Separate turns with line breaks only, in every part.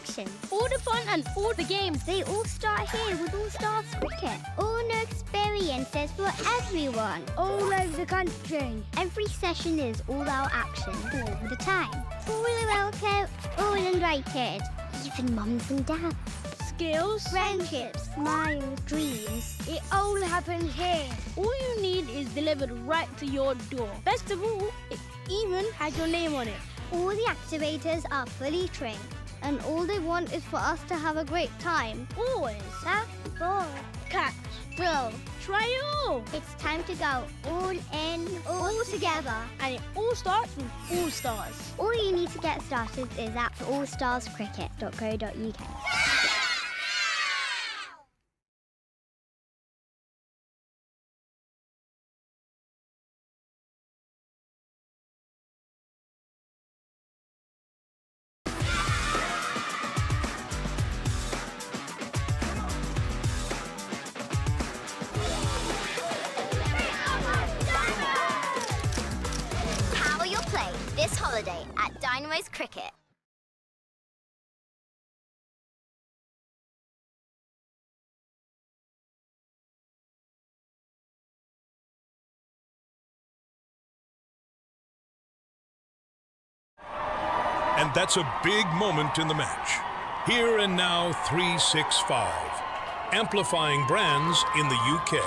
action.
All the fun and all the games.
They all start here with All Stars Cricket. All new experiences for everyone.
All over the country.
Every session is all-out action all the time. All are welcome, all invited. Even mums and dads.
Skills,
Friendships, smiles, dreams.
it all happens here. All you need is delivered right to your door. Best of all, it even has your name on it.
All the activators are fully trained, and all they want is for us to have a great time.
Always.
Tap, ball,
Catch.
throw.
Try it all.
It's time to go all in, all together.
And it all starts with All Stars.
All you need to get started is at allstarscricket.co.uk.
Power your play this holiday at Dynamo's Cricket.
And that's a big moment in the match. Here and now 365. Amplifying brands in the UK.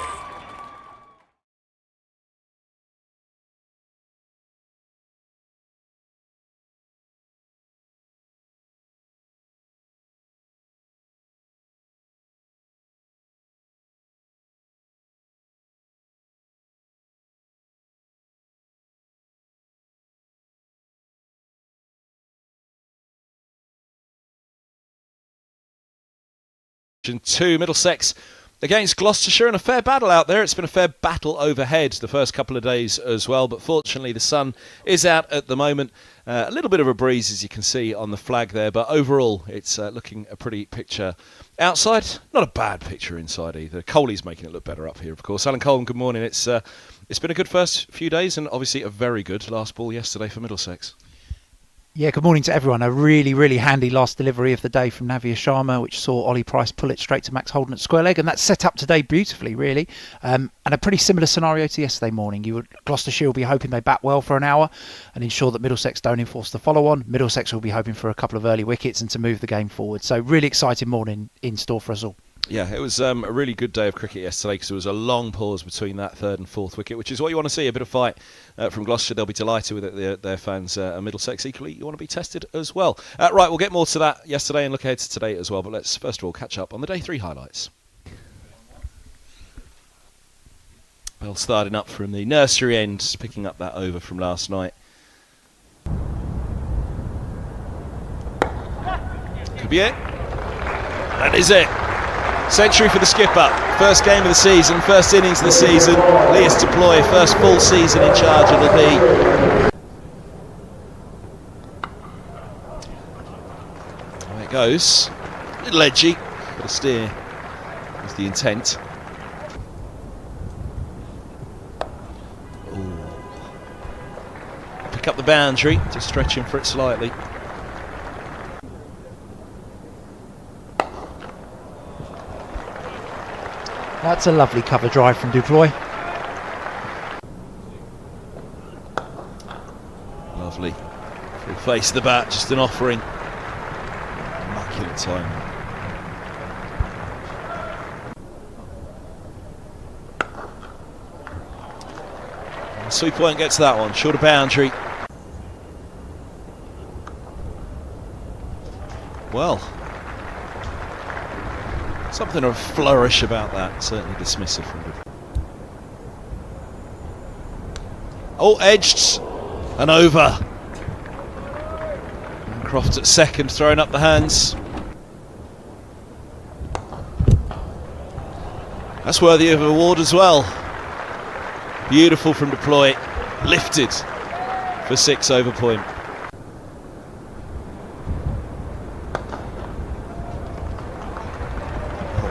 To Middlesex against Gloucestershire, and a fair battle out there. It's been a fair battle overhead the first couple of days as well, but fortunately the sun is out at the moment. A little bit of a breeze, as you can see on the flag there, but overall it's looking a pretty picture outside. Not a bad picture inside either. Coley's making it look better up here, of course. Alan Coleman, good morning. It's been a good first few days, and obviously a very good last ball yesterday for Middlesex.
Yeah, good morning to everyone. A really, really handy last delivery of the day from Navia Sharma, which saw Ollie Price pull it straight to Max Holden at square leg, and that's set up today beautifully, really. And a pretty similar scenario to yesterday morning. Gloucestershire will be hoping they bat well for an hour and ensure that Middlesex don't enforce the follow-on. Middlesex will be hoping for a couple of early wickets and to move the game forward. So really exciting morning in store for us all.
Yeah, it was a really good day of cricket yesterday because there was a long pause between that third and fourth wicket, which is what you want to see, a bit of fight from Gloucestershire. They'll be delighted with it, their fans. And Middlesex, equally, you want to be tested as well. Right, we'll get more to that yesterday and look ahead to today as well, but let's first of all catch up on the day 3 highlights. Well, starting up from the nursery end, picking up that over from last night. Could be it. That is it. Century for the skipper. First game of the season, first innings of the season. Lias Deploy, first full season in charge it'll be. There it goes. A little edgy, but a steer is the intent. Ooh. Pick up the boundary, just stretching for it slightly.
That's a lovely cover drive from Duploy.
Lovely. Full face of the bat, just an offering. Immaculate timing. Sweep won't get to that one, short of boundary. Well, something of a flourish about that, certainly dismissive from him. Oh, edged and over. And Croft at second, throwing up the hands. That's worthy of an award as well. Beautiful from Deploy, lifted for 6 over point.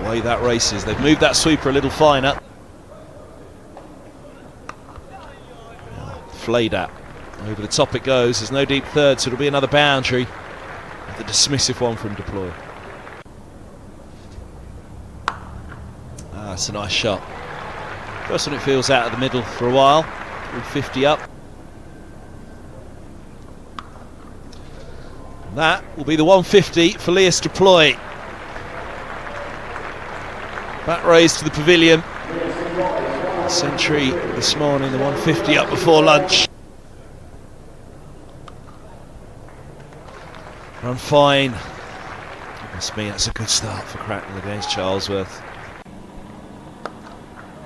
Away that races. They've moved that sweeper a little finer. Flayed at. Over the top it goes. There's no deep third, so it'll be another boundary. the dismissive one from deploy. That's a nice shot. First one it feels out of the middle for a while. 350 up. And that will be the 150 for Leas deploy. Back raised to the pavilion. Century this morning, the 150 up before lunch. Run fine. Goodness me, that's a good start for Cracknell against Charlesworth.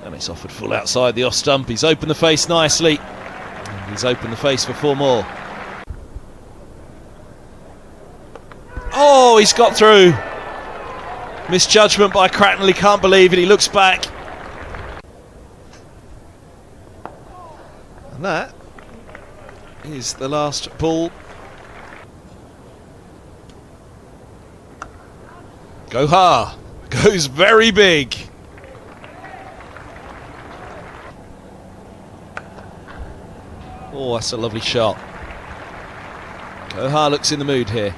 And it's offered full outside the off stump. He's opened the face nicely. And he's opened the face for 4 more. Oh, he's got through. Misjudgment by Cracknell, he can't believe it, he looks back. And that is the last ball. Gohar goes very big. Oh, that's a lovely shot. Gohar looks in the mood here.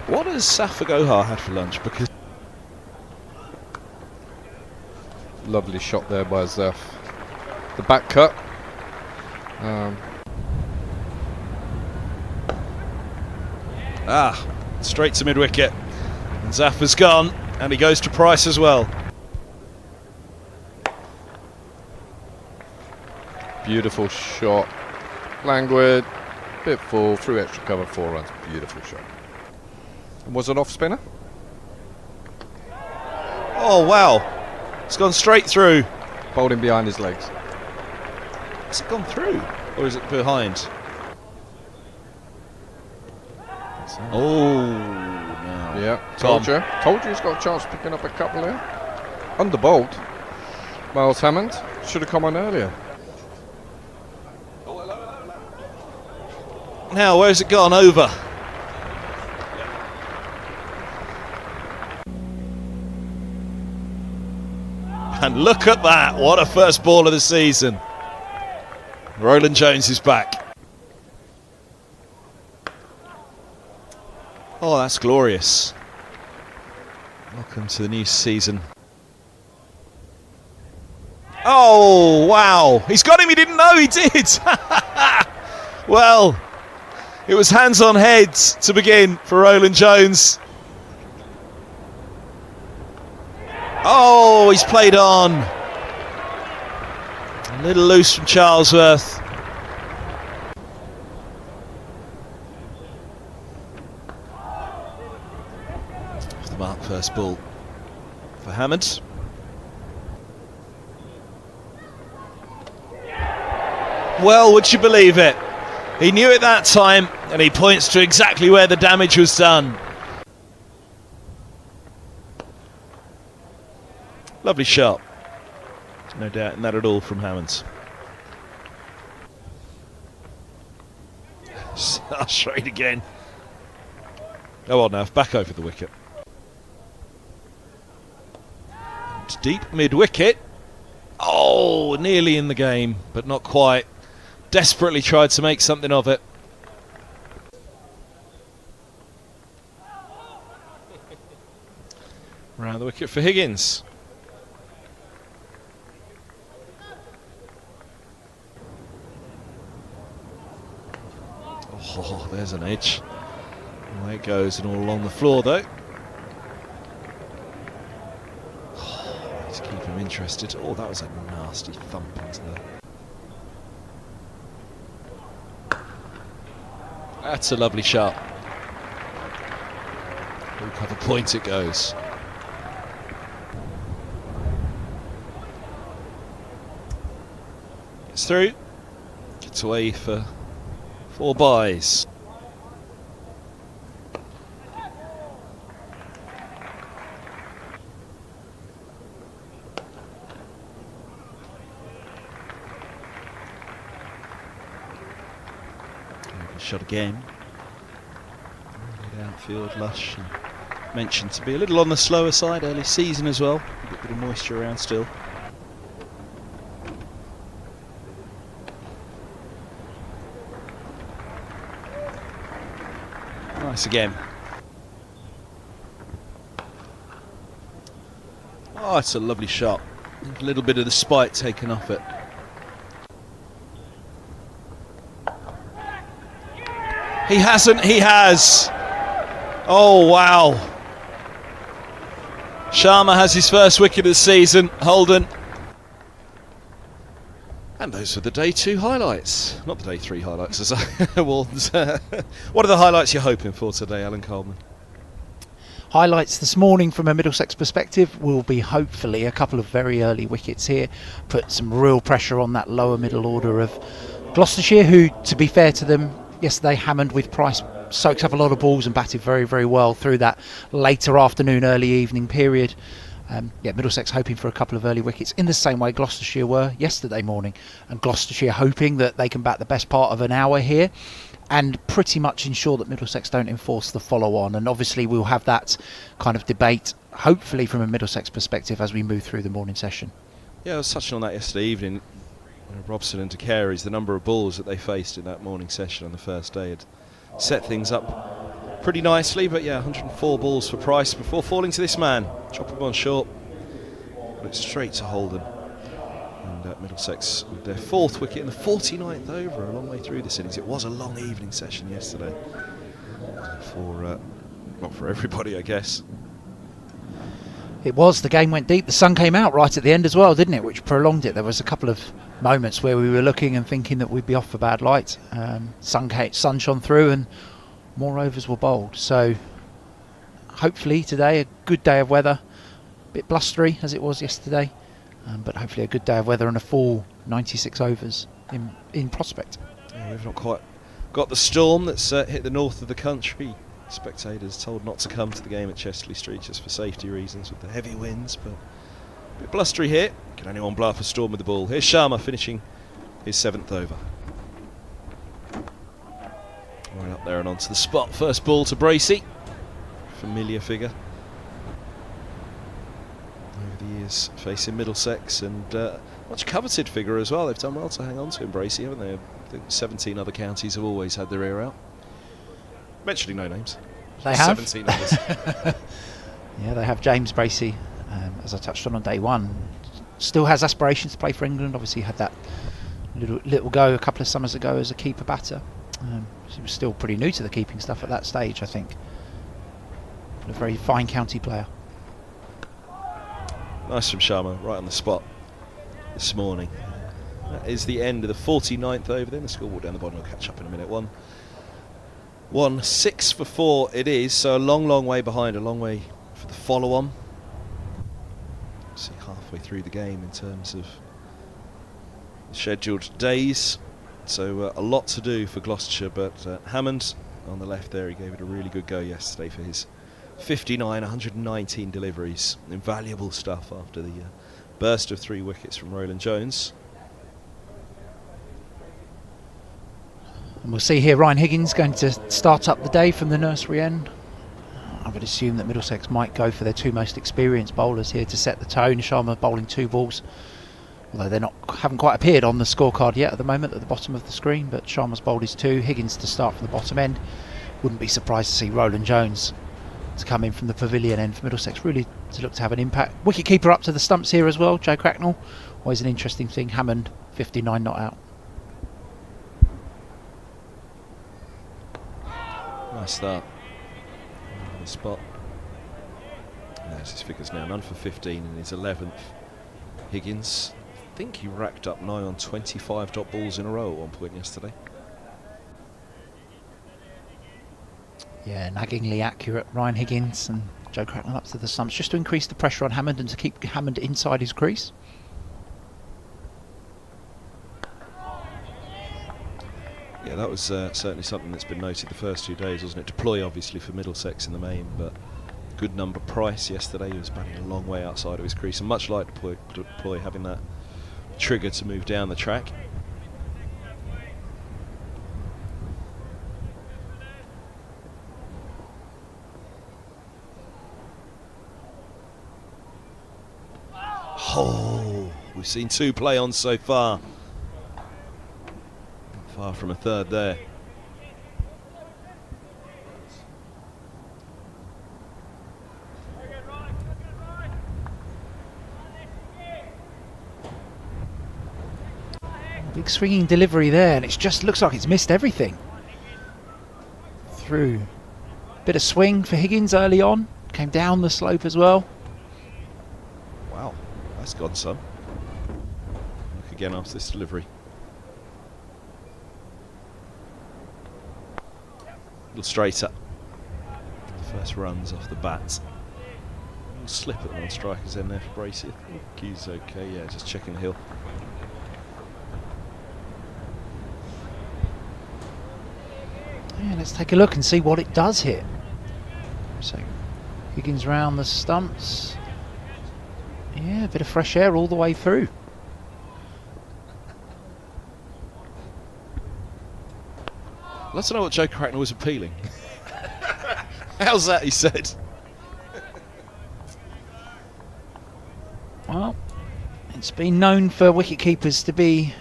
What has Safa Gohar had for lunch? Because
lovely shot there by Zef. The back cut.
Straight to mid-wicket. And Zaffa's gone, and he goes to Price as well.
Beautiful shot. Languid, bit full, through extra cover, 4 runs. Beautiful shot. And was it off spinner?
Oh, wow. It's gone straight through.
Bowled him behind his legs.
Has it gone through? Or is it behind? Oh, no.
Yeah,
Tom.
Told you he's got a chance of picking up a couple there. Under bowled. Miles Hammond should have come on earlier.
Now, where's it gone? Over. And look at that. What a first ball of the season. Roland Jones is back. Oh, that's glorious. Welcome to the new season. Oh, wow. He's got him. He didn't know he did. Well, it was hands on heads to begin for Roland Jones. Oh, he's played on. A little loose from Charlesworth. Off the mark, first ball for Hammond. Well, would you believe it? He knew it that time, and he points to exactly where the damage was done. Lovely shot. No doubt in that at all from Hammond. Straight again. Oh, well, now back over the wicket. It's deep mid-wicket. Oh, nearly in the game, but not quite. Desperately tried to make something of it. Round the wicket for Higgins. Oh, there's an edge. Away it goes, and all along the floor though. Oh, let's keep him interested. Oh, that was a nasty thump into there. That's a lovely shot. Look how the point it goes. Gets through. Gets away for 4 byes. Shot again. Outfield lush. Mentioned to be a little on the slower side early season as well. A bit of moisture around still. Price again. Oh, it's a lovely shot. A little bit of the spite taken off it. He hasn't, he has. Oh, wow. Sharma has his first wicket of the season. Holden. And those were the day 2 highlights. Not the day 3 highlights, as I warned. What are the highlights you're hoping for today, Alan Coleman?
Highlights this morning from a Middlesex perspective will be hopefully a couple of very early wickets here. Put some real pressure on that lower middle order of Gloucestershire, who, to be fair to them, yesterday Hammond with Price soaked up a lot of balls and batted very, very well through that later afternoon, early evening period. Middlesex hoping for a couple of early wickets in the same way Gloucestershire were yesterday morning, and Gloucestershire hoping that they can bat the best part of an hour here and pretty much ensure that Middlesex don't enforce the follow-on. And obviously we'll have that kind of debate, hopefully from a Middlesex perspective, as we move through the morning session.
Yeah, I was touching on that yesterday evening. Robson and De Carey's, the number of balls that they faced in that morning session on the first day had set things up pretty nicely. But yeah, 104 balls for Price before falling to this man. Chop him on short, put it straight to Holden. And Middlesex with their 4th wicket in the 49th over, a long way through this innings. It was a long evening session yesterday. Not for everybody, I guess.
It was. The game went deep. The sun came out right at the end as well, didn't it? Which prolonged it. There was a couple of moments where we were looking and thinking that we'd be off for bad light. Sun shone through and more overs were bowled. So hopefully today a good day of weather. A bit blustery as it was yesterday, but hopefully a good day of weather and a full 96 overs in prospect.
Yeah, we've not quite got the storm that's hit the north of the country. Spectators told not to come to the game at Chesley Street just for safety reasons with the heavy winds, but a bit blustery here. Can anyone blow up a storm with the ball? Here's Sharma finishing his 7th over. Right up there and onto the spot. First ball to Bracey. Familiar figure over the years facing Middlesex, and much coveted figure as well. They've done well to hang on to him, Bracey, haven't they? I think 17 other counties have always had their ear out. Mentioning no names.
They have.
17 others.
Yeah, they have James Bracey, as I touched on day 1. Still has aspirations to play for England. Obviously had that little go a couple of summers ago as a keeper batter. He was still pretty new to the keeping stuff at that stage, I think. But a very fine county player.
Nice from Sharma, right on the spot this morning. That is the end of the 49th over then. The scoreboard down the bottom will catch up in a minute. 6 for 4 it is, so a long way behind, a long way for the follow-on. See, halfway through the game in terms of the scheduled days, so a lot to do for Gloucestershire, but Hammond on the left there, he gave it a really good go yesterday for his 59, 119 deliveries. Invaluable stuff after the burst of 3 wickets from Roland Jones.
And we'll see here Ryan Higgins going to start up the day from the nursery end. I would assume that Middlesex might go for their 2 most experienced bowlers here to set the tone. Sharma bowling 2 balls, although they haven't quite appeared on the scorecard yet at the moment at the bottom of the screen, but Sharma's bowled his 2. Higgins to start from the bottom end. Wouldn't be surprised to see Roland Jones to come in from the pavilion end for Middlesex, really to look to have an impact. Wicket keeper up to the stumps here as well, Joe Cracknell. Always an interesting thing. Hammond 59 not out.
Nice start on the spot. There's his figures now, none for 15 in his 11th. Higgins, I think he racked up 9 on 25 dot balls in a row at one point yesterday.
Yeah, naggingly accurate Ryan Higgins, and Joe Cracknell up to the stumps just to increase the pressure on Hammond and to keep Hammond inside his crease.
Yeah, that was certainly something that's been noted the first 2 days, wasn't it? Deploy obviously for Middlesex in the main, but good number Price yesterday. He was batting a long way outside of his crease, and much like Deploy having that trigger to move down the track. Oh, we've seen 2 play on so far. Far from a third there.
Big swinging delivery there, and it just looks like it's missed everything. Through. Bit of swing for Higgins early on. Came down the slope as well.
Wow, that's gone some. Look again after this delivery. A little straighter. First runs off the bat. A little slip at the non-strikers in there for Bracey. I think he's okay, yeah, just checking the hill.
Yeah, let's take a look and see what it does here. So, Higgins round the stumps. Yeah, a bit of fresh air all the way through.
Let's know what Joe Cracknell was appealing. How's that, he said?
Well, it's been known for wicket keepers to be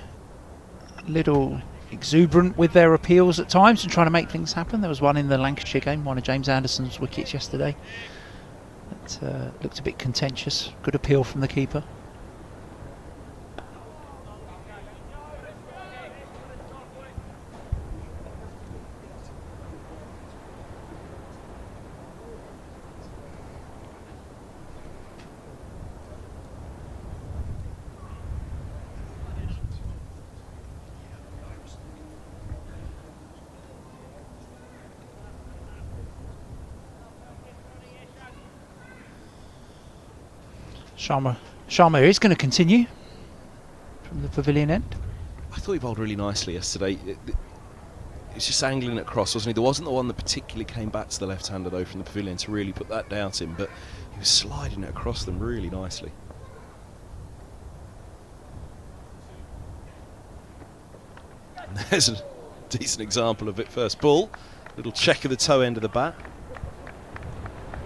a little exuberant with their appeals at times and trying to make things happen. There was one in the Lancashire game, one of James Anderson's wickets yesterday. That looked a bit contentious. Good appeal from the keeper. Sharma is going to continue from the pavilion end.
I thought he bowled really nicely yesterday. It's just angling it across, wasn't he? There wasn't the one that particularly came back to the left-hander though from the pavilion to really put that doubt in, but he was sliding it across them really nicely. And there's a decent example of it. First ball, little check of the toe end of the bat.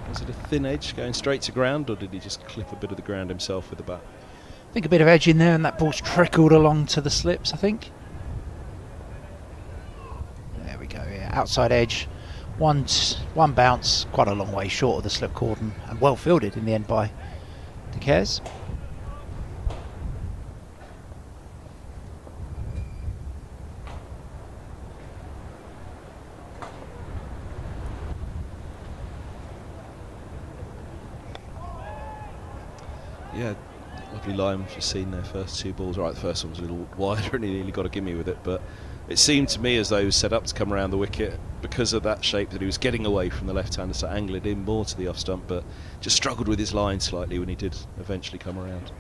Was it a thin edge going straight to ground, or did he just clip a bit of the ground himself with the bat?
I think a bit of edge in there, and that ball's trickled along to the slips, I think. There we go, yeah, outside edge. One bounce, quite a long way short of the slip cordon, and well fielded in the end by De Caires.
Yeah, lovely line we've just seen their first two balls. Right, the first one was a little wider and he nearly got a gimme with it, but it seemed to me as though he was set up to come around the wicket because of that shape, that he was getting away from the left-hander, so angled in more to the off stump, but just struggled with his line slightly when he did eventually come around.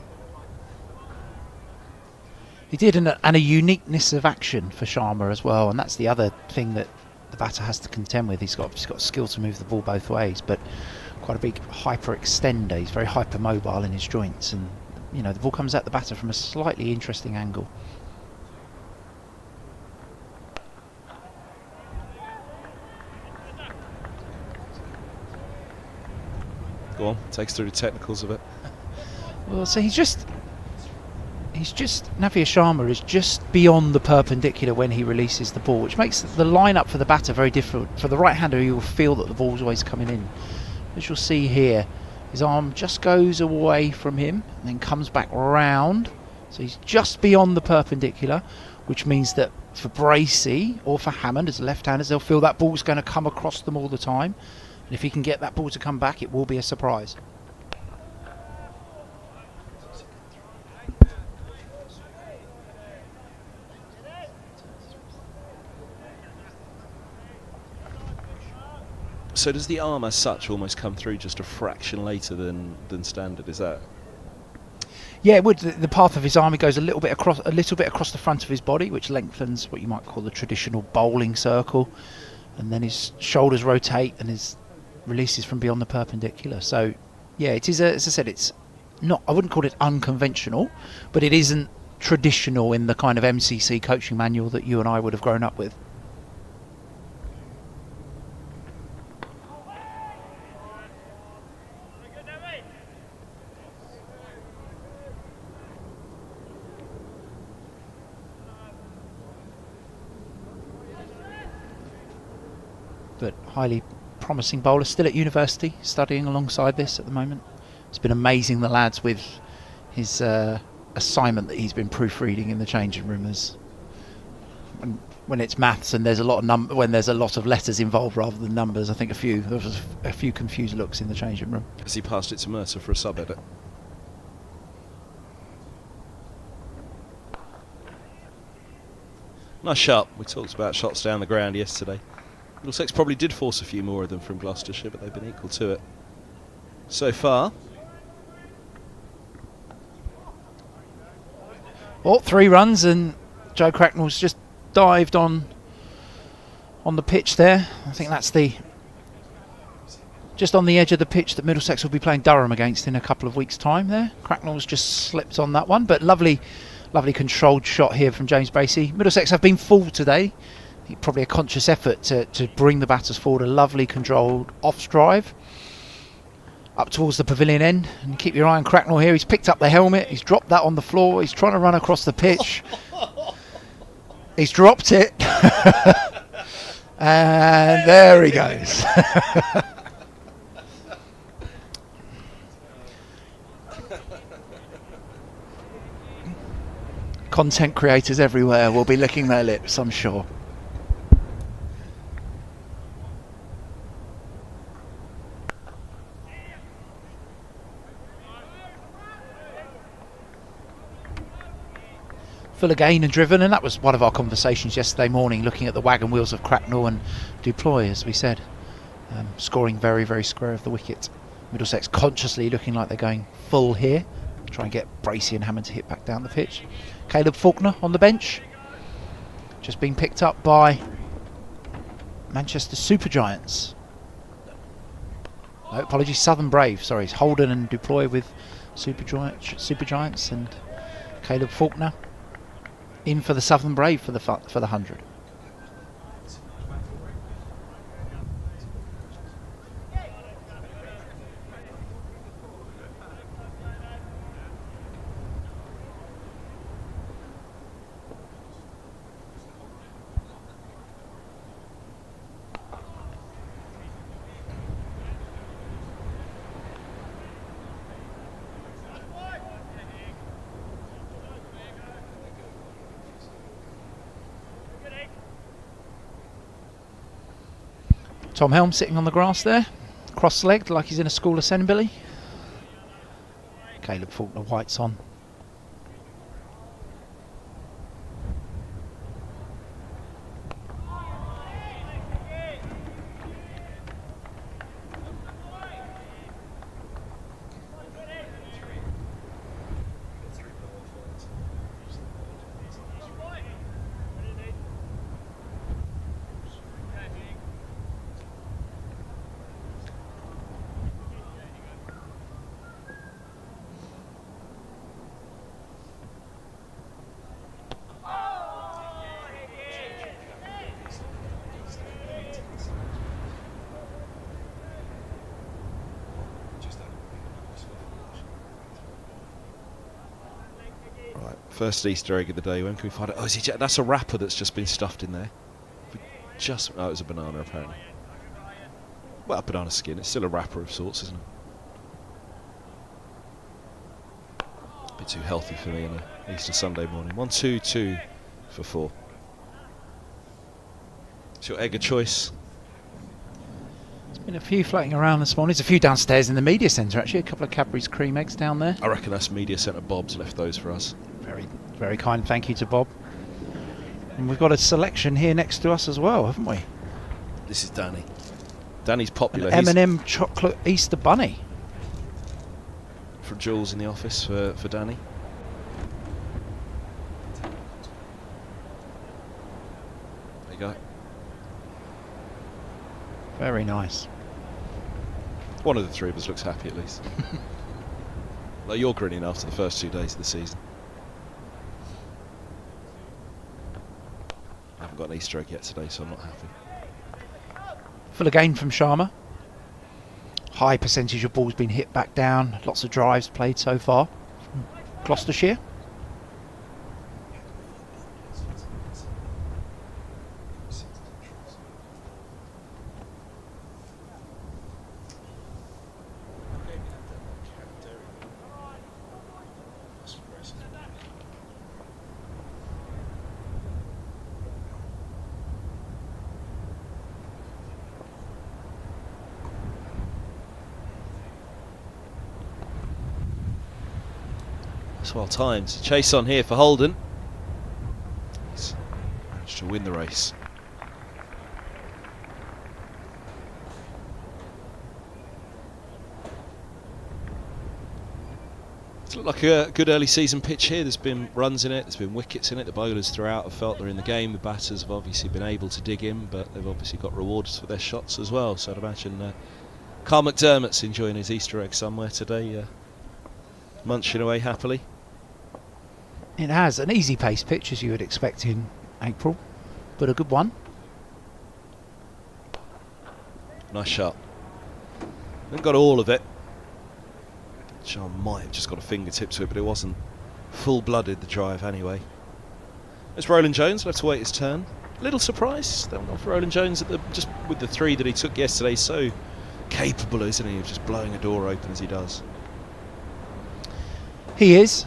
He did, and a uniqueness of action for Sharma as well, and that's the other thing that the batter has to contend with. He's got skill to move the ball both ways, but quite a big hyper extender. He's very hyper mobile in his joints, and you know the ball comes at the batter from a slightly interesting angle.
Go on, takes through the technicals of it.
Well, so he's just Navia Sharma is just beyond the perpendicular when he releases the ball, which makes the line-up for the batter very different. For the right-hander, you will feel that the ball's always coming in. As you'll see here, his arm just goes away from him and then comes back round. So he's just beyond the perpendicular, which means that for Bracey or for Hammond as left-handers, they'll feel that ball's going to come across them all the time. And if he can get that ball to come back, it will be a surprise.
So does the arm as such almost come through just a fraction later than standard? Is that?
Yeah, it would. The path of his arm, it goes a little bit across the front of his body, which lengthens what you might call the traditional bowling circle, and then his shoulders rotate and his releases from beyond the perpendicular. So, yeah, it is. As I said, it's not. I wouldn't call it unconventional, but it isn't traditional in the kind of MCC coaching manual that you and I would have grown up with. But highly promising bowler, still at university, studying alongside this at the moment. It's been amazing, the lads with his assignment that he's been proofreading in the changing room. As when it's maths and there's a lot of when there's a lot of letters involved rather than numbers, I think there was a few confused looks in the changing room.
As he passed it to Mercer for a sub-edit. Nice shot. We talked about shots down the ground yesterday. Middlesex probably did force a few more of them from Gloucestershire, but they've been equal to it so far.
Oh, 3 runs, and Joe Cracknell's just dived on the pitch there. I think that's just on the edge of the pitch that Middlesex will be playing Durham against in a couple of weeks' time there. Cracknell's just slipped on that one, but lovely controlled shot here from James Bracey. Middlesex have been full today. Probably a conscious effort to bring the batters forward. A lovely controlled off-drive up towards the pavilion end. And keep your eye on Cracknell here. He's picked up the helmet. He's dropped that on the floor. He's trying to run across the pitch. He's dropped it. And there he goes. Content creators everywhere will be licking their lips, I'm sure. Full again and driven, and that was one of our conversations yesterday morning, looking at the wagon wheels of Cracknell and Duploy, as we said. Scoring very, very square of the wicket. Middlesex consciously looking like they're going full here. Try and get Bracey and Hammond to hit back down the pitch. Caleb Faulkner on the bench. Just been picked up by Manchester Supergiants. No, apologies, Southern Brave. Sorry, it's Holden and Duploy with Supergiants, and Caleb Faulkner in for the Southern Brave for the 100. Tom Helm sitting on the grass there, cross-legged like he's in a school assembly. Caleb Faulkner, whites on.
First Easter egg of the day. When can we find it? Oh, is he that's a wrapper that's just been stuffed in there. Oh, it was a banana apparently. Well, banana skin. It's still a wrapper of sorts, isn't it? A bit too healthy for me on a Easter Sunday morning. 1, 2, 2 for 4. It's your egg of choice.
There's been a few floating around this morning. There's a few downstairs in the media centre actually. A couple of Cadbury's cream eggs down there.
I reckon that's Media Centre Bob's left those for us.
Very, very kind thank you to Bob. And we've got a selection here next to us as well, haven't we?
This is Danny. Danny's popular.
An M&M chocolate Easter bunny.
From Jules in the office for Danny. There you go.
Very nice.
One of the three of us looks happy at least. Like you're grinning after the first 2 days of the season. I haven't got an Easter egg yet today, so I'm not happy.
Full again from Sharma. High percentage of balls being hit back down. Lots of drives played so far. Gloucestershire.
It's well timed. Chase on here for Holden. He's managed to win the race. It's looked like a good early season pitch here. There's been runs in it, there's been wickets in it. The bowlers throughout have felt they're in the game. The batters have obviously been able to dig in, but they've obviously got rewards for their shots as well. So I'd imagine Carl McDermott's enjoying his Easter egg somewhere today, munching away happily.
It has an easy pace pitch as you would expect in April, but a good one.
Nice shot. Haven't got all of it. John might have just got a fingertip to it, but it wasn't full-blooded, the drive anyway. There's Roland Jones, will have to wait his turn. A little surprise that one for Roland Jones at just with the 3 that he took yesterday. So capable, isn't he, of just blowing a door open as he does.
He is.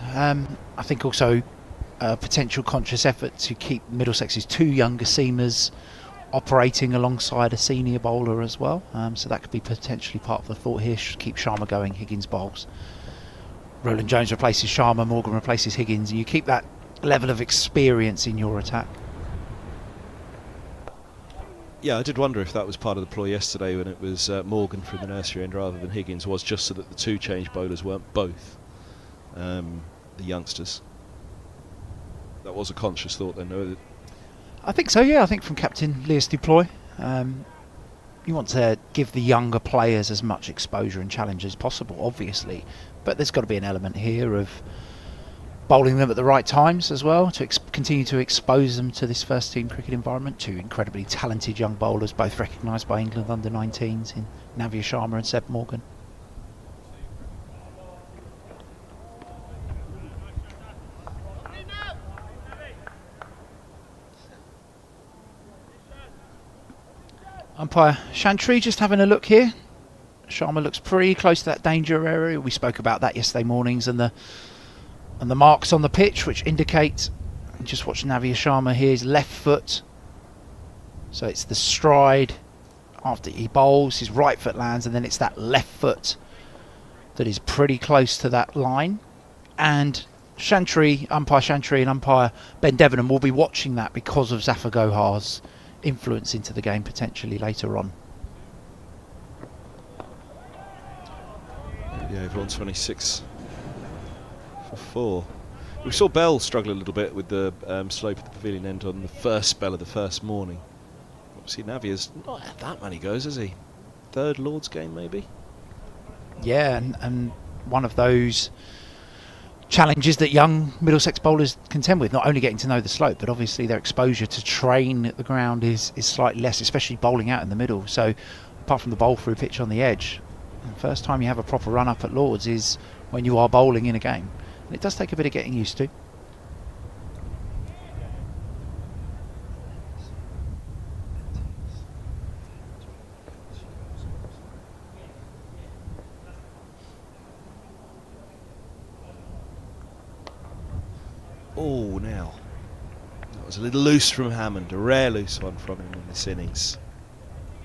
I think also a potential conscious effort to keep Middlesex's 2 younger seamers operating alongside a senior bowler as well. So that could be potentially part of the thought here. Should keep Sharma going, Higgins bowls. Roland Jones replaces Sharma, Morgan replaces Higgins, and you keep that level of experience in your attack.
Yeah, I did wonder if that was part of the ploy yesterday when it was Morgan from the nursery end rather than Higgins, was just so that the 2 change bowlers weren't both the youngsters. That was a conscious thought then, no?
I think so, yeah. I think from Captain Lewis Duploy, you want to give the younger players as much exposure and challenge as possible, obviously, but there's got to be an element here of bowling them at the right times as well to continue to expose them to this first team cricket environment. 2 incredibly talented young bowlers, both recognised by England under-19s in Navya Sharma and Seb Morgan. Umpire Chantry just having a look here. Sharma looks pretty close to that danger area. We spoke about that yesterday mornings, and the marks on the pitch which indicate, just watch Navya Sharma here, his left foot. So it's the stride after he bowls, his right foot lands, and then it's that left foot that is pretty close to that line. And Umpire Chantry and Umpire Ben Debenham will be watching that because of Zafar Gohar's influence into the game potentially later on.
Yeah, everyone's 26 for 4. We saw Bell struggle a little bit with the slope of the pavilion end on the first spell of the first morning. Obviously Navia's not had that many goes, has he? 3rd Lord's game maybe?
Yeah, and one of those challenges that young Middlesex bowlers contend with, not only getting to know the slope, but obviously their exposure to train at the ground is slightly less, especially bowling out in the middle. So apart from the bowl through pitch on the edge, the first time you have a proper run up at Lords is when you are bowling in a game, and it does take a bit of getting used to.
Oh, now that was a little loose from Hammond, a rare loose one from him in this innings.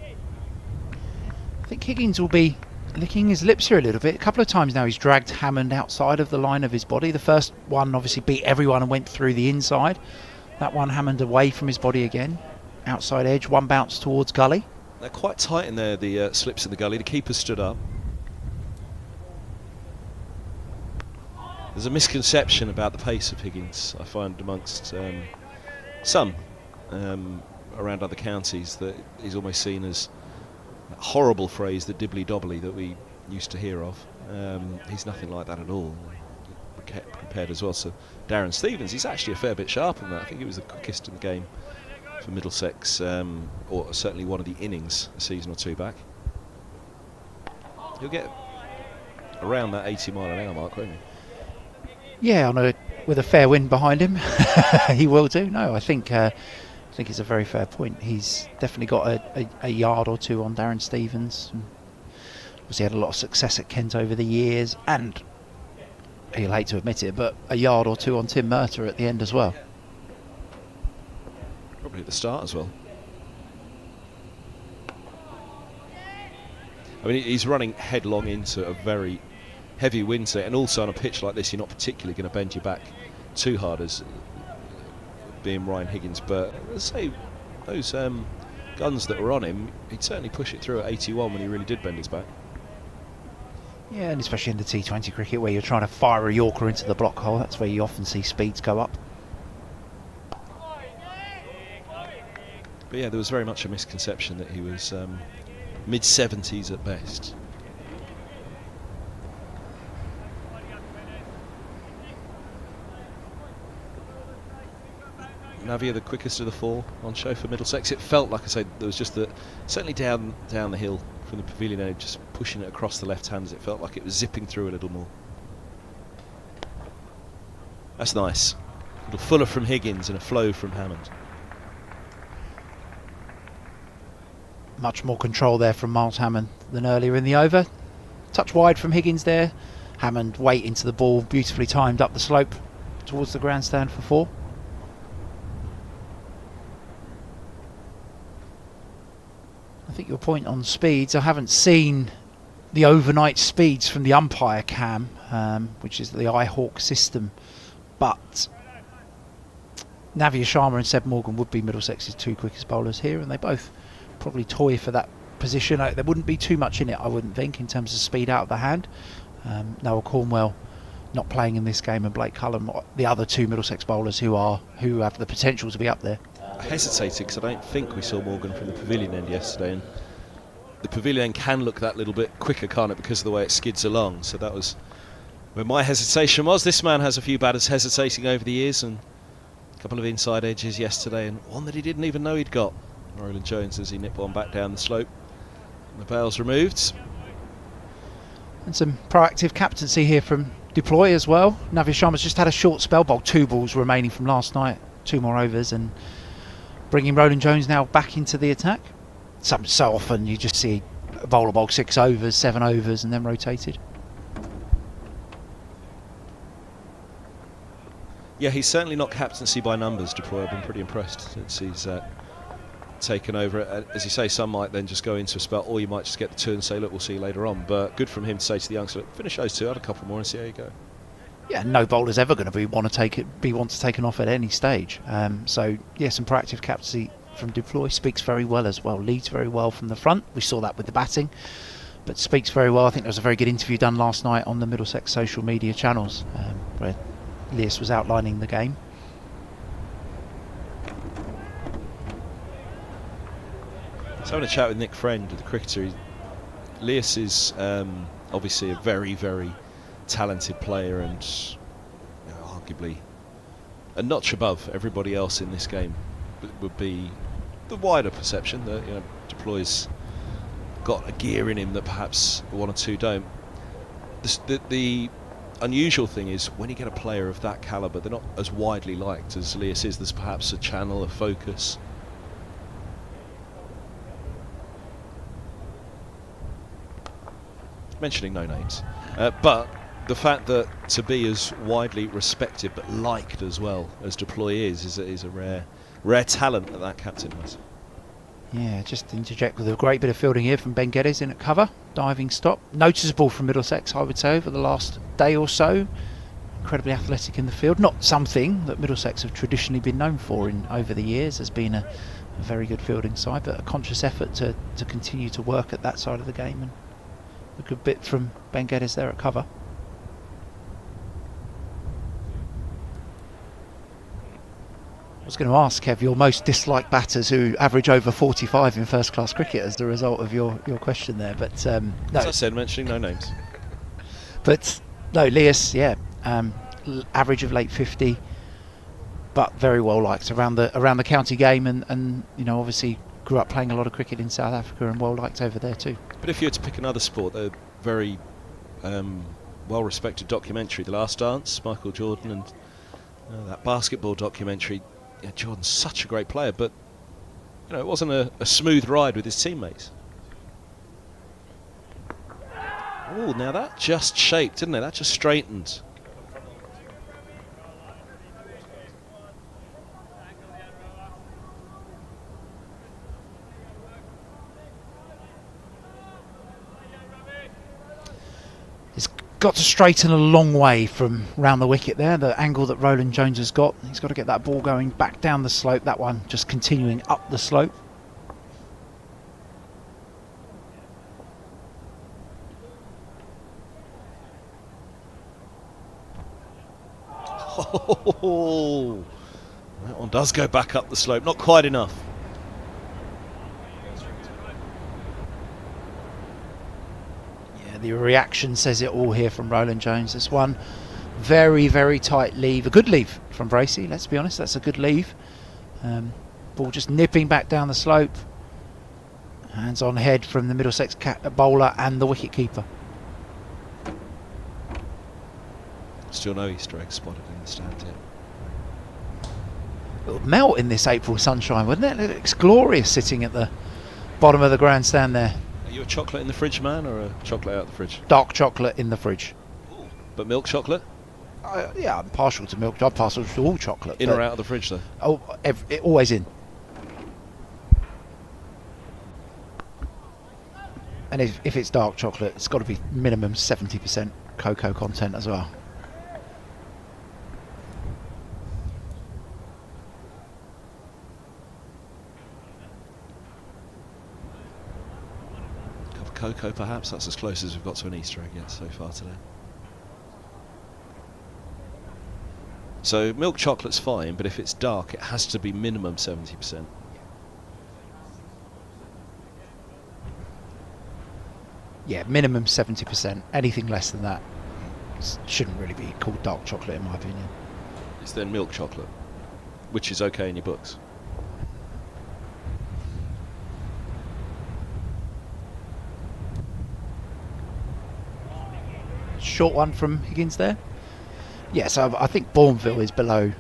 I think Higgins will be licking his lips here a little bit. A couple of times now he's dragged Hammond outside of the line of his body. The first one obviously beat everyone and went through the inside. That one Hammond away from his body again. Outside edge, one bounce towards gully.
They're quite tight in there, the slips in the gully. The keeper stood up. There's a misconception about the pace of Higgins, I find, amongst some around other counties, that he's almost seen as that horrible phrase, the dibbly-dobbly, that we used to hear of. He's nothing like that at all, compared as well. So Darren Stevens, he's actually a fair bit sharper than that. I think he was the quickest in the game for Middlesex, or certainly one of the innings a season or 2 back. He'll get around that 80-mile-an-hour mark, won't he?
Yeah, with a fair wind behind him, he will do. No, I think it's a very fair point. He's definitely got a yard or 2 on Darren Stevens. Obviously had a lot of success at Kent over the years, and he'll hate to admit it, but a yard or 2 on Tim Murtagh at the end as well.
Probably at the start as well. I mean, he's running headlong into a very heavy wind to it, and also on a pitch like this, you're not particularly going to bend your back too hard as being Ryan Higgins. But let's say those guns that were on him, he'd certainly push it through at 81 when he really did bend his back.
Yeah, and especially in the T20 cricket where you're trying to fire a Yorker into the block hole, that's where you often see speeds go up.
But yeah, there was very much a misconception that he was mid-70s at best. Navia the quickest of the four on show for Middlesex. It felt like, I said, there was just certainly down the hill from the pavilion end, just pushing it across the left hand. It felt like it was zipping through a little more. That's nice. A little fuller from Higgins and a flow from Hammond.
Much more control there from Miles Hammond than earlier in the over. Touch wide from Higgins there. Hammond weight into the ball, beautifully timed up the slope towards the grandstand for 4. I think your point on speeds, I haven't seen the overnight speeds from the umpire cam, which is the iHawk system, but Navia Sharma and Seb Morgan would be Middlesex's 2 quickest bowlers here, and they both probably toy for that position. There wouldn't be too much in it, I wouldn't think, in terms of speed out of the hand. Noah Cornwell not playing in this game, and Blake Cullen, the other 2 Middlesex bowlers who have the potential to be up there.
I hesitated because I don't think we saw Morgan from the pavilion end yesterday, and the pavilion end can look that little bit quicker, can't it, because of the way it skids along. So that was where my hesitation was. This man has a few batters hesitating over the years, and a couple of inside edges yesterday, and one that he didn't even know he'd got. Roland Jones as he nipped one back down the slope. The bail's removed.
And some proactive captaincy here from Deploy as well. Navia Sharma's just had a short spell, bowled 2 balls remaining from last night, 2 more overs, and bringing Roland Jones now back into the attack. So often you just see a bowler bowl 6 overs, 7 overs, and then rotated.
Yeah, he's certainly not captaincy by numbers, Deploy. I've been pretty impressed since he's taken over. As you say, some might then just go into a spell, or you might just get the 2 and say, look, we'll see you later on. But good from him to say to the youngster, look, finish those 2, add a couple more and see how you go.
Yeah, no bowler's ever going to want to taken off at any stage. So yeah, some proactive captaincy from Deploy. Speaks very well as well, leads very well from the front. We saw that with the batting, but speaks very well. I think there was a very good interview done last night on the Middlesex social media channels where Lewis was outlining the game.
So having a chat with Nick Friend, the cricketer. Lewis is obviously a very, very talented player, and arguably a notch above everybody else in this game would be the wider perception that Deploy's got a gear in him that perhaps 1 or 2 don't. The unusual thing is when you get a player of that calibre, they're not as widely liked as Lewis is. There's perhaps a channel, a focus. Mentioning no names, but the fact that to be as widely respected but liked as well as Deploy is a rare talent that that captain has.
Yeah, just to interject with a great bit of fielding here from Ben Geddes in at cover. Diving stop. Noticeable from Middlesex, I would say, over the last day or so. Incredibly athletic in the field. Not something that Middlesex have traditionally been known for over the years as being a very good fielding side, but a conscious effort to continue to work at that side of the game. And a good bit from Ben Geddes there at cover. I was going to ask, Kev, your most disliked batters who average over 45 in first class cricket as the result of your question there, but no.
As I said, mentioning no names.
But no, Lewis, yeah, average of late 50, but very well liked around the county game, and obviously grew up playing a lot of cricket in South Africa and well liked over there too.
But if you were to pick another sport, they're very well respected documentary, The Last Dance, Michael Jordan, and that basketball documentary. Jordan's such a great player, but it wasn't a smooth ride with his teammates. Oh, now that just shaped, didn't it? That just straightened.
got to straighten a long way from round the wicket there, the angle that Roland Jones has got. He's got to get that ball going back down the slope, that one just continuing up the slope.
Oh, that one does go back up the slope, not quite enough.
Yeah, the reaction says it all here from Roland Jones. This one, very, very tight leave. A good leave from Rothesay, let's be honest, that's a good leave. Ball just nipping back down the slope. Hands on head from the Middlesex bowler and the wicket keeper.
Still no Easter egg spotted in the stand yet.
It would melt in this April sunshine, wouldn't it? It's glorious sitting at the bottom of the grandstand there.
Are you a chocolate in the fridge man or a chocolate out the fridge?
Dark chocolate in the fridge.
Ooh. But milk chocolate?
Yeah, I'm partial to milk. I'm partial to all chocolate.
In or out of the fridge though?
Oh, always in. And if it's dark chocolate, it's got to be minimum 70% cocoa content as well.
Cocoa perhaps, that's as close as we've got to an Easter egg yet so far today. So milk chocolate's fine, but if it's dark it has to be minimum 70%.
Yeah, minimum 70%. Anything less than that shouldn't really be called dark chocolate in my opinion.
It's then milk chocolate, which is okay in your books.
Short one from Higgins there. Yeah, so I think Bourneville is below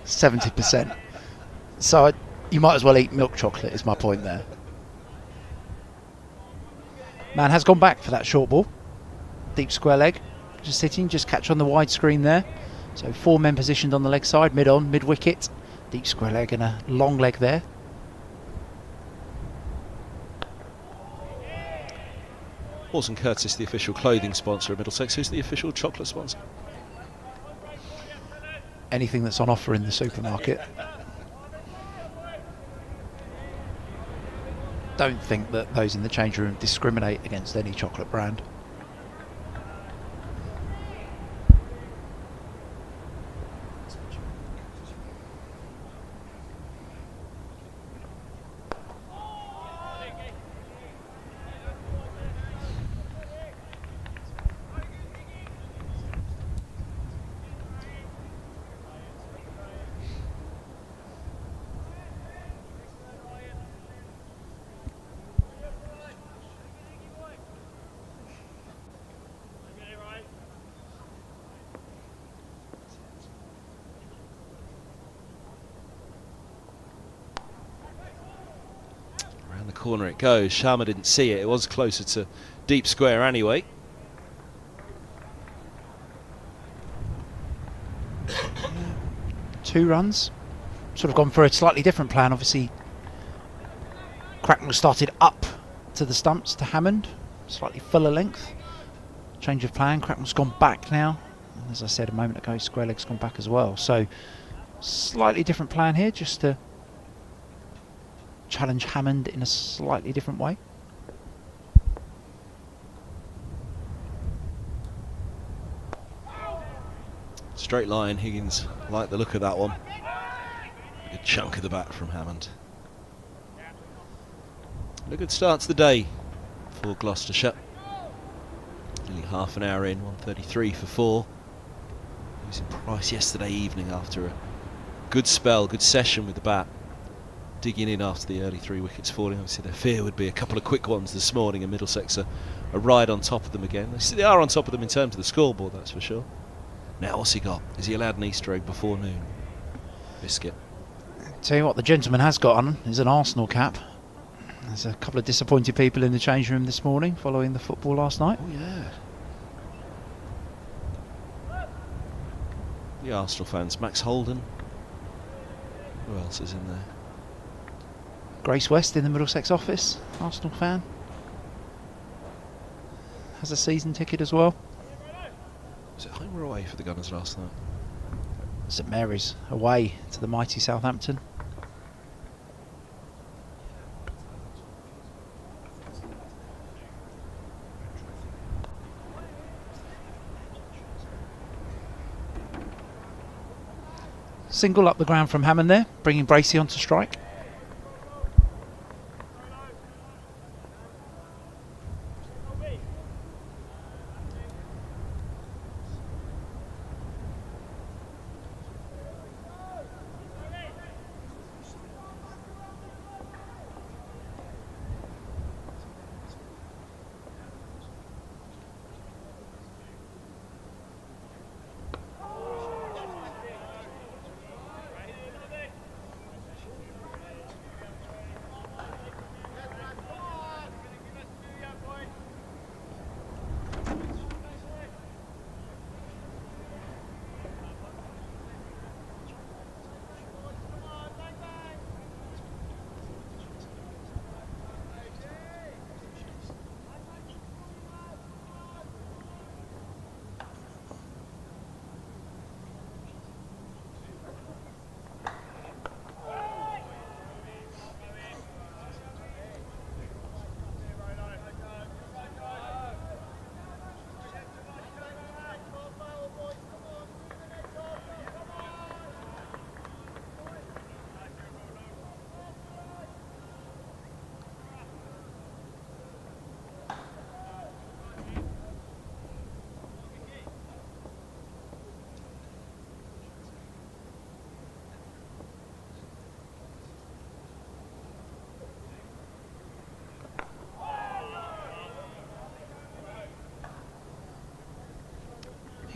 70%. So you might as well eat milk chocolate is my point there. Man has gone back for that short ball. Deep square leg. Just sitting, just catch on the wide screen there. So 4 men positioned on the leg side, mid on, mid wicket. Deep square leg and a long leg there.
Horse & Curtis, the official clothing sponsor of Middlesex. Who's the official chocolate sponsor?
Anything that's on offer in the supermarket. Don't think that those in the change room discriminate against any chocolate brand.
Around the corner it goes. Sharma didn't see it. It was closer to deep square anyway.
Two runs. Sort of gone for a slightly different plan. Obviously, Cracknell started up to the stumps to Hammond. Slightly fuller length. Change of plan. Cracknell's gone back now. And as I said a moment ago, square leg's gone back as well. So, slightly different plan here, just to challenge Hammond in a slightly different way.
Straight line, Higgins liked the look of that one. A good chunk of the bat from Hammond. And a good start to the day for Gloucestershire. Nearly half an hour in, 1:33 for 4. Losing Price yesterday evening after a good spell, good session with the bat. Digging in after the early 3 wickets falling. Obviously their fear would be a couple of quick ones this morning, and Middlesex are right on top of them again. They are on top of them in terms of the scoreboard, that's for sure. Now what's he got? Is he allowed an Easter egg before noon? Biscuit.
Tell you what, the gentleman has got on is an Arsenal cap. There's a couple of disappointed people in the change room this morning following the football last night.
Oh yeah. The Arsenal fans. Max Holden. Who else is in there?
Grace West in the Middlesex office, Arsenal fan. Has a season ticket as well.
Was it home or away for the Gunners last night?
St Mary's away to the mighty Southampton. Single up the ground from Hammond there, bringing Bracey onto strike.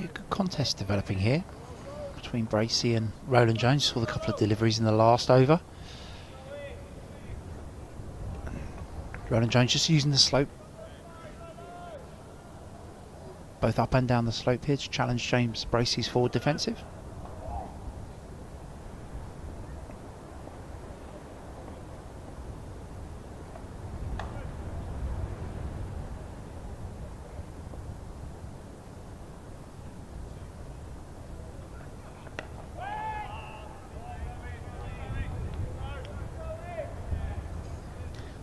Yeah, good contest developing here between Bracey and Roland Jones. Saw the couple of deliveries in the last over. Roland Jones just using the slope, both up and down the slope here, to challenge James Bracey's forward defensive.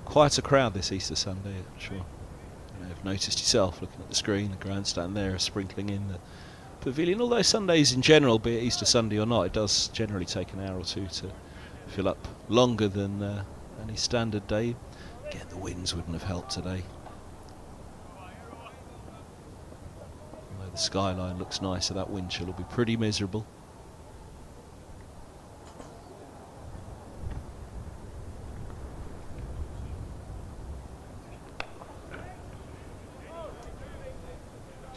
Quite a crowd this Easter Sunday, I'm sure. You may have noticed yourself looking at the screen, the grandstand there, sprinkling in the pavilion. Although Sundays in general, be it Easter Sunday or not, it does generally take an hour or two to fill up longer than any standard day. Again, the winds wouldn't have helped today. Although the skyline looks nice, so that wind chill will be pretty miserable.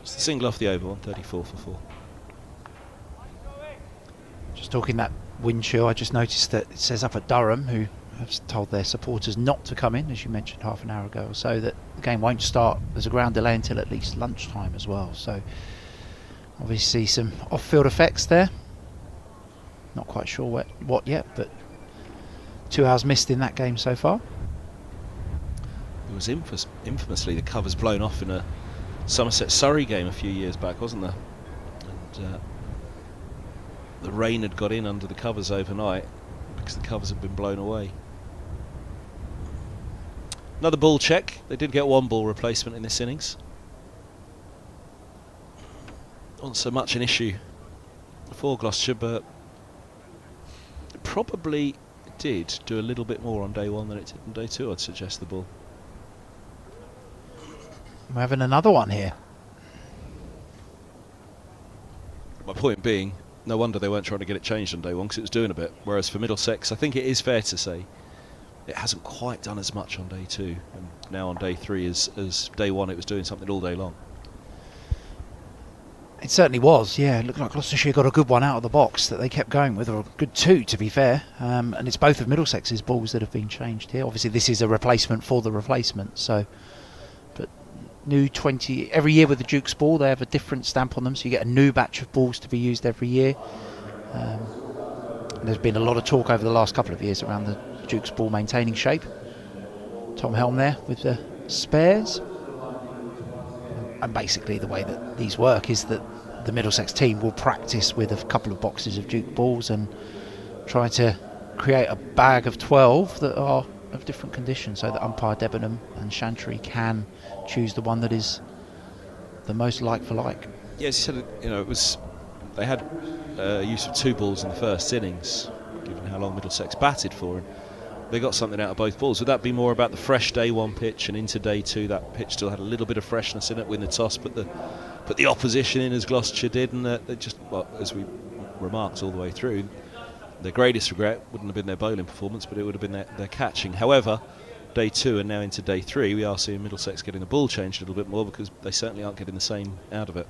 Single off the over, 134 for 4.
Just talking that wind chill, I just noticed that it says up at Durham, who have told their supporters not to come in, as you mentioned half an hour ago or so, that the game won't start. There's a ground delay until at least lunchtime as well. So obviously some off-field effects there. Not quite sure what yet, but 2 hours missed in that game so far.
There was infamously the covers blown off in a Somerset-Surrey game a few years back, wasn't there? And the rain had got in under the covers overnight because the covers had been blown away. Another ball check. They did get one ball replacement in this innings. Not so much an issue for Gloucestershire, but it probably did do a little bit more on day one than it did on day two, I'd suggest, the ball.
We're having another one here.
My point being, no wonder they weren't trying to get it changed on day one, because it was doing a bit. Whereas for Middlesex, I think it is fair to say it hasn't quite done as much on day two, and now on day three as day one it was doing something all day long.
It certainly was, yeah. It looked like Gloucestershire got a good one out of the box that they kept going with, or a good two to be fair. And it's both of Middlesex's balls that have been changed here. Obviously this is a replacement for the replacement, so... New 20 every year with the Duke's ball, they have a different stamp on them, so you get a new batch of balls to be used every year. There's been a lot of talk over the last couple of years around the Duke's ball maintaining shape. Tom Helm there with the spares, and basically the way that these work is that the Middlesex team will practice with a couple of boxes of Duke balls and try to create a bag of 12 that are of different conditions, so that umpire Debenham and Chantry can choose the one that is the most like for like.
Yes, he said, it was, they had use of 2 balls in the first innings, given how long Middlesex batted for, and they got something out of both balls. Would that be more about the fresh day 1 pitch, and into day 2 that pitch still had a little bit of freshness in it, win the toss, put the opposition in as Gloucestershire did, and they just, well, as we remarked all the way through, their greatest regret wouldn't have been their bowling performance, but it would have been their catching. However, day 2 and now into day 3, we are seeing Middlesex getting the ball changed a little bit more, because they certainly aren't getting the same out of it.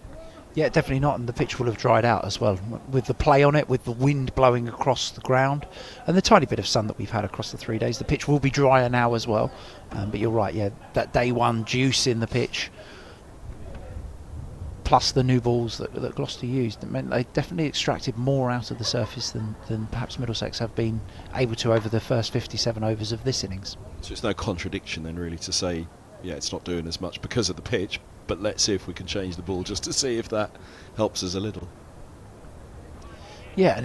Yeah, definitely not, and the pitch will have dried out as well, with the play on it, with the wind blowing across the ground, and the tiny bit of sun that we've had across the 3 days. The pitch will be drier now as well, but you're right, yeah, that day 1 juice in the pitch, plus the new balls that Gloucester used, it meant they definitely extracted more out of the surface than perhaps Middlesex have been able to over the first 57 overs of this innings.
So it's no contradiction then really to say, yeah, it's not doing as much because of the pitch, but let's see if we can change the ball just to see if that helps us a little.
Yeah, and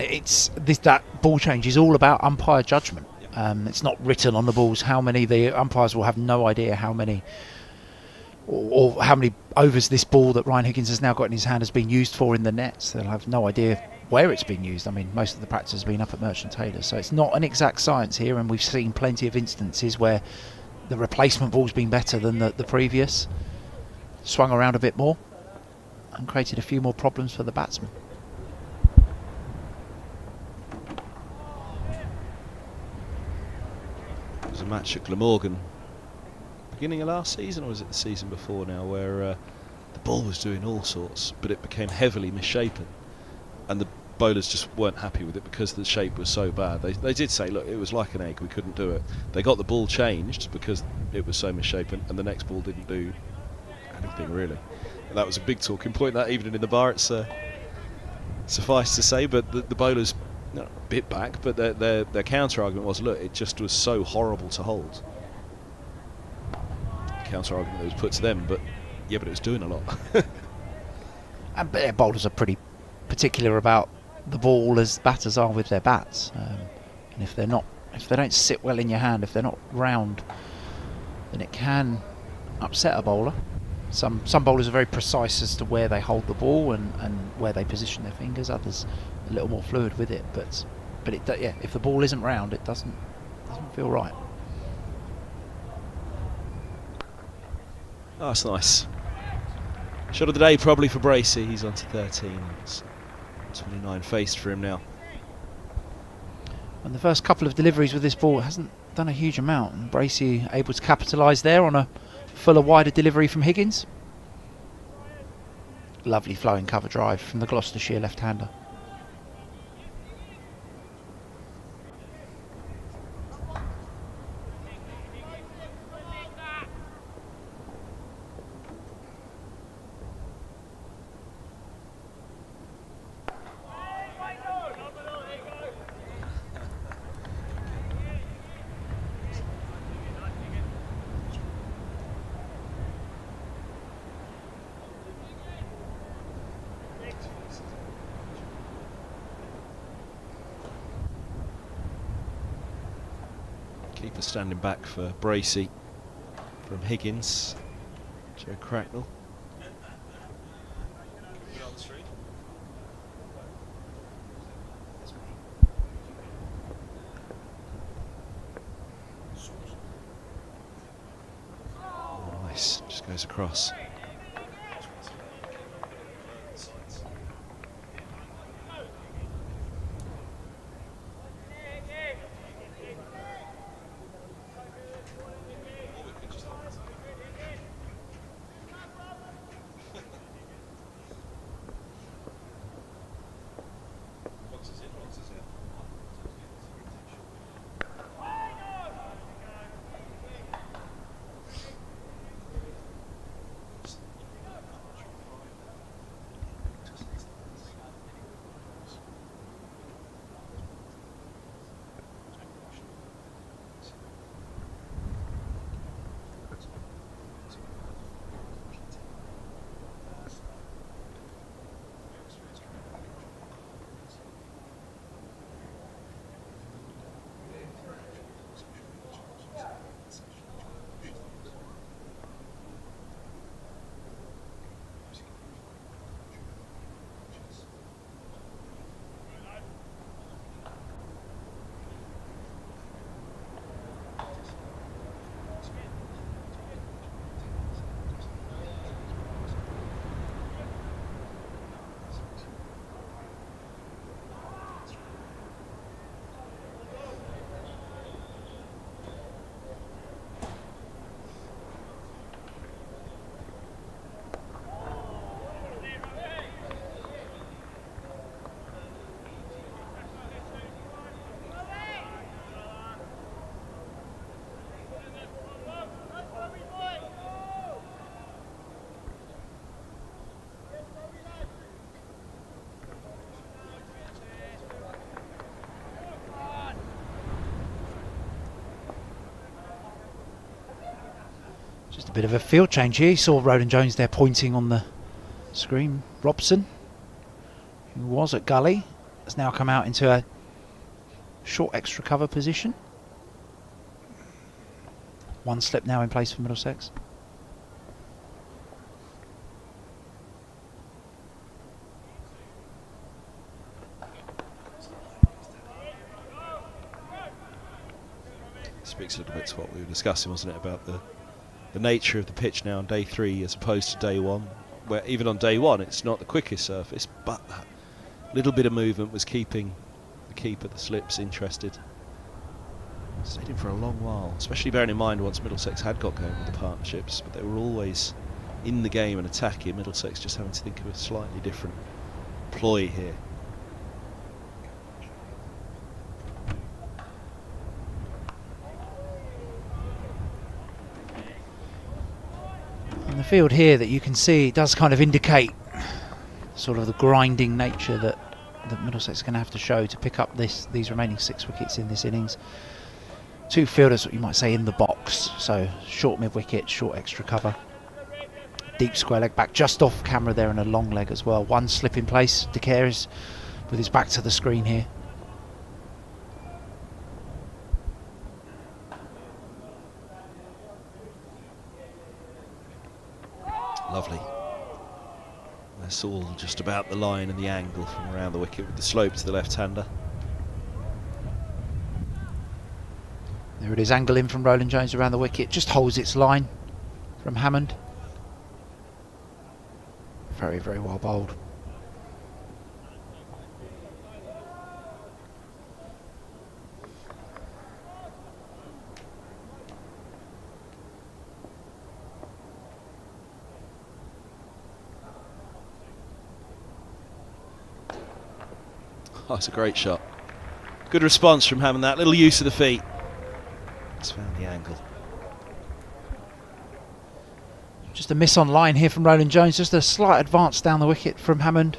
that ball change is all about umpire judgment. It's not written on the balls how many. The umpires will have no idea how many or how many overs this ball that Ryan Higgins has now got in his hand has been used for in the nets. They'll have no idea where it's been used. I mean, most of the practice has been up at Merchant Taylor, so it's not an exact science here, and we've seen plenty of instances where the replacement ball's been better than the previous, swung around a bit more and created a few more problems for the batsman.
There was a match at Glamorgan beginning of last season, or was it the season before now, where the ball was doing all sorts, but it became heavily misshapen, and the bowlers just weren't happy with it because the shape was so bad. They did say, look, it was like an egg, we couldn't do it. They got the ball changed because it was so misshapen, and the next ball didn't do anything really. And that was a big talking point that evening in the bar, it's suffice to say, but the bowlers a bit back, but their counter argument was, look, it just was so horrible to hold. Counter argument that was put to them, but yeah, but it was doing a lot.
And their bowlers are pretty particular about the ball, as batters are with their bats, and if they don't sit well in your hand, if they're not round, then it can upset a bowler. Some bowlers are very precise as to where they hold the ball and where they position their fingers. Others a little more fluid with it, but yeah, if the ball isn't round, it doesn't feel right.
Oh, that's nice. Shot of the day probably for Bracey. He's on to 13. It's 29 faced for him now.
And the first couple of deliveries with this ball hasn't done a huge amount, and Bracey able to capitalise there on a fuller, wider delivery from Higgins. Lovely flowing cover drive from the Gloucestershire left-hander.
Keeper standing back for Bracey from Higgins. Joe Cracknell. Oh, nice, just goes across.
Just a bit of a field change here. You saw Roland Jones there pointing on the screen. Robson, who was at gully, has now come out into a short extra cover position. One slip now in place for Middlesex.
Speaks a little bit to what we were discussing, wasn't it, about the nature of the pitch now on day 3 as opposed to day 1, where even on day 1 it's not the quickest surface, but that little bit of movement was keeping the keeper, the slips, interested. Stayed in for a long while, especially bearing in mind once Middlesex had got going with the partnerships, but they were always in the game and attacking. Middlesex just having to think of a slightly different ploy here.
And the field here that you can see does kind of indicate sort of the grinding nature that Middlesex is going to have to show to pick up these remaining 6 wickets in this innings. 2 fielders, what you might say, in the box, so short mid-wicket, short extra cover, deep square leg back, just off camera there, and a long leg as well. One slip in place. De Care is with his back to the screen here.
Lovely. That's all just about the line and the angle from around the wicket with the slope to the left-hander.
There it is, angle in from Roland Jones around the wicket, just holds its line from Hammond. Very, very well bowled.
Oh, it's a great shot. Good response from Hammond, that little use of the feet. It's found the angle.
Just a miss on line here from Roland Jones, just a slight advance down the wicket from Hammond.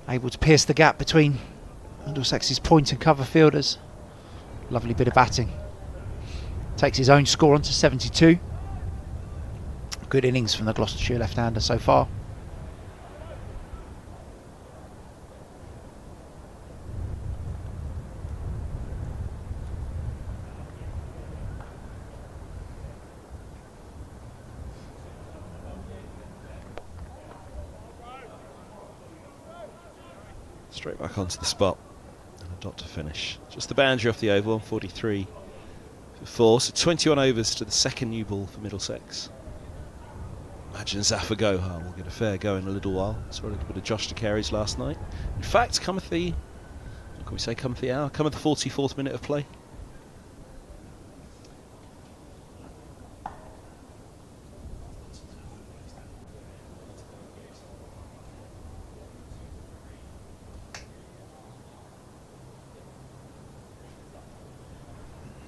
Able to pierce the gap between Middlesex's point and cover fielders. Lovely bit of batting. Takes his own score on to 72. Good innings from the Gloucestershire left-hander so far.
Straight back onto the spot and a dot to finish. Just the boundary off the over, 143 for 4, so 21 overs to the second new ball for Middlesex. Imagine Zafar Gohar will get a fair go in a little while. Saw a little bit of Josh De Cary's last night. In fact, cometh the, what can we say, cometh the hour, cometh the 44th minute of play.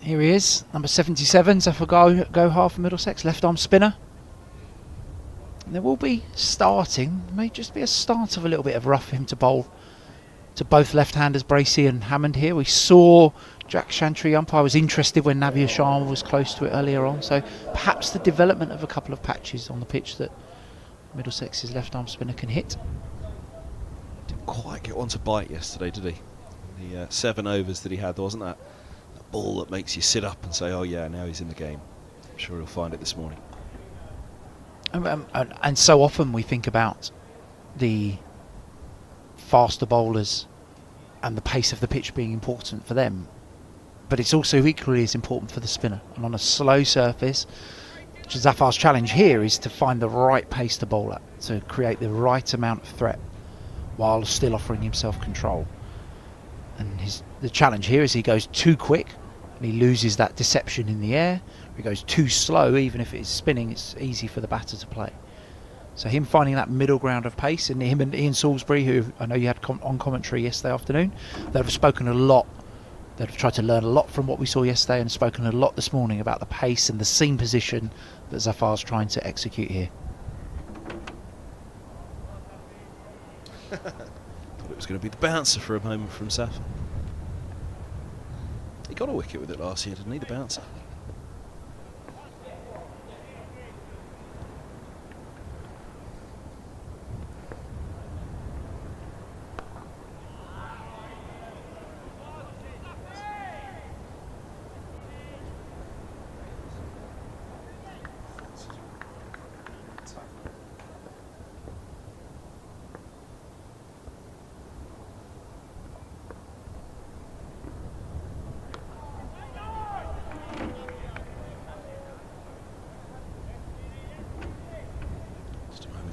Here he is, number 77, Zafar Gohar for Middlesex, left arm spinner. And there will be starting, may just be a start of a little bit of rough for him to bowl to both left-handers, Bracey and Hammond here. We saw Jack Chantry umpire was interested when Navia Sharma was close to it earlier on, so perhaps the development of a couple of patches on the pitch that Middlesex's left arm spinner can hit.
Didn't quite get one to bite yesterday, did he? The 7 overs that he had, there wasn't that ball that makes you sit up and say, oh yeah, now he's in the game. I'm sure he'll find it this morning.
And so often we think about the faster bowlers and the pace of the pitch being important for them, but it's also equally as important for the spinner. And on a slow surface, Zafar's challenge here is to find the right pace to bowl at, to create the right amount of threat while still offering himself control. And the challenge here is he goes too quick and he loses that deception in the air. If he goes too slow, even if it's spinning, it's easy for the batter to play. So him finding that middle ground of pace, and him and Ian Salisbury, who I know you had on commentary yesterday afternoon, they've spoken a lot. They've tried to learn a lot from what we saw yesterday and spoken a lot this morning about the pace and the seam position that Zafar's trying to execute here.
Thought it was going to be the bouncer for a moment from Zafar. He got a wicket with it last year, didn't he, the bouncer?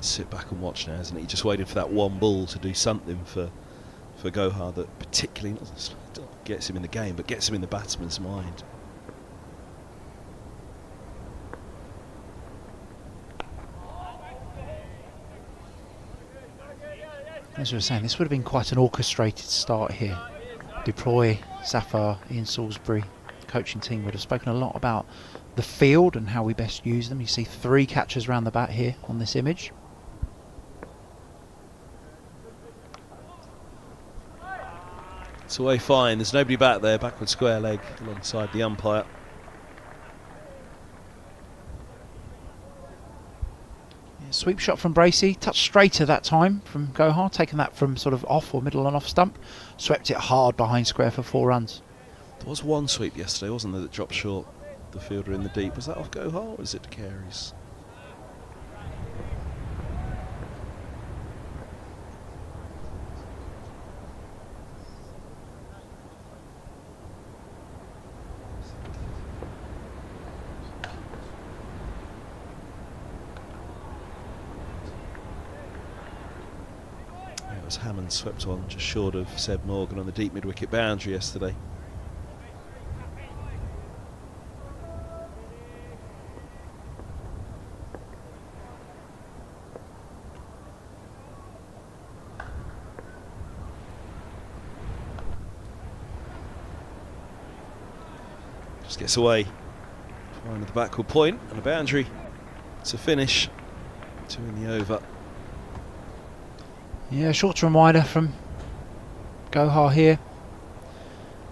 sit back and watch now, isn't it? He just waited for that one ball to do something for Gohar that particularly not gets him in the game, but gets him in the batsman's mind.
As we were saying, this would have been quite an orchestrated start here. Deploy, Safar, Ian Salisbury, the coaching team would have spoken a lot about the field and how we best use them. You see 3 catchers round the bat here on this image.
It's away fine, there's nobody back there, backward square leg alongside the umpire.
Sweep shot from Bracey, touched straighter that time from Gohar, taking that from sort of off or middle and off stump, swept it hard behind square for 4 runs.
There was one sweep yesterday, wasn't there, that dropped short the fielder in the deep. Was that off Gohar or was it Carey's? Hammond swept on just short of Seb Morgan on the deep mid-wicket boundary yesterday. Just gets away, finding the backward point and a boundary to finish. 2 in the over.
Yeah, shorter and wider from Gohar here.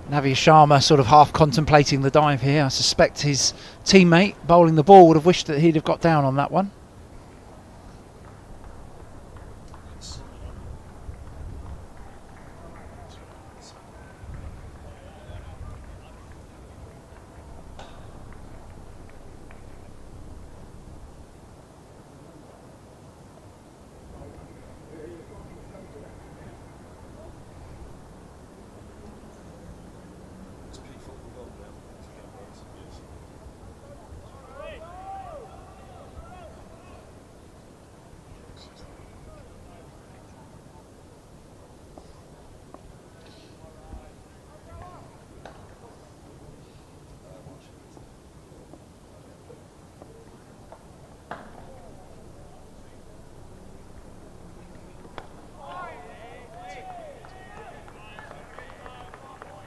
Navya Sharma sort of half contemplating the dive here. I suspect his teammate bowling the ball would have wished that he'd have got down on that one.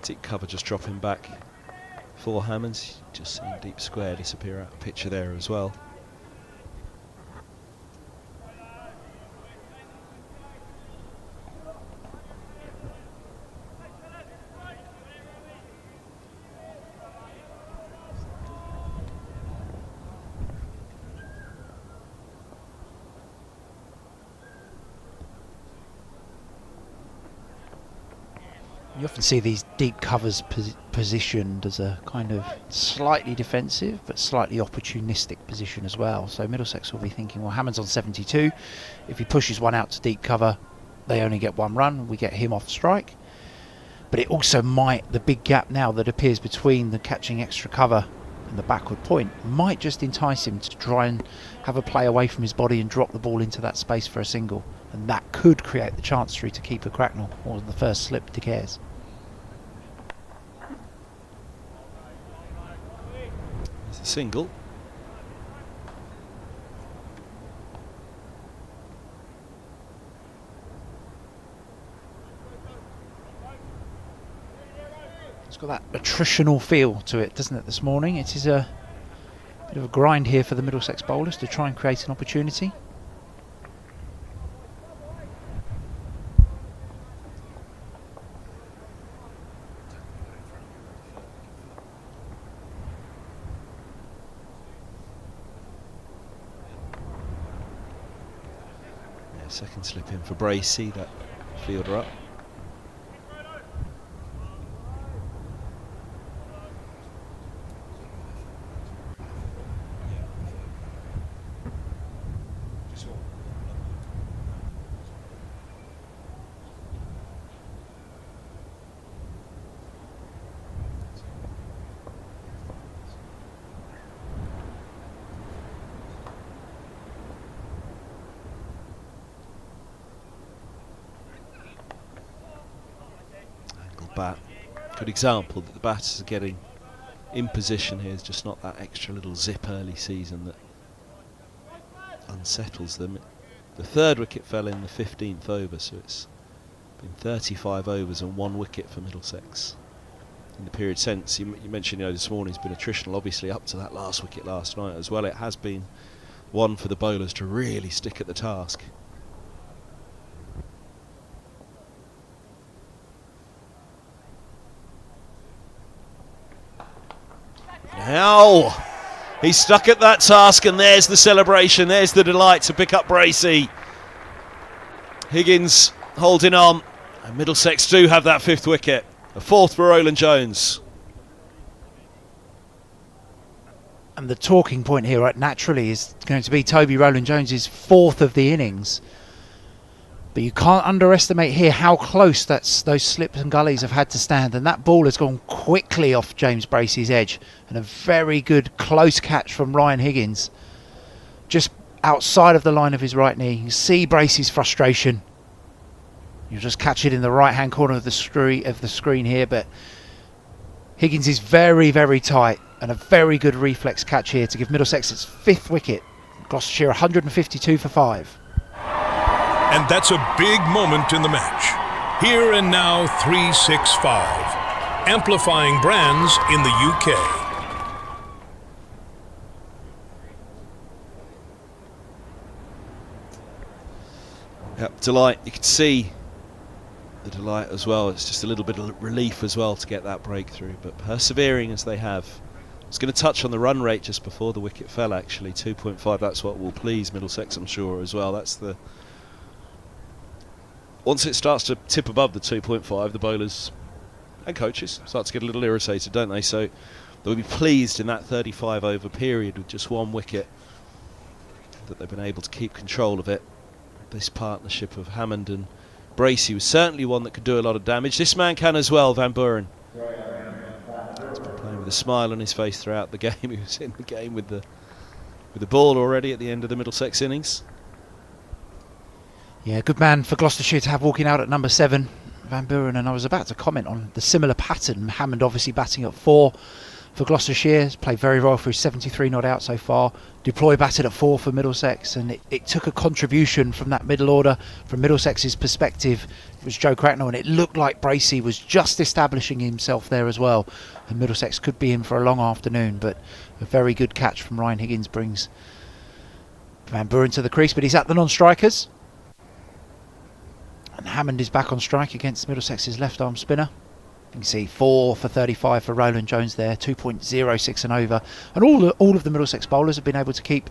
Deep cover just dropping back for Hammonds. Just seeing deep square disappear out of the picture there as well. You often see these deep covers positioned as a kind of slightly defensive but slightly opportunistic position as well. So Middlesex will be thinking, well, Hammond's on 72. If he pushes one out to deep cover, they only get 1 run. We get him off strike. But it also might, the big gap now that appears between the catching extra cover and the backward point, might just entice him to try and have a play away from his body and drop the ball into that space for a single. And that could create the chance through to keeper Cracknell, or the first slip to Cares.
It's a single.
It's got that attritional feel to it, doesn't it, this morning? It is a bit of a grind here for the Middlesex bowlers to try and create an opportunity.
Second slip in for Bracey, that fielder up. bat. Good example that the batters are getting in position here. Is just not that extra little zip early season that unsettles them. The third wicket fell in the 15th over, so it's been 35 overs and 1 wicket for Middlesex in the period since. You mentioned, this morning's been attritional, obviously up to that last wicket last night as well. It has been one for the bowlers to really stick at the task. Now he's stuck at that task, and there's the celebration, there's the delight to pick up Bracey. Higgins holding on, and Middlesex do have that 5th wicket. A 4th for Roland Jones.
And the talking point here, right, naturally, is going to be Toby Rowland-Jones's 4th of the innings. But you can't underestimate here how close those slips and gullies have had to stand. And that ball has gone quickly off James Bracey's edge. And a very good close catch from Ryan Higgins. Just outside of the line of his right knee. You see Bracey's frustration. You'll just catch it in the right-hand corner of the screen here. But Higgins is very, very tight. And a very good reflex catch here to give Middlesex its 5th wicket. Gloucestershire 152 for 5.
And that's a big moment in the match. Here and now 365. Amplifying brands in the UK.
Yep, delight. You can see the delight as well. It's just a little bit of relief as well to get that breakthrough. But persevering as they have. I was going to touch on the run rate just before the wicket fell, actually. 2.5, that's what will please Middlesex, I'm sure, as well. That's the... Once it starts to tip above the 2.5, the bowlers and coaches start to get a little irritated, don't they? So they'll be pleased in that 35 over period with just 1 wicket that they've been able to keep control of it. This partnership of Hammond and Bracey was certainly one that could do a lot of damage. This man can as well, Van Buren. He's been playing with a smile on his face throughout the game. He was in the game with the ball already at the end of the Middlesex innings.
Yeah, good man for Gloucestershire to have walking out at number 7, Van Buren. And I was about to comment on the similar pattern. Hammond obviously batting at 4 for Gloucestershire. He's played very well for his 73 not out so far. Deploy batted at 4 for Middlesex. And it took a contribution from that middle order. From Middlesex's perspective, it was Joe Cracknell. And it looked like Bracey was just establishing himself there as well. And Middlesex could be in for a long afternoon. But a very good catch from Ryan Higgins brings Van Buren to the crease. But he's at the non-strikers. And Hammond is back on strike against Middlesex's left-arm spinner. You can see 4 for 35 for Roland Jones there, 2.06 and over. And all of the Middlesex bowlers have been able to keep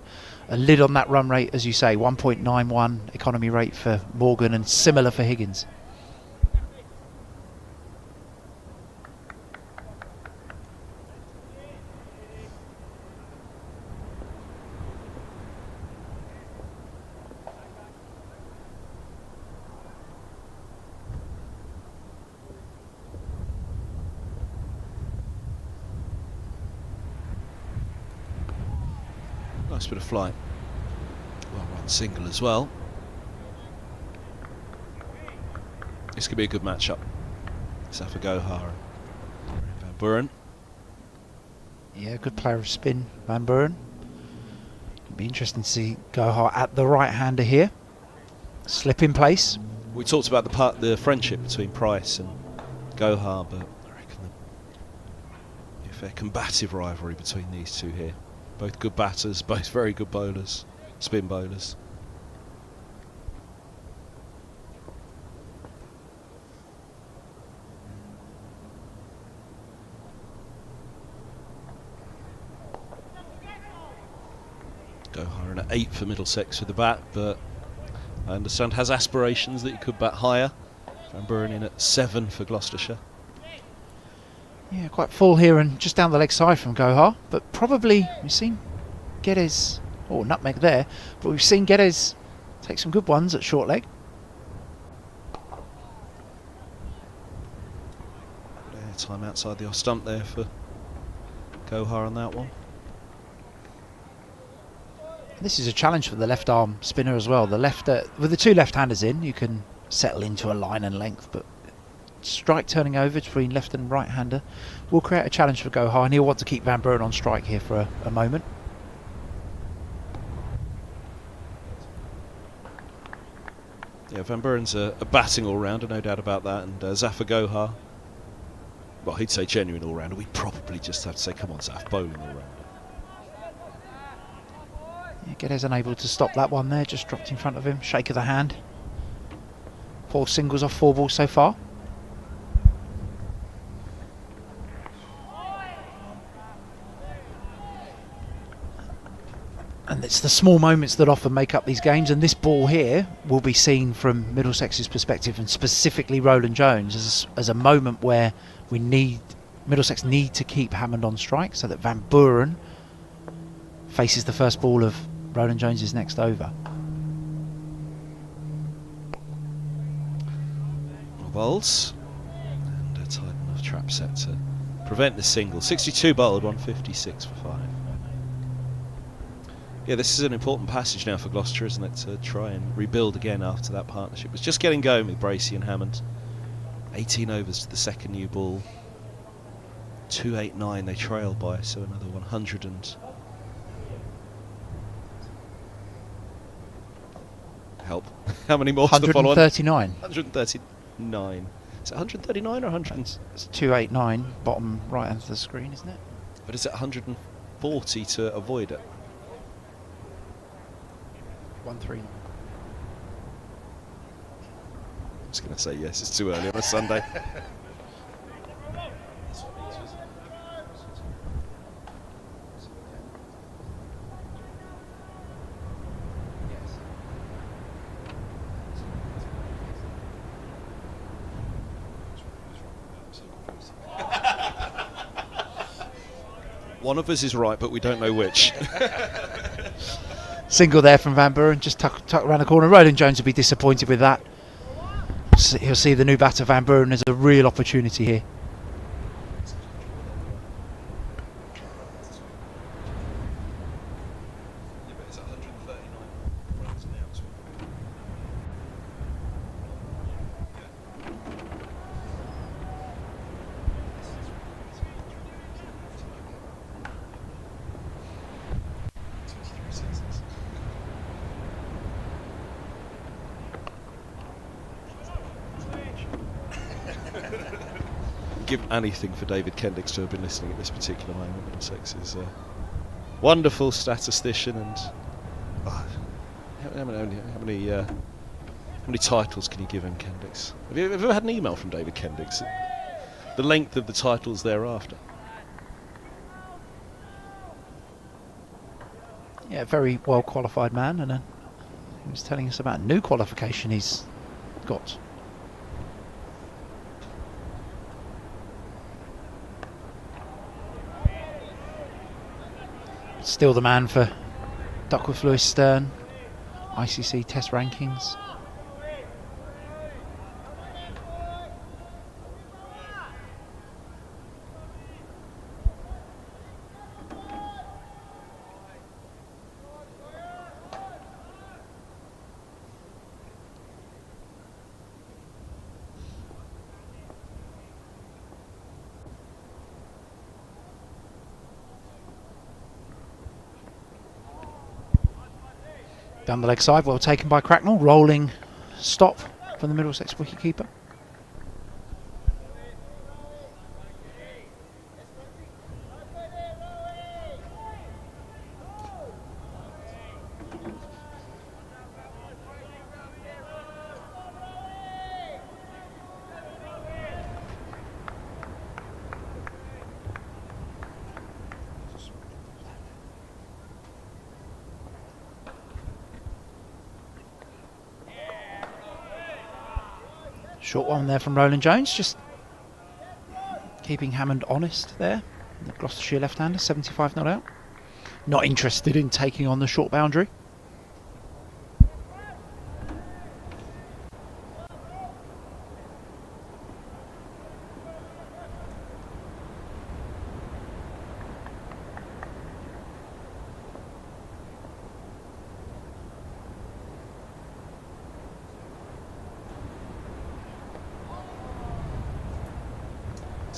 a lid on that run rate, as you say, 1.91 economy rate for Morgan and similar for Higgins.
Nice bit of flight. Well run single as well. This could be a good matchup. Safa Gohar and Van Buren.
Yeah, good player of spin, Van Buren. It'll be interesting to see Gohar at the right-hander here. Slip in place.
We talked about the friendship between Price and Gohar, but I reckon a fair combative rivalry between these two here. Both good batters, both very good bowlers, spin bowlers. Gohar in at 8 for Middlesex with the bat, but I understand has aspirations that he could bat higher. Van Buren in at 7 for Gloucestershire.
Yeah, quite full here and just down the leg side from Gohar, but probably we've seen Geddes, nutmeg there, but we've seen Geddes take some good ones at short leg.
Time outside the off stump there for Gohar on that one.
This is a challenge for the left arm spinner as well. The left with the two left-handers in, you can settle into a line and length, but strike turning over between left and right hander will create a challenge for Gohar, and he'll want to keep Van Buren on strike here for a moment.
Yeah, Van Buren's a batting all-rounder, no doubt about that, and Zafar Gohar, well, he'd say genuine all-rounder. We'd probably just have to say, come on, Zaf, bowling all-rounder.
Yeah, Geddes unable to stop that one there, just dropped in front of him, shake of the hand. 4 singles off 4 balls so far. And it's the small moments that often make up these games, and this ball here will be seen from Middlesex's perspective, and specifically Roland Jones, as a moment where Middlesex need to keep Hammond on strike so that Van Buren faces the first ball of Roland Jones's next over.
Bowls, and a tight enough trap set to prevent the single. 62 bowled, 156 for 5. Yeah, this is an important passage now for Gloucestershire, isn't it, to try and rebuild again after that partnership. It was just getting going with Bracey and Hammond. 18 overs to the second new ball. 289 they trailed by, so another 100 and... help. How many more to the follow on?
139.
139. Is it 139 or 100?
It's 289, bottom right hand of the screen, isn't it?
But is it 140 to avoid it?
139.
I was going to say yes, it's too early on a Sunday. One of us is right, but we don't know which.
Single there from Van Buren, just tuck around the corner. Roland Jones will be disappointed with that. He'll see the new batter Van Buren as a real opportunity here.
Give anything for David Kendricks to have been listening at this particular moment. Middlesex is a wonderful statistician, and how many titles can you give him, Kendricks? Have you ever had an email from David Kendricks? The length of the titles thereafter.
Yeah, very well qualified man, and he was telling us about a new qualification he's got. Still the man for Duckworth Lewis Stern, ICC Test rankings. Down the leg side, well taken by Cracknell. Rolling stop from the Middlesex wicketkeeper. Short one there from Roland Jones, just keeping Hammond honest there. The Gloucestershire left-hander, 75 not out. Not interested in taking on the short boundary.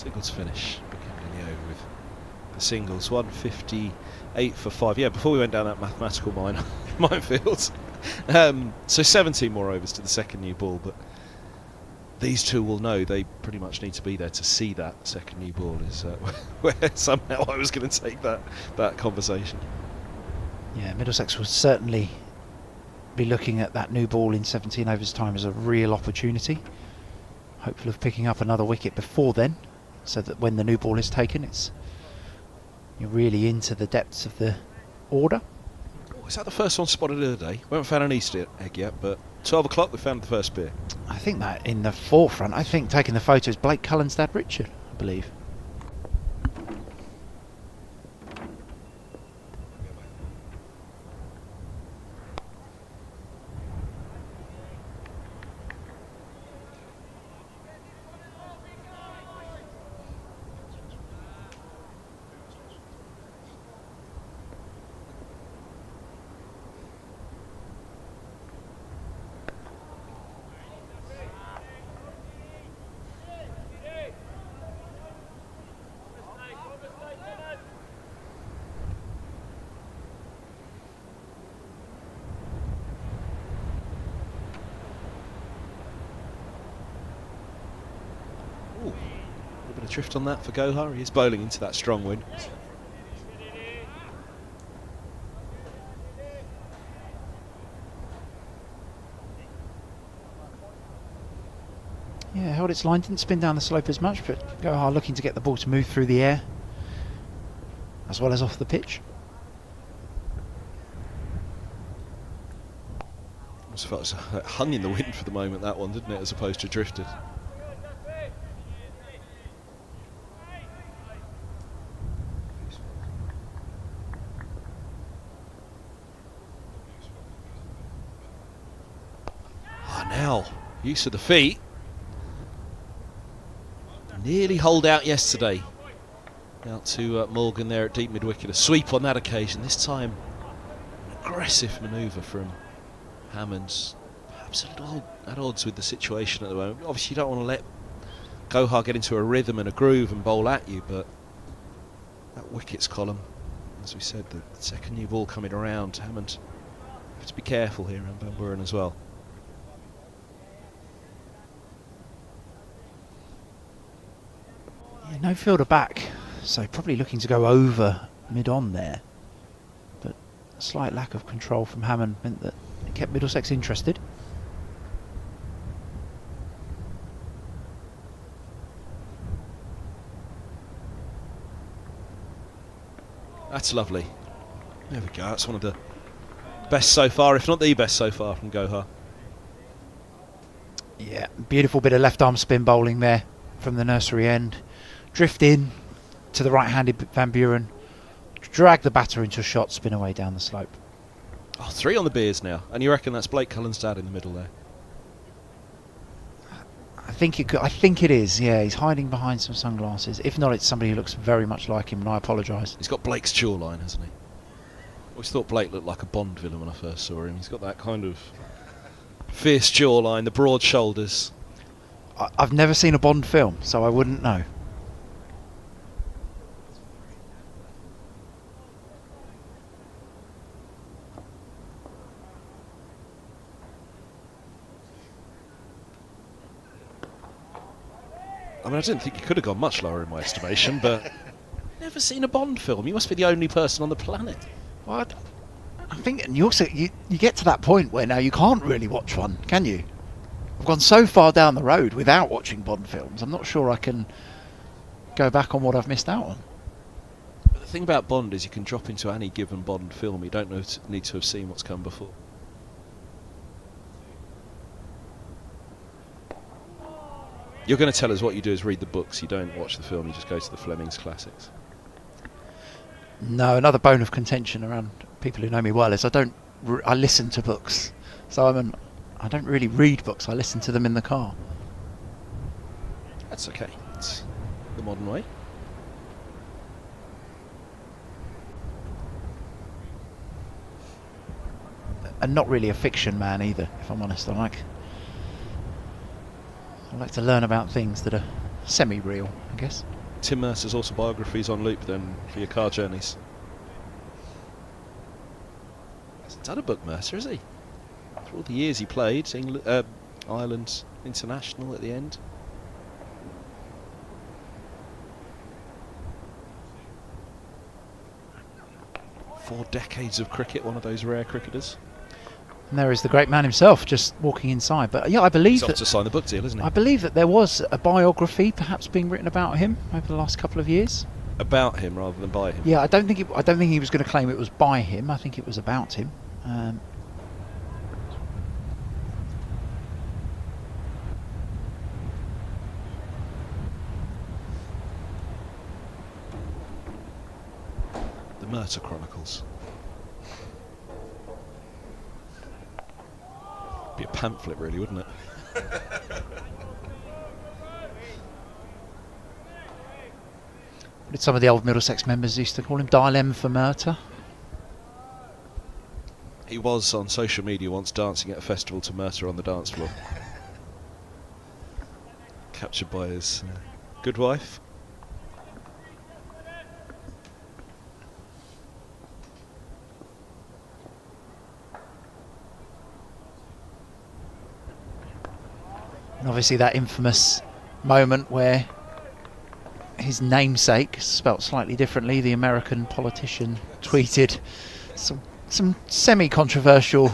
Singles finish, beginning the over with the singles. 158 for 5. Yeah, before we went down that mathematical minefield. So 17 more overs to the second new ball, but these two will know they pretty much need to be there to see that second new ball is where somehow I was going to take that conversation.
Yeah, Middlesex will certainly be looking at that new ball in 17 overs time as a real opportunity. Hopeful of picking up another wicket before then, so that when the new ball is taken, you're really into the depths of the order.
Oh, is that the first one spotted of the day? We haven't found an Easter egg yet, but 12 o'clock we found the first beer.
I think that in the forefront, I think taking the photo is Blake Cullen's dad, Richard, I believe.
Ooh, a little bit of drift on that for Gohar. He's bowling into that strong wind.
Yeah, held its line, didn't spin down the slope as much, but Gohar looking to get the ball to move through the air as well as off the pitch.
Almost felt it was hung in the wind for the moment, that one, didn't it, as opposed to drifted. Now, use of the feet. Nearly holed out yesterday. Out to Morgan there at deep mid-wicket. A sweep on that occasion. This time, an aggressive manoeuvre from Hammonds. Perhaps a little at odds with the situation at the moment. Obviously, you don't want to let Gohar get into a rhythm and a groove and bowl at you, but that wickets column, as we said, the second new ball coming around. Hammond have to be careful here, and Van Buren as well.
Yeah, no fielder back, so probably looking to go over mid-on there. But a slight lack of control from Hammond meant that it kept Middlesex interested.
That's lovely. There we go. That's one of the best so far, if not the best so far from Gohar.
Yeah, beautiful bit of left arm spin bowling there from the nursery end. Drift in to the right-handed Van Buren, drag the batter into a shot, spin away down the slope.
Oh, 3 on the beers now, and you reckon that's Blake Cullen's dad in the middle there?
I think it is. Yeah, he's hiding behind some sunglasses. If not, it's somebody who looks very much like him, and I apologise.
He's got Blake's jawline, hasn't he? Always thought Blake looked like a Bond villain when I first saw him. He's got that kind of fierce jawline, the broad shoulders.
I've never seen a Bond film, so I wouldn't know.
I mean, I didn't think you could have gone much lower in my estimation, but never seen a Bond film. You must be the only person on the planet.
Well, I think you also you get to that point where now you can't really watch one, can you? I've gone so far down the road without watching Bond films. I'm not sure I can go back on what I've missed out on.
But the thing about Bond is you can drop into any given Bond film. You don't need to have seen what's come before. You're going to tell us what you do is read the books. You don't watch the film. You just go to the Fleming's classics.
No, another bone of contention around people who know me well is I listen to books. So I don't really read books. I listen to them in the car.
That's okay. It's the modern way.
And not really a fiction man either, if I'm honest. I like to learn about things that are semi-real, I guess.
Tim Mercer's autobiographies on loop then for your car journeys. He's done a book, Mercer, has he? For all the years he played, Ireland international at the end. Four decades of cricket, one of those rare cricketers.
And there is the great man himself just walking inside. But yeah, I believe
He's off to sign the book deal, isn't he?
I believe that there was a biography perhaps being written about him over the last couple of years.
About him rather than by him.
Yeah, I don't think he was going to claim it was by him. I think it was about him.
The Mercer Chronicles. Be a pamphlet, really, wouldn't it?
Some of the old Middlesex members used to call him Dial M for Mercer.
He was on social media once dancing at a festival to Mercer on the dance floor. Captured by his good wife.
And obviously that infamous moment where his namesake, spelt slightly differently, the American politician, tweeted some semi-controversial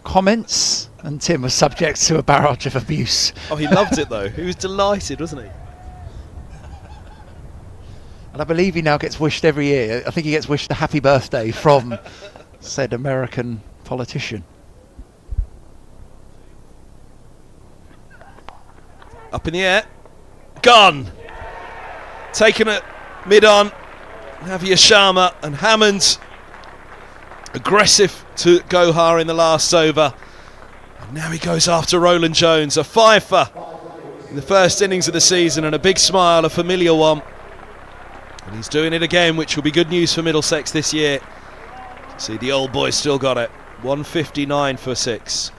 comments, and Tim was subject to a barrage of abuse.
Oh, he loved it though. He was delighted, wasn't he?
And I believe he now gets wished every year. I think he gets wished a happy birthday from said American politician.
Up in the air. Gone. Taken at mid-on. Navia Sharma and Hammond. Aggressive to Gohar in the last over. And now he goes after Roland Jones. A fifer in the first innings of the season, and a big smile, a familiar one. And he's doing it again, which will be good news for Middlesex this year. See, the old boy still got it. 159 for 6.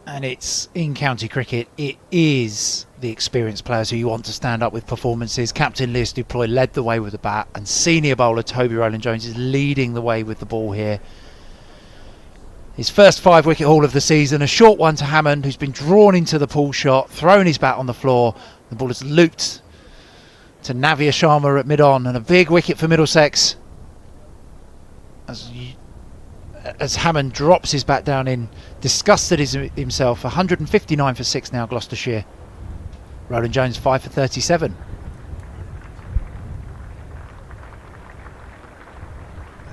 And it's in county cricket, it is the experienced players who you want to stand up with performances. Captain Lewis Duploy led the way with the bat, and senior bowler Toby Roland Jones is leading the way with the ball here. His first 5-wicket haul of the season, a short one to Hammond, who's been drawn into the pull shot, thrown his bat on the floor. The ball is looped to Navia Sharma at mid-on, and a big wicket for Middlesex as Hammond drops his bat down in, disgusted himself. 159 for 6 now, Gloucestershire. Roland Jones 5 for 37.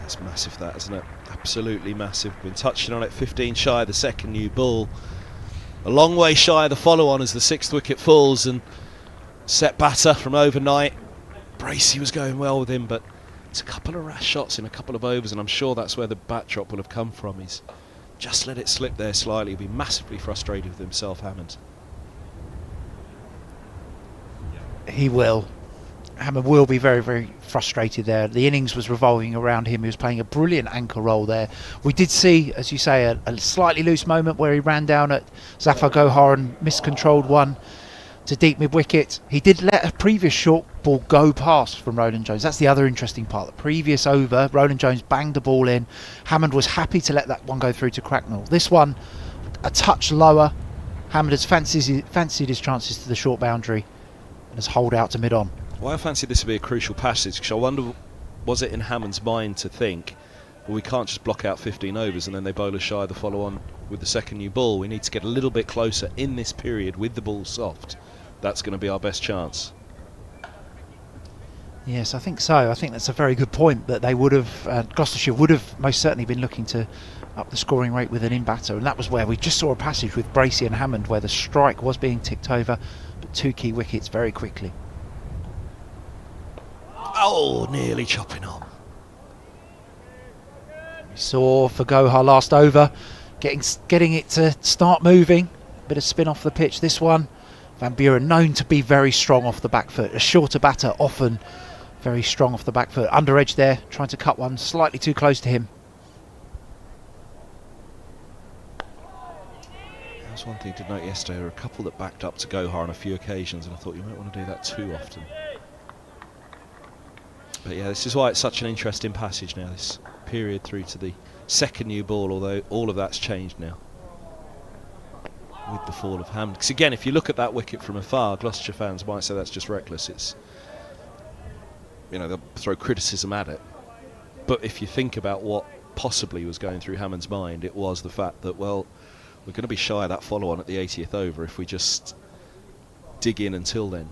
That's massive, that, isn't it? Absolutely massive. Been touching on it. 15 shy of the second new ball. A long way shy of the follow-on as the 6th wicket falls, and set batter from overnight. Bracey was going well with him, but it's a couple of rash shots in a couple of overs, and I'm sure that's where the bat drop will have come from. He's just let it slip there slightly. He'll be massively frustrated with himself, Hammond.
He will. Hammond will be very, very frustrated there. The innings was revolving around him. He was playing a brilliant anchor role there. We did see, as you say, a slightly loose moment where he ran down at Zafar Gohar and miscontrolled one to deep mid-wicket. He did let a previous short ball go past from Roland Jones. That's the other interesting part. The previous over, Roland Jones banged the ball in. Hammond was happy to let that one go through to Cracknell. This one, a touch lower. Hammond has fancied his chances to the short boundary and has holed out to mid-on.
Well, I fancy this would be a crucial passage, because I wonder, was it in Hammond's mind to think, well, we can't just block out 15 overs and then they bowl us shy the follow-on with the second new ball. We need to get a little bit closer in this period with the ball soft. That's going to be our best chance.
Yes, I think so. I think that's a very good point, that they would have, Gloucestershire would have most certainly been looking to up the scoring rate with an in-batter, and that was where we just saw a passage with Bracey and Hammond where the strike was being ticked over, but 2 key wickets very quickly.
Oh, nearly chopping on.
We saw for Gohar last over, getting it to start moving, bit of spin off the pitch. This one, Van Buren known to be very strong off the back foot. A shorter batter, often very strong off the back foot. Under edge there, trying to cut one slightly too close to him.
That's one thing to note yesterday. There were a couple that backed up to Gohar on a few occasions, and I thought you might want to do that too often. But yeah, this is why it's such an interesting passage now, this period through to the second new ball, although all of that's changed now with the fall of Hammond. Because again, if you look at that wicket from afar, Gloucestershire fans might say that's just reckless. It's, you know, they'll throw criticism at it. But if you think about what possibly was going through Hammond's mind, it was the fact that, well, we're going to be shy of that follow-on at the 80th over if we just dig in until then.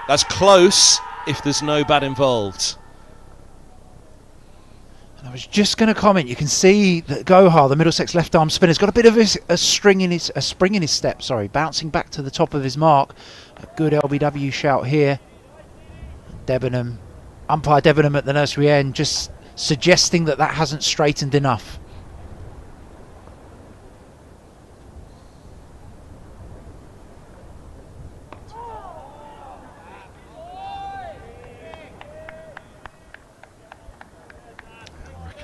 That's close if there's no bat involved.
And I was just going to comment, you can see that Gohar, the Middlesex left arm spinner, has got a bit of a spring in his step, bouncing back to the top of his mark. A good LBW shout here. Debenham, umpire Debenham at the nursery end, just suggesting that hasn't straightened enough.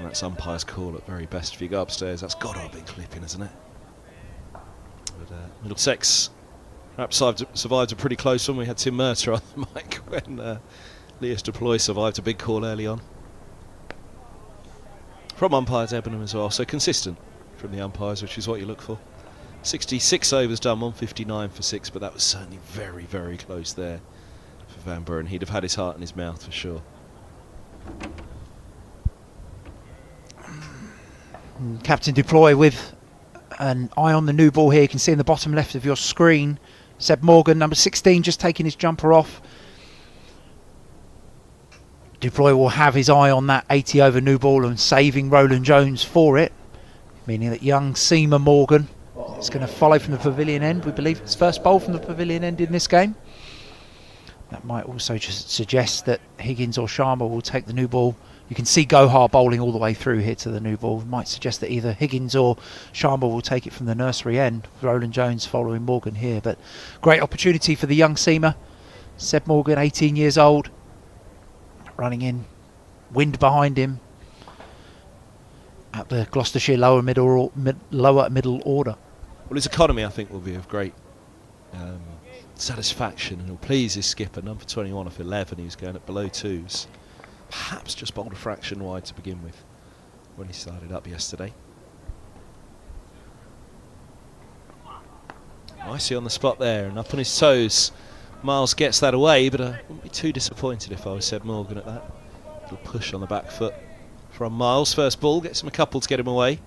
That's umpire's call at very best. If you go upstairs, that's got to have been clipping, hasn't it? But Middlesex perhaps survived a pretty close one. We had Tim Mercer on the mic when Leas Deploy survived a big call early on. From umpire Debenham as well, so consistent from the umpires, which is what you look for. 66 overs done, 159 for 6, but that was certainly very, very close there for Van Buren. He'd have had his heart in his mouth for sure.
Captain Deploy with an eye on the new ball here. You can see in the bottom left of your screen Seb Morgan, number 16, just taking his jumper off. Deploy will have his eye on that 80 over new ball and saving Roland Jones for it, meaning that young Seamer Morgan is going to follow from the pavilion end. We believe it's first bowl from the pavilion end in this game. That might also just suggest that Higgins or Sharma will take the new ball. You can see Gohar bowling all the way through here to the new ball. Might suggest that either Higgins or Sharma will take it from the nursery end. Roland Jones following Morgan here. But great opportunity for the young seamer. Seb Morgan, 18 years old. Running in. Wind behind him. At the Gloucestershire lower middle order.
Well, his economy, I think, will be of great satisfaction, and he'll please his skipper. Number 21 off 11. He was going at below twos. Perhaps just bowled a fraction wide to begin with when he started up yesterday. Nicely on the spot there and up on his toes. Miles gets that away, but I wouldn't be too disappointed if I was Seb Morgan at that. Little push on the back foot from Miles. First ball, gets him a couple to get him away.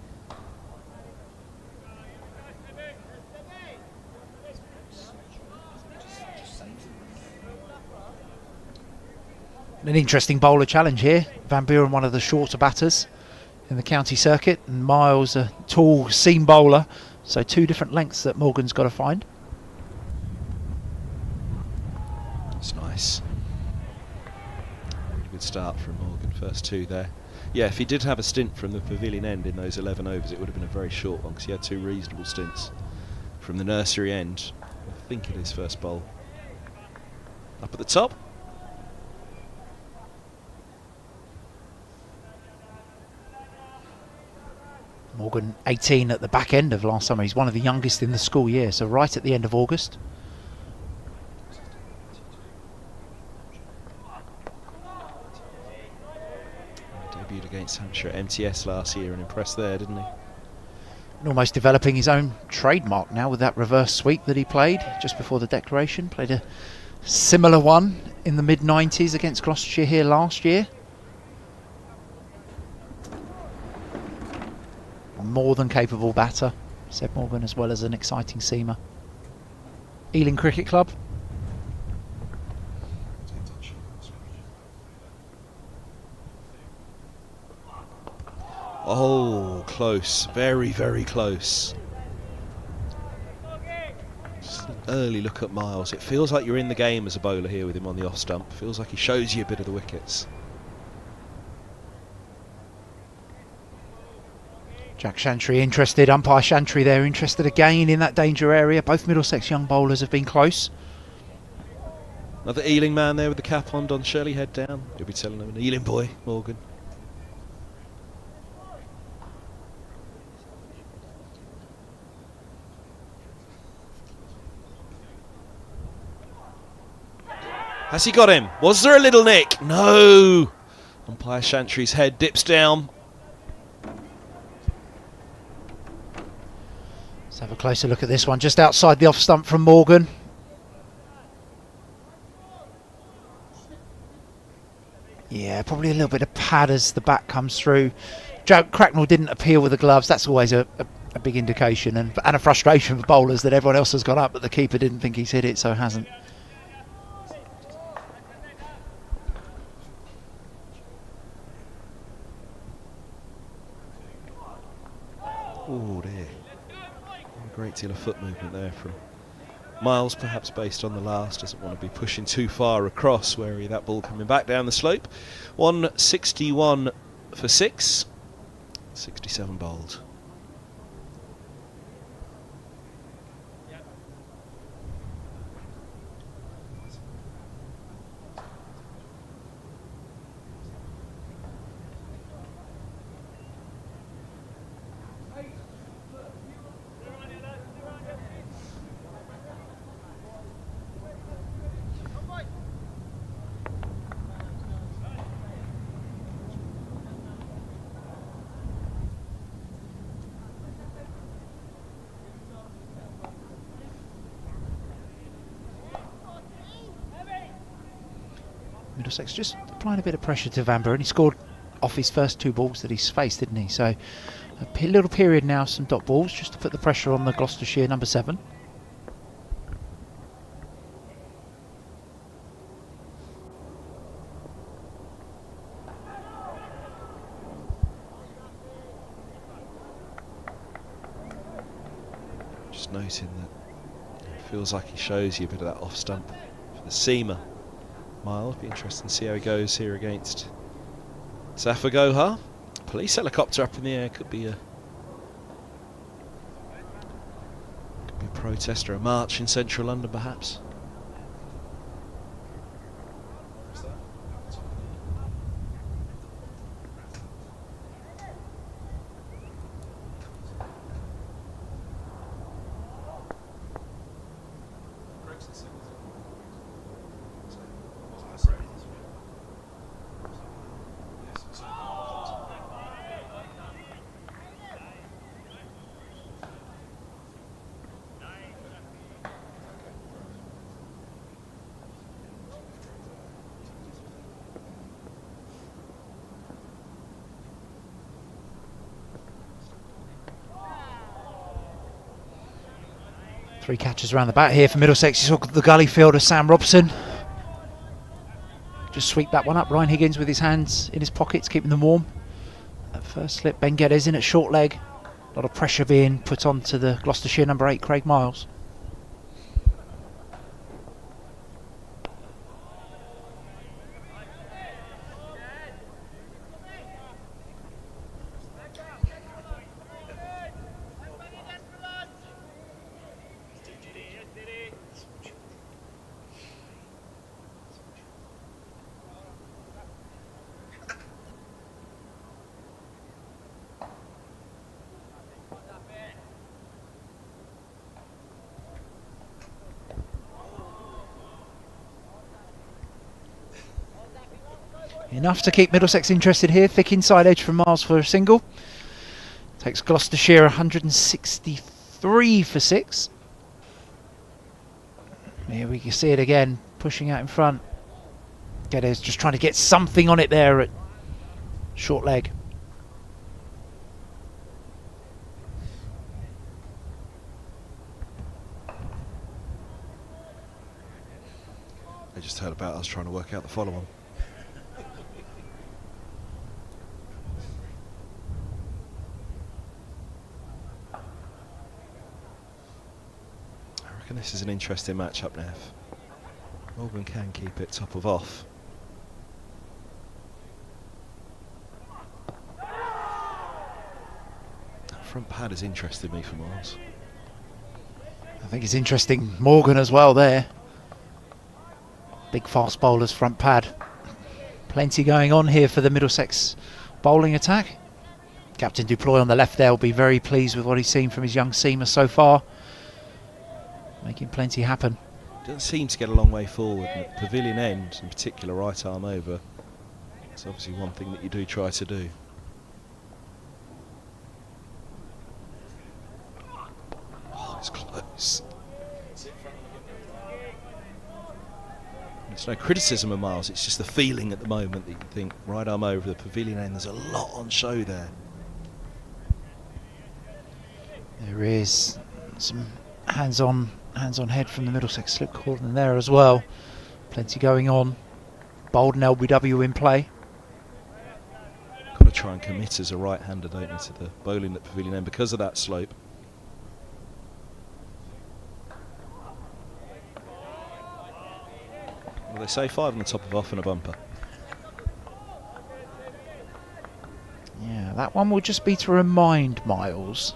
An interesting bowler challenge here. Van Buren, one of the shorter batters in the county circuit, and Miles, a tall seam bowler. So two different lengths that Morgan's got to find.
That's nice. Really good start from Morgan. First two there. Yeah, if he did have a stint from the pavilion end in those 11 overs, it would have been a very short one because he had two reasonable stints from the nursery end. I think it is first bowl. Up at the top.
Morgan, 18 at the back end of last summer. He's one of the youngest in the school year, so right at the end of August.
He debuted against Hampshire at MTS last year and impressed there, didn't he?
And almost developing his own trademark now with that reverse sweep that he played just before the declaration. Played a similar one in the mid-90s against Gloucestershire here last year. More than capable batter, Seb Morgan, as well as an exciting seamer. Ealing Cricket Club.
Oh, close. Very, very close. Just an early look at Miles. It feels like you're in the game as a bowler here with him on the off stump. Feels like he shows you a bit of the wickets.
Jack Shantry interested, umpire Shantry there interested again in that danger area. Both Middlesex young bowlers have been close.
Another Ealing man there with the cap on, Don Shirley, head down. You'll be telling him, an Ealing boy, Morgan. Has he got him? Was there a little nick? No! Umpire Chantry's head dips down.
Let's have a closer look at this one, just outside the off stump from Morgan. Yeah, probably a little bit of pad as the bat comes through. Joe Cracknell didn't appeal with the gloves. That's always a big indication, and a frustration for bowlers that everyone else has got up, but the keeper didn't think he's hit it, so hasn't.
Oh dear. A great deal of foot movement there from Miles, perhaps based on the last. Doesn't want to be pushing too far across, wary that ball coming back down the slope. 161 for 6. 67 bowled.
Middlesex just applying a bit of pressure to Vanber, and he scored off his first 2 balls that he's faced, didn't he? So a little period now, some dot balls, just to put the pressure on the Gloucestershire number 7.
Just noting that it feels like he shows you a bit of that off stump for the seamer. Miles, be interesting to see how he goes here against Safagoha. Police helicopter up in the air, could be a protest or a march in central London perhaps.
Three catches around the bat here for Middlesex. You saw the gully fielder Sam Robson just sweep that one up. Ryan Higgins with his hands in his pockets, keeping them warm. That first slip, Ben Geddes in at short leg. A lot of pressure being put onto the Gloucestershire number 8, Craig Miles. Enough to keep Middlesex interested here. Thick inside edge from Miles for a single. Takes Gloucestershire 163 for 6. Here we can see it again, pushing out in front. Geddes just trying to get something on it there at short leg.
I just heard about us trying to work out the follow-on. And this is an interesting matchup now. Morgan can keep it top of off. That front pad has interested me for Miles.
I think it's interesting Morgan as well there. Big fast bowlers front pad. Plenty going on here for the Middlesex bowling attack. Captain Duploy on the left there will be very pleased with what he's seen from his young seamer so far. Making plenty happen.
doesn't seem to get a long way forward. And at pavilion end, in particular, right arm over. It's obviously one thing that you do try to do. Oh, it's close. It's no criticism of Miles, it's just the feeling at the moment that you think, right arm over the pavilion end, there's a lot on show there.
There is some hands-on head from the Middlesex slip cordon there as well. Plenty going on. Bold and LBW in play.
Got to try and commit as a right-hander, don't you, to the bowling at pavilion end because of that slope. Well, they say 5 on the top of off and a bumper.
Yeah, that one will just be to remind Miles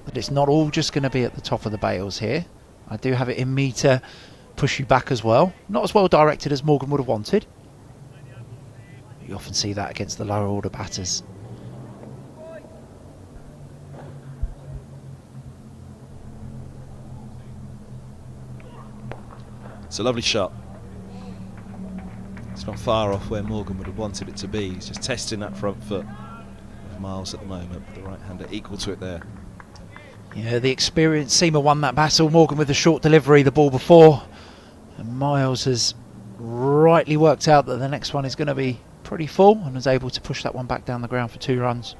that it's not all just going to be at the top of the bails here. I do have it in me to push you back as well. Not as well directed as Morgan would have wanted. You often see that against the lower order batters.
It's a lovely shot. It's not far off where Morgan would have wanted it to be. He's just testing that front foot of Miles at the moment, with the right-hander equal to it there.
Yeah, the experienced seamer won that battle. Morgan with a short delivery the ball before. And Miles has rightly worked out that the next one is going to be pretty full and is able to push that one back down the ground for 2 runs.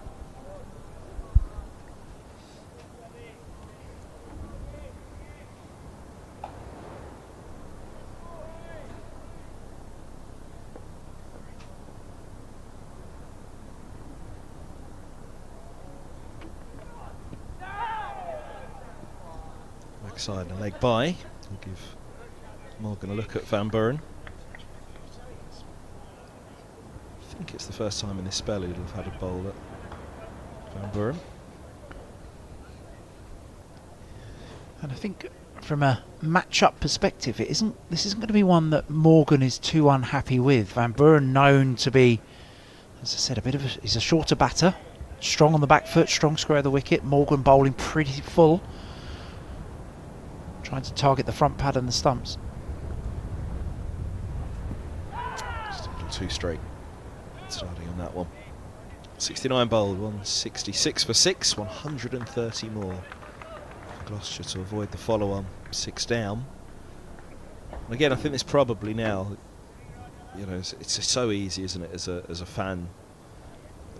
Side and a leg by. I'll give Morgan a look at Van Buren. I think it's the first time in this spell he'll have had a bowl at Van Buren.
And I think from a match-up perspective, this isn't going to be one that Morgan is too unhappy with. Van Buren known to be, as I said, he's a shorter batter, strong on the back foot, strong square of the wicket. Morgan bowling pretty full, trying to target the front pad and the stumps.
Just a little too straight starting on that one. 69 bowled, 166 for 6, 130 more for Gloucestershire to avoid the follow-on, 6 down. And again, I think this probably now, you know, it's so easy, isn't it, as a fan.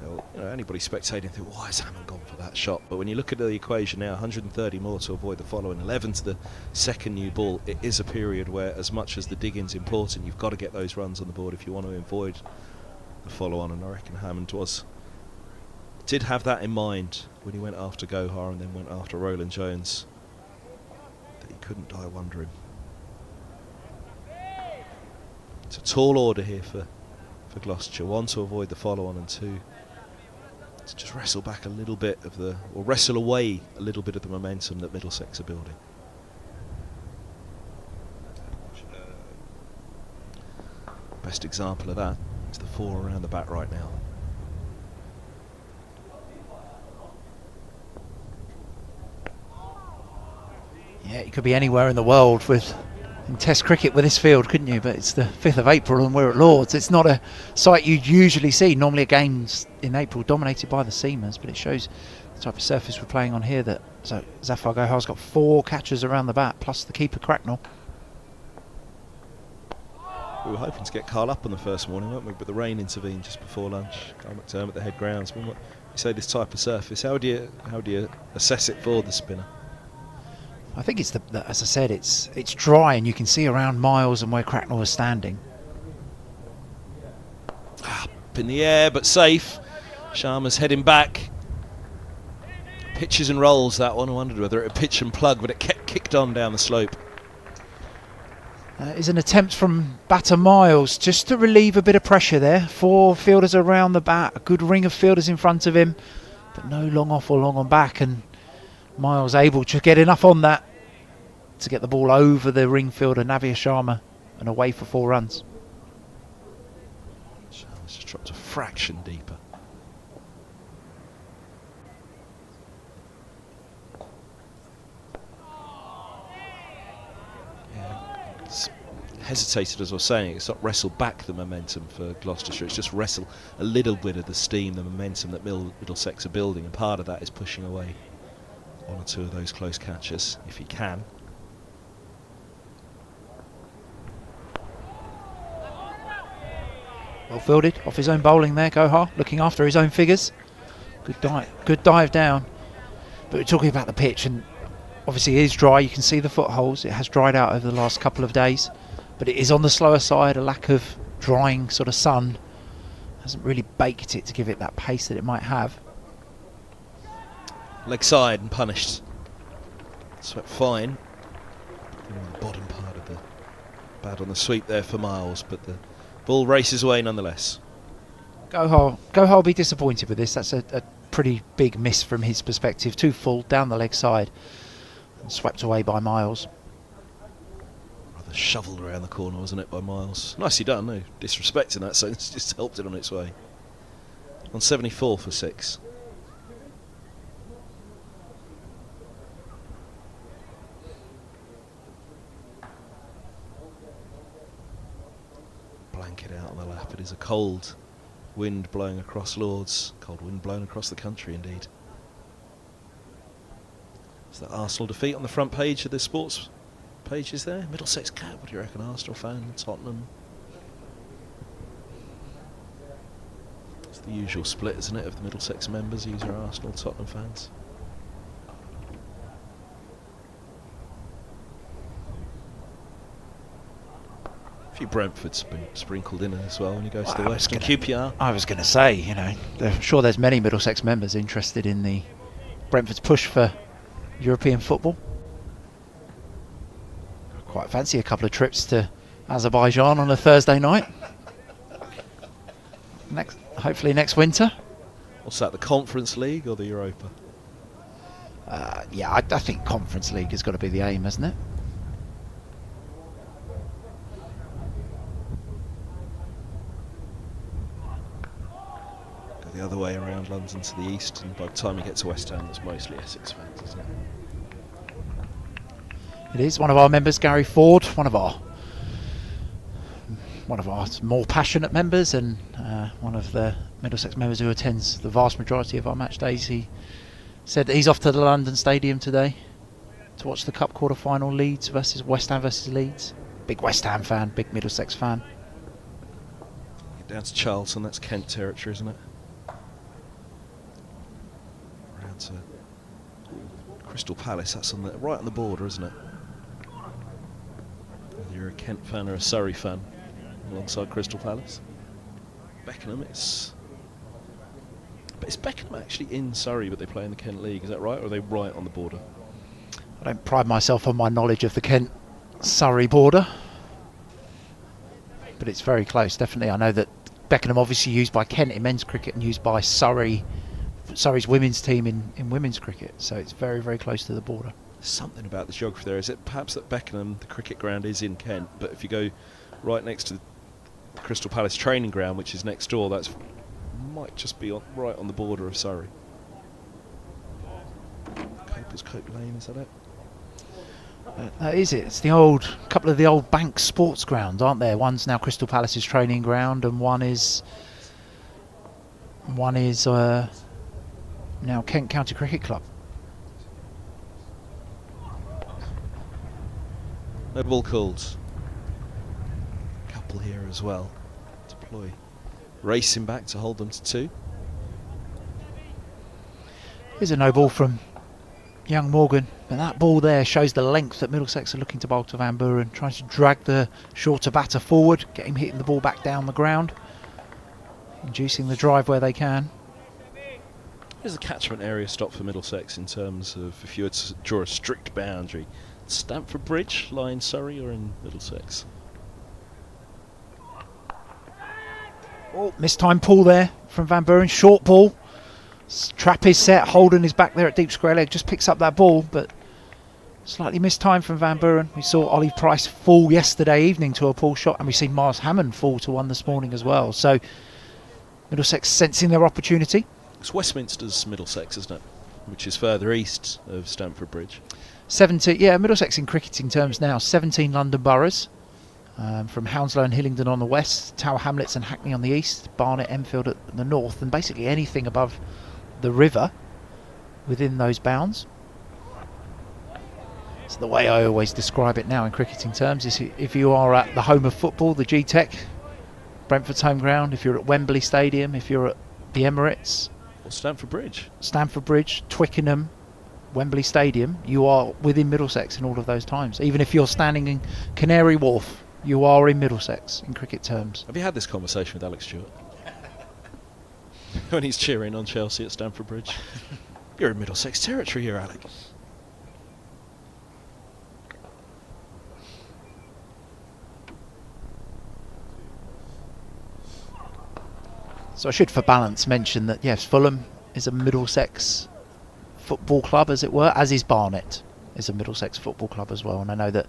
You know, anybody spectating think, why has Hammond gone for that shot? But when you look at the equation now, 130 more to avoid the following, 11 to the second new ball, it is a period where, as much as the digging's important, you've got to get those runs on the board if you want to avoid the follow-on. And I reckon Hammond did have that in mind when he went after Gohar and then went after Roland Jones, that he couldn't die wondering. It's a tall order here for Gloucestershire. 1 to avoid the follow-on, and 2 to just wrestle back a little bit of or wrestle away a little bit of the momentum that Middlesex are building. Best example of that is the 4 around the bat right now.
Yeah, you could be anywhere in the world in Test cricket with this field, couldn't you? But it's the 5th of April and we're at Lords. It's not a sight you'd usually see. Normally a game's in April dominated by the seamers, but it shows the type of surface we're playing on here. That Zafar Gohar's got 4 catchers around the bat, plus the keeper Cracknell.
We were hoping to get Carl up on the first morning, weren't we? But the rain intervened just before lunch. Carl McDermott, the head groundsman. You say this type of surface, how do you assess it for the spinner?
I think it's as I said, it's dry and you can see around Miles and where Cracknell was standing.
Up in the air, but safe. Sharma's heading back. Pitches and rolls, that one. I wondered whether it would pitch and plug, but it kept kicked on down the slope.
Is an attempt from batter Miles just to relieve a bit of pressure there. 4 fielders around the bat, a good ring of fielders in front of him, but no long off or long on back, and Miles able to get enough on that to get the ball over the ring fielder Navia Sharma and away for 4 runs.
Sharma's just dropped a fraction deeper. Yeah, hesitated, as I was saying. It's not wrestle back the momentum for Gloucestershire. It's just wrestle a little bit of the steam, the momentum that Middlesex are building, and part of that is pushing away one or two of those close catches, if he can.
Well fielded, off his own bowling there, Gohar, looking after his own figures. Good dive down. But we're talking about the pitch, and obviously it is dry. You can see the footholes. It has dried out over the last couple of days, but it is on the slower side. A lack of drying sort of sun hasn't really baked it to give it that pace that it might have.
Leg side and punished. Swept fine. On the bottom part of the bad on the sweep there for Miles, but the ball races away nonetheless.
Gohar will be disappointed with this. That's a pretty big miss from his perspective. Too full down the leg side and swept away by Miles.
Rather shovelled around the corner, wasn't it, by Miles? Nicely done, no disrespect in that sense, just helped it on its way. On 74 for 6. Blanket out on the lap. It is a cold wind blowing across Lords. Cold wind blowing across the country, indeed. Is that Arsenal defeat on the front page of the sports pages there? Middlesex Cat, what do you reckon? Arsenal fan, Tottenham. It's the usual split, isn't it, of the Middlesex members? These are Arsenal, Tottenham fans. A few Brentford's been sprinkled in as well when you go to the Western QPR.
I was going to say, you know, I'm sure there's many Middlesex members interested in the Brentford's push for European football. Quite fancy a couple of trips to Azerbaijan on a Thursday night. Hopefully next winter.
What's that, the Conference League or the Europa?
Yeah, I think Conference League has got to be the aim, hasn't it?
The other way around London to the east, and by the time you get to West Ham, it's mostly Essex fans, isn't it?
It is. One of our members, Gary Ford, one of our more passionate members, and one of the Middlesex members who attends the vast majority of our match days. He said that he's off to the London Stadium today to watch the Cup quarter-final, Leeds versus West Ham versus Leeds. Big West Ham fan, big Middlesex fan.
Get down to Charlton, that's Kent territory, isn't it? Around to Crystal Palace, that's on right on the border, isn't it? Whether you're a Kent fan or a Surrey fan, alongside Crystal Palace. Beckenham, is Beckenham actually in Surrey, but they play in the Kent League, is that right? Or are they right on the border?
I don't pride myself on my knowledge of the Kent-Surrey border, but it's very close, definitely. I know that Beckenham obviously used by Kent in men's cricket and used by Surrey's women's team in women's cricket, so it's very, very close to the border.
There's something about the geography there. Is it perhaps that Beckenham, the cricket ground, is in Kent, but if you go right next to the Crystal Palace training ground, which is next door, that's might just be right on the border of Surrey. Cope Lane, is that it?
That is it. It's the old couple of the old bank sports grounds, aren't there? One's now Crystal Palace's training ground, and one is now Kent County Cricket Club.
No ball called. Couple here as well. Deploy. Racing back to hold them to 2.
Here's a no ball from young Morgan, and that ball there shows the length that Middlesex are looking to bowl to Van Buren, trying to drag the shorter batter forward, get him hitting the ball back down the ground, inducing the drive where they can.
Here's the catchment area stop for Middlesex in terms of if you were to draw a strict boundary. Stamford Bridge, lie in Surrey or in Middlesex?
Oh, mistimed pull there from Van Buren, short ball. Trap is set, Holden is back there at deep square leg, just picks up that ball, but slightly mistimed from Van Buren. We saw Ollie Price fall yesterday evening to a pull shot, and we've seen Miles Hammond fall to one this morning as well. So Middlesex sensing their opportunity.
It's Westminster's Middlesex, isn't it? Which is further east of Stamford Bridge.
17, yeah, Middlesex in cricketing terms now, 17 London boroughs. from Hounslow and Hillingdon on the west, Tower Hamlets and Hackney on the east, Barnet, Enfield at the north, and basically anything above the river within those bounds. So the way I always describe it now in cricketing terms is if you are at the home of football, the G-Tech, Brentford's home ground, if you're at Wembley Stadium, if you're at the Emirates,
Or Stamford
Bridge, Twickenham, Wembley Stadium, you are within Middlesex in all of those times. Even if you're standing in Canary Wharf, you are in Middlesex in cricket terms.
Have you had this conversation with Alex Stewart? When he's cheering on Chelsea at Stamford Bridge. You're in Middlesex territory here, Alex.
So I should, for balance, mention that yes, Fulham is a Middlesex football club, as it were, as is Barnet is a Middlesex football club as well. And I know that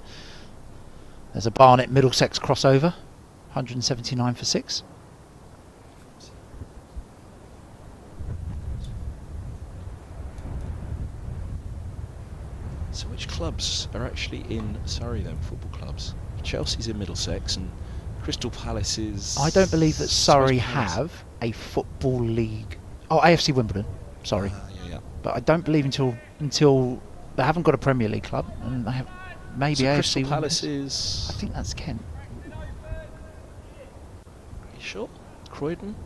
there's a Barnet-Middlesex crossover, 179 for 6.
So which clubs are actually in Surrey then, football clubs? Chelsea's in Middlesex and Crystal Palace is...
I don't believe that Surrey
Palace.
have a football league. Oh, AFC Wimbledon, sorry.
Yeah.
But I don't believe until they haven't got a Premier League club, and they have maybe
So
AFC
Crystal
Wimbledon.
Palace is...
I think that's Kent.
You sure? Croydon?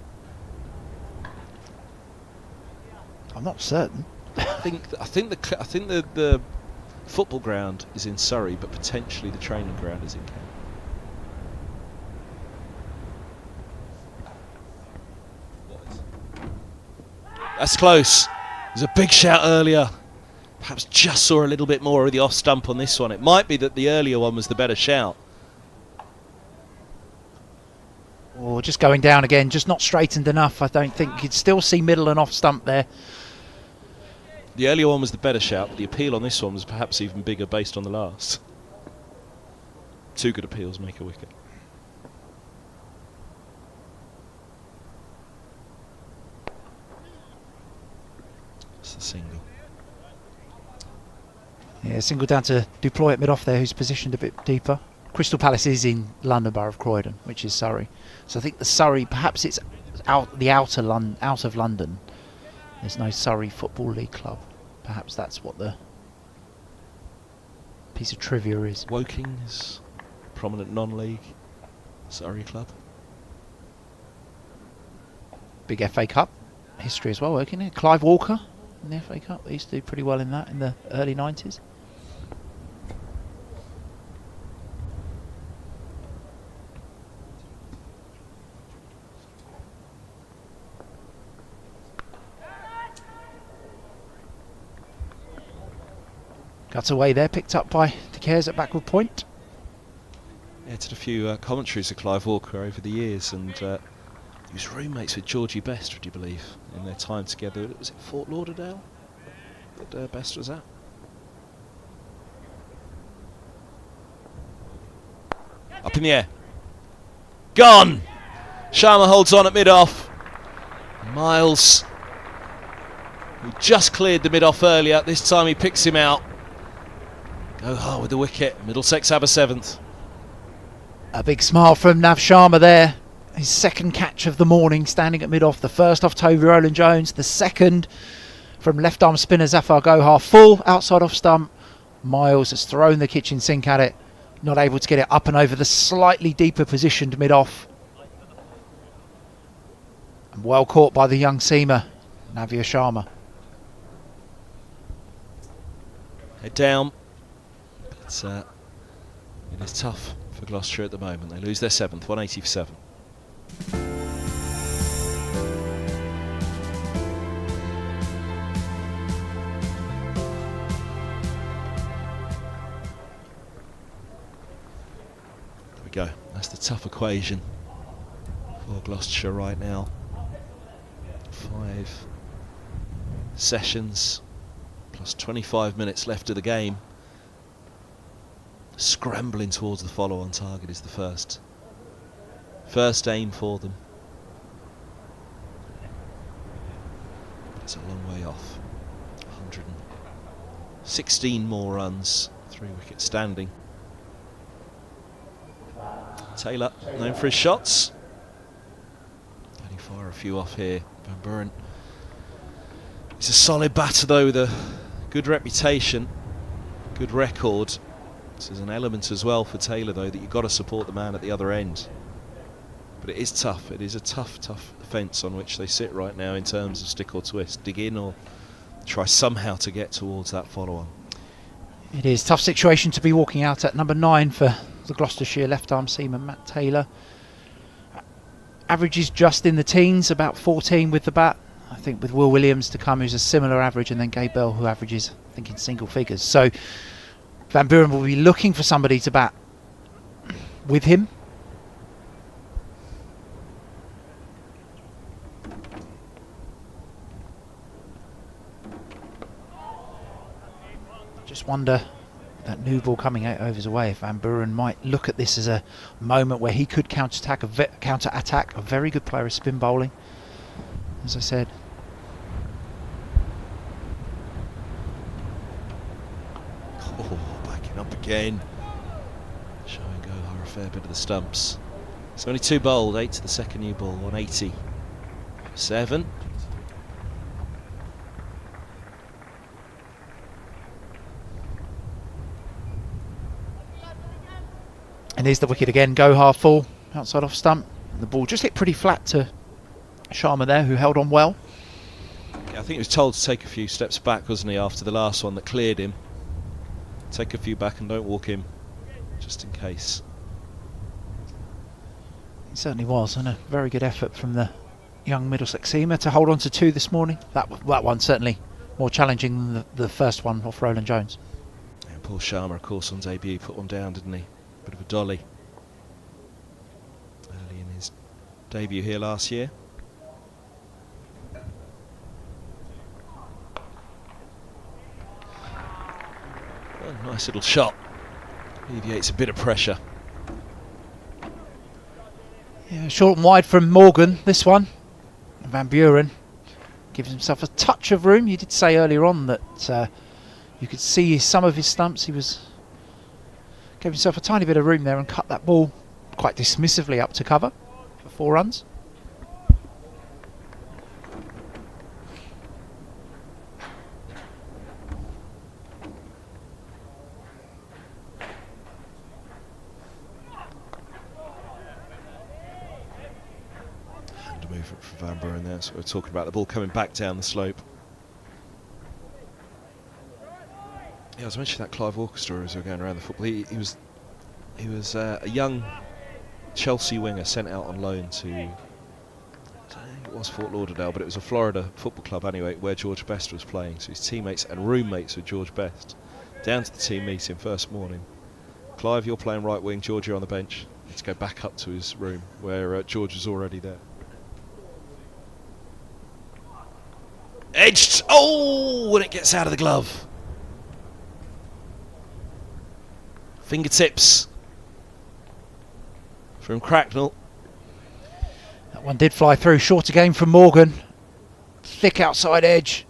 I'm not certain.
I think the football ground is in Surrey, but potentially the training ground is in Kent. That's close. There's a big shout earlier. Perhaps just saw a little bit more of the off stump on this one. It might be that the earlier one was the better shout.
Or just going down again, just not straightened enough. I don't think you'd still see middle and off stump there.
The earlier one was the better shout, but the appeal on this one was perhaps even bigger based on the last. Two good appeals make a wicket. It's the single.
Yeah, single down to Deploy at mid-off there, who's positioned a bit deeper. Crystal Palace is in London Borough of Croydon, which is Surrey. So I think the Surrey, perhaps it's out of London. There's no Surrey Football League club. Perhaps that's what the piece of trivia is.
Woking is a prominent non-league Surrey club.
Big FA Cup history as well, Woking. There. Clive Walker in the FA Cup. They used to do pretty well in that in the early 90s. Cut away there, picked up by De Caires at backward point.
Yeah, did a few commentaries of Clive Walker over the years, and he was roommates with Georgie Best, would you believe, in their time together. Was it Fort Lauderdale that Best was at? Up in the air. Gone! Sharma holds on at mid-off. Miles, who just cleared the mid-off earlier, this time he picks him out. Go hard with the wicket. Middlesex have a 7th.
A big smile from Nav Sharma there. His second catch of the morning, standing at mid-off. The first off Toby Rowland-Jones. The second from left-arm spinner Zafar Gohar. Full outside off stump. Miles has thrown the kitchen sink at it. Not able to get it up and over the slightly deeper positioned mid-off. And well caught by the young seamer, Navya Sharma.
Head down. But it is tough for Gloucestershire at the moment. They lose their 7th, 180 for 7. There we go. That's the tough equation for Gloucestershire right now. 5 sessions plus 25 minutes left of the game. Scrambling towards the follow-on target is the first aim for them. It's a long way off. 116 more runs, 3 wickets standing. Taylor, known for his shots. Only fire a few off here. Van Buren. He's a solid batter though, with a good reputation, good record. This is an element as well for Taylor though, that you've got to support the man at the other end. But it is tough. It is a tough fence on which they sit right now in terms of stick or twist. Dig in or try somehow to get towards that follow-on.
It is a tough situation to be walking out at. Number 9 for the Gloucestershire left-arm seamer, Matt Taylor. Averages just in the teens, about 14 with the bat. I think with Will Williams to come, who's a similar average, and then Gabe Bell, who averages, I think, in single figures. So Van Buren will be looking for somebody to bat with him. Just wonder, that new ball coming 8 overs away, if Van Buren might look at this as a moment where he could counter-attack. A very good player of spin bowling, as I said.
Oh, backing up again. Showing Gohar a fair bit of the stumps. It's only 2 bowled, 8 to the second new ball, 187.
And here's the wicket again. Gohar full, outside off stump. And the ball just hit pretty flat to Sharma there, who held on well.
Yeah, I think he was told to take a few steps back, wasn't he, after the last one that cleared him. Take a few back and don't walk him, just in case.
It certainly was, and a very good effort from the young Middlesex seamer to hold on to 2 this morning. That one certainly more challenging than the first one off Roland Jones.
And Paul Sharma, of course, on debut put one down, didn't he? Bit of a dolly early in his debut here last year. Oh, nice little shot. Alleviates a bit of pressure.
Yeah, short and wide from Morgan, this one. Van Buren gives himself a touch of room. You did say earlier on that you could see some of his stumps. He gave himself a tiny bit of room there and cut that ball quite dismissively up to cover for 4 runs.
Hand movement for Van Buren there, so we're talking about the ball coming back down the slope. Yeah, I was mentioning that Clive Walker story as we were going around the football. He was a young Chelsea winger sent out on loan to, I don't think it was Fort Lauderdale, but it was a Florida football club anyway, where George Best was playing. So his teammates and roommates with George Best down to the team meeting first morning. Clive, you're playing right wing. George, you're on the bench. Let's go back up to his room where George was already there. Edged. Oh, when it gets out of the glove. Fingertips from Cracknell.
That one did fly through. Short again from Morgan. Thick outside edge.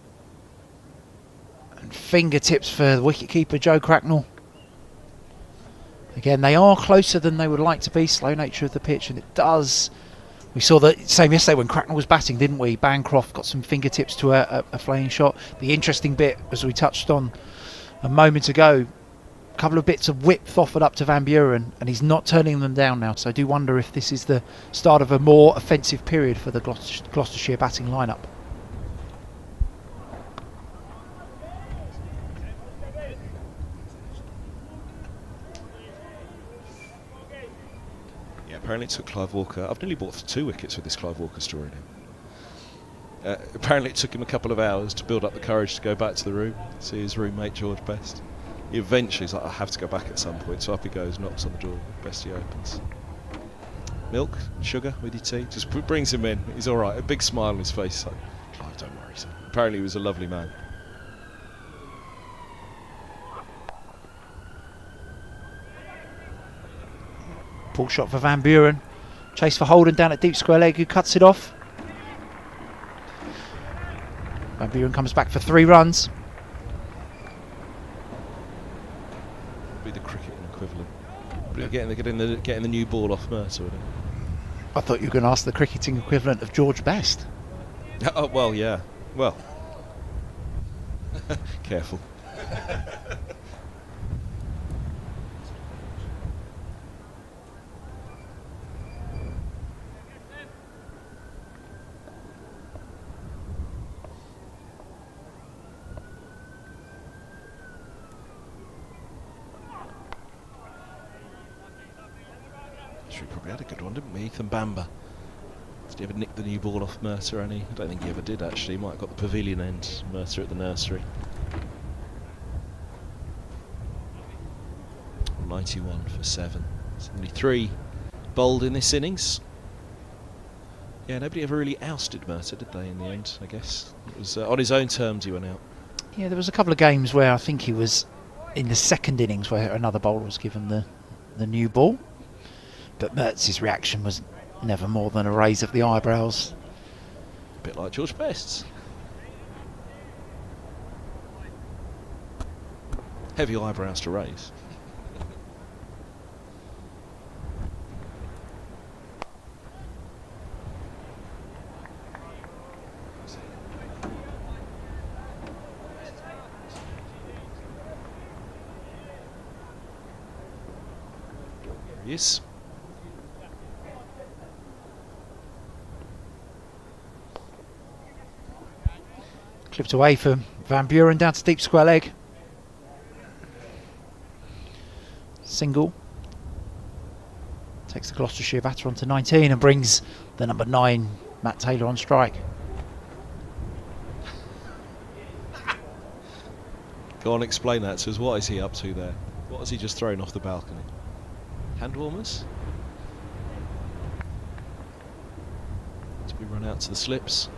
And fingertips for the wicketkeeper Joe Cracknell. Again, they are closer than they would like to be. Slow nature of the pitch, and it does. We saw the same yesterday when Cracknell was batting, didn't we? Bancroft got some fingertips to a flaying shot. The interesting bit, as we touched on a moment ago, a couple of bits of width offered up to Van Buren, and he's not turning them down now. So I do wonder if this is the start of a more offensive period for the Gloucestershire batting lineup.
Yeah, apparently it took Clive Walker. I've nearly bought 2 wickets with this Clive Walker story now. Apparently it took him a couple of hours to build up the courage to go back to the room, see his roommate George Best. He eventually is like, I have to go back at some point, so up he goes, knocks on the door, Bestie opens. Milk, sugar with your tea, just brings him in, he's alright, a big smile on his face, like, Clive, don't worry, son. Apparently he was a lovely man.
Pull shot for Van Buren. Chase for Holden down at deep square leg, who cuts it off. Van Buren comes back for 3 runs.
Be the cricketing equivalent. Probably getting the new ball off Mercer. Would it?
I thought you were going to ask the cricketing equivalent of George Best.
Oh, well, yeah. Well, careful. We probably had a good one, didn't we? Ethan Bamber. Did he ever nick the new ball off Mercer, Annie? I don't think he ever did, actually. He might have got the pavilion end. Mercer at the nursery. 91 for 7. 73 bowled in this innings. Yeah, nobody ever really ousted Mercer, did they, in the end, I guess? It was on his own terms he went out.
Yeah, there was a couple of games where I think he was in the second innings where another bowler was given the new ball. But Mertz's reaction was never more than a raise of the eyebrows.
A bit like George Best's. Heavy eyebrows to raise. There he is.
Clipped away from Van Buren down to deep square leg. Single. Takes the Gloucestershire batter on to 19 and brings the number 9 Matt Taylor on strike.
Go on, explain that to us. What is he up to there? What has he just thrown off the balcony? Hand warmers? To be run out to the slips.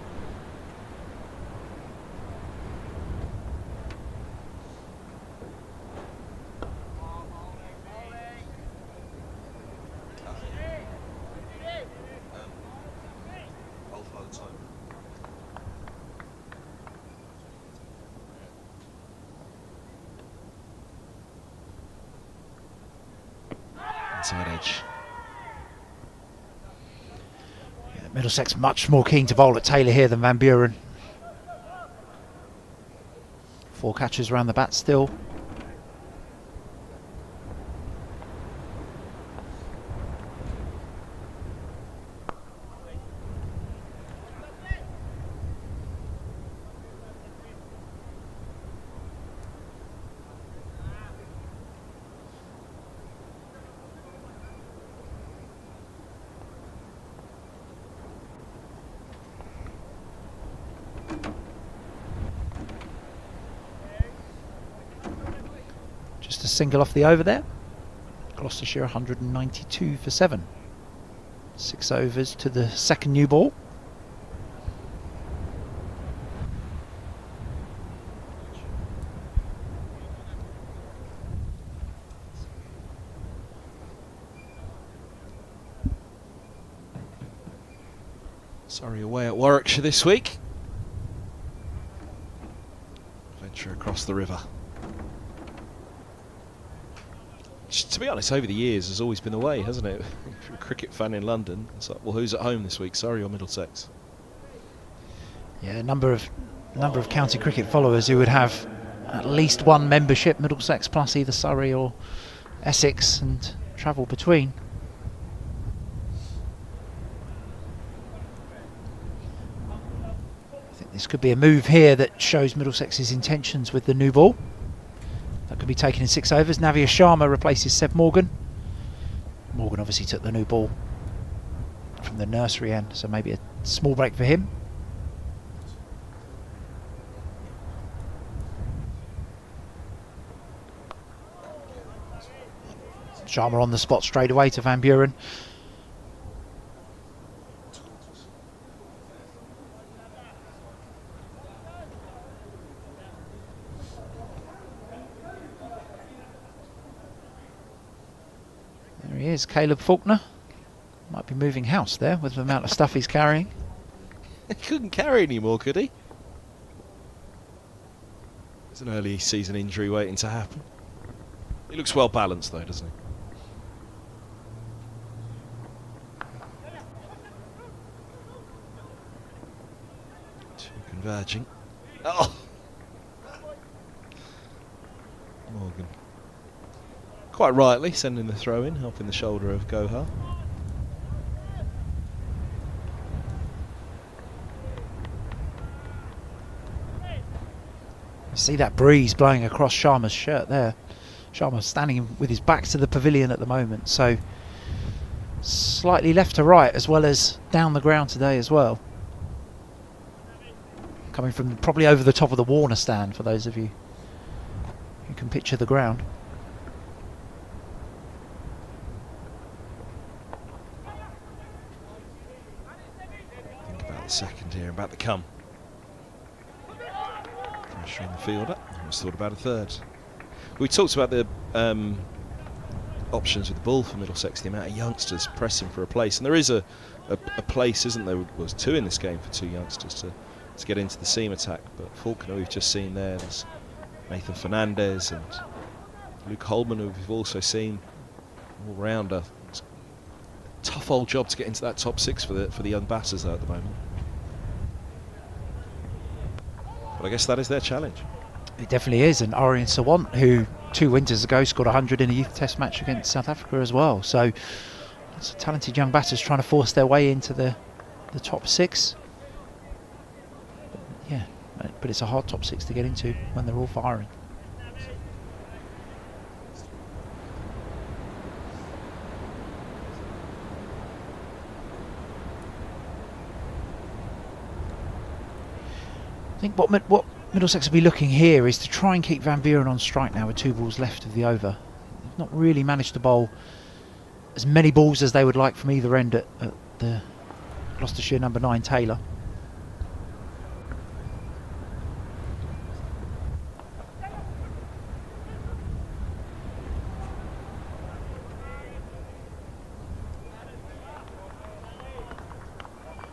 Inside edge.
Yeah, Middlesex much more keen to bowl at Taylor here than Van Buren. 4 catches around the bat still. Just a single off the over there. Gloucestershire 192 for 7. 6 overs to the second new ball.
Surrey away at Warwickshire this week. Venture across the river. To be honest, over the years has always been the way, hasn't it? If you're a cricket fan in London, it's like, well, who's at home this week, Surrey or Middlesex?
Yeah, a number of county cricket followers who would have at least one membership, Middlesex plus either Surrey or Essex, and travel between. I think this could be a move here that shows Middlesex's intentions with the new ball. That could be taken in 6 overs. Navia Sharma replaces Seb Morgan. Morgan obviously took the new ball from the nursery end, so maybe a small break for him. Sharma on the spot straight away to Van Buren. There he is, Caleb Faulkner. Might be moving house there with the amount of stuff he's carrying.
He couldn't carry anymore, could he? There's an early season injury waiting to happen. He looks well balanced though, doesn't he? Converging. Oh! Morgan. Quite rightly sending the throw in, helping the shoulder of Gohar.
You see that breeze blowing across Sharma's shirt there. Sharma's standing with his back to the pavilion at the moment, so slightly left to right as well as down the ground today as well. Coming from probably over the top of the Warner stand for those of you who can picture the ground.
Think about the second here, about to come. Pressure in the fielder. I almost thought about a third. We talked about the options with the ball for Middlesex, the amount of youngsters pressing for a place, and there is a place, isn't there? Was two in this game for two youngsters to get into the seam attack, but Faulkner we've just seen there's Nathan Fernandez and Luke Holman, who we've also seen, all-rounder. It's a tough old job to get into that top six for the young batters though at the moment. But I guess that is their challenge.
It definitely is, and Orion Sawant, who 2 winters ago scored 100 in a youth test match against South Africa as well, so lots of talented young batters trying to force their way into the top six. Yeah, but it's a hard top six to get into when they're all firing. I think what Middlesex will be looking here is to try and keep Van Buren on strike now with 2 balls left of the over. They've not really managed to bowl as many balls as they would like from either end at the Gloucestershire number 9 Taylor.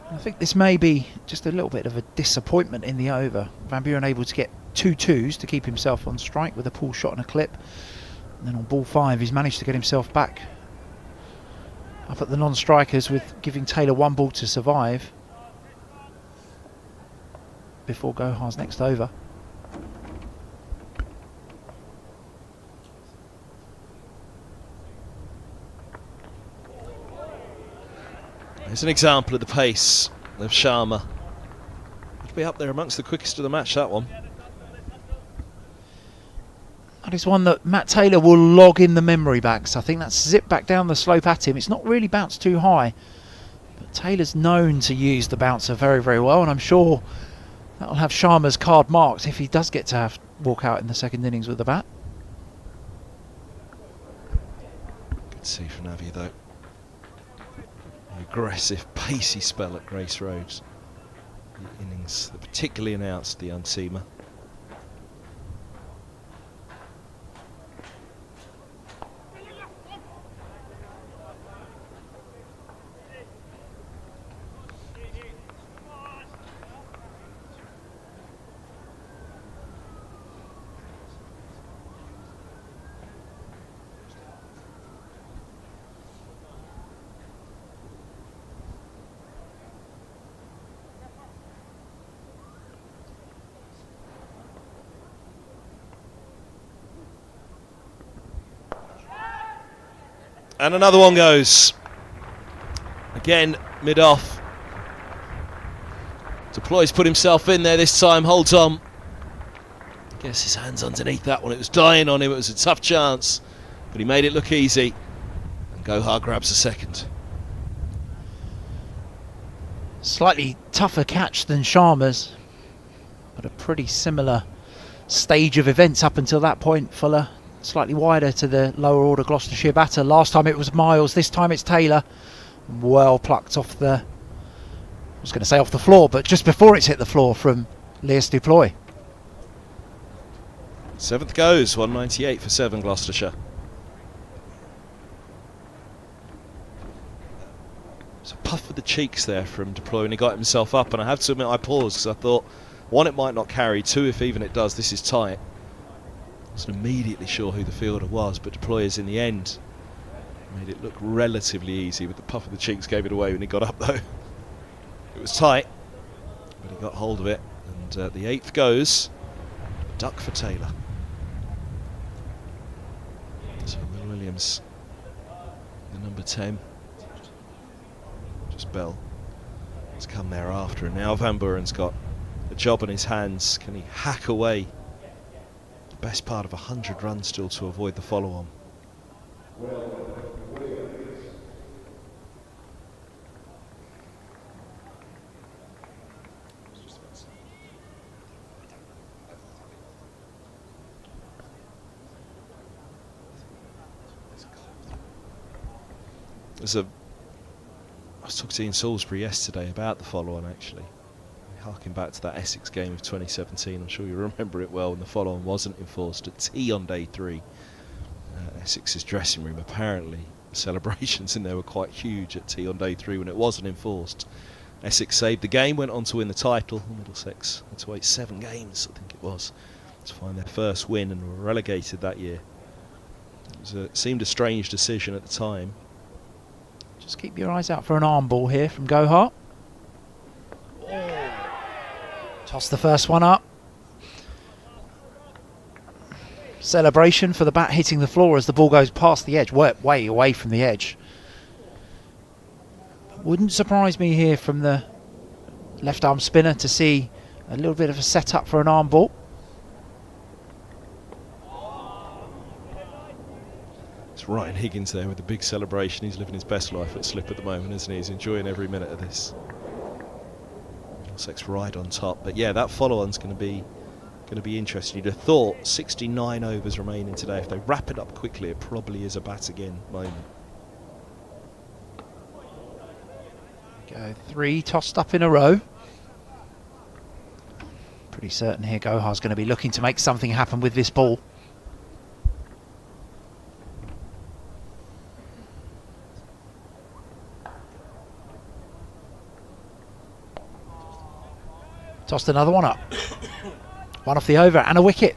I think this may be just a little bit of a disappointment in the over. Van Buren able to get 2 twos to keep himself on strike with a pull shot and a clip. And then on ball 5 he's managed to get himself back up at the non-strikers with giving Taylor 1 ball to survive before Gohar's next over.
There's an example of the pace of Sharma. It'll be up there amongst the quickest of the match, that one.
That is one that Matt Taylor will log in the memory banks. I think that's zipped back down the slope at him. It's not really bounced too high, but Taylor's known to use the bouncer very, very well, and I'm sure that'll have Sharma's card marked if he does get to walk out in the second innings with the bat.
Good to see from Navi though. Aggressive, pacey spell at Grace Roads. The innings that particularly announced the unseamer. And another one goes. Again, mid-off. Deploy's put himself in there this time, holds on. Gets his hands underneath that one. It was dying on him, it was a tough chance. But he made it look easy. And Gohar grabs a second.
Slightly tougher catch than Sharma's, but a pretty similar stage of events up until that point. Fuller slightly wider to the lower order Gloucestershire batter. Last time it was Miles, this time it's Taylor. Well plucked off the, I was going to say off the floor, but just before it's hit the floor from Lewis Duploy.
7th goes, 198 for 7 Gloucestershire. It's a puff of the cheeks there from Duploy when he got himself up, and I have to admit I paused because I thought, 1, it might not carry, 2, if even it does, this is tight. I wasn't immediately sure who the fielder was, but Deployers in the end made it look relatively easy, with the puff of the cheeks gave it away when he got up though. It was tight, but he got hold of it, And the 8th goes duck for Taylor. So Will Williams, the number 10. Just Bell has come there after, and now Van Buren's got a job on his hands. Can he hack away the best part of 100 runs still to avoid the follow-on? I was talking to Ian Salisbury yesterday about the follow-on, actually. Harking back to that Essex game of 2017, I'm sure you remember it well, when the follow-on wasn't enforced at tea on day 3. Essex's dressing room, apparently, the celebrations in there were quite huge at tea on day 3 when it wasn't enforced. Essex saved the game, went on to win the title. Middlesex had to wait 7 games, I think it was, to find their first win, and were relegated that year. It seemed a strange decision at the time.
Just keep your eyes out for an arm ball here from Gohar. Toss the first one up. Celebration for the bat hitting the floor as the ball goes past the edge, way away from the edge. Wouldn't surprise me here from the left arm spinner to see a little bit of a setup for an arm ball.
It's Ryan Higgins there with the big celebration. He's living his best life at slip at the moment, isn't he? He's enjoying every minute of this. Middlesex right on top, but yeah, that follow-on's going to be interesting. You'd have thought 69 overs remaining today. If they wrap it up quickly, it probably is a bat again moment.
Go 3 tossed up in a row. Pretty certain here Gohar's going to be looking to make something happen with this ball. Tossed another one up. One off the over and a wicket.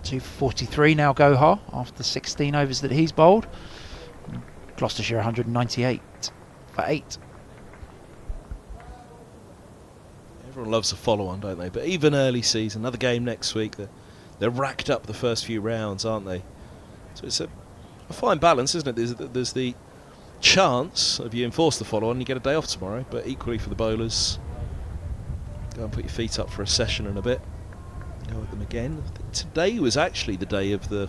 243 now Gohar after 16 overs that he's bowled. Gloucestershire 198 for 8.
Everyone loves a follow-on, don't they? But even early season, another game next week, they're racked up the first few rounds, aren't they? So it's a fine balance, isn't it? There's the chance of you enforce the follow-on and you get a day off tomorrow, but equally for the bowlers, go and put your feet up for a session in a bit. Go at them again. I think today was actually the day of the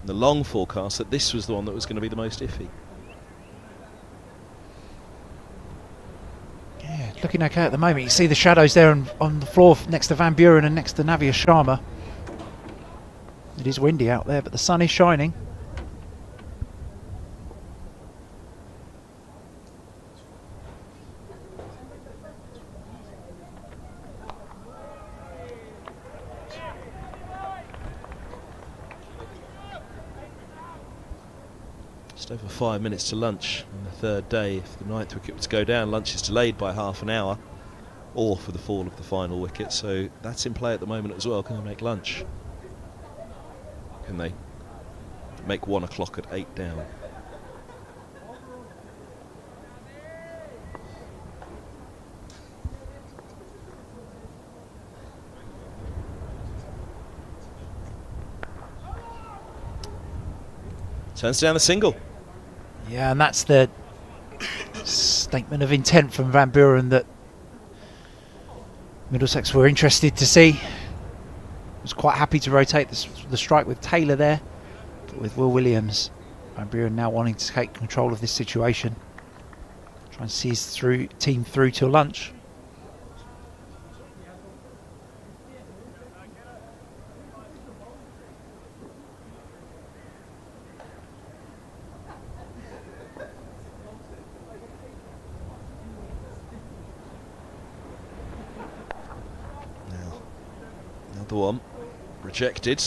long forecast, that this was the one that was going to be the most iffy.
Yeah, looking okay at the moment. You see the shadows there on the floor next to Van Buren and next to Navia Sharma. It is windy out there, but the sun is shining.
Just over 5 minutes to lunch on the 3rd day. If the 9th wicket was to go down, lunch is delayed by half an hour, or for the fall of the final wicket. So that's in play at the moment as well. Can they make lunch? Can they make 1 o'clock at 8 down? Turns down the single.
Yeah, and that's the statement of intent from Van Buren that Middlesex were interested to see. Was quite happy to rotate the strike with Taylor there, but with Will Williams, Van Buren now wanting to take control of this situation, try and see his team through till lunch.
Another one rejected.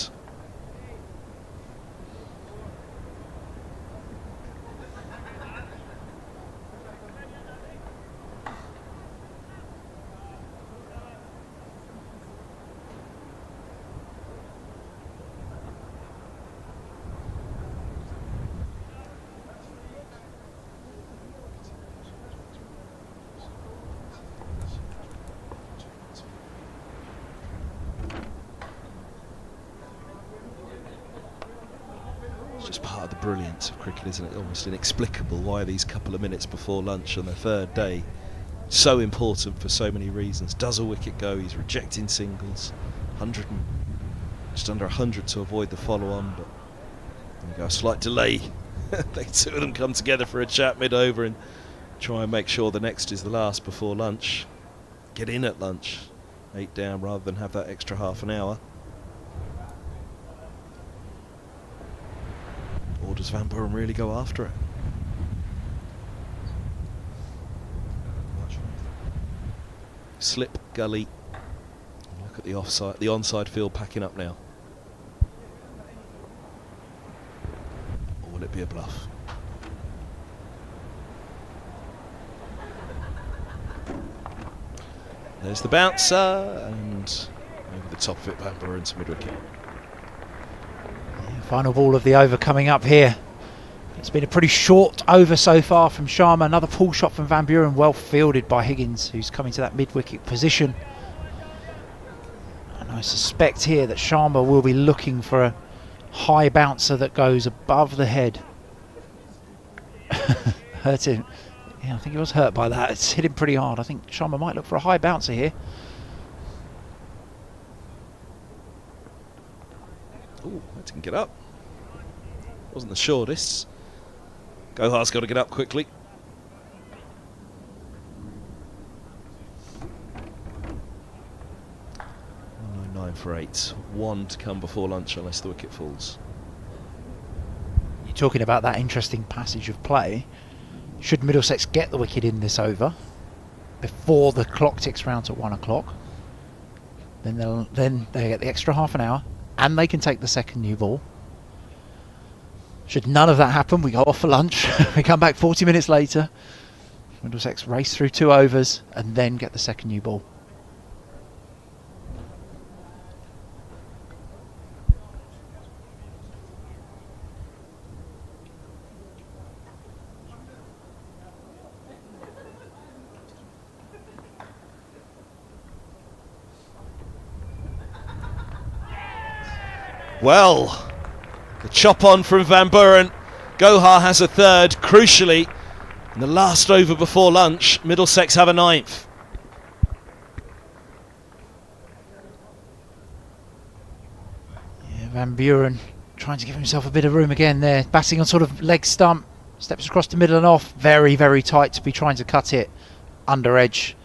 brilliance of cricket, isn't it? Almost inexplicable why these couple of minutes before lunch on the third day, so important for so many reasons. Does a wicket go? He's rejecting singles. Just under 100 to avoid the follow-on, but there we go, a slight delay. The two of them come together for a chat mid-over and try and make sure the next is the last before lunch. Get in at lunch, 8 down, rather than have that extra half an hour. Or does Van Buren really go after it? Slip, gully. Look at the offside, the onside field packing up now. Or will it be a bluff? There's the bouncer, and over the top of it, Van Buren to mid-wicket.
Final ball of the over coming up here. It's been a pretty short over so far from Sharma. Another pull shot from Van Buren, well fielded by Higgins, who's coming to that mid-wicket position. And I suspect here that Sharma will be looking for a high bouncer that goes above the head. Hurt him. Yeah, I think he was hurt by that. It's hit him pretty hard. I think Sharma might look for a high bouncer here.
Ooh, that didn't get up. Wasn't the shortest. Gohar's got to get up quickly. 9 for 8. 1 to come before lunch unless the wicket falls.
You're talking about that interesting passage of play. Should Middlesex get the wicket in this over before the clock ticks round to 1 o'clock, then they get the extra half an hour and they can take the second new ball. Should none of that happen, we go off for lunch. We come back 40 minutes later. Middlesex race through 2 overs and then get the second new ball.
Well, the chop on from Van Buren. Gohar has a third, crucially. In the last over before lunch, Middlesex have a 9th.
Yeah, Van Buren trying to give himself a bit of room again there. Batting on sort of leg stump. Steps across the middle and off. Very, very tight to be trying to cut it. Under edge.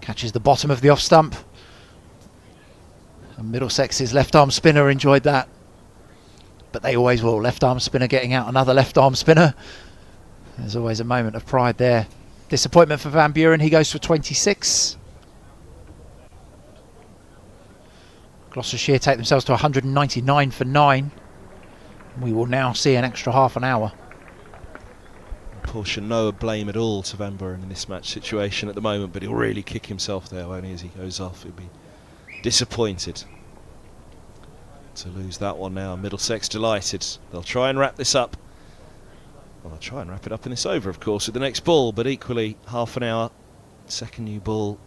Catches the bottom of the off stump. And Middlesex's left arm spinner enjoyed that. But they always will. Left arm spinner getting out another left arm spinner. There's always a moment of pride there. Disappointment for Van Buren. He goes for 26. Gloucestershire take themselves to 199 for 9. We will now see an extra half an hour.
Portion no blame at all to Van Buren in this match situation at the moment, but he'll really kick himself there, won't he, as he goes off. He'll be disappointed to lose that one now. Middlesex delighted. They'll try and wrap this up. Well, they'll try and wrap it up in this over, of course, with the next ball, but equally half an hour, second new ball.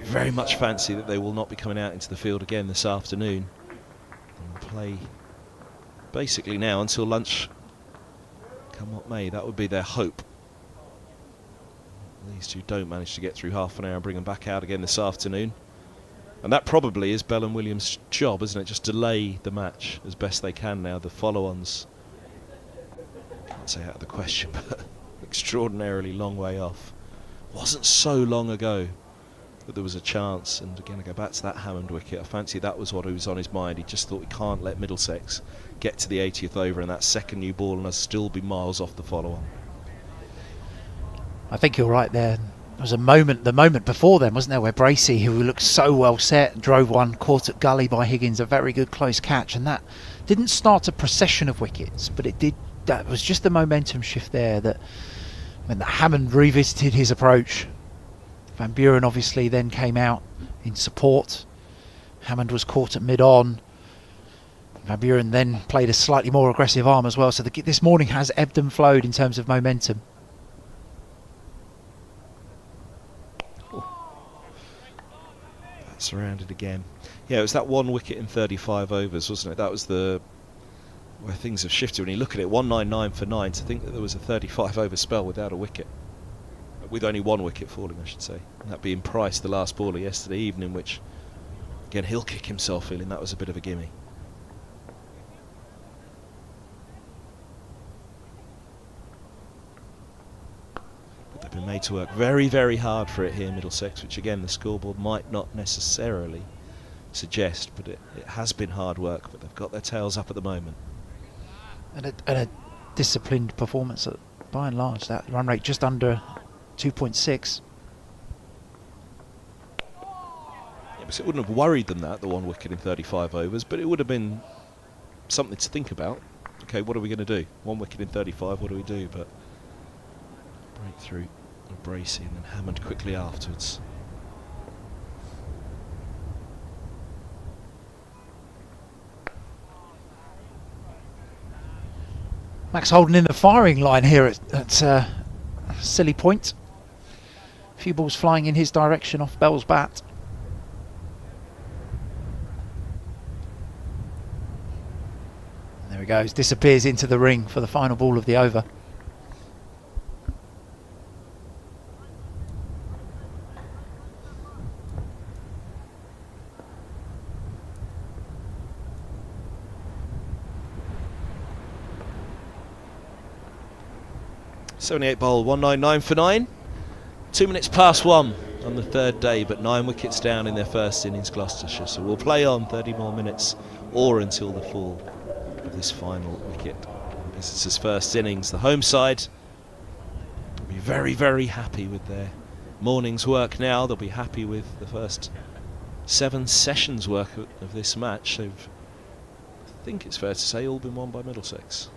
Very much fancy that they will not be coming out into the field again this afternoon. And play basically now until lunch, come what may. That would be their hope. These two don't manage to get through half an hour and bring them back out again this afternoon. And that probably is Bell and Williams' job, isn't it? Just delay the match as best they can now. The follow-ons, can't say out of the question, but extraordinarily long way off. Wasn't so long ago that there was a chance. And again, I go back to that Hammond wicket. I fancy that was what was on his mind. He just thought he can't let Middlesex get to the 80th over and that second new ball and us still be miles off the follow-on.
I think you're right there. There was a moment, the moment before then, wasn't there, where Bracey, who looked so well set, drove one, caught at gully by Higgins, a very good close catch, and that didn't start a procession of wickets, but it did. That was just the momentum shift there that when Hammond revisited his approach. Van Buren obviously then came out in support. Hammond was caught at mid-on. Van Buren then played a slightly more aggressive arm as well, so this morning has ebbed and flowed in terms of momentum.
Surrounded again. Yeah, it was that 1 wicket in 35 overs, wasn't it? That was the where things have shifted. When you look at it, 199 for 9. To think that there was a 35 over spell without a wicket, with only one wicket falling, I should say. And that being Price, the last baller yesterday evening, which again he'll kick himself feeling that was a bit of a gimme. But they've been made to work very, very hard for it here, Middlesex, which again the scoreboard might not necessarily suggest, but it has been hard work. But they've got their tails up at the moment.
And a disciplined performance by and large. That run rate just under 2.6.
Yeah, so it wouldn't have worried them that, the one wicket in 35 overs, but it would have been something to think about. Okay, what are we going to do? One wicket in 35, what do we do? But breakthrough, Bracey, and then Hammond quickly afterwards.
Max Holden in the firing line here at Silly Point. A few balls flying in his direction off Bell's bat. There he goes, disappears into the ring for the final ball of the over.
'78 bowl, 199 for 9. 2 minutes past 1 on the third day, but 9 wickets down in their first innings, Gloucestershire. So we'll play on 30 more minutes or until the fall of this final wicket. Visitors' first innings. The home side will be very, very happy with their morning's work now. They'll be happy with the first 7 sessions work of this match. They've, I think it's fair to say, all been won by Middlesex.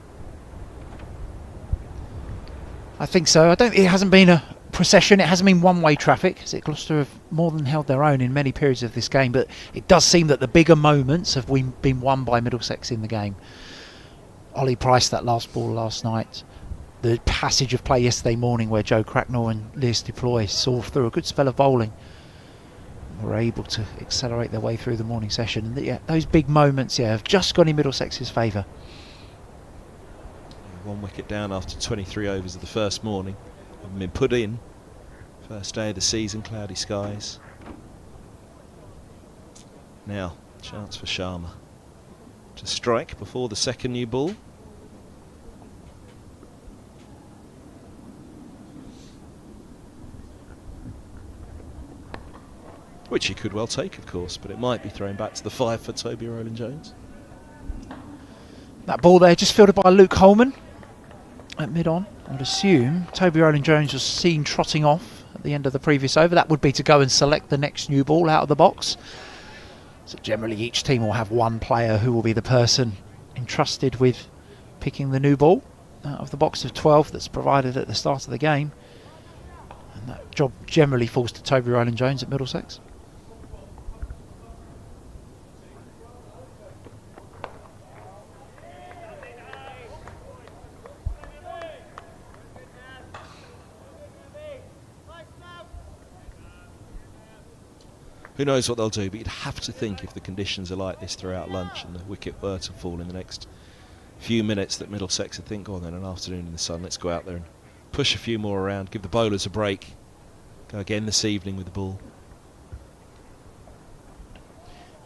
I think so. It hasn't been a procession, it hasn't been one-way traffic, because Gloucester have more than held their own in many periods of this game, but it does seem that the bigger moments have been won by Middlesex in the game. Ollie Price, that last ball last night, the passage of play yesterday morning where Joe Cracknell and Lewis Deploy saw through a good spell of bowling, were able to accelerate their way through the morning session, and those big moments have just gone in Middlesex's favour.
1 wicket down after 23 overs of the first morning. Haven't been put in. First day of the season, cloudy skies. Now, chance for Sharma to strike before the second new ball. Which he could well take, of course, but it might be thrown back to the 5 for Toby Rowland-Jones.
That ball there just fielded by Luke Holman at mid-on. I would assume Toby Rowland-Jones was seen trotting off at the end of the previous over. That would be to go and select the next new ball out of the box. So generally each team will have one player who will be the person entrusted with picking the new ball out of the box of 12 that's provided at the start of the game. And that job generally falls to Toby Rowland-Jones at Middlesex.
Who knows what they'll do, but you'd have to think if the conditions are like this throughout lunch and the wicket were to fall in the next few minutes that Middlesex would think, oh, then an afternoon in the sun, let's go out there and push a few more around, give the bowlers a break, go again this evening with the ball.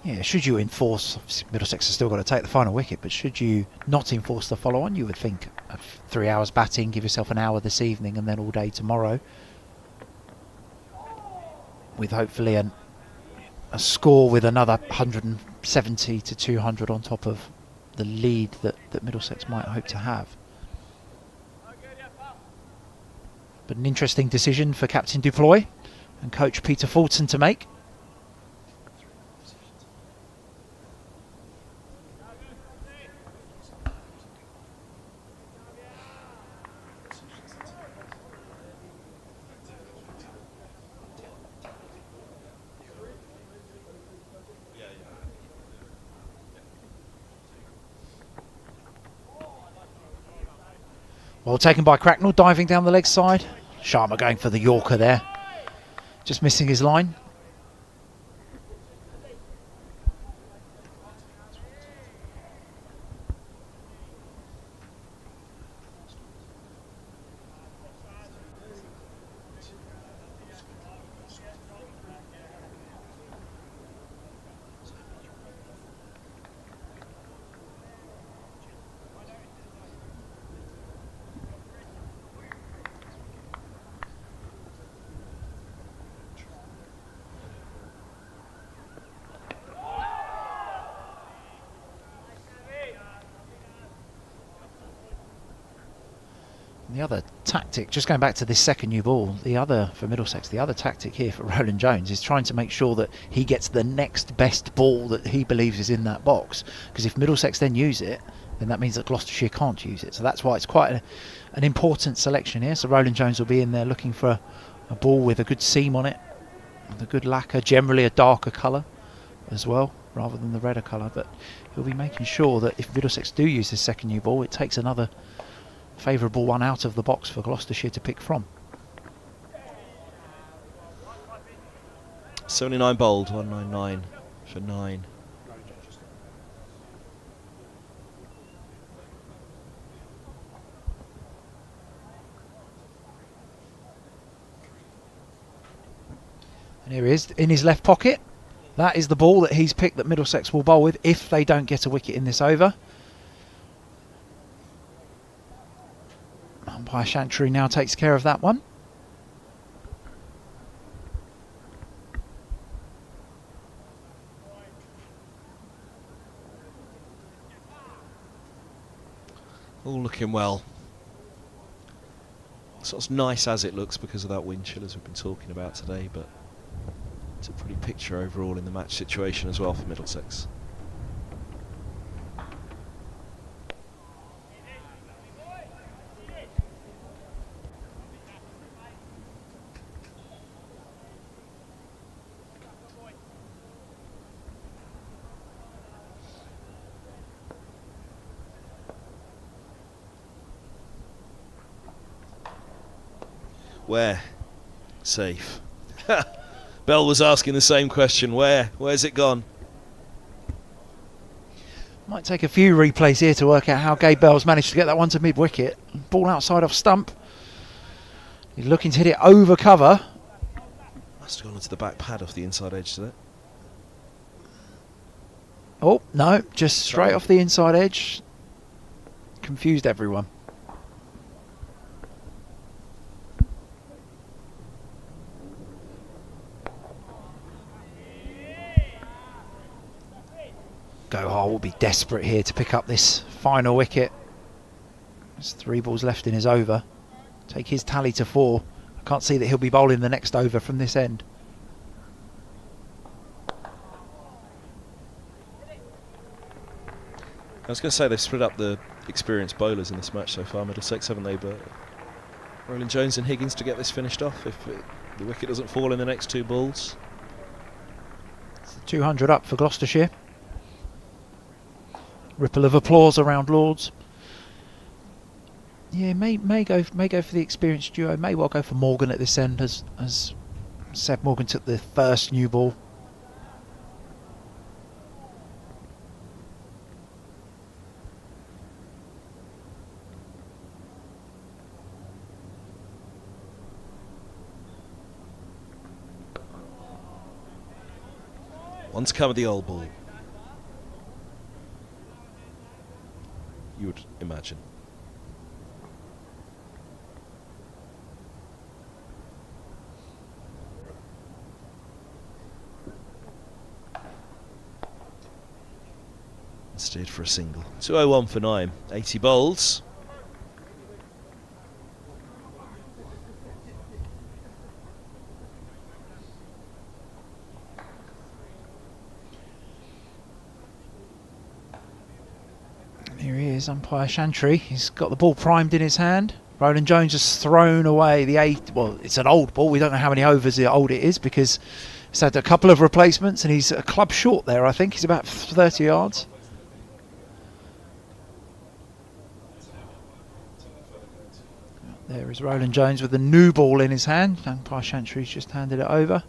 Yeah, should you enforce, obviously Middlesex has still got to take the final wicket, but should you not enforce the follow-on, you would think of 3 hours batting, give yourself an hour this evening and then all day tomorrow, with hopefully a score with another 170 to 200 on top of the lead that Middlesex might hope to have. But an interesting decision for Captain Deploy and coach Peter Fulton to make. Well taken by Cracknell, diving down the leg side. Sharma going for the Yorker there. Just missing his line. The other tactic, just going back to this second new ball, for Middlesex, the other tactic here for Roland Jones is trying to make sure that he gets the next best ball that he believes is in that box. Because if Middlesex then use it, then that means that Gloucestershire can't use it. So that's why it's quite an important selection here. So Roland Jones will be in there looking for a ball with a good seam on it, with a good lacquer, generally a darker colour as well, rather than the redder colour. But he'll be making sure that if Middlesex do use this second new ball, it takes another favourable one out of the box for Gloucestershire to pick from.
79 bowled, 199 for 9.
And here he is in his left pocket. That is the ball that he's picked that Middlesex will bowl with if they don't get a wicket in this over. Umpire Chantry now takes care of that one.
All looking well. It's not as nice as it looks because of that wind chill as we've been talking about today, but it's a pretty picture overall in the match situation as well for Middlesex. Where? Safe. Bell was asking the same question. Where? Where's it gone?
Might take a few replays here to work out how Gabe Bell's managed to get that one to mid-wicket. Ball outside off stump. He's looking to hit it over cover.
Must have gone onto the back pad off the inside edge to it.
Oh, no, just straight off the inside edge. Confused everyone. Gohar will be desperate here to pick up this final wicket. There's 3 balls left in his over. Take his tally to 4. I can't see that he'll be bowling the next over from this end.
I was going to say they've split up the experienced bowlers in this match so far, Middlesex, haven't they? But Roland Jones and Higgins to get this finished off if the wicket doesn't fall in the next 2 balls.
200 up for Gloucestershire. Ripple of applause around Lords. Yeah, may go for the experienced duo. May well go for Morgan at this end as Seb Morgan took the first new ball.
Once covered the old ball. You would imagine. Steered for a single. 201 for 9. 80 bowls.
Here he is, umpire Chantry. He's got the ball primed in his hand. Roland Jones has thrown away the 8. Well, it's an old ball. We don't know how many overs old it is because he's had a couple of replacements and he's a club short there, I think. He's about 30 yards. There is Roland Jones with the new ball in his hand. Umpire Chantry's just handed it over.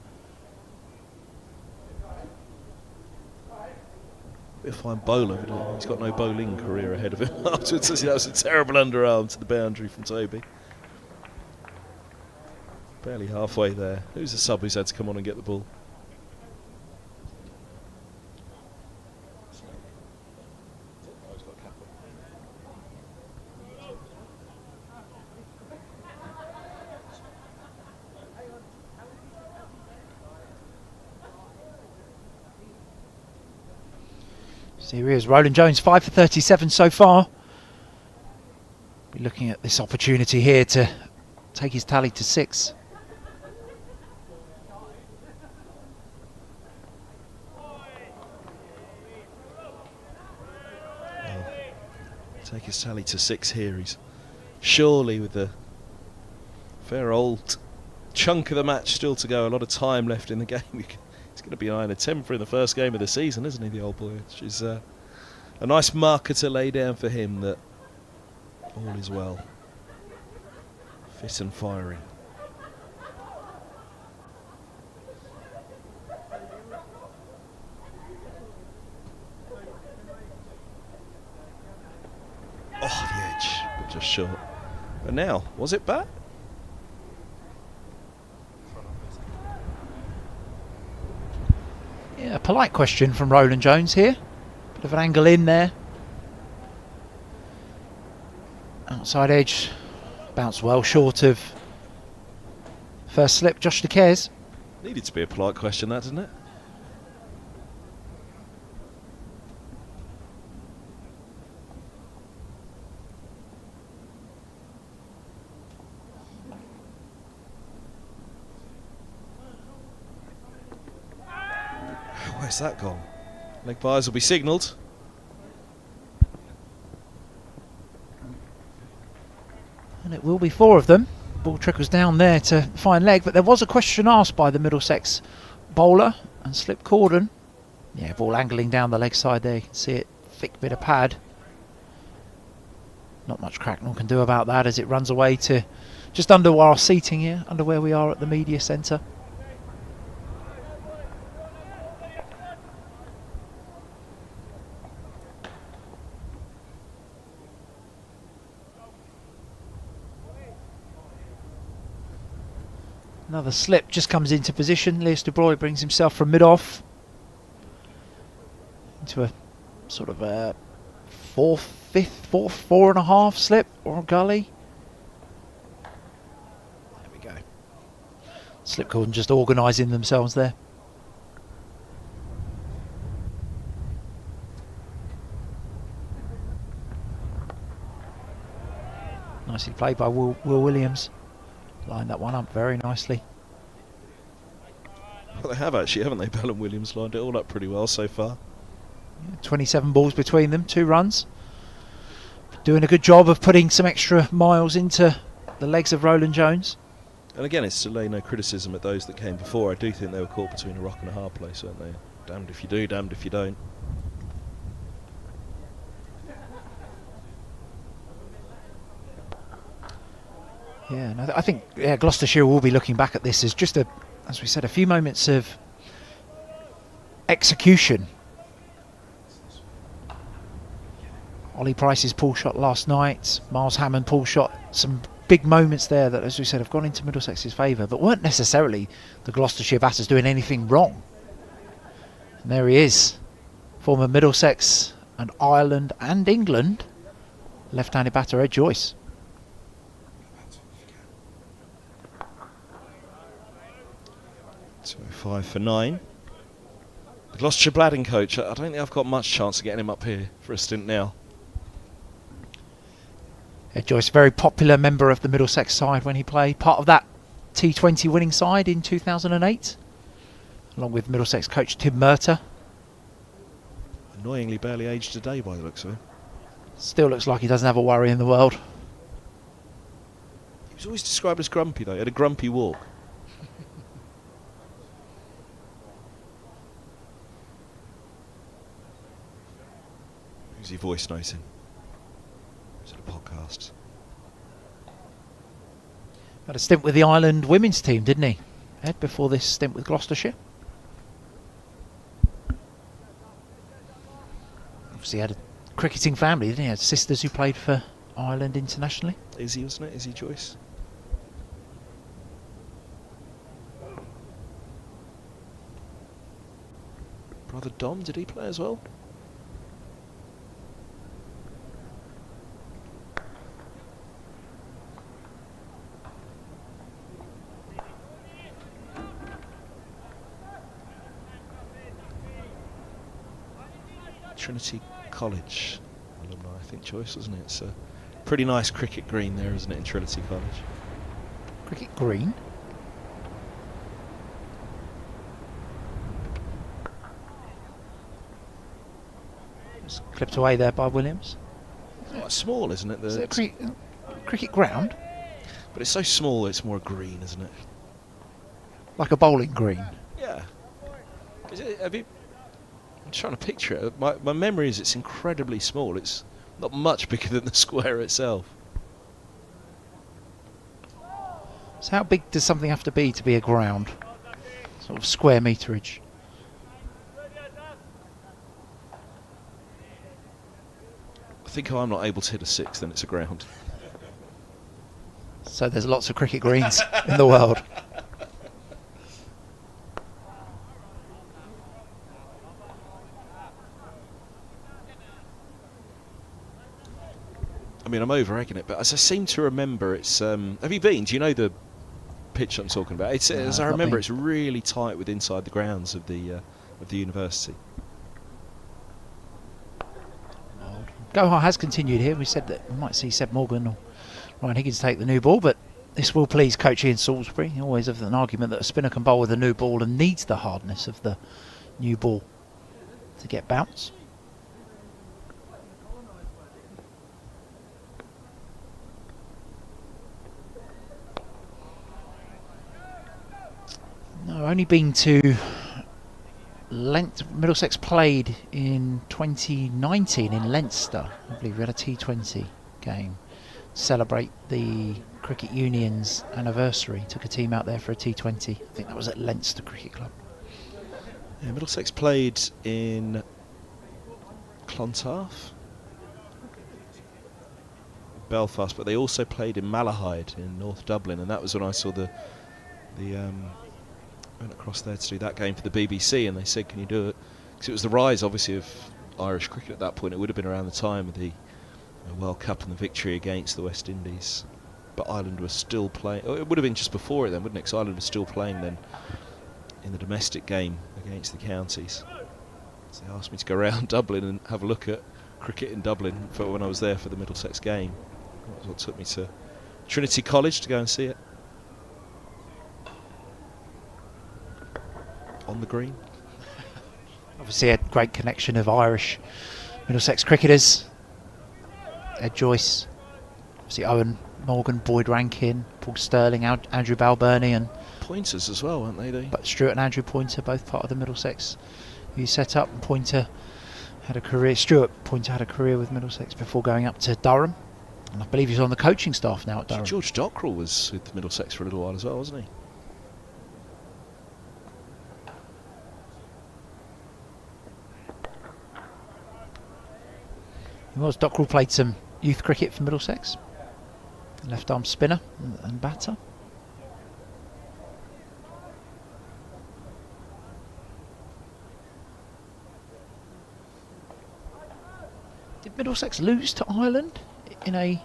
A fine bowler, but he's got no bowling career ahead of him afterwards. That was a terrible underarm to the boundary from Toby. Barely halfway there. Who's the sub who's had to come on and get the ball?
So here he is, Roland Jones, 5 for 37 so far. Be looking at this opportunity here to take his tally to 6.
Take his tally to 6 here. He's surely, with the fair old chunk of the match still to go, a lot of time left in the game. He's going to be eyeing a temper in the first game of the season, isn't he, the old boy? Which is a nice marker to lay down for him that all is well. Fit and firing. Oh, the edge, but just short. But now, was it bat?
Yeah, a polite question from Roland Jones here. Bit of an angle in there. Outside edge, bounced well short of first slip. Josh DeCares.
Needed to be a polite question, that, didn't it? Where's that gone? Leg byes will be signalled.
And it will be 4 of them. Ball trickles down there to find leg, but there was a question asked by the Middlesex bowler and slip Corden. Yeah, ball angling down the leg side there. You can see it, thick bit of pad. Not much Cracknell can do about that as it runs away to just under our seating here, under where we are at the media centre. Another slip just comes into position. Lewis de Broglie brings himself from mid-off into a sort of a 4.5 slip or a gully. There we go. Slip Corden just organising themselves there. Nicely played by Will Williams. Lined that one up very nicely.
Well, they have actually, haven't they? Bell and Williams lined it all up pretty well so far.
Yeah, 27 balls between them, 2 runs. Doing a good job of putting some extra miles into the legs of Roland Jones.
And again, it's to lay no criticism at those that came before. I do think they were caught between a rock and a hard place, weren't they? Damned if you do, damned if you don't.
Yeah, and I think Gloucestershire will be looking back at this as just as we said, a few moments of execution. Ollie Price's pull shot last night, Miles Hammond pull shot, some big moments there that, as we said, have gone into Middlesex's favour, but weren't necessarily the Gloucestershire batters doing anything wrong. And there he is, former Middlesex and Ireland and England left-handed batter Ed Joyce.
5 for 9. The Gloucestershire batting coach, I don't think I've got much chance of getting him up here for a stint now.
Ed Joyce, very popular member of the Middlesex side when he played, part of that T20 winning side in 2008, along with Middlesex coach Tim Murtagh.
Annoyingly barely aged today by the looks of him.
Still looks like he doesn't have a worry in the world.
He was always described as grumpy though, he had a grumpy walk. Who's he voice noting? Is it a podcast?
Had a stint with the Ireland women's team, didn't he, Ed, before this stint with Gloucestershire? Obviously had a cricketing family, didn't he? Had sisters who played for Ireland internationally.
Izzy, wasn't it? Izzy Joyce. Brother Dom, did he play as well? Trinity College alumni, I think, choice, wasn't it? It's Pretty nice cricket green there, isn't it, in Trinity College?
Cricket green. It's clipped away there by Williams.
It's quite small, isn't it?
Is it a cricket ground?
But it's so small, it's more green, isn't it?
Like a bowling green.
Yeah. Is it, I'm trying to picture it. My memory is it's incredibly small. It's not much bigger than the square itself.
So how big does something have to be a ground? Sort of square meterage.
I think if I'm not able to hit a 6, then it's a ground.
So there's lots of cricket greens in the world.
I mean, I'm over-egging it, but as I seem to remember, it's... have you been? Do you know the pitch I'm talking about? It's, as I remember, it's really tight with inside the grounds of the university.
Go has continued here. We said that we might see Seb Morgan or Ryan Higgins take the new ball, but this will please Coach Ian Salisbury. He always have an argument that a spinner can bowl with a new ball and needs the hardness of the new ball to get bounce. No, only been to Middlesex played in 2019 in Leinster. I believe we had a T20 game to celebrate the Cricket Union's anniversary. Took a team out there for a T20. I think that was at Leinster Cricket Club.
Yeah, Middlesex played in Clontarf, Belfast, but they also played in Malahide in North Dublin, and that was when I saw the went across there to do that game for the BBC, and they said, can you do it? Because it was the rise, obviously, of Irish cricket at that point. It would have been around the time of the World Cup and the victory against the West Indies. But Ireland was still playing. Oh, it would have been just before it then, wouldn't it? Because Ireland was still playing then in the domestic game against the counties. So they asked me to go around Dublin and have a look at cricket in Dublin for when I was there for the Middlesex game. That was what took me to Trinity College to go and see it. On the green.
Obviously a great connection of Irish Middlesex cricketers. Ed Joyce, obviously Owen Morgan, Boyd Rankin, Paul Sterling, Andrew Balburney, and
Pointers as well, weren't they?
But Stuart and Andrew Pointer, both part of the Middlesex who set up. And Pointer had a career. Stuart Pointer had a career with Middlesex before going up to Durham, and I believe he's on the coaching staff now at Durham.
George Dockrell was with Middlesex for a little while as well, wasn't he?
He was. Dockrell played some youth cricket for Middlesex. Left arm spinner and batter. Did Middlesex lose to Ireland in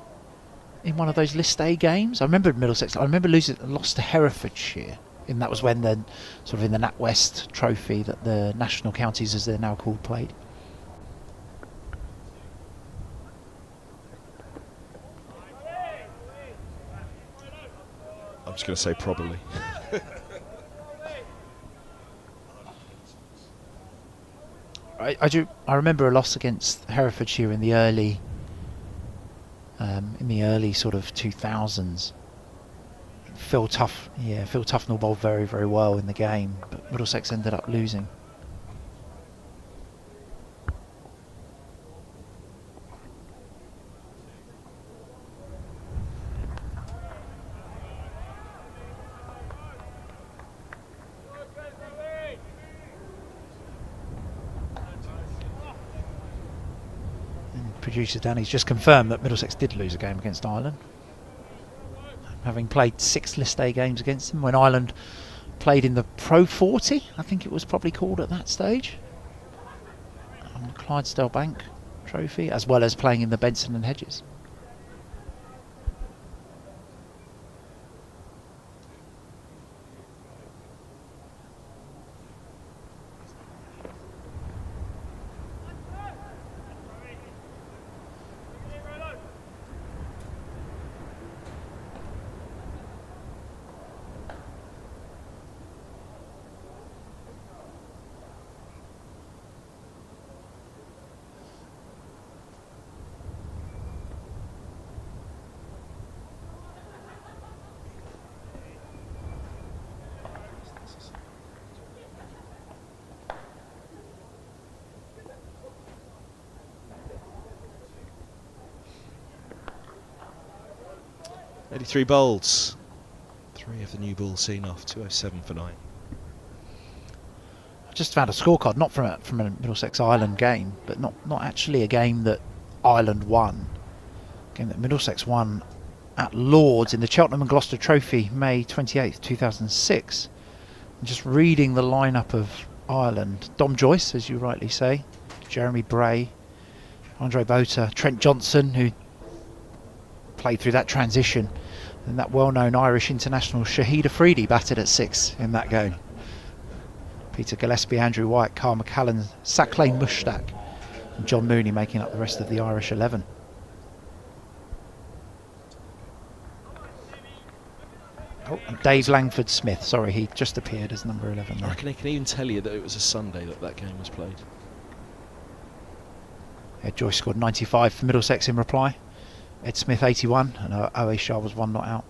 one of those List A games? I remember lost to Herefordshire, and that was when the sort of in the NatWest Trophy that the national counties, as they're now called, played.
I'm just going to say probably.
I remember a loss against Herefordshire in the early sort of 2000s. Phil Tufnell bowled very, very well in the game, but Middlesex ended up losing. Producer Danny's just confirmed that Middlesex did lose a game against Ireland, having played 6 List A games against them when Ireland played in the Pro 40, I think it was probably called at that stage, on the Clydesdale Bank Trophy, as well as playing in the Benson and Hedges.
83 bowls. 3 of the new balls seen off. 207 for 9.
I just found a scorecard, not from a Middlesex Ireland game, but not actually a game that Ireland won. A game that Middlesex won at Lords in the Cheltenham and Gloucester Trophy, May 28th, 2006. And just reading the lineup of Ireland: Dom Joyce, as you rightly say, Jeremy Bray, Andre Bota, Trent Johnson, who played through that transition, and that well-known Irish international Shahid Afridi batted at 6 in that game. Peter Gillespie, Andrew White, Carl McCallan, Saqlain Mushtaq and John Mooney making up the rest of the Irish 11. Oh, and Dave Langford Smith, sorry, he just appeared as number 11 there.
I reckon he can even tell you that it was a Sunday that game was played.
Ed Joyce scored 95 for Middlesex in reply. Ed Smith 81 and O.A. Shah was 1 not out.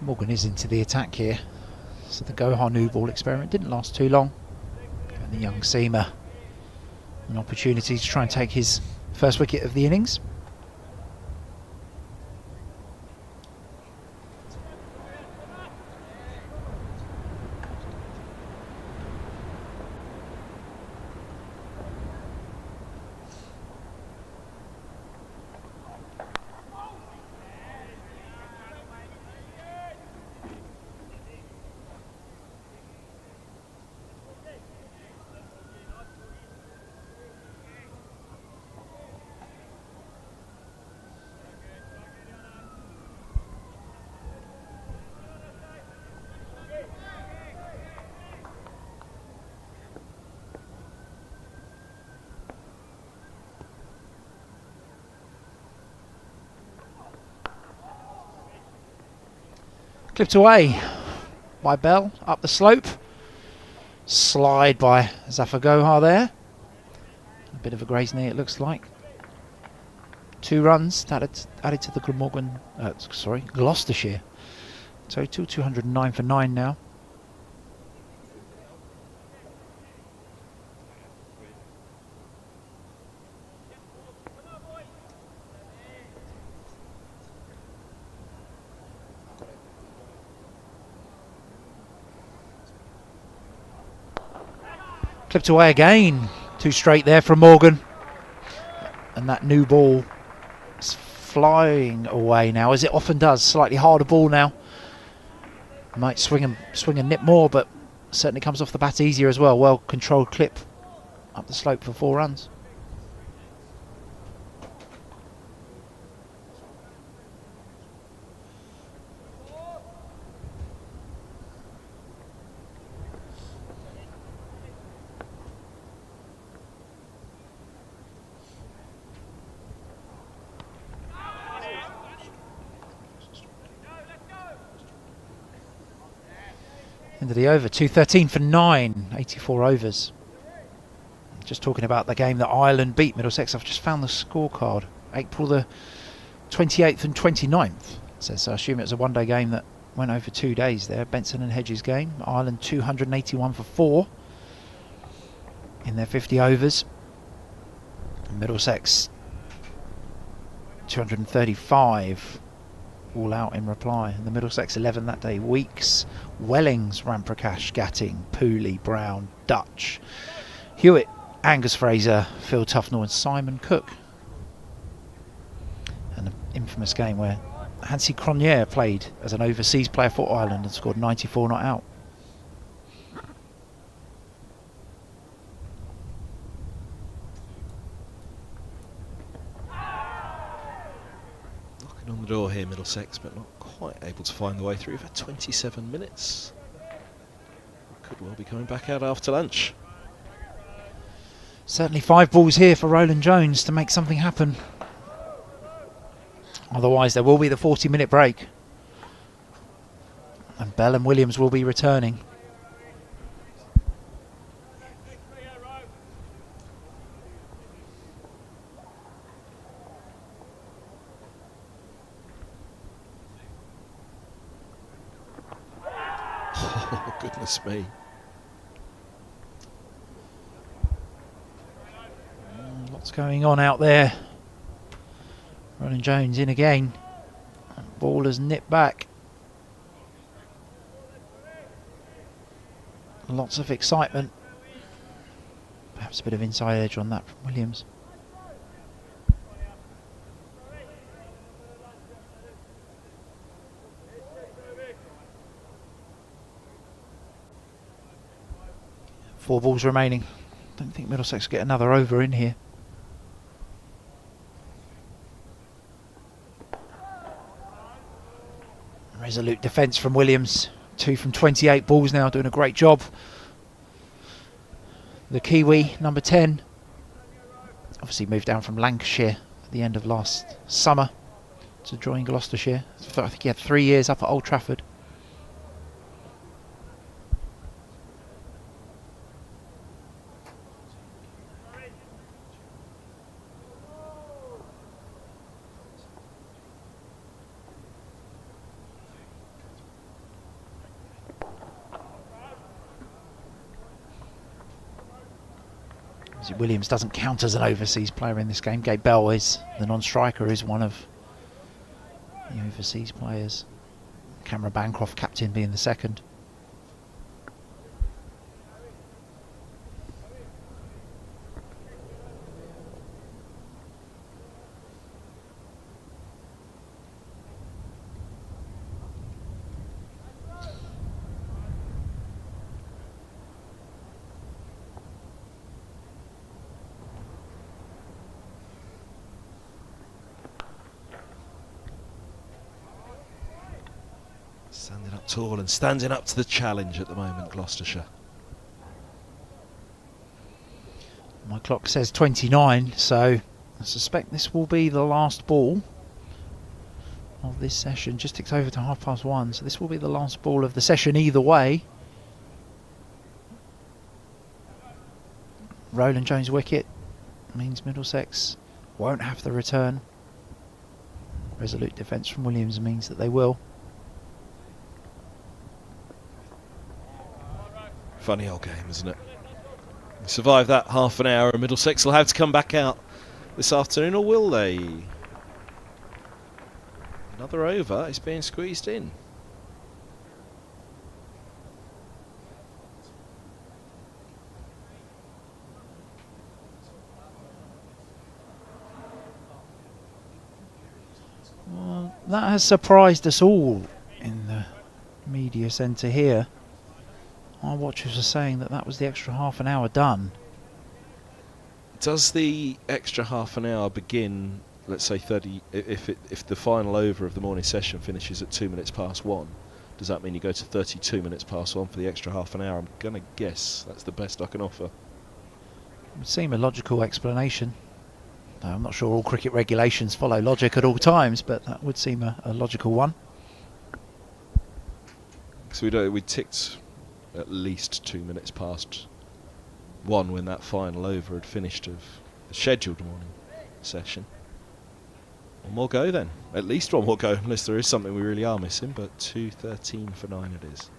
Morgan is into the attack here, so the Gohar new ball experiment didn't last too long, and the young seamer an opportunity to try and take his first wicket of the innings. Clipped away by Bell up the slope. Slide by Zafar Gohar there. A bit of a graze knee, it looks like. 2 runs added to the Gloucestershire. Total 209 for 9 now. Clipped away again. 2 straight there from Morgan. And that new ball is flying away now, as it often does. Slightly harder ball now. Might swing and nip more, but certainly comes off the bat easier as well. Well controlled clip up the slope for 4 runs. End of the over, 213 for 9, 84 overs. Just talking about the game that Ireland beat Middlesex, I've just found the scorecard. April the 28th and 29th. So I assume it was a one-day game that went over 2 days there. Benson and Hedges game. Ireland 281 for 4 in their 50 overs. Middlesex 235 all out in reply. And the Middlesex 11 that day: Weeks, Wellings, Ramprakash, Gatting, Pooley, Brown, Dutch, Hewitt, Angus Fraser, Phil Tufnell and Simon Cook. And an infamous game where Hansi Cronje played as an overseas player for Ireland and scored 94 not out.
Middlesex, but not quite able to find the way through for 27 minutes. Could well be coming back out after lunch.
Certainly 5 balls here for Roland Jones to make something happen. Otherwise there will be the 40-minute break. And Bell and Williams will be returning.
Oh, goodness me.
Lots going on out there. Roland Jones in again. Ball has nipped back. Lots of excitement. Perhaps a bit of inside edge on that from Williams. Four balls remaining. Don't think Middlesex get another over in here. Resolute defence from Williams. 2 from 28 balls now, doing a great job. The Kiwi, number 10, obviously moved down from Lancashire at the end of last summer to join Gloucestershire. I think he had 3 years up at Old Trafford. Williams doesn't count as an overseas player in this game. Gabe Bell is the non-striker, is one of the overseas players. Cameron Bancroft, captain, being the second.
Standing up tall and standing up to the challenge at the moment, Gloucestershire.
My clock says 29, so I suspect this will be the last ball of this session. Just ticked over to 1:30, so this will be the last ball of the session either way. Roland Jones wicket means Middlesex won't have the return. Resolute defence from Williams means that they will.
Funny old game, isn't it? Survive that half an hour and Middlesex will have to come back out this afternoon, or will they? Another over is being squeezed in.
Well, that has surprised us all in the media centre here. Our watchers are saying that that was the extra half an hour done.
Does the extra half an hour begin, let's say 30, if the final over of the morning session finishes at 2 minutes past 1, does that mean you go to 32 minutes past 1 for the extra half an hour? I'm going to guess that's the best I can offer.
It would seem a logical explanation. I'm not sure all cricket regulations follow logic at all times, but that would seem a logical one.
So we ticked at least 2 minutes past 1 when that final over had finished of the scheduled morning session. One more go then. At least one more go, unless there is something we really are missing, but 2:13 for 9 it is.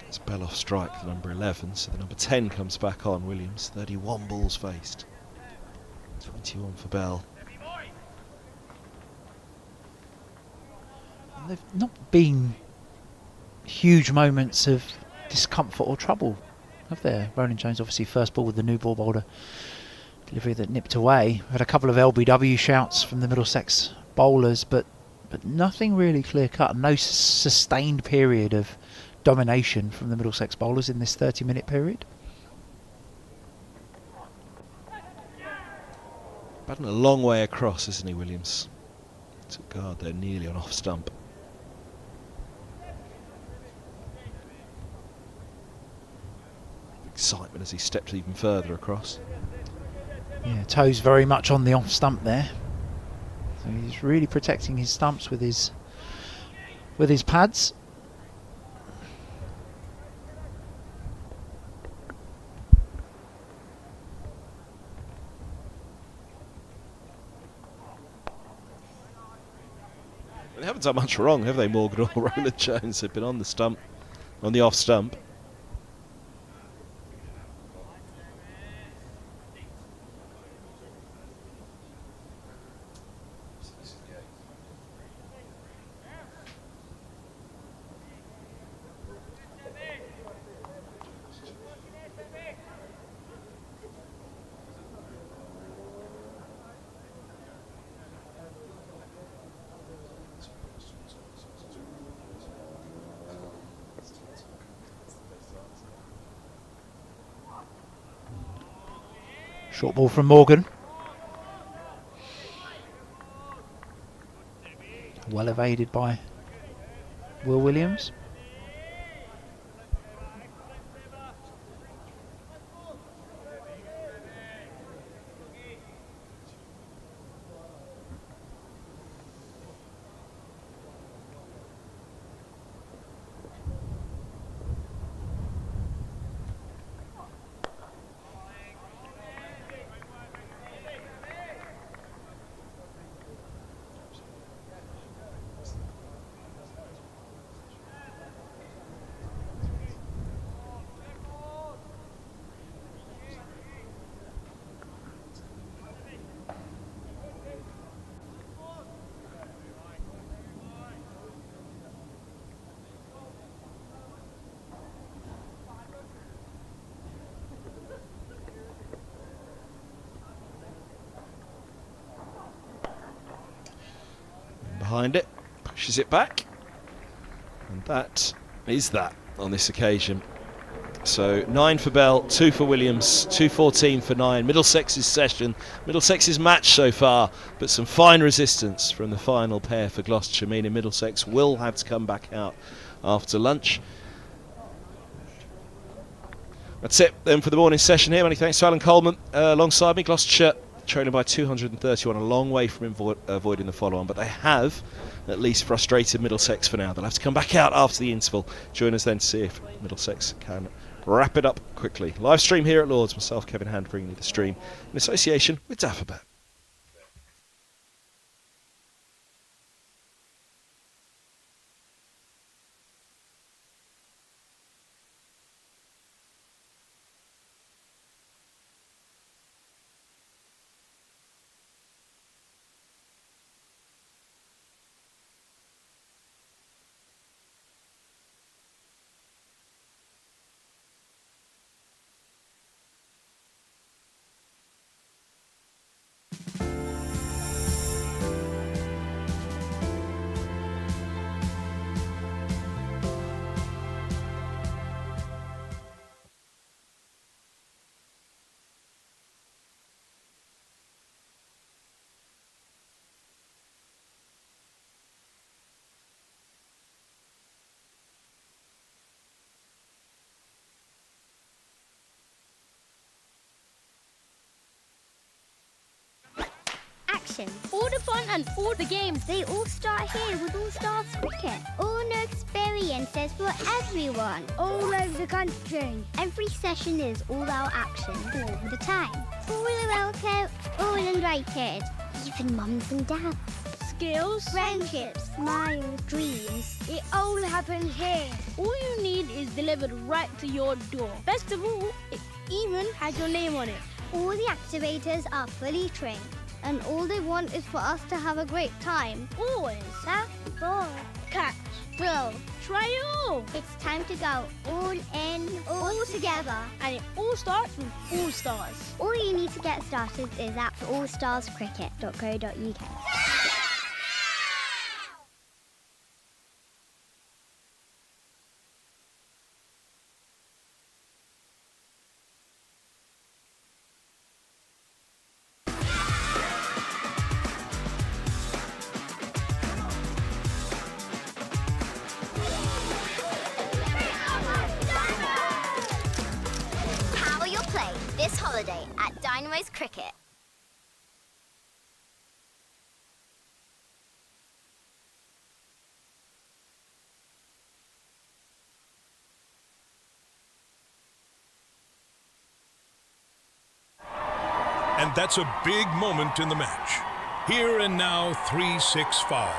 It's Bell off strike, the number 11, so the number 10 comes back on. Williams, 31 balls faced. 21 for Bell.
They've not been huge moments of discomfort or trouble, have there? Roland Jones, obviously first ball with the new ball bowler delivery that nipped away. We've had a couple of LBW shouts from the Middlesex bowlers, but but nothing really clear-cut. No sustained period of domination from the Middlesex bowlers in this 30-minute period.
Batting a long way across, isn't he, Williams? Took guard there, nearly on off stump. Excitement as he stepped even further across.
Yeah, toes very much on the off stump there. So he's really protecting his stumps with his pads.
They haven't done much wrong, have they, Morgan or Roland Jones? They've been on the stump, on the off stump.
Short ball from Morgan. Well evaded by Will Williams.
Behind it, pushes it back, and that is that on this occasion. So 9 for Bell, 2 for Williams, 2:14 for 9. Middlesex's session, Middlesex's match so far, but some fine resistance from the final pair for Gloucestershire, meaning Middlesex will have to come back out after lunch. That's it then for the morning session here. Many thanks to Alan Coleman alongside me. Gloucestershire trailing by 231, a long way from avoiding the follow-on, but they have at least frustrated Middlesex for now. They'll have to come back out after the interval. Join us then to see if Middlesex can wrap it up quickly. Live stream here at Lords. Myself, Kevin Hand, bringing you the stream in association with Dapperbet.
Action.
All the fun and all the games.
They all start here with All Stars Cricket. All new experiences for everyone.
All over the country.
Every session is all-out action all the time. All welcome, all invited. Even mums and dads.
Skills,
Friendships, smiles, dreams.
it all happens here. All you need is delivered right to your door. Best of all, it even has your name on it.
All the activators are fully trained. And all they want is for us to have a great time.
Always.
That's ball.
Catch.
Throw.
Try it all.
It's time to go all in, all together.
And it all starts with All Stars.
All you need to get started is at allstarscricket.co.uk.
This holiday at Dynamo's Cricket.
And that's a big moment in the match. Here and now 365.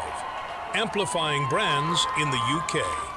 Amplifying brands in the UK.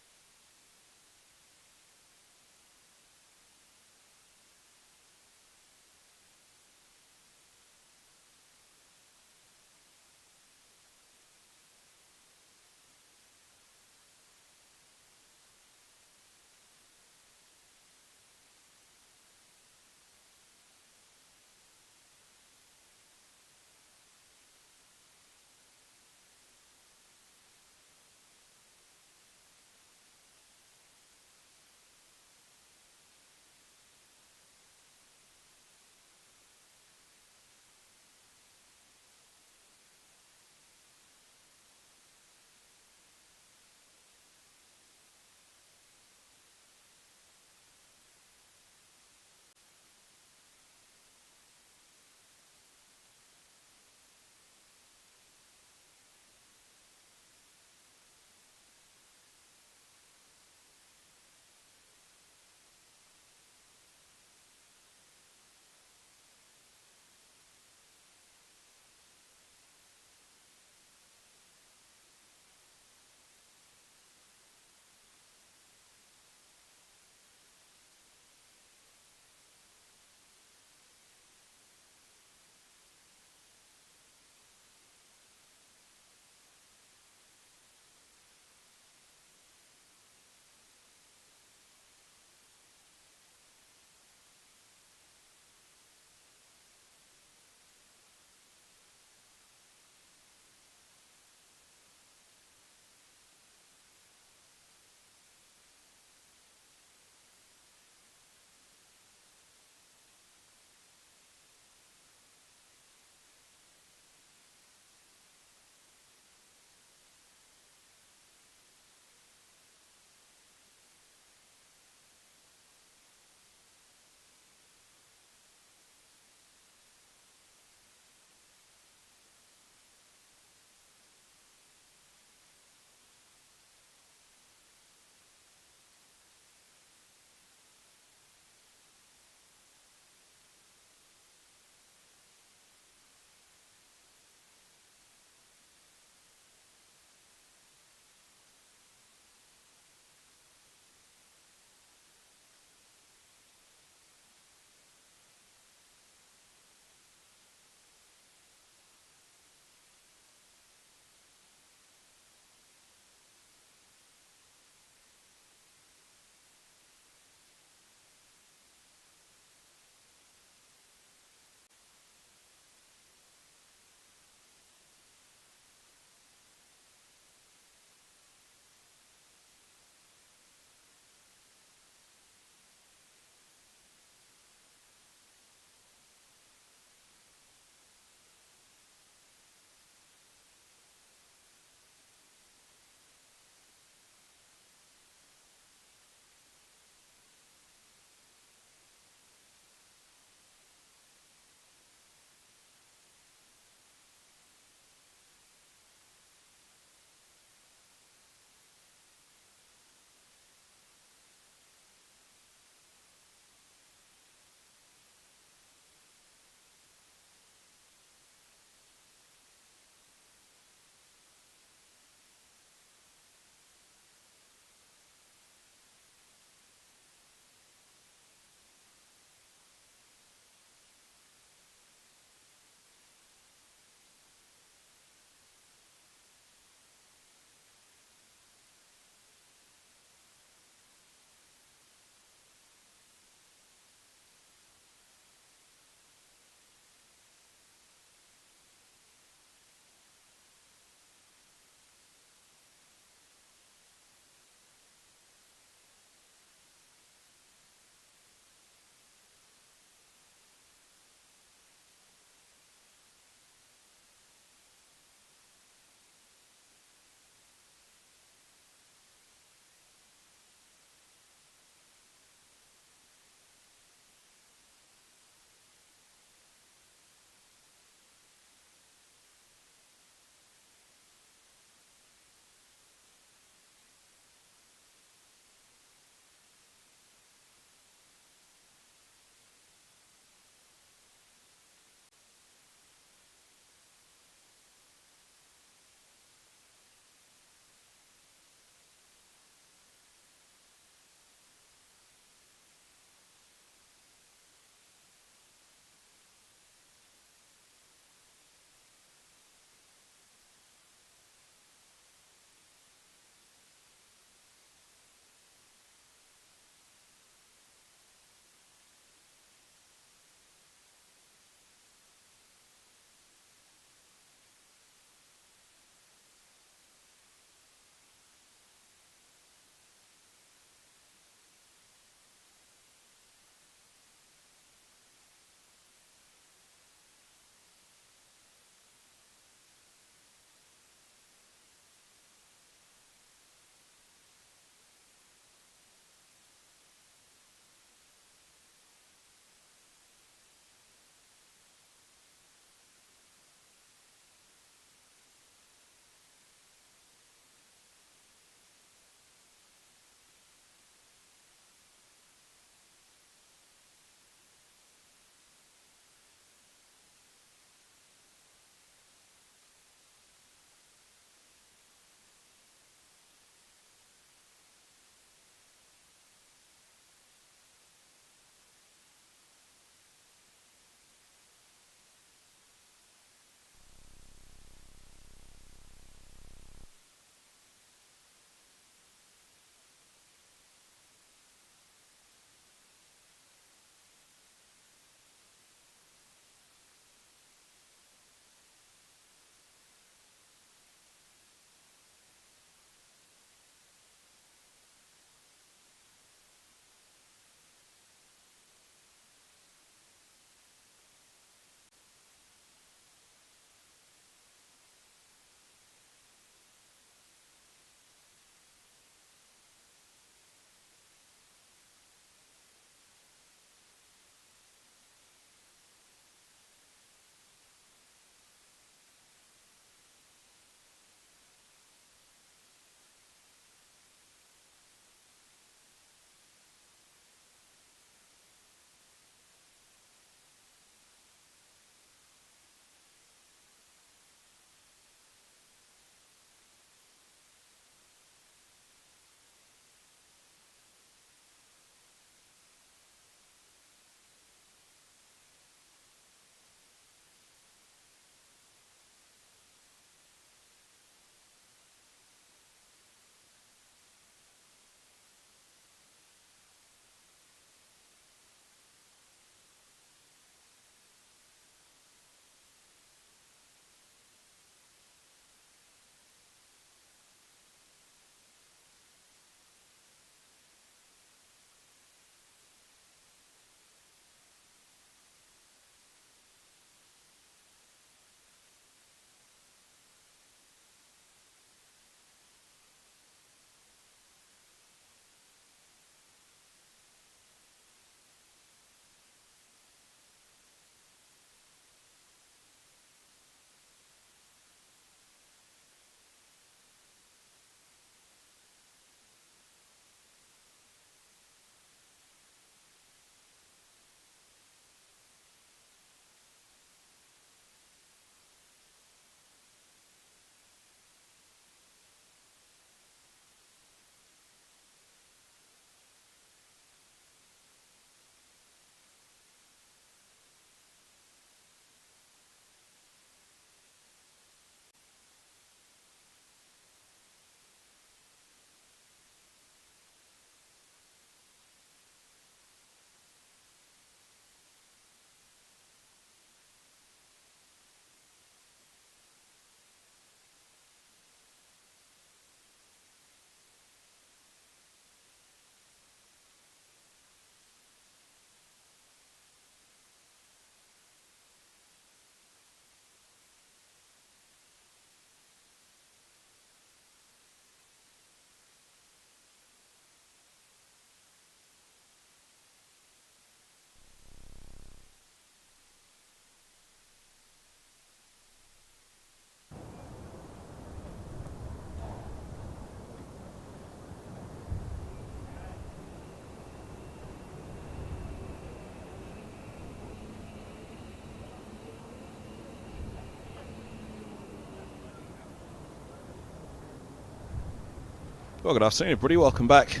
Well, good afternoon, everybody. Welcome back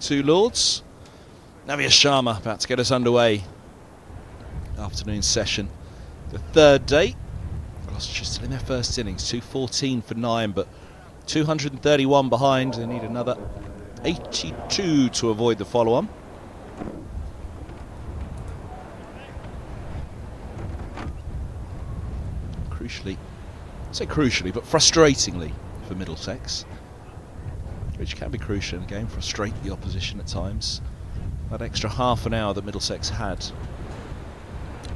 to Lords. Navia Sharma about to get us underway. Afternoon session. The third day. Gloucestershire still in their first innings. 214 for 9, but 231 behind. They need another 82 to avoid the follow-on. Crucially, I say crucially, but frustratingly for Middlesex, which can be crucial in a game, frustrate the opposition at times. That extra half an hour that Middlesex had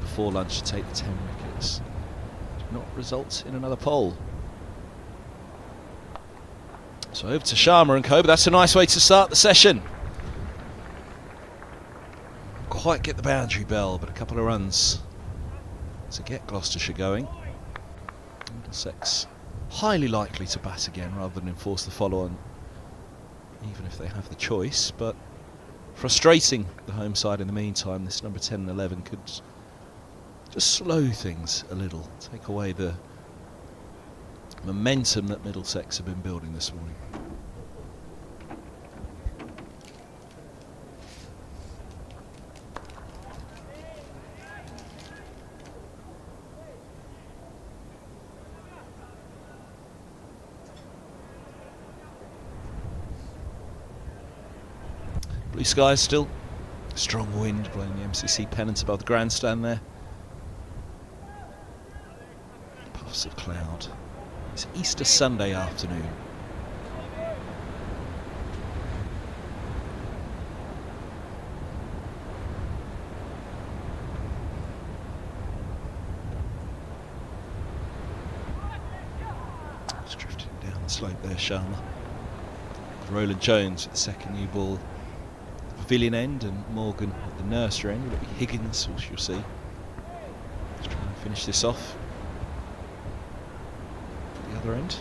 before lunch to take the 10 wickets did not result in another pole. So over to Sharma and co, but that's a nice way to start the session. Quite get the boundary bell, but a couple of runs to get Gloucestershire going. Middlesex highly likely to bat again rather than enforce the follow-on, even if they have the choice, but frustrating the home side in the meantime. This number 10 and 11 could just slow things a little, take away the momentum that Middlesex have been building this morning. Blue skies still, strong wind blowing the MCC pennant above the grandstand there. Puffs of cloud. It's Easter Sunday afternoon. Just drifting down the slope there, Sharma. Roland Jones with the second new ball. Pavilion end and Morgan at the nursery end. It'll be Higgins, which you'll see. Let's try and finish this off at the other end.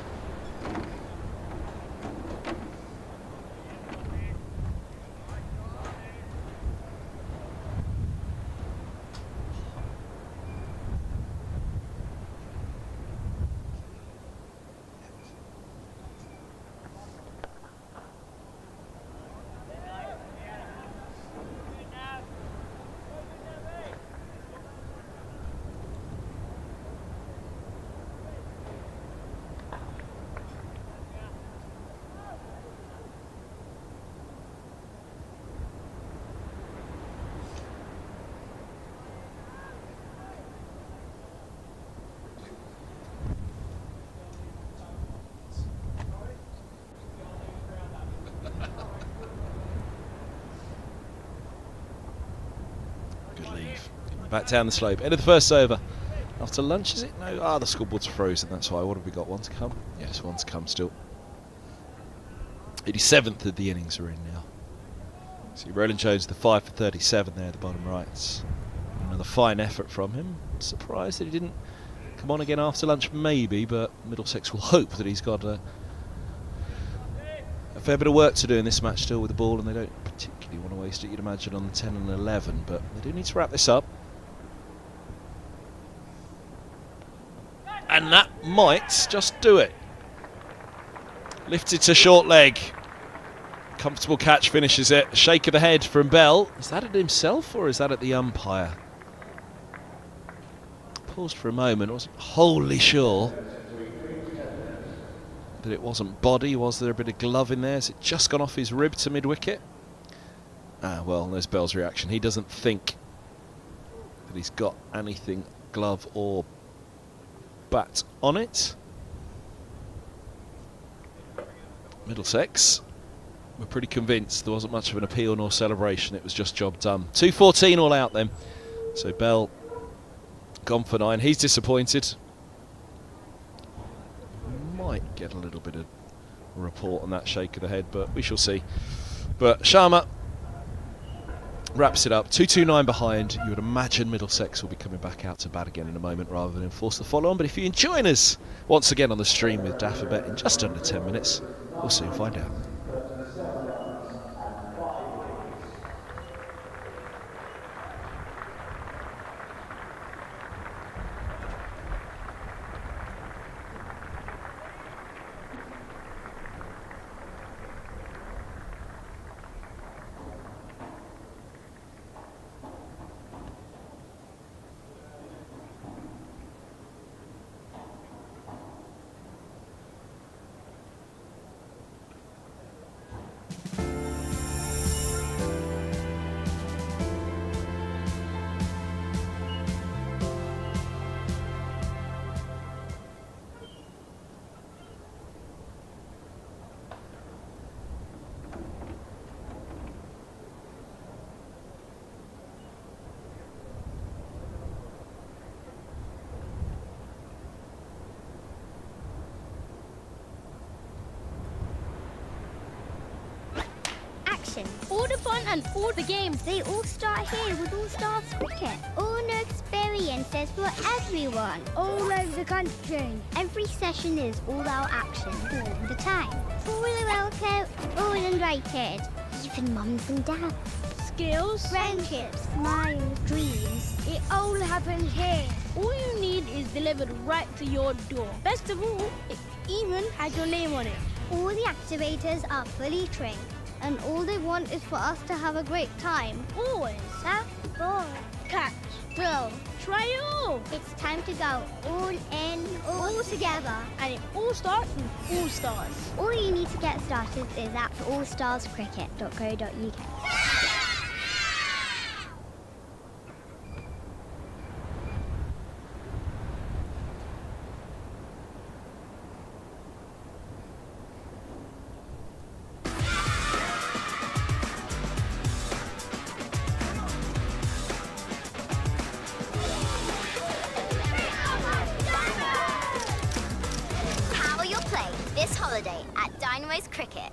Back down the slope. End of the first over. After lunch, is it? No. The scoreboard's frozen. That's why. What have we got? One to come? Yes, one to come still. 87th of the innings are in now. See, Roland Jones, the 5 for 37 there at the bottom right. Another fine effort from him. Surprised that he didn't come on again after lunch, maybe, but Middlesex will hope that he's got a fair bit of work to do in this match still with the ball, and they don't particularly want to waste it, you'd imagine, on the 10 and 11, but they do need to wrap this up. And that might just do it. Lifted to short leg. Comfortable catch finishes it. Shake of the head from Bell. Is that at himself or is that at the umpire? Paused for a moment. Wasn't wholly sure that it wasn't body. Was there a bit of glove in there? Has it just gone off his rib to mid-wicket? Well, there's Bell's reaction. He doesn't think that he's got anything, glove or bat on it. Middlesex were pretty convinced there wasn't much of an appeal nor celebration. It was just job done. 2:14 all out then. So Bell gone for 9. He's disappointed. Might get a little bit of a report on that shake of the head, but we shall see. But Sharma wraps it up. 2-2-9 behind. You would imagine Middlesex will be coming back out to bat again in a moment rather than enforce the follow-on. But if you join us once again on the stream with Daffabet in just under 10 minutes, we'll soon find out.
actions.
All the fun and all the games.
They all start here with All Stars Cricket. All new experiences for everyone.
All over the country.
Every session is all-out action all the time. Fully welcome, all invited. Even mums and dads.
Skills,
Friendships, smiles, dreams.
it all happens here. All you need is delivered right to your door. Best of all, it even has your name on it.
All the activators are fully trained, and all they want is for us to have a great time.
Always.
Tap, ball,
Catch.
throw.
Try it all.
It's time to go all in, all together.
And it all starts with All Stars.
All you need to get started is at allstarscricket.co.uk.
Power your play this holiday at Dynamo's Cricket.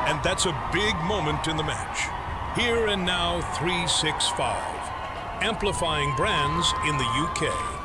And that's a big moment in the match. Here and now 365. Amplifying brands in the UK.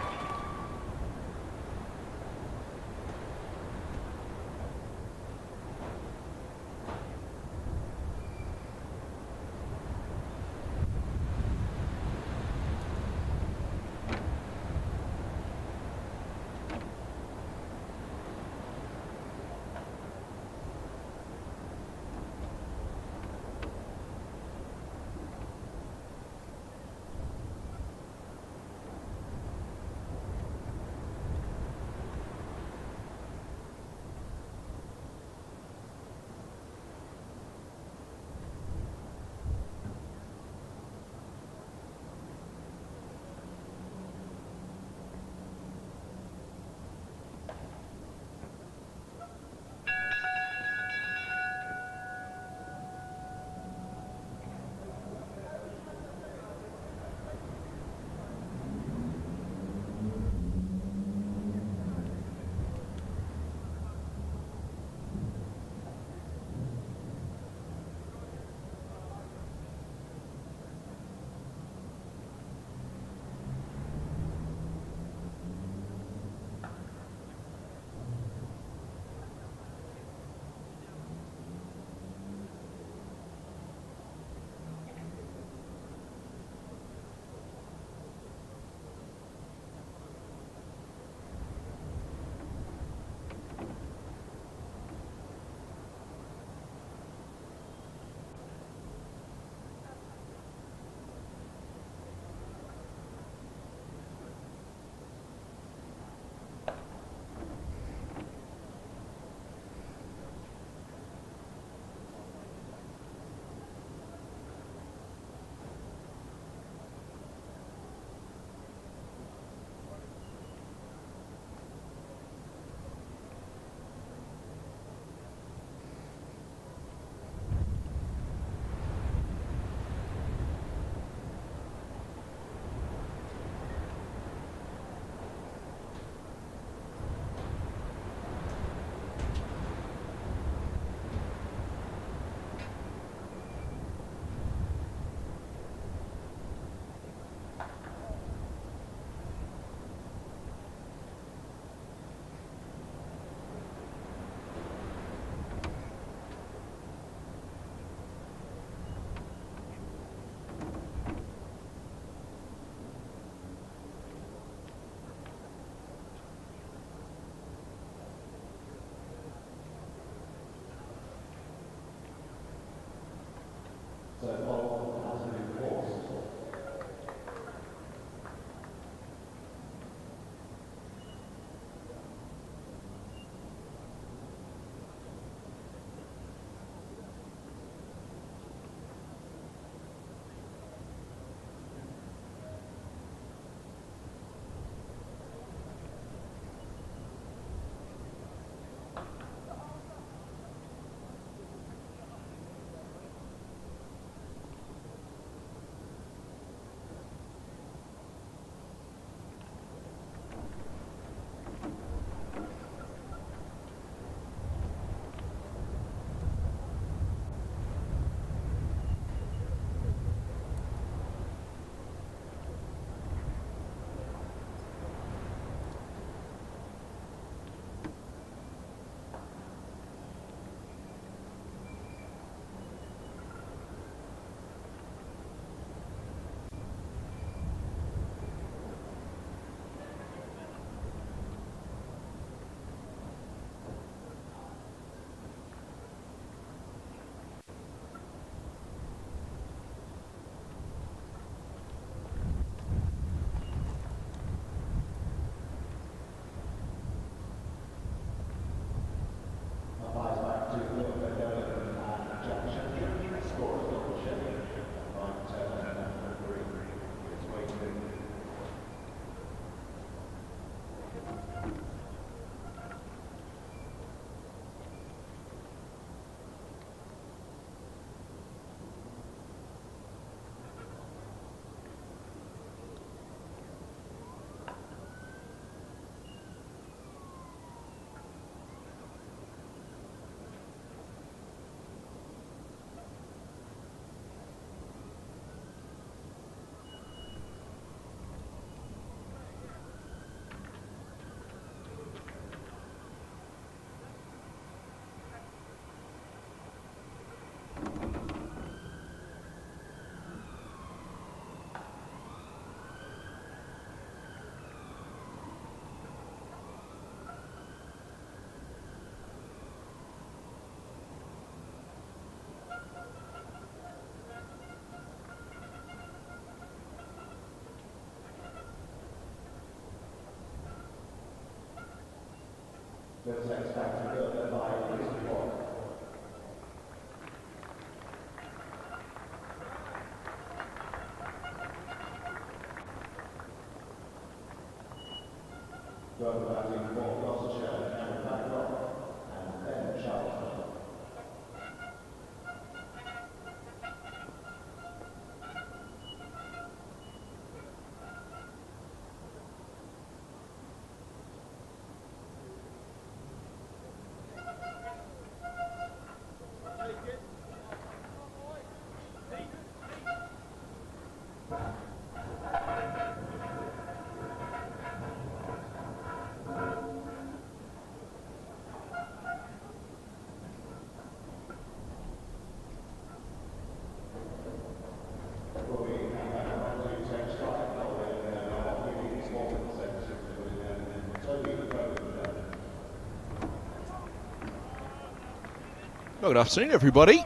Well, good afternoon, everybody.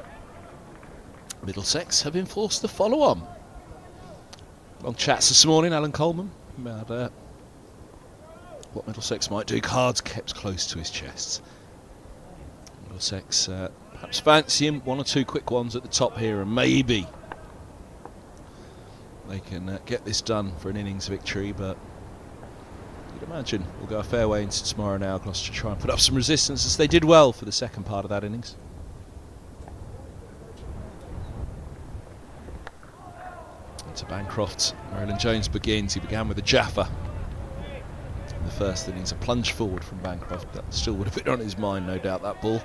Middlesex have been forced to follow on. Long chats this morning, Alan Coleman, about what Middlesex might do. Cards kept close to his chest. Middlesex perhaps fancy him, one or two quick ones at the top here, and maybe they can get this done for an innings victory, but you'd imagine we'll go a fair way into tomorrow now. Gloucestershire try and put up some resistance, as they did well for the second part of that innings. To Bancroft, Roland Jones begins. He began with a Jaffa in the first innings, a plunge forward from Bancroft. That still would have been on his mind, no doubt, that ball.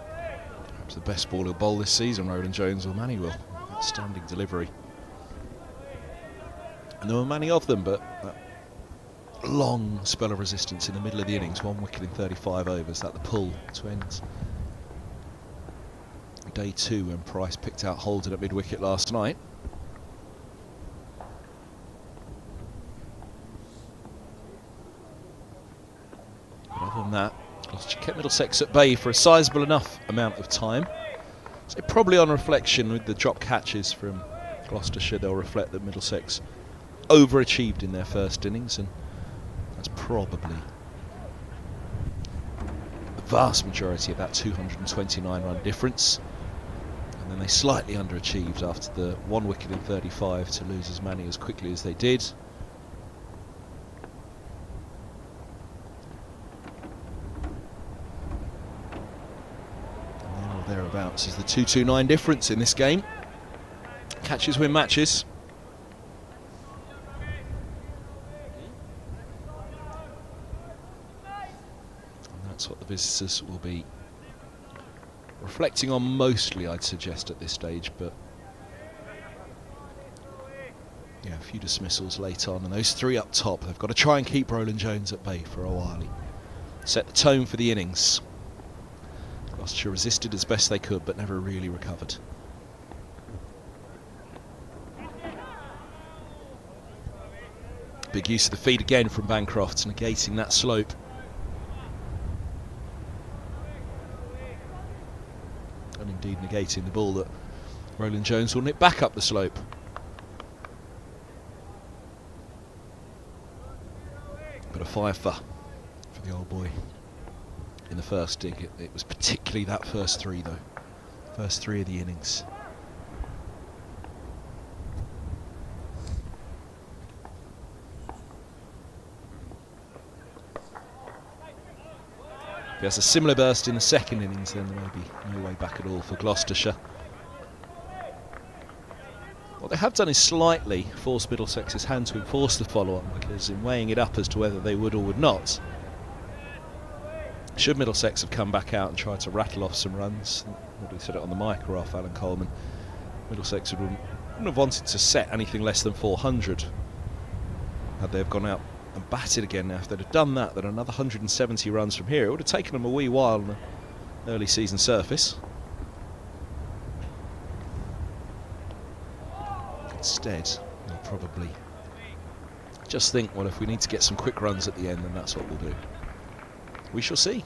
Perhaps the best ball he'll bowl this season, Roland Jones or Manuel. Outstanding delivery. And there were many of them, but that long spell of resistance in the middle of the innings, 1 wicket in 35 overs, that the pull to end day 2 when Price picked out Holden at mid-wicket last night. Other than that, Gloucestershire kept Middlesex at bay for a sizable enough amount of time. So probably on reflection, with the drop catches from Gloucestershire, they'll reflect that Middlesex overachieved in their first innings, and that's probably the vast majority of that 229 run difference. And then they slightly underachieved after the 1 wicket in 35 to lose as many as quickly as they did. Thereabouts is the 229 difference in this game. Catches win matches. And that's what the visitors will be reflecting on mostly, I'd suggest, at this stage. But yeah, a few dismissals late on, and those 3 up top, they've got to try and keep Roland Jones at bay for a while. He set the tone for the innings. Gloucestershire resisted as best they could, but never really recovered. Big use of the feet again from Bancroft, negating that slope. And indeed negating the ball that Roland Jones will nip back up the slope. But a fifer for the old boy in the first dig. It was particularly that first 3 though. First 3 of the innings. If he has a similar burst in the second innings, then there may be no way back at all for Gloucestershire. What they have done is slightly force Middlesex's hand to enforce the follow-on, because in weighing it up as to whether they would or would not, should Middlesex have come back out and tried to rattle off some runs, probably said it on the mic or off Alan Coleman, Middlesex wouldn't have wanted to set anything less than 400 had they have gone out and batted again. Now if they'd have done that, then another 170 runs from here, it would have taken them a wee while on an early season surface. Instead, they'll probably just think, well, if we need to get some quick runs at the end, then that's what we'll do. We shall see.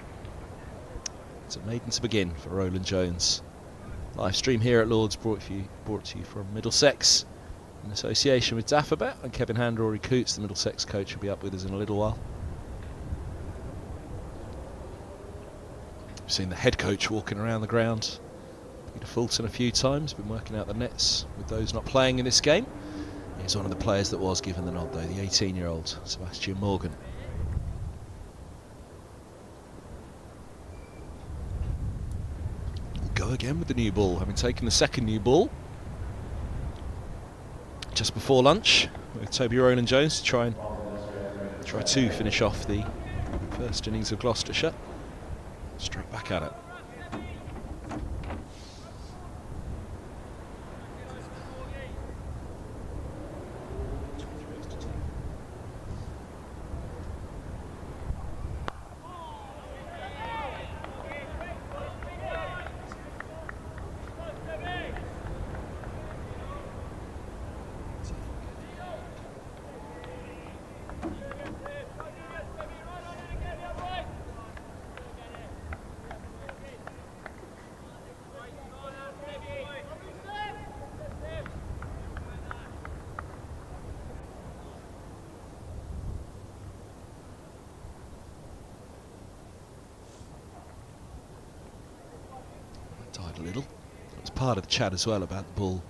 It's a maiden to begin for Roland Jones. Live stream here at Lord's, brought to you from Middlesex in association with Dafabet, and Kevin Hand, Rory Coots, the Middlesex coach, will be up with us in a little while. We've seen the head coach walking around the ground, Peter Fulton, a few times, been working out the nets with those not playing in this game. He's one of the players that was given the nod though, the 18-year-old Sebastian Morgan. Go again with the new ball, having taken the second new ball just before lunch with Toby Rowland-Jones to try to finish off the first innings of Gloucestershire. Straight back at it. Died a little. It was part of the chat as well about the ball.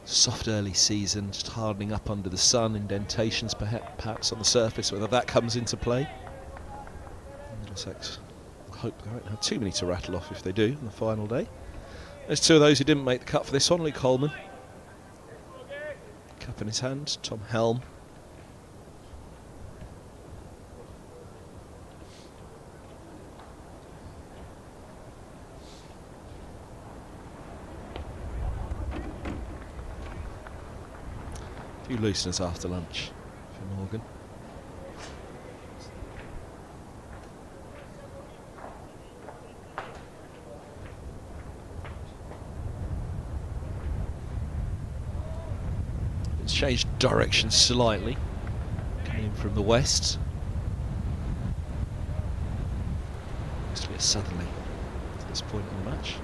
Soft early season, just hardening up under the sun, indentations perhaps on the surface, whether that comes into play. Middlesex hope they won't have too many to rattle off if they do on the final day. There's two of those who didn't make the cut for this one. Luke Coleman, cup in his hand. Tom Helm. A few looseners after lunch for Morgan. It's changed direction slightly, coming in from the west. Mostly a southerly at this point in the match.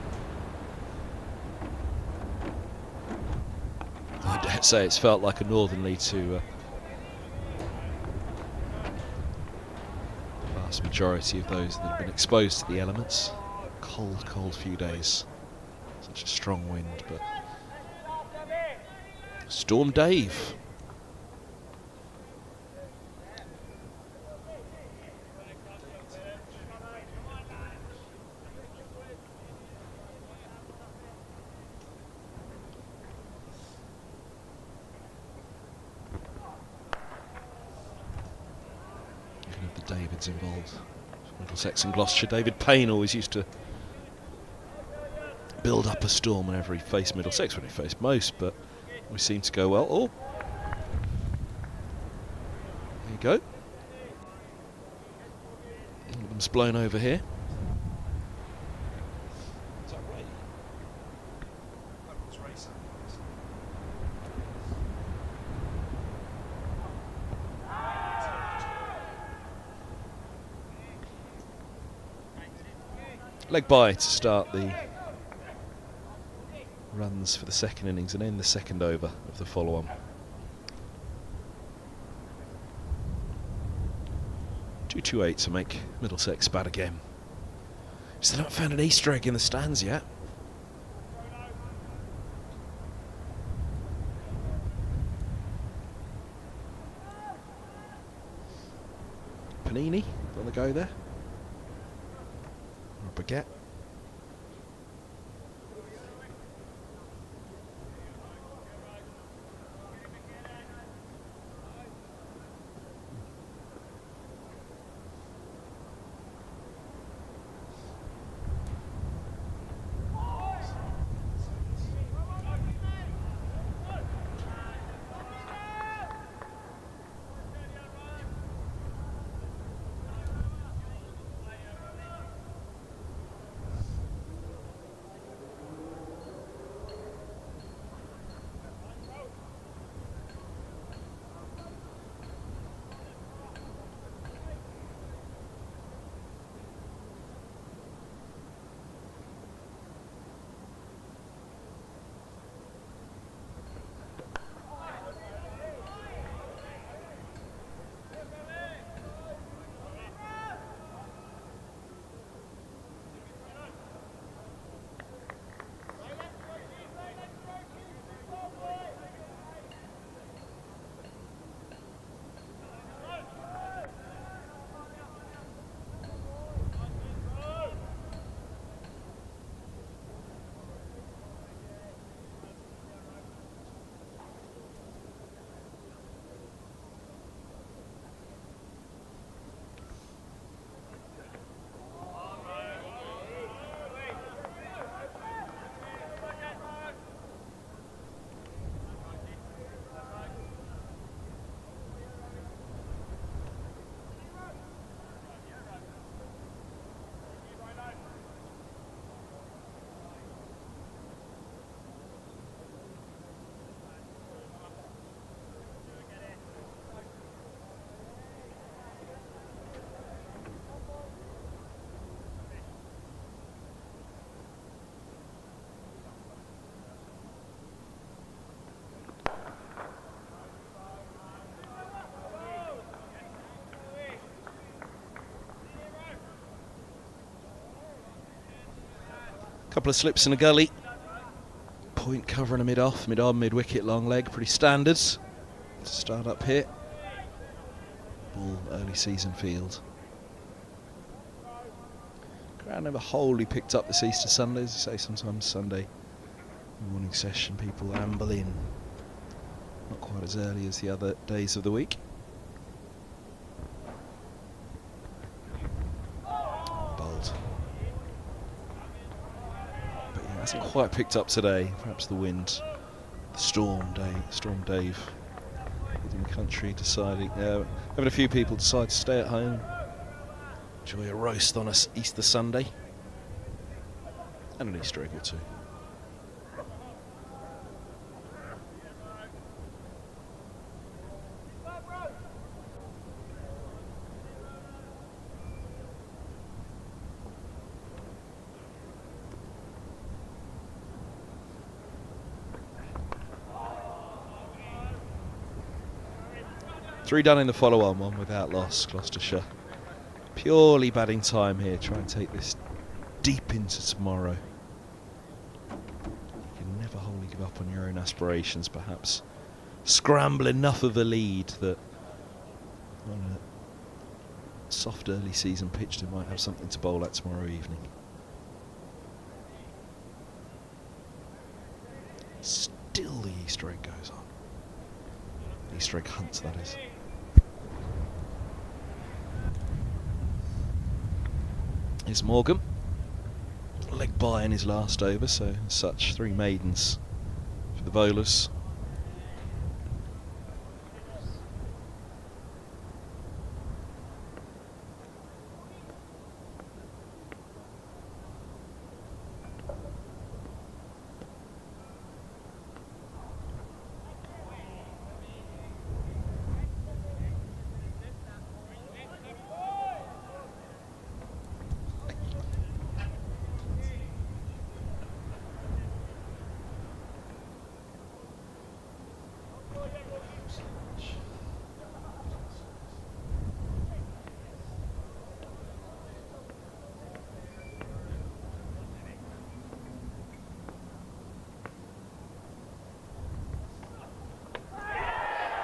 I dare say it's felt like a northerly to the vast majority of those that have been exposed to the elements. Cold, cold few days. Such a strong wind, but Storm Dave. David's involved. Middlesex and Gloucestershire. David Payne always used to build up a storm whenever he faced Middlesex, when he faced most, but we seemed to go well. Oh, there you go. England's blown over here. Leg bye to start the runs for the second innings and end the second over of the follow-on. .228 to make Middlesex bat again. Still haven't found an Easter egg in the stands yet. Panini on the go there. Baguette. Couple of slips in a gully. Point cover and a mid-off, mid-on, mid-wicket, long leg, pretty standard. Start up here. Ball, early season field. Ground never wholly picked up this Easter Sunday, as you say, sometimes Sunday morning session people amble in. Not quite as early as the other days of the week. Bold. But yeah, hasn't quite picked up today. Perhaps the wind, the Storm Dave in the country deciding, having a few people decide to stay at home, enjoy a roast on a Easter Sunday, and an Easter egg or two. Three done in the follow-on, one without loss, Gloucestershire. Purely batting time here, try and take this deep into tomorrow. You can never wholly give up on your own aspirations, perhaps. Scramble enough of a lead that on a soft early season pitch they might have something to bowl at tomorrow evening. Still the Easter egg goes on. Easter egg hunt, that is. Here's Morgan. Leg by in his last over, so as such 3 maidens for the bowlers.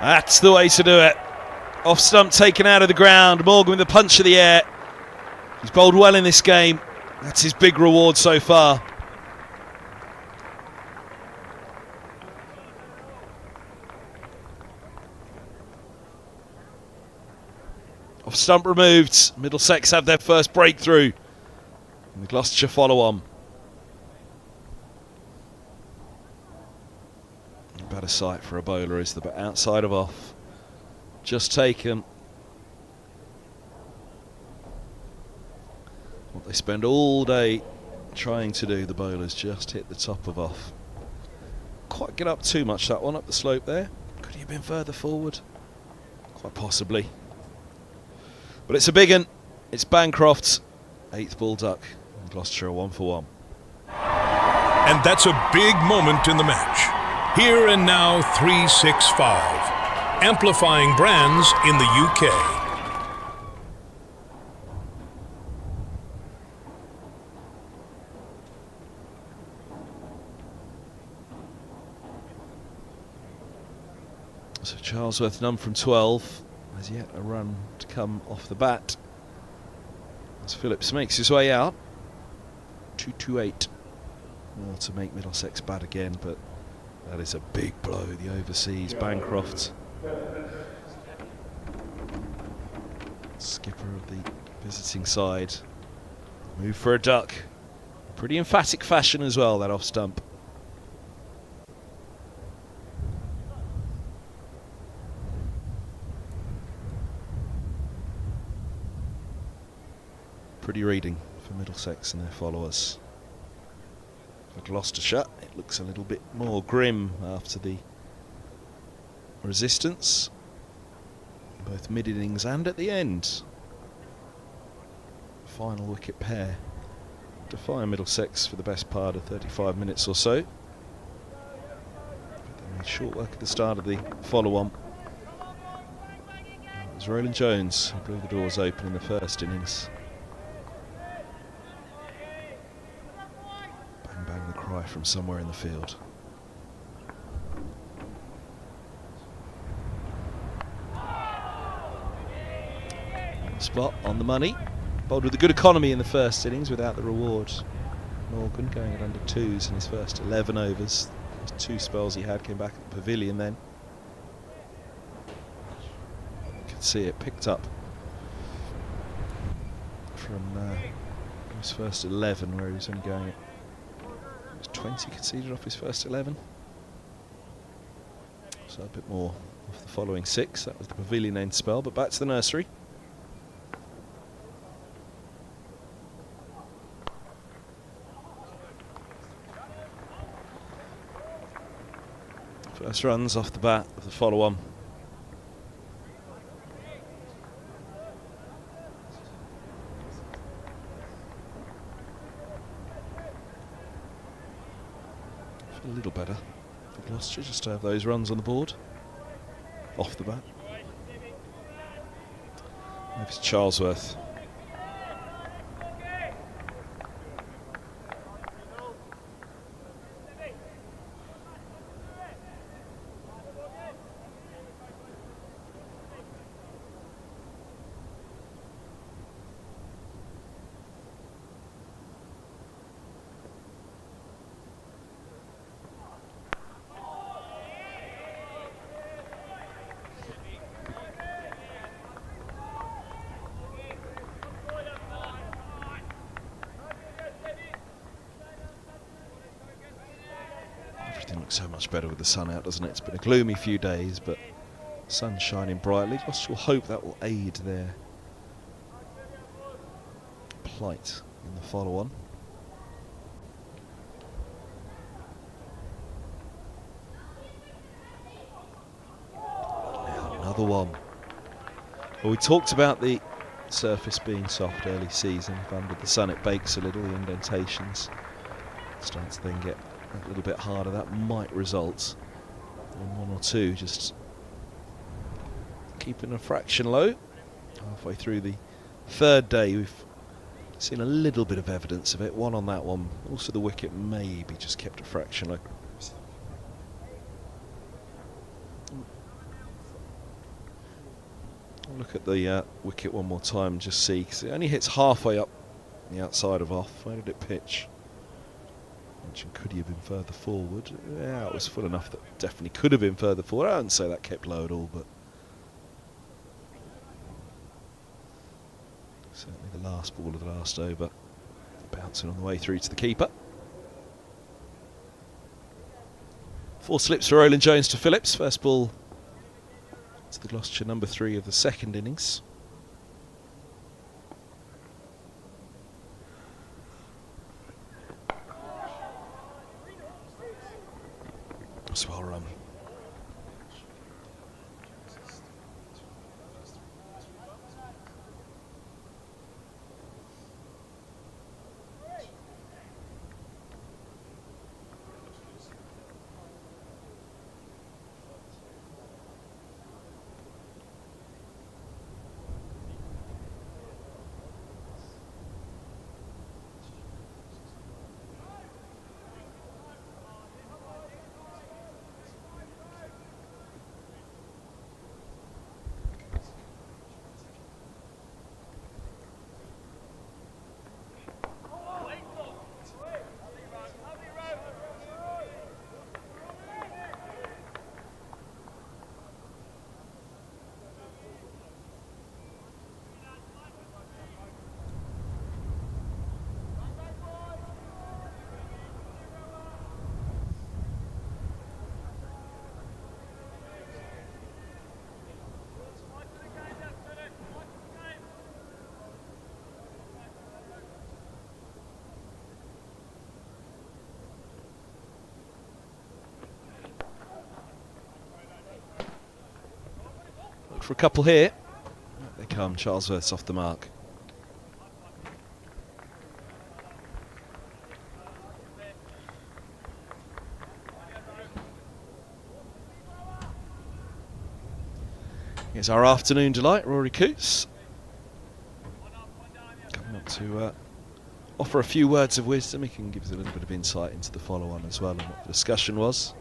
That's the way to do it. Off stump taken out of the ground. Morgan with a punch of the air. He's bowled well in this game. That's his big reward so far. Off stump removed. Middlesex have their first breakthrough. And the Gloucestershire follow on. Better sight for a bowler is the outside of off. Just taken. What they spend all day trying to do, the bowlers, just hit the top of off. Quite get up too much, that one, up the slope there. Could he have been further forward? Quite possibly. But it's a big one. It's Bancroft's 8th buildup. Gloucestershire 1 for 1.
And that's a big moment in the match. Here and now 365. Amplifying brands in the UK.
So Charlesworth none from 12. As yet a run to come off the bat. As Phillips makes his way out. 228. Well, to make Middlesex bad again, but that is a big blow, the overseas Bancroft. Skipper of the visiting side. Move for a duck. Pretty emphatic fashion as well, that off stump. Pretty reading for Middlesex and their followers. For Gloucestershire, it looks a little bit more grim after the resistance, both mid-innings and at the end. Final wicket pair defying Middlesex for the best part of 35 minutes or so. But they made short work at the start of the follow-on. It was Roland Jones who blew the doors open in the first innings. from somewhere in the field. Spot on the money. Bowled with a good economy in the first innings without the reward. Morgan going at under 2s in his first 11 overs. Those 2 spells he had came back at the pavilion then. You can see it picked up from his first 11, where he was only going at 20 conceded off his first 11. So a bit more off the following 6. That was the pavilion end spell, but back to the nursery. First runs off the bat of the follow-on. A little better for Gloucestershire just to have those runs on the board off the bat. Maybe it's Charlesworth. Everything looks so much better with the sun out, doesn't it? It's been a gloomy few days, but the sun's shining brightly. Gloucestershire will hope that will aid their plight in the follow-on. Now another one. Well, we talked about the surface being soft early season. If under the sun it bakes a little, the indentations start to then get a little bit harder. That might result in 1 or 2 just keeping a fraction low. Halfway through the 3rd day, we've seen a little bit of evidence of it. 1 on that one. Also the wicket maybe just kept a fraction low. I'll look at the wicket one more time and just see, because it only hits halfway up the outside of off. Where did it pitch? Could he have been further forward? Yeah, it was full enough that definitely could have been further forward. I wouldn't say that kept low at all, but certainly the last ball of the last over, bouncing on the way through to the keeper. 4 slips for Roland Jones to Phillips. First ball to the Gloucestershire number 3 of the 2nd innings. Well run. For a couple here. Up they come. Charlesworth's off the mark. Here's our afternoon delight, Rory Coates. Coming up to offer a few words of wisdom. He can give us a little bit of insight into the follow-on as well and what the discussion was.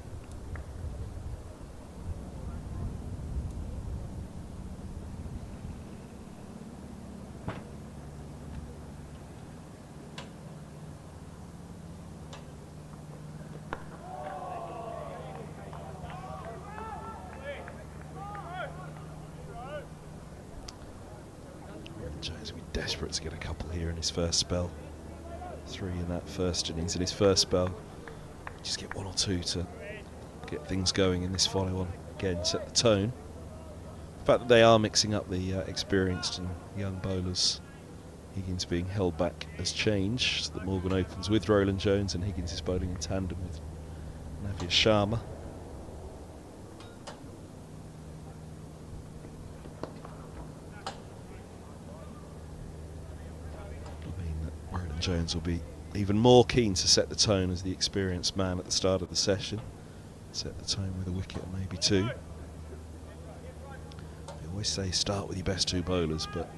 Jones will be desperate to get a couple here in his first spell. 3 in that first innings in his first spell. Just get 1 or 2 to get things going in this follow-on. Again, set the tone. The fact that they are mixing up the experienced and young bowlers. Higgins being held back has changed, so that Morgan opens with Roland Jones and Higgins is bowling in tandem with Navya Sharma. Jones will be even more keen to set the tone as the experienced man at the start of the session. Set the tone with a wicket or maybe 2. They always say start with your best 2 bowlers, but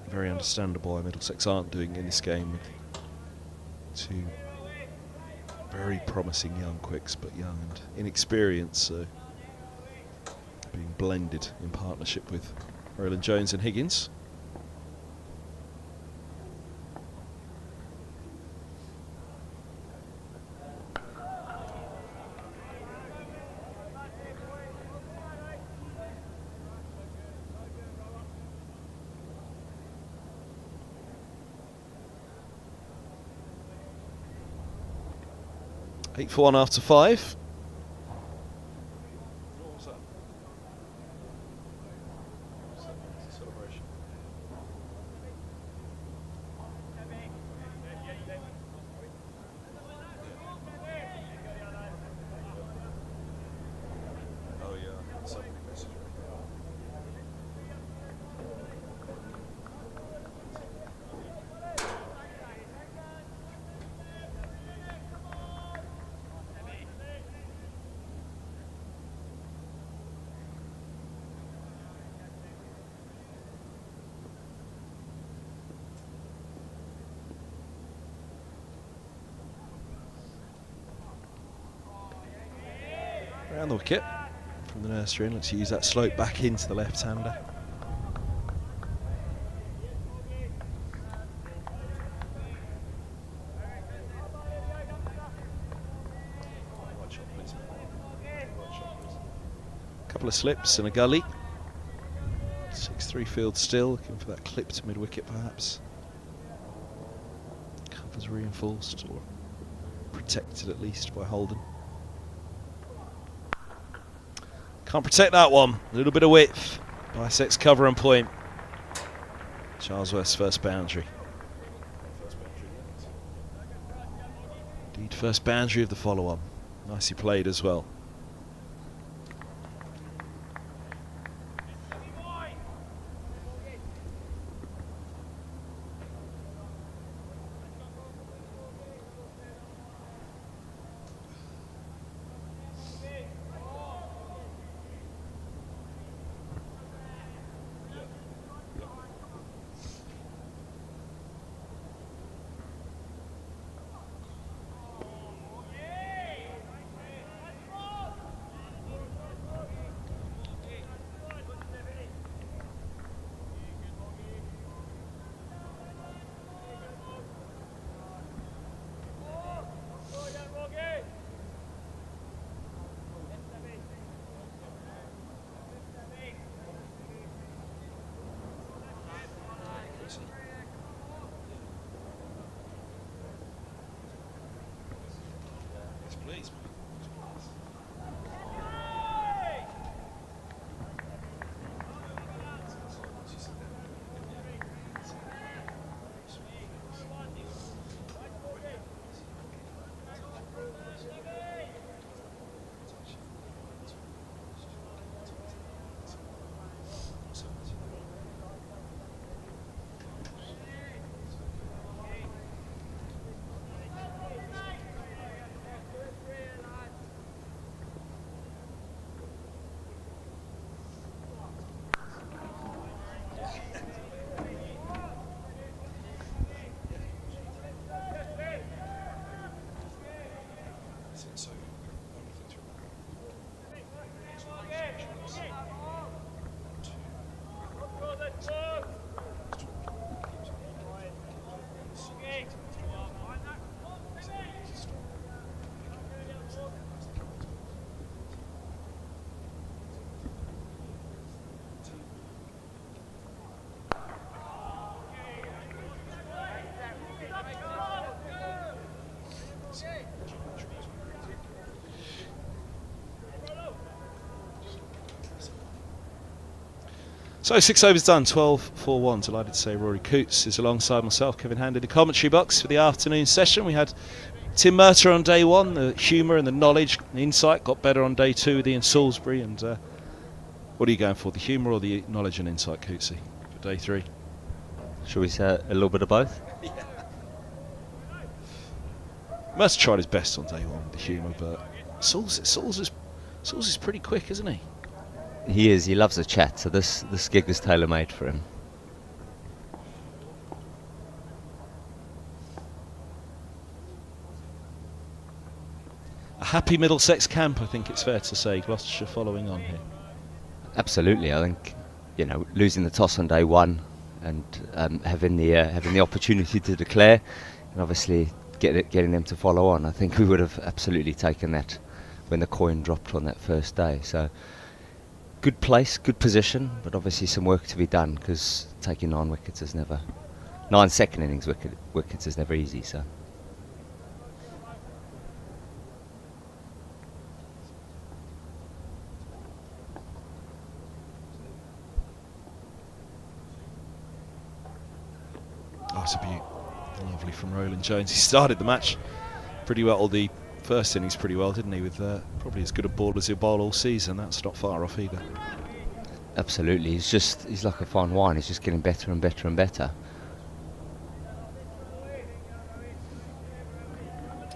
very understandable why Middlesex aren't doing in this game with 2 very promising young quicks, but young and inexperienced, so being blended in partnership with Roland Jones and Higgins. Eight for 1 after 5. Around the wicket from the nursery, and let's use that slope back into the left-hander. Couple of slips and a gully. 6-3 field still, looking for that clip to mid-wicket perhaps. Covers reinforced or protected at least by Holden. Can't protect that one. A little bit of width. Bisects cover and point. Charlesworth's first boundary. Indeed, first boundary of the follow-on. Nicely played as well. So 6 overs done, 12-4-1. Delighted to say Rory Coots is alongside myself, Kevin Hand, in the commentary box for the afternoon session. We had Tim Murter on day one. The humour and the knowledge and insight got better on day two with Ian Salisbury. And what are you going for, the humour or the knowledge and insight, Cootsy, for day three?
Shall we say a little bit of both?
Murter tried his best on day one with the humour, but Sauls is pretty quick, isn't he?
He is. He loves a chat, so this gig is tailor-made for him.
A happy Middlesex camp, I think it's fair to say. Gloucestershire following on here.
Absolutely. I think, losing the toss on day one and having the opportunity to declare, and obviously getting them to follow on. I think we would have absolutely taken that when the coin dropped on that first day. So. Good place, good position, but obviously some work to be done because taking 9 wickets is never... 9 second innings wickets is never easy, so...
Oh, it's a beaut. Lovely from Roland Jones. He started the match pretty well, the first innings pretty well, didn't he, with probably as good a ball as he'll bowl all season. That's not far off either.
Absolutely, he's like a fine wine, he's just getting better and better and better.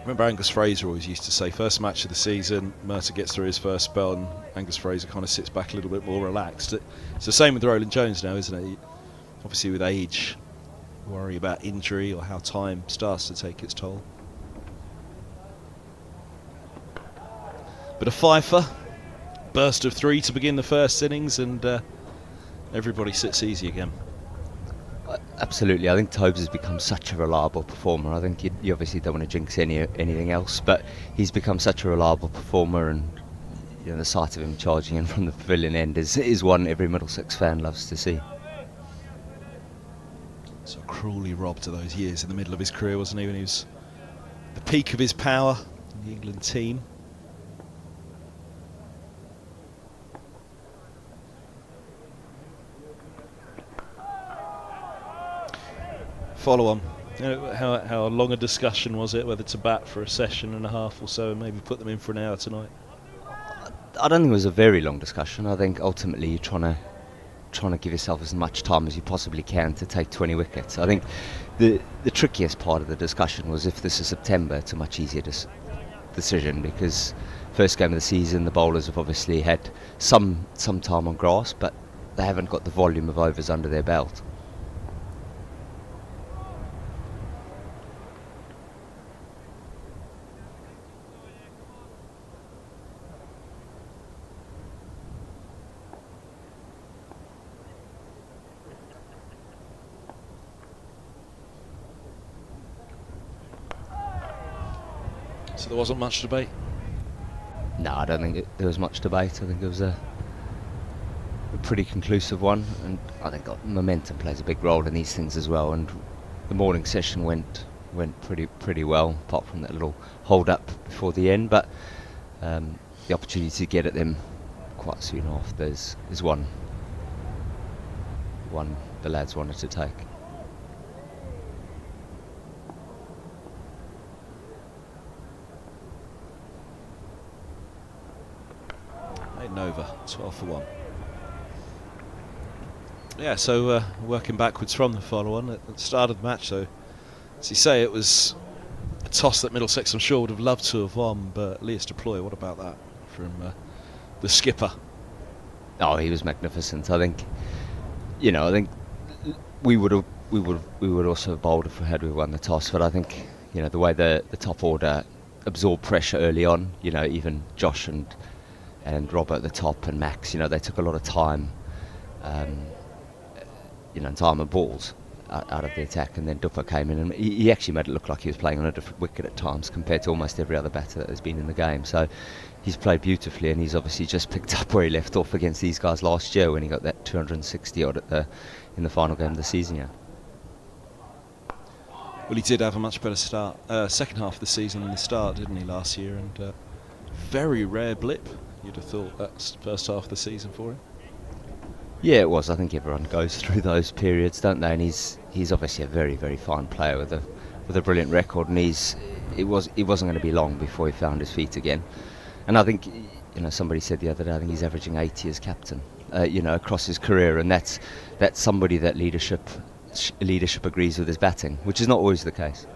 Remember Angus Fraser always used to say, first match of the season, Murter gets through his first spell and Angus Fraser kind of sits back a little bit more relaxed. It's the same with Roland Jones now, isn't it? Obviously with age, worry about injury or how time starts to take its toll. But a fifer, burst of 3 to begin the first innings, and everybody sits easy again.
Absolutely, I think Tobes has become such a reliable performer. I think you obviously don't want to jinx anything else, but he's become such a reliable performer, and the sight of him charging in from the pavilion end is one every Middlesex fan loves to see.
So cruelly robbed of those years in the middle of his career, wasn't he, when he was the peak of his power in the England team. Follow on. How long a discussion was it whether to bat for a session and a half or so and maybe put them in for an hour tonight?
I don't think it was a very long discussion. I think ultimately you're trying to give yourself as much time as you possibly can to take 20 wickets. I think the trickiest part of the discussion was if this is September, it's a much easier decision because first game of the season the bowlers have obviously had some time on grass, but they haven't got the volume of overs under their belt.
So there wasn't much debate?
No, I don't think there was much debate. I think it was a pretty conclusive one, and I think momentum plays a big role in these things as well. And the morning session went pretty well, apart from that little hold up before the end. But the opportunity to get at them quite soon after is one the lads wanted to take.
Over 12 for 1. Yeah, so working backwards from the follow-on at the start of the match. So, as you say, it was a toss that Middlesex, I'm sure, would have loved to have won. But Leas Deploy, what about that from the skipper?
Oh, he was magnificent. I think, I think we would also have bowled if we had won the toss. But I think, the way the top order absorb pressure early on. You know, even Josh and Robert at the top and Max, you know, they took a lot of time, time and balls out of the attack, and then Dupper came in and he actually made it look like he was playing on a different wicket at times compared to almost every other batter that has been in the game. So he's played beautifully, and he's obviously just picked up where he left off against these guys last year when he got that 260 odd in the final game of the season. Yeah.
Well, he did have a much better start, second half of the season than the start, didn't he, last year? And very rare blip, you'd have thought, that's first half of the season for him.
Yeah, it was. I think everyone goes through those periods, don't they? And he's obviously a very, very fine player with a brilliant record, and it wasn't going to be long before he found his feet again. And I think, somebody said the other day, I think he's averaging 80 as captain, across his career, and that's somebody that leadership agrees with his batting, which is not always the case.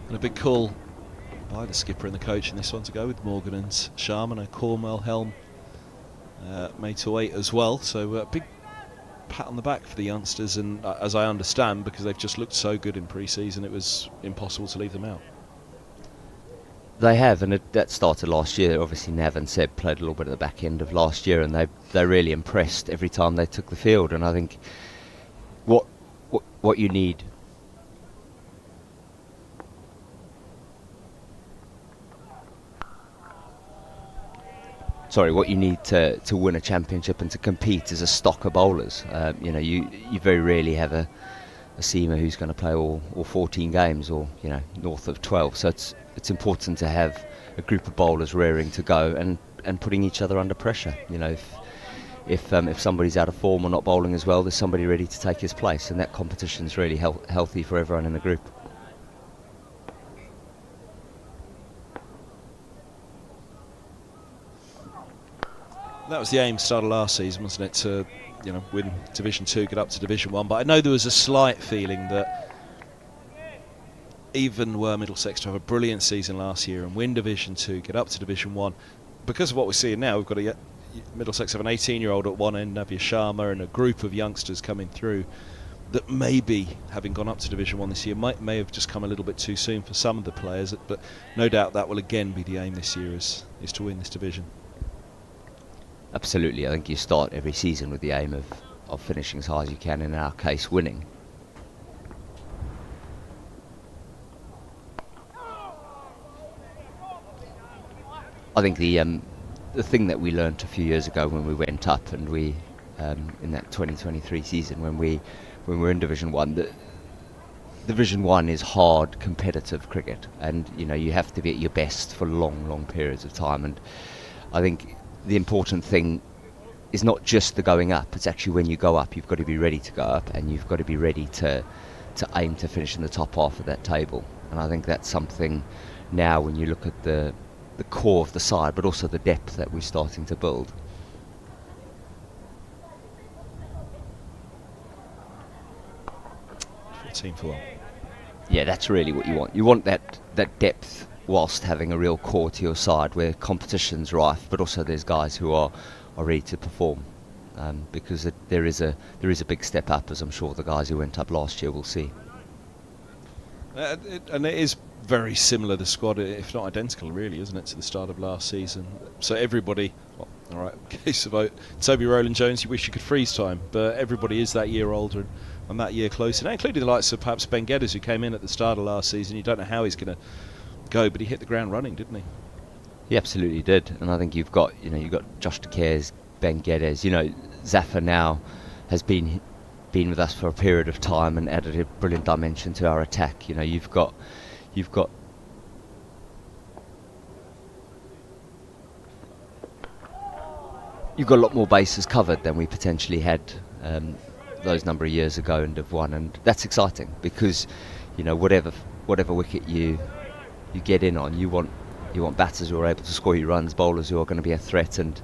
And a big call by the skipper and the coach in this one to go with Morgan and Sharman, and Cornwell Helm made to 8 as well. So a big pat on the back for the youngsters, and as I understand, because they've just looked so good in pre-season, it was impossible to leave them out.
They have, and that started last year. Obviously Nav and Seb played a little bit at the back end of last year, and they really impressed every time they took the field. And I think what you need to win a championship and to compete is a stock of bowlers. You very rarely have a seamer who's going to play all 14 games, or north of 12. So it's important to have a group of bowlers rearing to go and putting each other under pressure. If somebody's out of form or not bowling as well, there's somebody ready to take his place, and that competition's really healthy for everyone in the group.
That was the aim start of last season, wasn't it, to win Division 2, get up to Division 1. But I know there was a slight feeling that even were Middlesex to have a brilliant season last year and win Division 2, get up to Division 1, because of what we're seeing now, we've got Middlesex have an 18-year-old at one end, Navya Sharma, and a group of youngsters coming through that maybe, having gone up to Division 1 this year, may have just come a little bit too soon for some of the players. But no doubt that will again be the aim this year, is to win this division.
Absolutely. I think you start every season with the aim of finishing as high as you can, in our case winning. I think the thing that we learnt a few years ago when we went up, and we in that 2023 season when we were in Division 1, that Division 1 is hard competitive cricket, and you have to be at your best for long periods of time. And I think the important thing is not just the going up, it's actually when you go up, you've got to be ready to go up, and you've got to be ready to aim to finish in the top half of that table. And I think that's something now, when you look at the core of the side, but also the depth that we're starting to build.
Team for one.
Yeah, that's really what you want. You want that depth whilst having a real core to your side, where competition's rife, but also there's guys who are ready to perform, because there is a big step up, as I'm sure the guys who went up last year will see.
And it is very similar, the squad, if not identical, really, isn't it, to the start of last season? So everybody, well, all right, in case of Toby Rowland-Jones, you wish you could freeze time, but everybody is that year older and that year closer, now, including the likes of perhaps Ben Geddes, who came in at the start of last season. You don't know how he's going to go, but he hit the ground running, didn't he?
He absolutely did. And I think you've got Josh De Cares, Ben Geddes. Zafar now has been with us for a period of time and added a brilliant dimension to our attack. You've got a lot more bases covered than we potentially had those number of years ago in Div 1, and that's exciting, because whatever wicket you get in on, you want batters who are able to score you runs, bowlers who are going to be a threat, and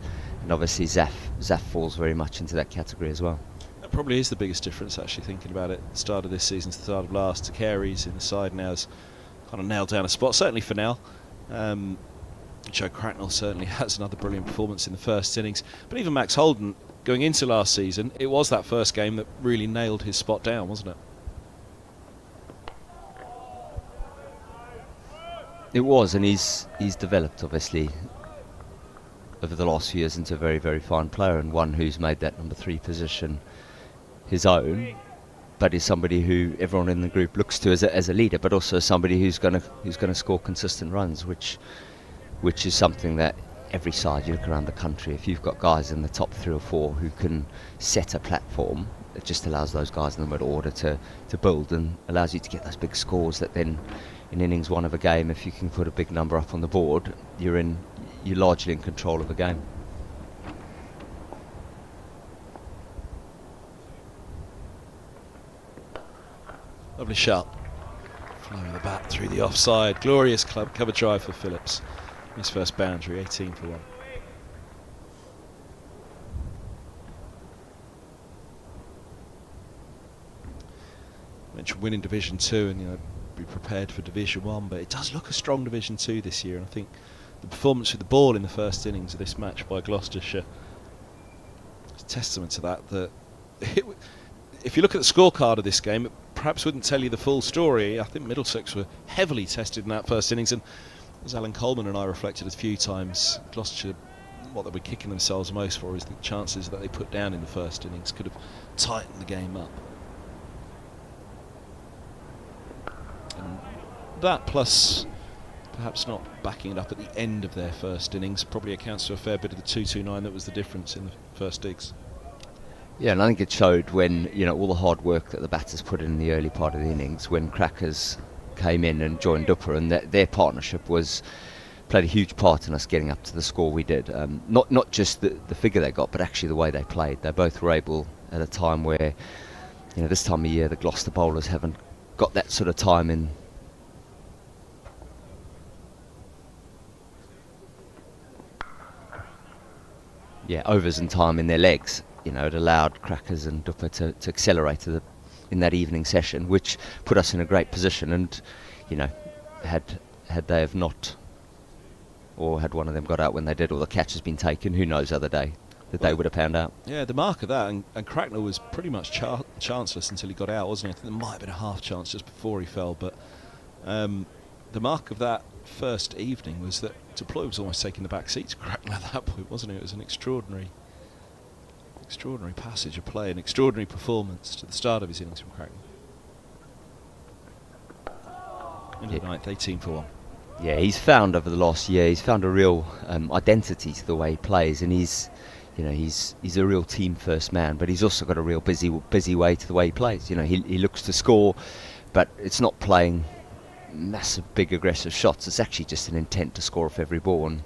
obviously Zaf falls very much into that category as well.
That probably is the biggest difference, actually, thinking about it. The start of this season to the start of last. To Carey's in the side now has kind of nailed down a spot, certainly for now. Joe Cracknell certainly has another brilliant performance in the first innings. But even Max Holden, going into last season, it was that first game that really nailed his spot down, wasn't it?
It was, and he's developed, obviously, over the last few years into a very, very fine player, and one who's made that number 3 position his own, but is somebody who everyone in the group looks to as a leader, but also somebody who's going to score consistent runs, which is something that every side you look around the country, if you've got guys in the top 3 or 4 who can set a platform, it just allows those guys in the middle order to build, and allows you to get those big scores that then in innings 1 of a game, if you can put a big number up on the board, you're largely in control of the game.
Lovely shot. Flowing the bat through the offside. Glorious cover drive for Phillips. His first boundary, 18 for 1. Mentioned winning Division 2 and be prepared for Division 1, but it does look a strong Division 2 this year, and I think the performance with the ball in the first innings of this match by Gloucestershire is a testament to that. If you look at the scorecard of this game, it perhaps wouldn't tell you the full story. I think Middlesex were heavily tested in that first innings, and as Alan Coleman and I reflected a few times, Gloucestershire, what they were kicking themselves most for is the chances that they put down in the first innings could have tightened the game up. And that, plus perhaps not backing it up at the end of their first innings, probably accounts for a fair bit of the 2-2-9 that was the difference in the first digs.
Yeah, and I think it showed when, all the hard work that the batters put in the early part of the innings, when Crackers came in and joined Dupper, and their partnership played a huge part in us getting up to the score we did. Not just the figure they got, but actually the way they played. They both were able, at a time where, this time of year, the Gloucester bowlers haven't got that sort of time in. Yeah, overs and time in their legs. It allowed Crackers and Dupper to accelerate in that evening session, which put us in a great position. And, had they have not, or had one of them got out when they did, or the catch has been taken, who knows other day that they would have found out.
Yeah, the mark of that, and Cracknell was pretty much chanceless until he got out, wasn't he? I think there might have been a half chance just before he fell, but the mark of that first evening was that Deploy was almost taking the back seat to Cracknell at that point, wasn't it? It was an extraordinary passage of play, an extraordinary performance to the start of his innings from Cracknell. In the ninth, 18 for 1.
Yeah, he's found over the last year, he's found a real identity to the way he plays, and he's a real team first man, but he's also got a real busy way to the way he plays. He looks to score, but it's not playing massive, big, aggressive shots. It's actually just an intent to score off every ball, and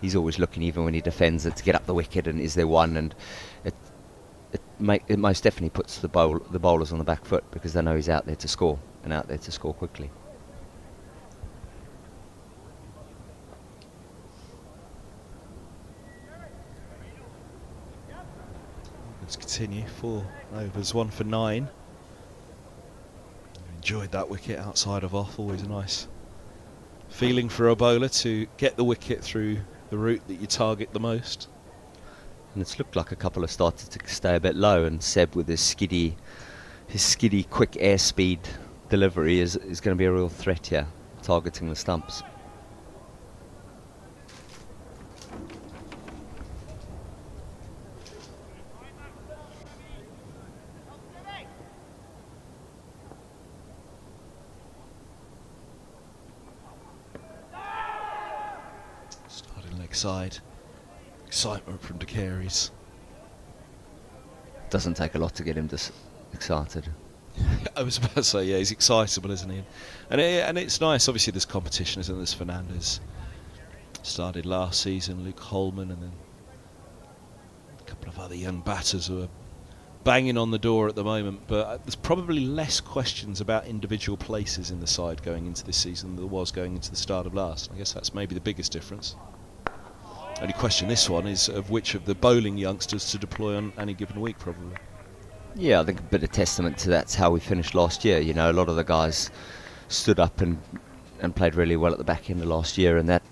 he's always looking, even when he defends it, to get up the wicket, and is there one, and it most definitely puts the bowlers on the back foot, because they know he's out there to score, and out there to score quickly.
Let's continue. 4 overs, 1 for 9. Enjoyed that wicket outside of off. Always a nice feeling for a bowler to get the wicket through the route that you target the most.
And it's looked like a couple have started to stay a bit low, and Seb with his skiddy quick airspeed delivery is going to be a real threat here, targeting the stumps.
Starting leg side. Excitement from De Carey's.
Doesn't take a lot to get him excited.
I was about to say, yeah, he's excitable, isn't he? And it's nice. Obviously, there's competition, isn't there? There's Fernandez. Started last season, Luke Holman, and then a couple of other young batters who are banging on the door at the moment. But there's probably less questions about individual places in the side going into this season than there was going into the start of last. I guess that's maybe the biggest difference. Only question this one is of which of the bowling youngsters to deploy on any given week, probably.
Yeah, I think a bit of testament to that's how we finished last year. A lot of the guys stood up and and played really well at the back end of last year, and that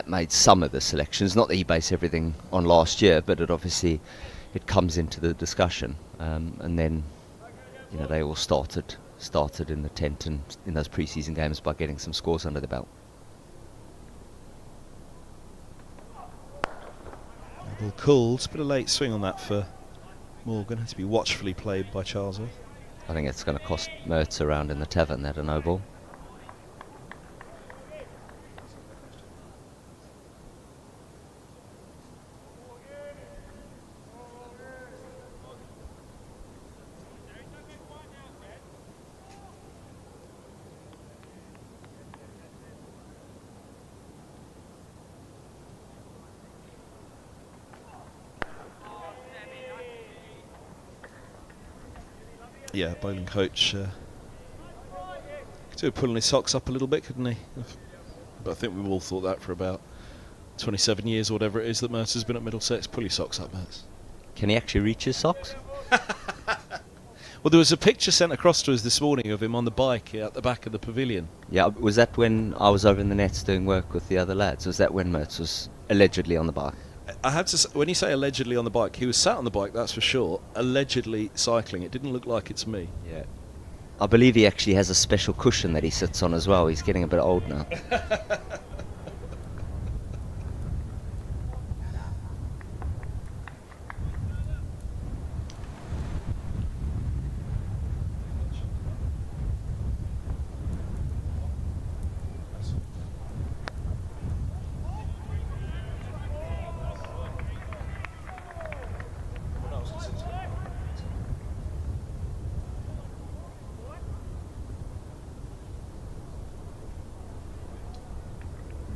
made some of the selections. Not that he based everything on last year, but it comes into the discussion, and then they all started in the tent and in those pre-season games by getting some scores under the belt.
Ball called. Bit of late swing on that for Morgan. Had to be watchfully played by Charlesworth.
I think it's going to cost Mertz around in the tavern that a no ball.
Yeah, bowling coach could do with pulling his socks up a little bit, couldn't he? But I think we've all thought that for about 27 years or whatever it is that Mertz has been at Middlesex. Pull your socks up, Mertz.
Can he actually reach his socks?
Well, there was a picture sent across to us this morning of him on the bike at the back of the pavilion.
Yeah, was that when I was over in the nets doing work with the other lads? Was that when Mertz was allegedly on the bike?
I have to say, when you say allegedly on the bike, he was sat on the bike, that's for sure. Allegedly cycling. It didn't look like it to me.
Yeah. I believe he actually has a special cushion that he sits on as well. He's getting a bit old now.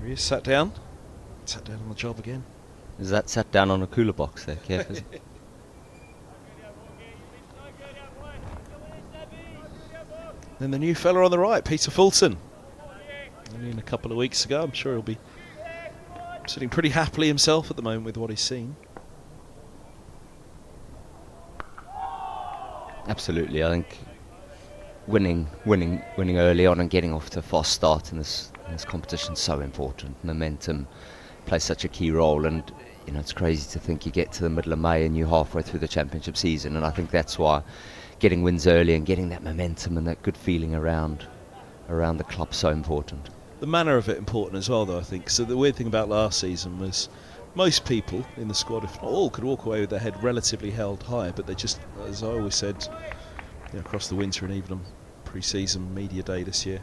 He is sat down on the job again.
Is that sat down on a cooler box there, Kev?
Then the new fella on the right, Peter Fulton. Only in a couple of weeks ago. I'm sure he'll be sitting pretty happily himself at the moment with what he's seen.
Absolutely. I think winning early on and getting off to a fast start in this competition is so important. Momentum plays such a key role, and it's crazy to think you get to the middle of May and you're halfway through the championship season, and I think that's why getting wins early and getting that momentum and that good feeling around the club's so important.
The manner of it important as well, though, I think. So the weird thing about last season was most people in the squad, if not all, could walk away with their head relatively held high, but they just, as I always said, across the winter and even on pre-season media day this year,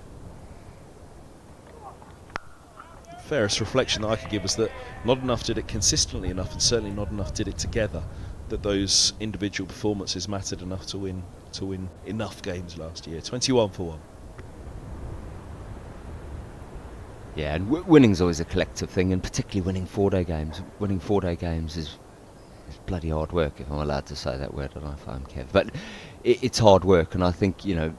fairest reflection that I could give was that not enough did it consistently enough, and certainly not enough did it together, that those individual performances mattered enough to win enough games last year. 21 for 1.
Yeah, and winning's always a collective thing, and particularly winning 4-day games. Winning 4-day games is bloody hard work, if I'm allowed to say that word. I don't know if I'm Kev, but it's hard work, and I think a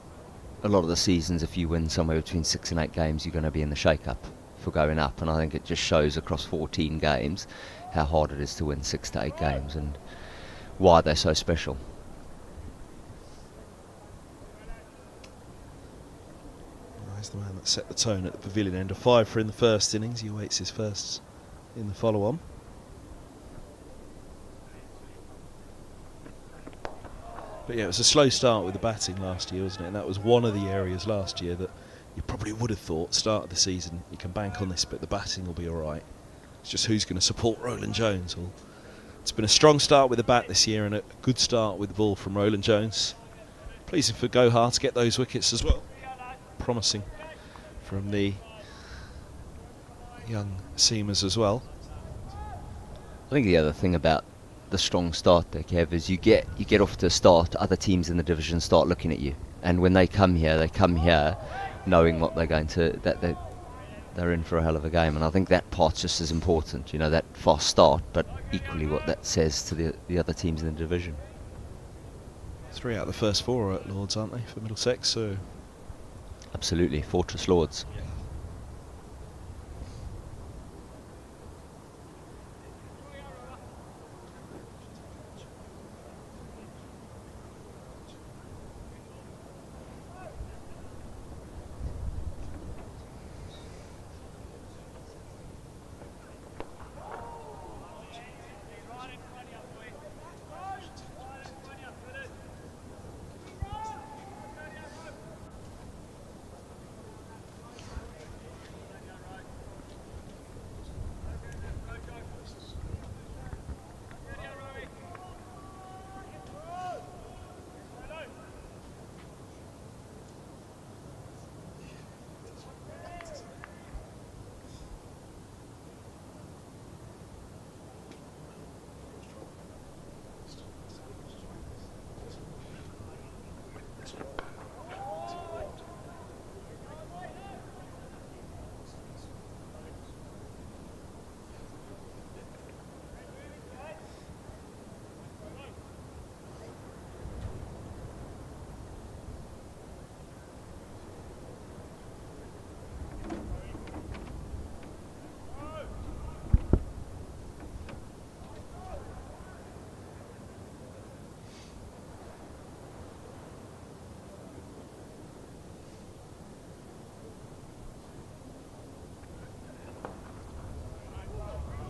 lot of the seasons, if you win somewhere between 6 and 8 games, you're going to be in the shake-up for going up, and I think it just shows across 14 games how hard it is to win 6 to 8 games and why they're so special.
He's the man that set the tone at the pavilion end. A 5 for in the first innings. He awaits his firsts in the follow-on. But yeah, it was a slow start with the batting last year, wasn't it? And that was one of the areas last year that you probably would have thought, start of the season, you can bank on this, but the batting will be alright. It's just who's going to support Roland Jones. Well, it's been a strong start with the bat this year and a good start with the ball from Roland Jones. Pleasing for Gohar to get those wickets as well. Promising from the young seamers as well.
I think the other thing about the strong start there, Kev, is you get off to a start, other teams in the division start looking at you, and when they come here knowing what they're going to, that they're in for a hell of a game, and I think that part's just as important, that fast start, but equally what that says to the other teams in the division.
3 out of the first 4 are at Lords, aren't they, for Middlesex? So
absolutely, Fortress Lords.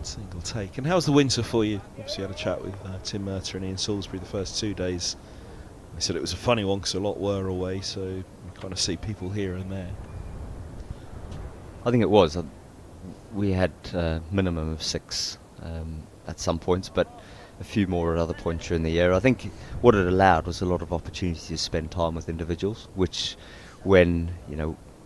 Single take. And how's the winter for you? Obviously, had a chat with Tim Murter and Ian Salisbury the first 2 days. They said it was a funny one because a lot were away, so you kind of see people here and there.
I think it was. We had a minimum of 6 at some points, but a few more at other points during the year. I think what it allowed was a lot of opportunity to spend time with individuals, which when,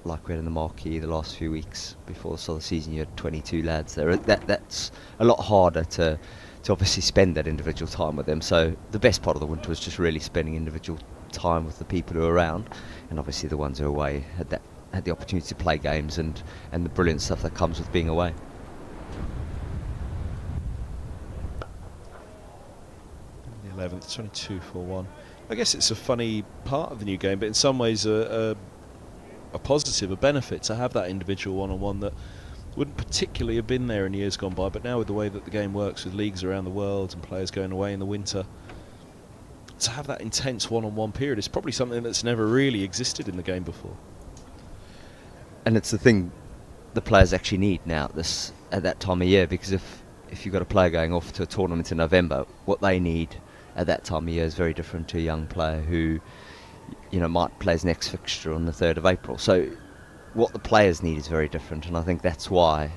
like we had in the marquee the last few weeks before the start of the season, you had 22 lads there. That's a lot harder to obviously spend that individual time with them. So the best part of the winter was just really spending individual time with the people who are around, and obviously the ones who are away had the opportunity to play games and the brilliant stuff that comes with being away.
The 11th, 22-4-1. I guess it's a funny part of the new game, but in some ways a positive, a benefit to have that individual one-on-one that wouldn't particularly have been there in years gone by, but now with the way that the game works with leagues around the world and players going away in the winter, to have that intense one-on-one period is probably something that's never really existed in the game before.
And it's the thing the players actually need now at that time of year, because if you've got a player going off to a tournament in November, what they need at that time of year is very different to a young player who might play his next fixture on the 3rd of April. So what the players need is very different, and I think that's why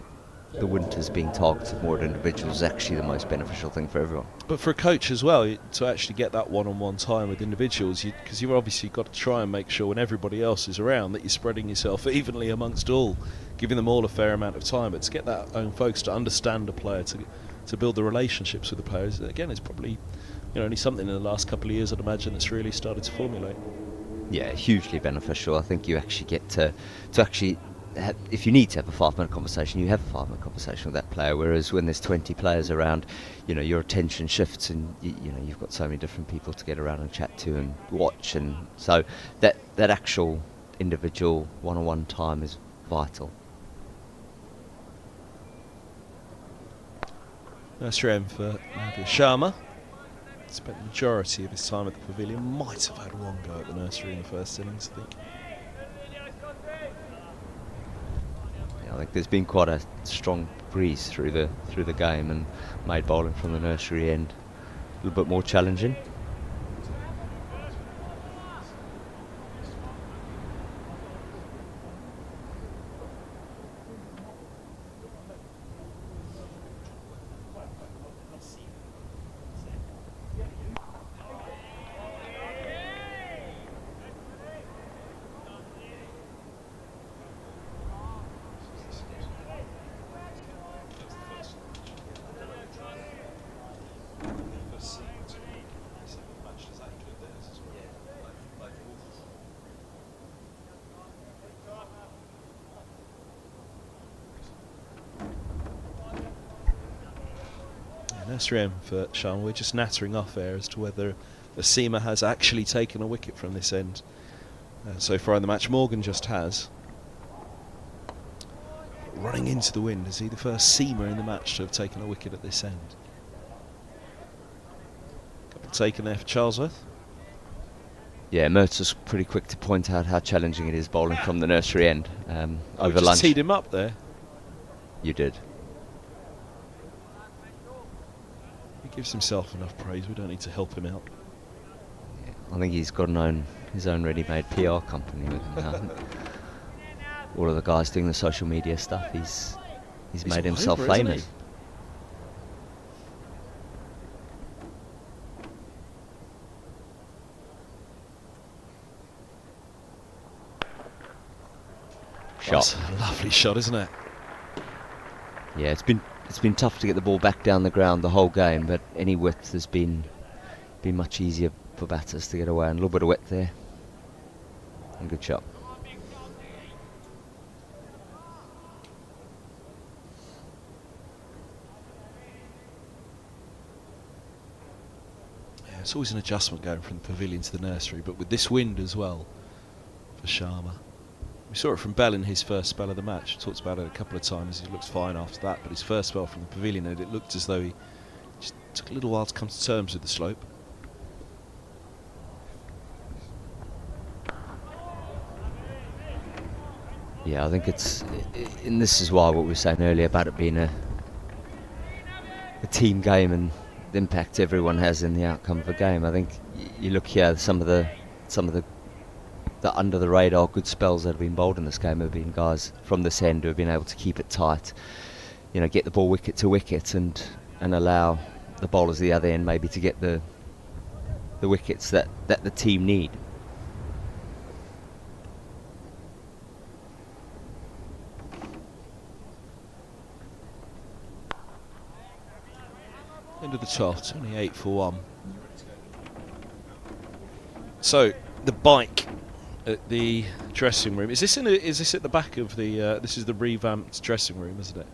the winter's being targeted more at individuals is actually the most beneficial thing for everyone.
But for a coach as well, to actually get that one-on-one time with individuals, because you've obviously got to try and make sure when everybody else is around that you're spreading yourself evenly amongst all, giving them all a fair amount of time. But to get that own folks to understand a player, to build the relationships with the players, again, it's probably only something in the last couple of years, I'd imagine, that's really started to formulate.
Yeah, hugely beneficial. I think you actually get to actually if you need to have a 5-minute conversation, you have a 5-minute conversation with that player. Whereas when there's 20 players around, your attention shifts, and you've got so many different people to get around and chat to and watch, and so that actual individual one-on-one time is vital.
Nursery M for Nadia Sharma. Spent the majority of his time at the pavilion. Might have had one go at the nursery in the first innings, I think.
I think there's been quite a strong breeze through the game, and made bowling from the nursery end a little bit more challenging.
Nursery M for Sharma. We're just nattering off there as to whether the seamer has actually taken a wicket from this end. So far in the match, Morgan just has. Running into the wind, is he the first seamer in the match to have taken a wicket at this end? Couple taken there for Charlesworth.
Yeah, Mertz was pretty quick to point out how challenging it is bowling from the nursery end over
just
lunch.
Teed him up there.
You did.
He gives himself enough praise. We don't need to help him out.
Yeah, I think he's got his own ready-made PR company with him now. All of the guys doing the social media stuff, he's made himself
over,
famous.
Shot. That's a lovely shot, isn't it?
Yeah, it's been tough to get the ball back down the ground the whole game, but any width has been much easier for batters to get away, and a little bit of width there. And good shot.
Yeah, it's always an adjustment going from the pavilion to the nursery, but with this wind as well for Sharma. We saw it from Bell in his first spell of the match. Talked about it a couple of times. He looked fine after that, but his first spell from the pavilion, and it looked as though he just took a little while to come to terms with the slope.
Yeah, I think and this is why what we were saying earlier about it being team game and the impact everyone has in the outcome of a game. I think you look here, some of the under the radar good spells that have been bowled in this game have been guys from this end who have been able to keep it tight, get the ball wicket to wicket and allow the bowlers at the other end maybe to get the wickets that the team need.
End of the 12th, 28 for 1. So the bike at the dressing room. Is this at the back of the? This is the revamped dressing room, isn't it?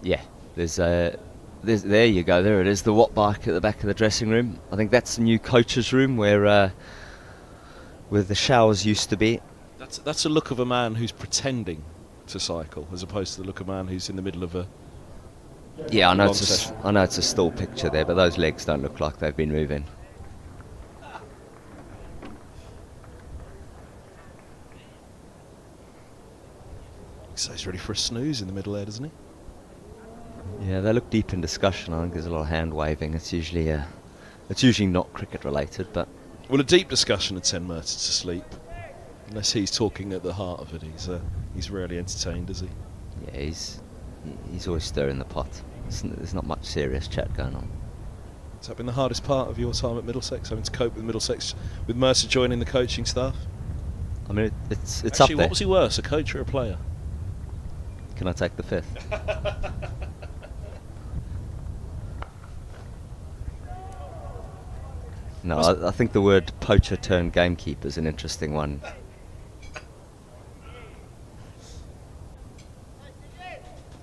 Yeah, there you go. There it is, the Watt bike at the back of the dressing room. I think that's the new coach's room where the showers used to be.
That's a look of a man who's pretending to cycle, as opposed to the look of a man who's in the middle of a.
Yeah, I know it's a still picture there, but those legs don't look like they've been moving.
So he's ready for a snooze in the middle there, doesn't he?
Yeah, they look deep in discussion. I think there's a lot of hand waving. It's usually not cricket related, but
well, a deep discussion would send Merton to sleep, unless he's talking at the heart of it. He's rarely entertained, is he?
Yeah, he's always stirring the pot. There's not much serious chat going on.
Has that been the hardest part of your time at Middlesex, having to cope with Middlesex, with Mercer joining the coaching staff?
I mean, it's
Actually,
up there.
what was he worse, a coach or a player?
Can I take the fifth? No, I think the word poacher turned gamekeeper is an interesting one.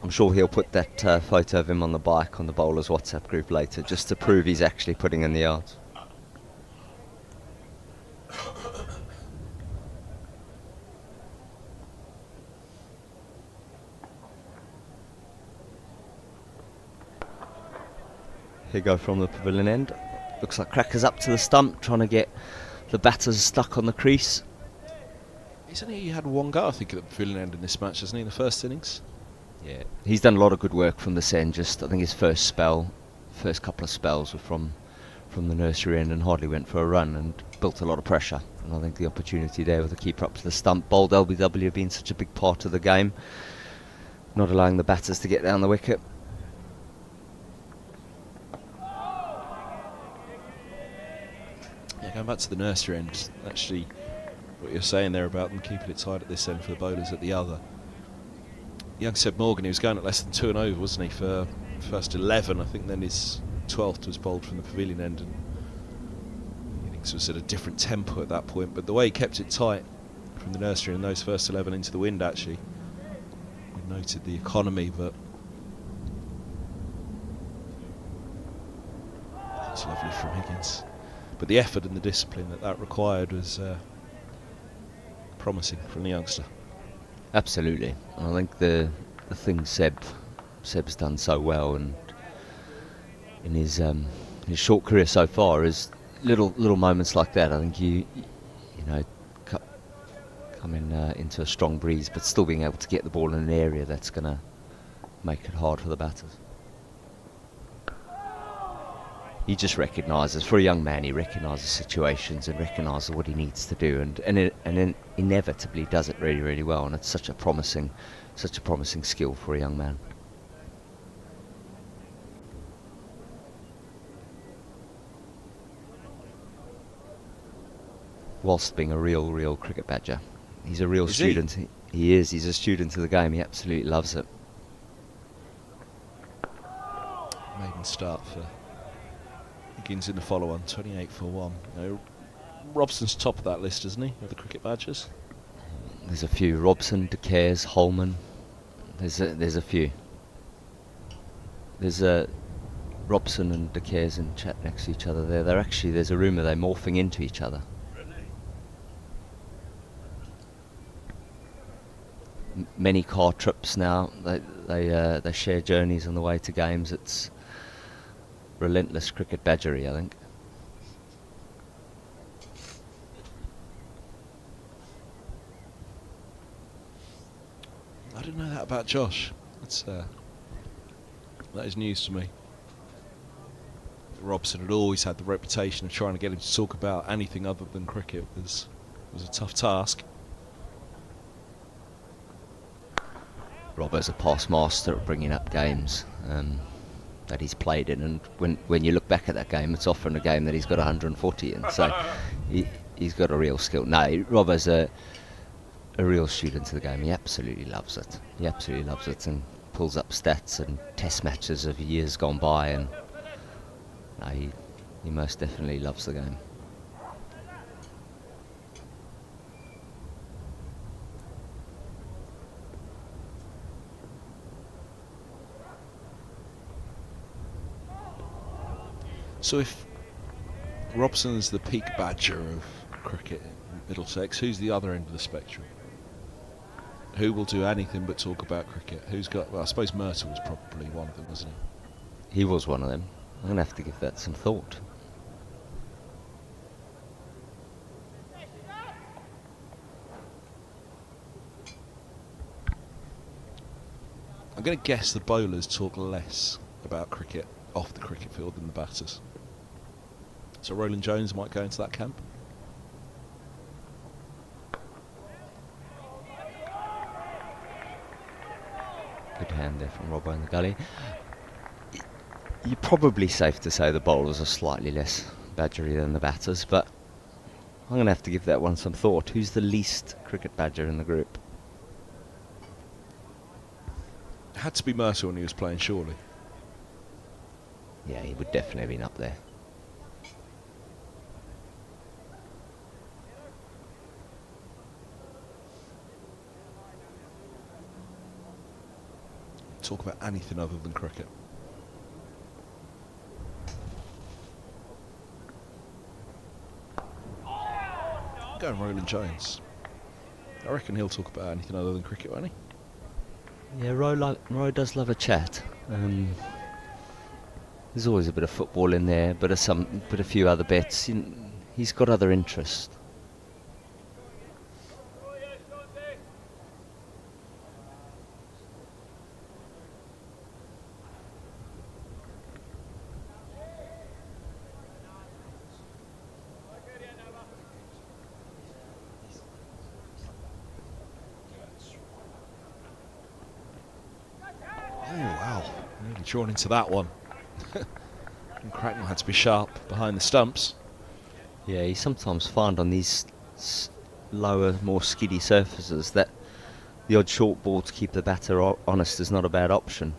I'm sure he'll put that photo of him on the bike on the bowlers WhatsApp group later, just to prove he's actually putting in the yards. Here go from the pavilion end. Looks like Cracker's up to the stump, trying to get the batters stuck on the crease.
Isn't he had one go, I think, at the pavilion end in this match, hasn't he, in the first innings?
Yeah, he's done a lot of good work from this end. Just, I think his first couple of spells were from the nursery end and hardly went for a run and built a lot of pressure. And I think the opportunity there with the keeper up to the stump, bowled LBW being such a big part of the game, not allowing the batters to get down the wicket.
Yeah, going back to the nursery end, actually, what you're saying there about them keeping it tight at this end for the bowlers at the other. Young Seb Morgan, he was going at less than 2 and over, wasn't he, for first 11. I think then his 12th was bowled from the pavilion end, and Innings was at a different tempo at that point. But the way he kept it tight from the nursery and those first 11 into the wind, actually, we noted the economy, but it's lovely from Higgins. But the effort and the discipline that required was promising from the youngster.
Absolutely. I think the thing Seb's done so well, and in his short career so far, is little moments like that. I think you come into a strong breeze, but still being able to get the ball in an area that's going to make it hard for the batters. He just recognises, for a young man, he recognises situations and recognises what he needs to do, and inevitably does it really, really well. And it's such a promising skill for a young man. Whilst being a real cricket badger, he's a real student. He is. He's a student of the game. He absolutely loves it.
Maiden start for Higgins in the follow-on, 28 for 1. Robson's top of that list, isn't he, of the cricket badgers?
There's a few. Robson, De Caires, Holman. There's a few. There's Robson and De Caires in chat next to each other there. There's a rumour they're morphing into each other. Many car trips now. They share journeys on the way to games. It's relentless cricket badgery, I think.
I didn't know that about Josh. That is news to me. Robson had always had the reputation of trying to get him to talk about anything other than cricket was a tough task.
Robbo's a past master at bringing up games that he's played in, and when you look back at that game, it's often a game that he's got 140 in, so he's got a real skill. No, Robbo's a real student of the game. He absolutely loves it. He absolutely loves it, and pulls up stats and test matches of years gone by, and no, he most definitely loves the game.
So if Robson's the peak badger of cricket in Middlesex, who's the other end of the spectrum? Who will do anything but talk about cricket? Who's got... Well, I suppose Myrtle was probably one of them, wasn't he?
He was one of them. I'm going to have to give that some thought.
I'm going to guess the bowlers talk less about cricket off the cricket field than the batters. So Roland Jones might go into that camp.
Good hand there from Robbo in the gully. You're probably safe to say the bowlers are slightly less badgery than the batters, but I'm going to have to give that one some thought. Who's the least cricket badger in the group?
It had to be Myrtle when he was playing, surely.
Yeah, he would definitely have been up there.
Talk about anything other than cricket. Going Roland Jones. I reckon he'll talk about anything other than cricket, won't he?
Yeah, Roy does love a chat. There's always a bit of football in there, but a few other bits. He's got other interests.
Oh wow, really drawn into that one. And Cracknell had to be sharp behind the stumps.
Yeah, you sometimes find on these lower, more skiddy surfaces that the odd short ball to keep the batter honest is not a bad option.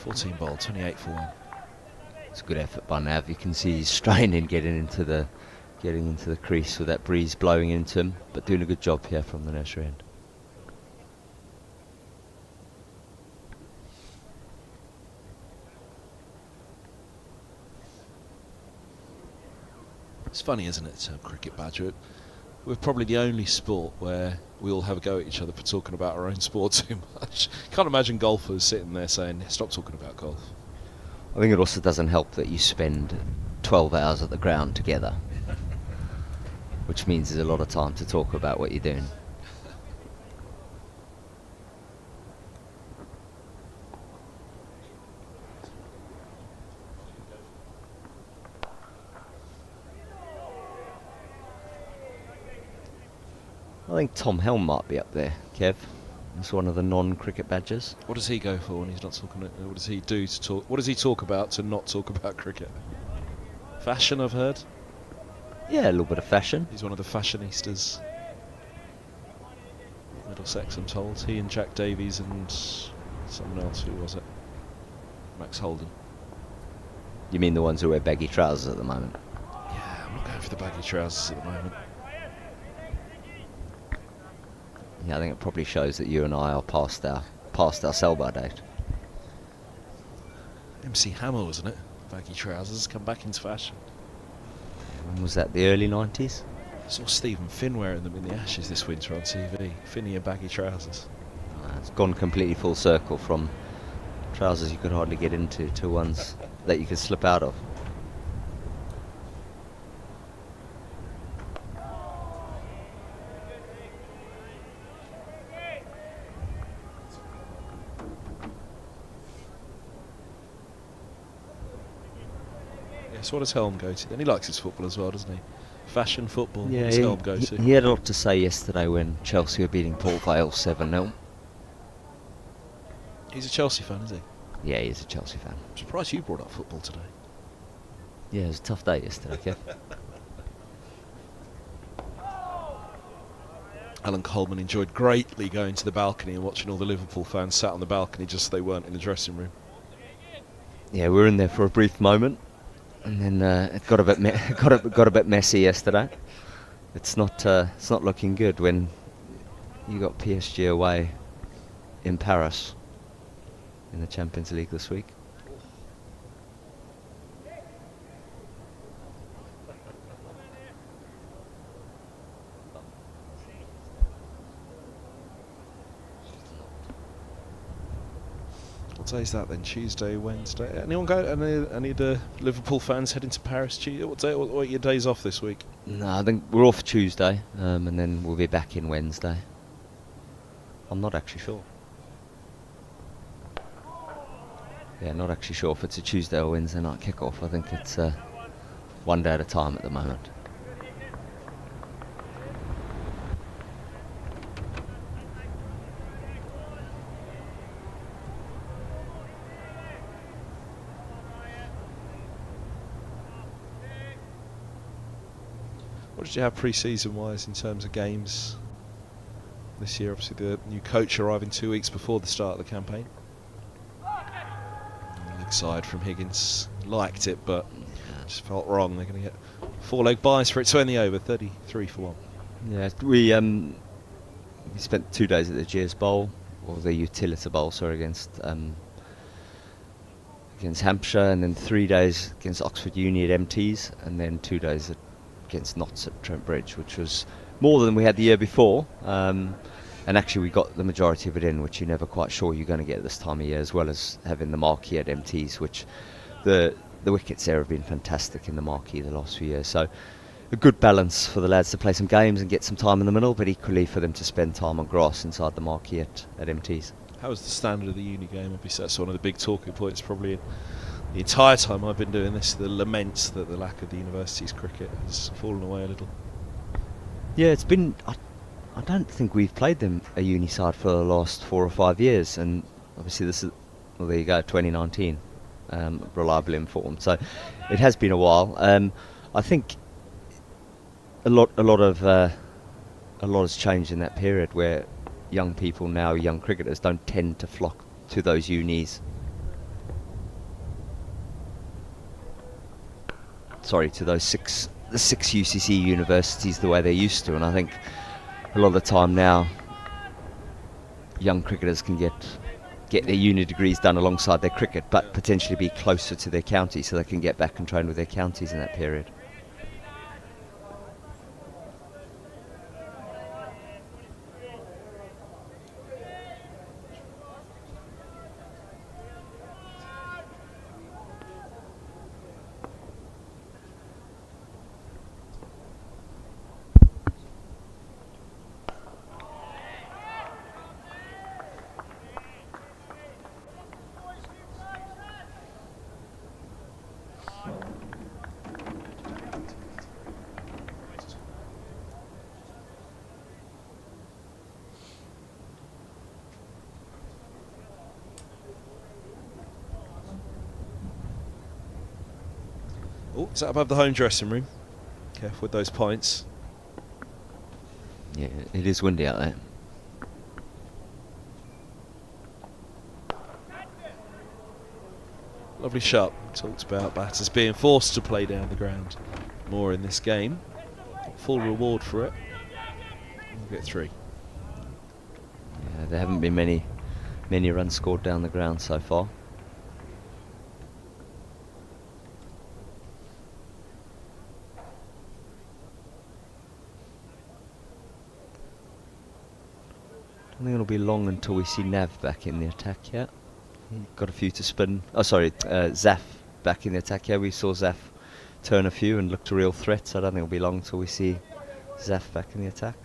.14 ball, 28 for 1.
It's a good effort by Nav. You can see he's straining getting into the crease with that breeze blowing into him, but doing a good job here from the nursery end.
It's funny, isn't it, cricket badger? We're probably the only sport where we all have a go at each other for talking about our own sport too much. Can't imagine golfers sitting there saying, stop talking about golf.
I think it also doesn't help that you spend 12 hours at the ground together, which means there's a lot of time to talk about what you're doing. I think Tom Helm might be up there, Kev. He's one of the non-cricket badgers.
What does he go for when he's not talking? What does he do to talk? What does he talk about to not talk about cricket? Fashion, I've heard.
Yeah, a little bit of fashion.
He's one of the fashionistas. Middlesex, I'm told. He and Jack Davies and someone else. Who was it? Max Holden.
You mean the ones who wear baggy trousers at the moment?
Yeah, I'm not going for the baggy trousers at the moment.
Yeah, I think it probably shows that you and I are past our sell-by date.
MC Hammer, wasn't it? Baggy trousers come back into fashion.
When was that? The early 90s?
Saw Stephen Finn wearing them in the Ashes this winter on TV. Finney in baggy trousers.
It's gone completely full circle from trousers you could hardly get into to ones that you could slip out of.
Yes, what does Helm go to? Then he likes his football as well, doesn't he? Fashion football.
Yeah,
What does Helm go to?
he had a lot to say yesterday when Chelsea were beating Port Vale 7-0.
He's a Chelsea fan, is he?
Yeah, he's a Chelsea fan.
I'm surprised you brought up football today.
Yeah, it was a tough day yesterday, Kev.
Alan Coleman enjoyed greatly going to the balcony and watching all the Liverpool fans sat on the balcony just so they weren't in the dressing room.
Yeah, we were in there for a brief moment, and then it got a bit got a bit messy yesterday. It's not looking good when you got PSG away in Paris in the Champions League this week.
What day is that then? Tuesday, Wednesday? Anyone go? Any of the Liverpool fans heading to Paris? What are your days off this week?
No, I think we're off Tuesday, and then we'll be back in Wednesday. I'm not actually sure. Yeah, not actually sure if it's a Tuesday or Wednesday night kickoff. I think it's one day at a time at the moment.
What did you have pre-season wise in terms of games this year? Obviously the new coach arriving 2 weeks before the start of the campaign. Leg side from Higgins. Liked it, but just felt wrong. They're going to get 4-leg buys for it to end the over. 33 for 1.
Yeah, we spent 2 days at the GS Bowl, or the Utilita Bowl, sorry, against Hampshire, and then 3 days against Oxford Uni at MTs, and then 2 days against Notts at Trent Bridge, which was more than we had the year before. And actually we got the majority of it in, which you're never quite sure you're going to get at this time of year, as well as having the marquee at MTs, which the wickets there have been fantastic in the marquee the last few years. So a good balance for the lads to play some games and get some time in the middle, but equally for them to spend time on grass inside the marquee at MTs.
How was the standard of the uni game? Obviously that's one of the big talking points probably in the entire time I've been doing this, the laments that the lack of the university's cricket has fallen away a little.
Yeah, it's been... I don't think we've played them a uni side for the last 4 or 5 years, and obviously this is, well, there you go, 2019, reliably informed. So it has been a while. I think a lot has changed in that period, where young people now, young cricketers, don't tend to flock to those unis. Sorry, to the 6 UCC universities the way they used to, and I think a lot of the time now young cricketers can get their uni degrees done alongside their cricket, but potentially be closer to their county so they can get back and train with their counties in that period.
Oh, is that above the home dressing room? Careful with those pints.
Yeah, it is windy out there.
Lovely shot. Talked about batters being forced to play down the ground more in this game. Full reward for it. We'll get 3.
Yeah, there haven't been many runs scored down the ground so far. think it'll be long until we see Nav back in the attack. Yeah, got a few to spin. Oh, sorry, Zaf back in the attack. Yeah, we saw Zaf turn a few and looked a real threat. So I don't think it'll be long until we see Zaf back in the attack.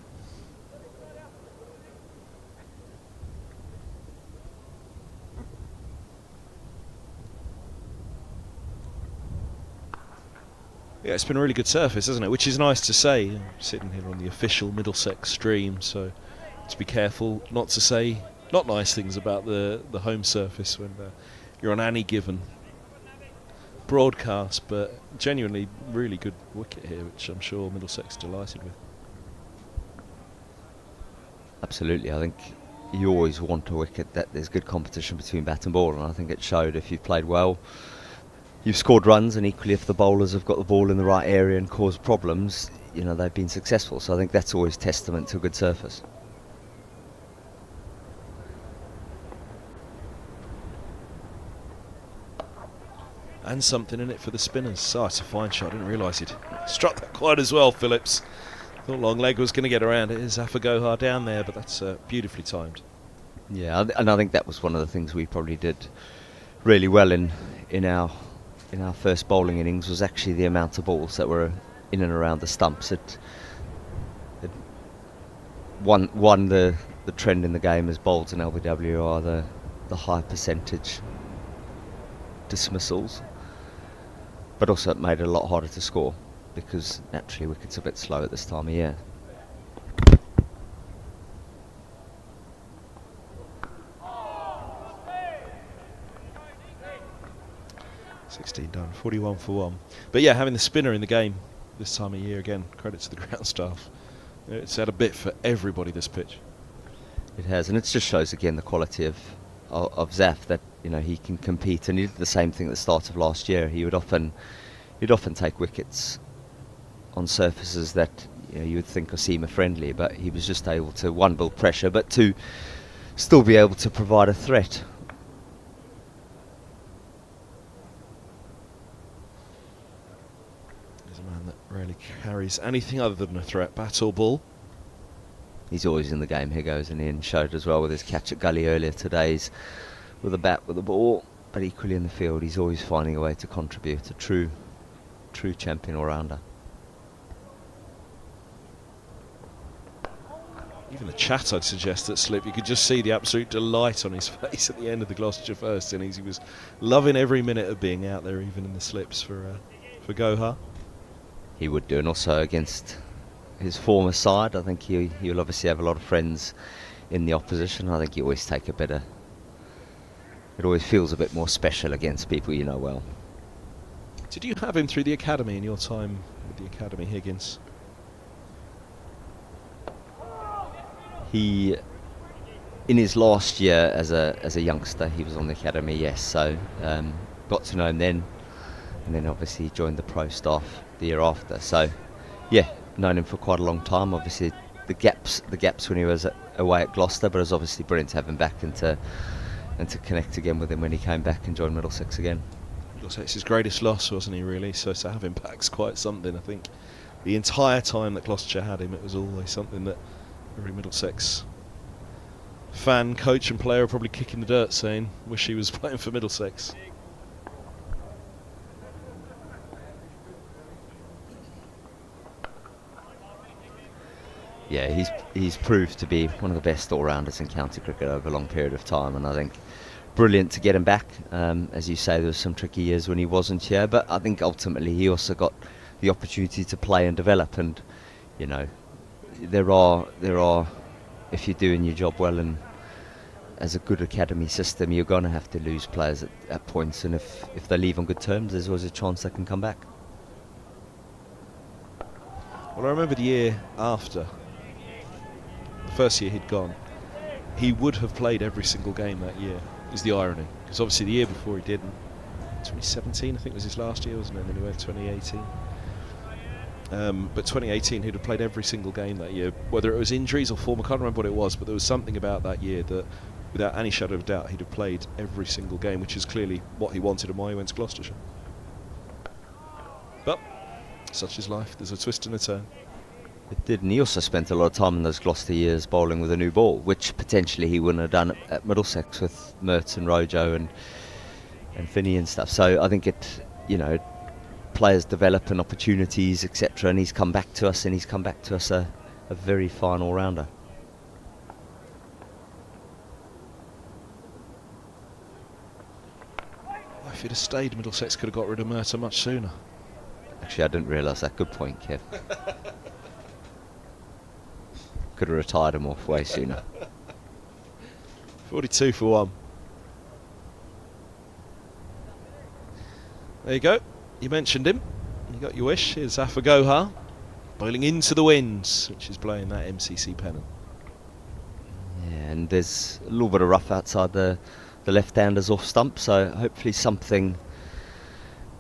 Yeah, it's been a really good surface, hasn't it? Which is nice to say. I'm sitting here on the official Middlesex stream, so to be careful not to say not nice things about the home surface when you're on any given broadcast, but genuinely really good wicket here, which I'm sure Middlesex are delighted with.
Absolutely, I think you always want a wicket that there's good competition between bat and ball, and I think it showed. If you've played well, you've scored runs, and equally if the bowlers have got the ball in the right area and caused problems, you know, they've been successful. So I think that's always testament to a good surface.
And something in it for the spinners. Oh, it's a fine shot. I didn't realise he'd struck that quite as well, Phillips. Thought long leg was going to get around it. Is Afagohar down there, but that's beautifully timed.
Yeah, and I think that was one of the things we probably did really well in our first bowling innings, was actually the amount of balls that were in and around the stumps. It won the trend in the game as bowls and LBW are the high percentage dismissals, but also it made it a lot harder to score because naturally wicket's a bit slow at this time of year.
Done, 41 for 1. But yeah, having the spinner in the game this time of year, again, credit to the ground staff. It's had a bit for everybody, this pitch.
It has, and it just shows again the quality of Zaf, that, you know, he can compete, and he did the same thing at the start of last year. He'd often take wickets on surfaces that, you know, you would think are seamer friendly, but he was just able to, one, build pressure, but two, still be able to provide a threat.
Rarely carries anything other than a threat, bat or ball.
He's always in the game, here goes, and Ian showed as well with his catch at gully earlier today. He's with a bat, with a ball, but equally in the field he's always finding a way to contribute. A true champion all-rounder.
Even the chat, I'd suggest, that slip, you could just see the absolute delight on his face at the end of the Gloucestershire first innings. He was loving every minute of being out there, even in the slips for Gohar.
He would do, and also against his former side, I think he'll obviously have a lot of friends in the opposition. I think he always take a better. It always feels a bit more special against people you know well.
Did you have him through the academy in your time with the academy, Higgins?
He, in his last year as a youngster, he was on the academy. Yes, so got to know him then, and then obviously he joined the pro staff the year after. So yeah, known him for quite a long time. Obviously the gaps when he was away at Gloucester, but it was obviously brilliant to have him back and to connect again with him when he came back and joined Middlesex again.
Middlesex his greatest loss, wasn't he, really? So to have him back's quite something. I think the entire time that Gloucestershire had him, it was always something that every Middlesex fan, coach and player are probably kicking the dirt saying, wish he was playing for Middlesex.
Yeah, he's proved to be one of the best all-rounders in county cricket over a long period of time, and I think brilliant to get him back. As you say, there were some tricky years when he wasn't here, but I think ultimately he also got the opportunity to play and develop, and you know, there are if you're doing your job well and as a good academy system, you're going to have to lose players at points, and if they leave on good terms, there's always a chance they can come back.
Well, I remember the year after, the first year he'd gone, he would have played every single game that year, is the irony. Because obviously the year before he didn't. 2017 I think was his last year, wasn't it? And then he went 2018. But 2018 he'd have played every single game that year, whether it was injuries or form, I can't remember what it was, but there was something about that year that without any shadow of doubt he'd have played every single game, which is clearly what he wanted and why he went to Gloucestershire. But such is life, there's a twist and a turn.
It did, and he also spent a lot of time in those Gloucester years bowling with a new ball, which potentially he wouldn't have done at Middlesex with Mert and Rojo and Finney and stuff. So I think it, players develop and opportunities, etc. And he's come back to us, a very fine all-rounder.
If he'd have stayed, Middlesex could have got rid of Merter much sooner.
Actually, I didn't realise that. Good point, Kev. Could have retired him off way sooner.
42 for 1. There you go. You mentioned him. You got your wish. Here's Zafar Gohar bowling into the winds, which is blowing that MCC pennant.
Yeah, and there's a little bit of rough outside the left-handers off stump, so hopefully something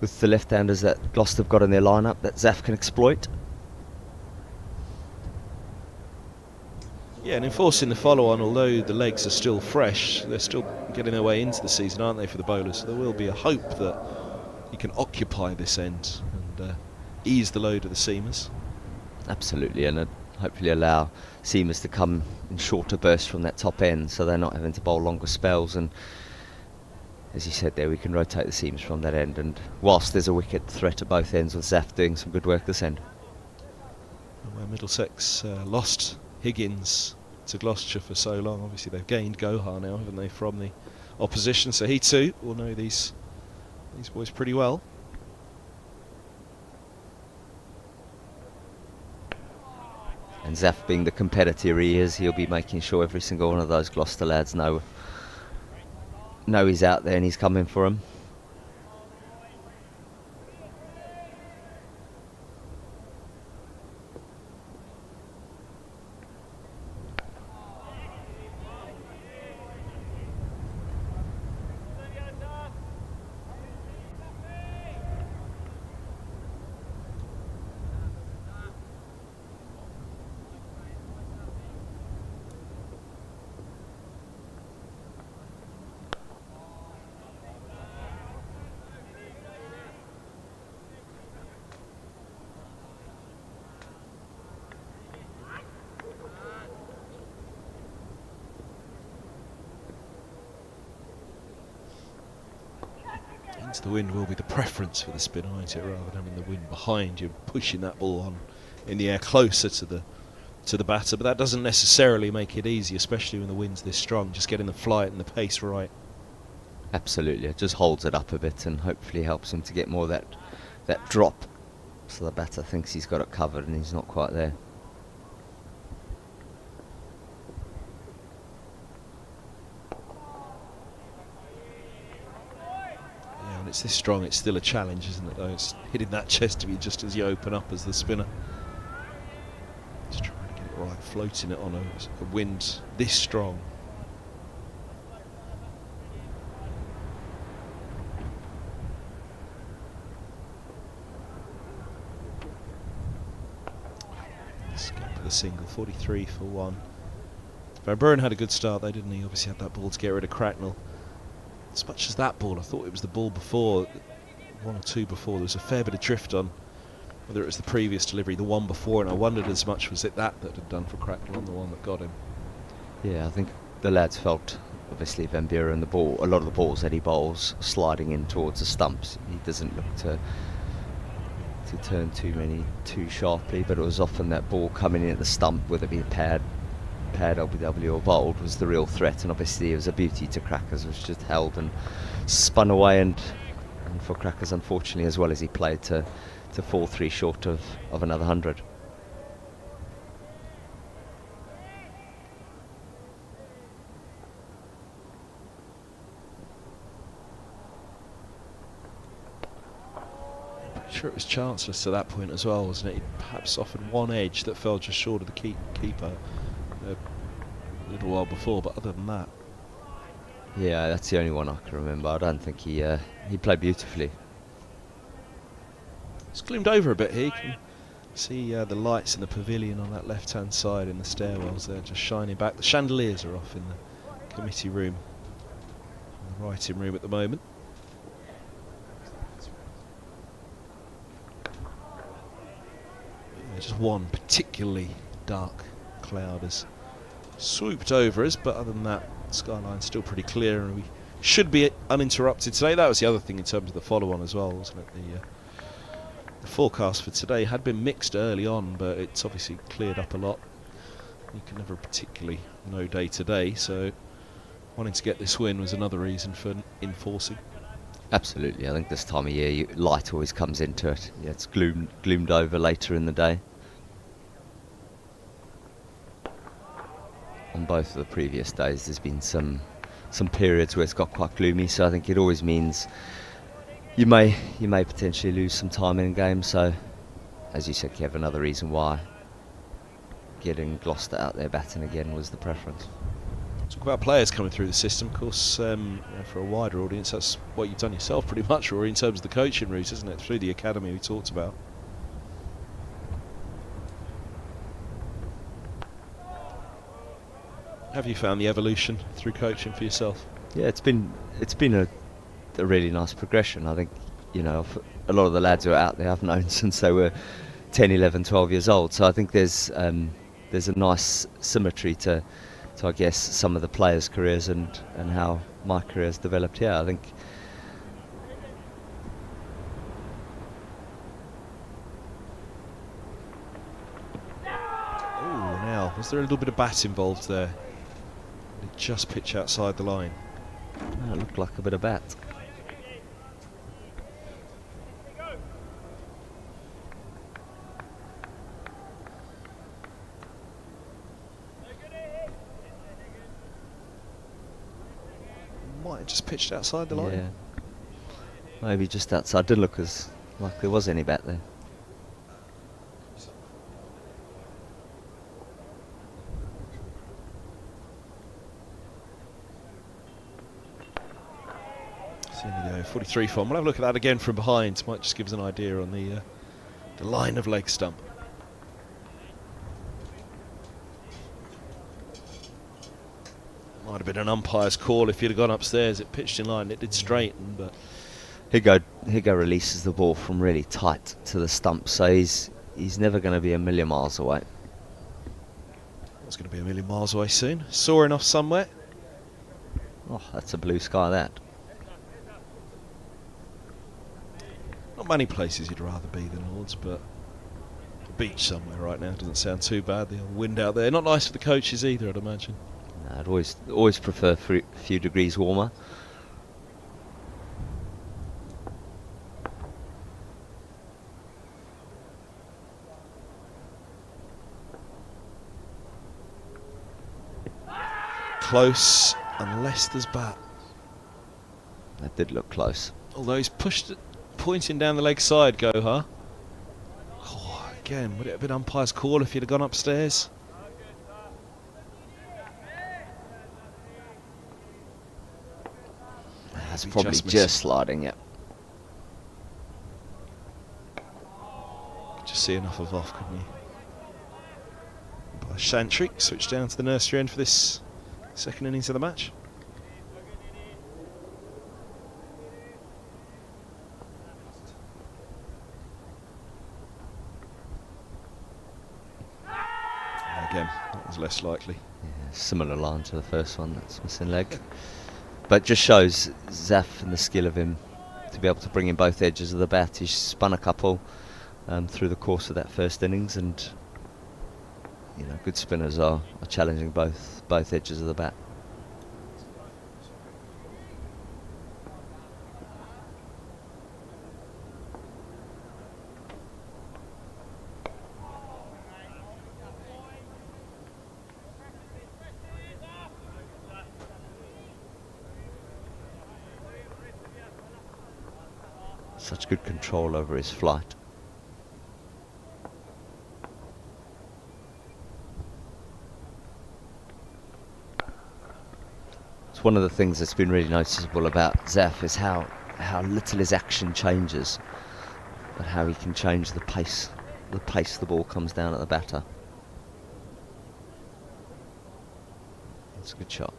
with the left-handers that Gloucester have got in their lineup that Zaf can exploit.
Yeah, and enforcing the follow-on, although the legs are still fresh, they're still getting their way into the season, aren't they, for the bowlers? So there will be a hope that he can occupy this end and ease the load of the seamers.
Absolutely, and hopefully allow seamers to come in shorter bursts from that top end, so they're not having to bowl longer spells. And as you said there, we can rotate the seamers from that end, and whilst there's a wicket threat at both ends, with Zaf doing some good work this end.
Where Middlesex lost Higgins to Gloucestershire for so long, obviously they've gained Gohar now, haven't they, from the opposition, so he too will know these boys pretty well.
And Zaf, being the competitor he is, he'll be making sure every single one of those Gloucester lads know he's out there and he's coming for them.
Into the wind will be the preference for the spinner, won't it, rather than having the wind behind you, pushing that ball on in the air closer to the batter. But that doesn't necessarily make it easy, especially when the wind's this strong, just getting the flight and the pace right.
Absolutely, it just holds it up a bit and hopefully helps him to get more of that drop, so the batter thinks he's got it covered and he's not quite there.
Yeah, when it's this strong, it's still a challenge, isn't it, though? It's hitting that chest of you just as you open up as the spinner. Just trying to get it right, floating it on a wind this strong. The single, 43 for 1. Van Buren had a good start though, didn't he? Obviously had that ball to get rid of Cracknell. As much as that ball, I thought it was the ball before, one or two before, there was a fair bit of drift on, whether it was the previous delivery, the one before, and I wondered as much was it that had done for Cracknell on the one that got him.
Yeah, I think the lads felt, obviously, Van Buren, a lot of the balls that he bowls sliding in towards the stumps. He doesn't look to turn too sharply, but it was often that ball coming in at the stump, whether it be paired LBW or bowled, was the real threat. And obviously it was a beauty to Crackers, which just held and spun away, and for Crackers, unfortunately, as well as he played, to fall 3 short of another 100.
Sure, it was chanceless to that point as well, wasn't it? He perhaps offered one edge that fell just short of the keeper a little while before, but other than that,
yeah, that's the only one I can remember. I don't think he played beautifully.
it's gloomed over a bit here. You can see the lights in the pavilion on that left-hand side in the stairwells there, just shining back. The chandeliers are off in the committee room, in the writing room at the moment. Just one particularly dark cloud has swooped over us, but other than that, the skyline's still pretty clear and we should be uninterrupted today. That was the other thing in terms of the follow-on as well, wasn't it? The forecast for today had been mixed early on, but it's obviously cleared up a lot. You can never particularly know day to day, so wanting to get this win was another reason for enforcing.
Absolutely. I think this time of year, light always comes into it. Yeah, it's gloomed over later in the day. On both of the previous days, there's been some periods where it's got quite gloomy, so I think it always means you may potentially lose some time in game. So, as you said, Kev, another reason why getting Gloucester out there batting again was the preference.
Talk about players coming through the system, of course. For a wider audience, that's what you've done yourself pretty much, Rory, in terms of the coaching route, isn't it? Through the academy we talked about. Have you found the evolution through coaching for yourself?
Yeah, it's been a really nice progression. I think, a lot of the lads who are out there I've known since they were 10, 11, 12 years old. So I think there's a nice symmetry to I guess some of the players' careers and how my career has developed here. I think
now was there a little bit of bat involved there? Did it just pitch outside the line?
it looked like a bit of bat.
Might have just pitched outside the line.
Yeah, maybe just outside. Didn't look as like there was any bat there.
So there we go, 43 form. We'll have a look at that again from behind. Might just give us an idea on the line of leg stump. Might have been an umpire's call if he'd have gone upstairs. It pitched in line. It did straighten, but
Higo releases the ball from really tight to the stump, so he's never going to be a million miles away.
It's going to be a million miles away soon. Soaring off somewhere.
Oh, that's a blue sky, that.
Not many places you'd rather be than Lords, but the beach somewhere right now doesn't sound too bad. The old wind out there, not nice for the coaches either, I'd imagine.
No, I'd always prefer a few degrees warmer.
Close, unless there's bat.
That did look close.
Although he's pushed it, pointing down the leg side, Gohar. Oh, again, would it have been umpire's call if he'd have gone upstairs?
That's probably just sliding, yeah.
Just see enough of off, couldn't you? By Shantry, switched down to the nursery end for this second innings of the match. Again, that was less likely.
Yeah, similar line to the first one, that's missing leg. But just shows Zaf and the skill of him to be able to bring in both edges of the bat. He's spun a couple through the course of that first innings, and good spinners are challenging both edges of the bat. Such good control over his flight. It's one of the things that's been really noticeable about Zaf is how little his action changes, but how he can change the pace the ball comes down at the batter. That's a good shot.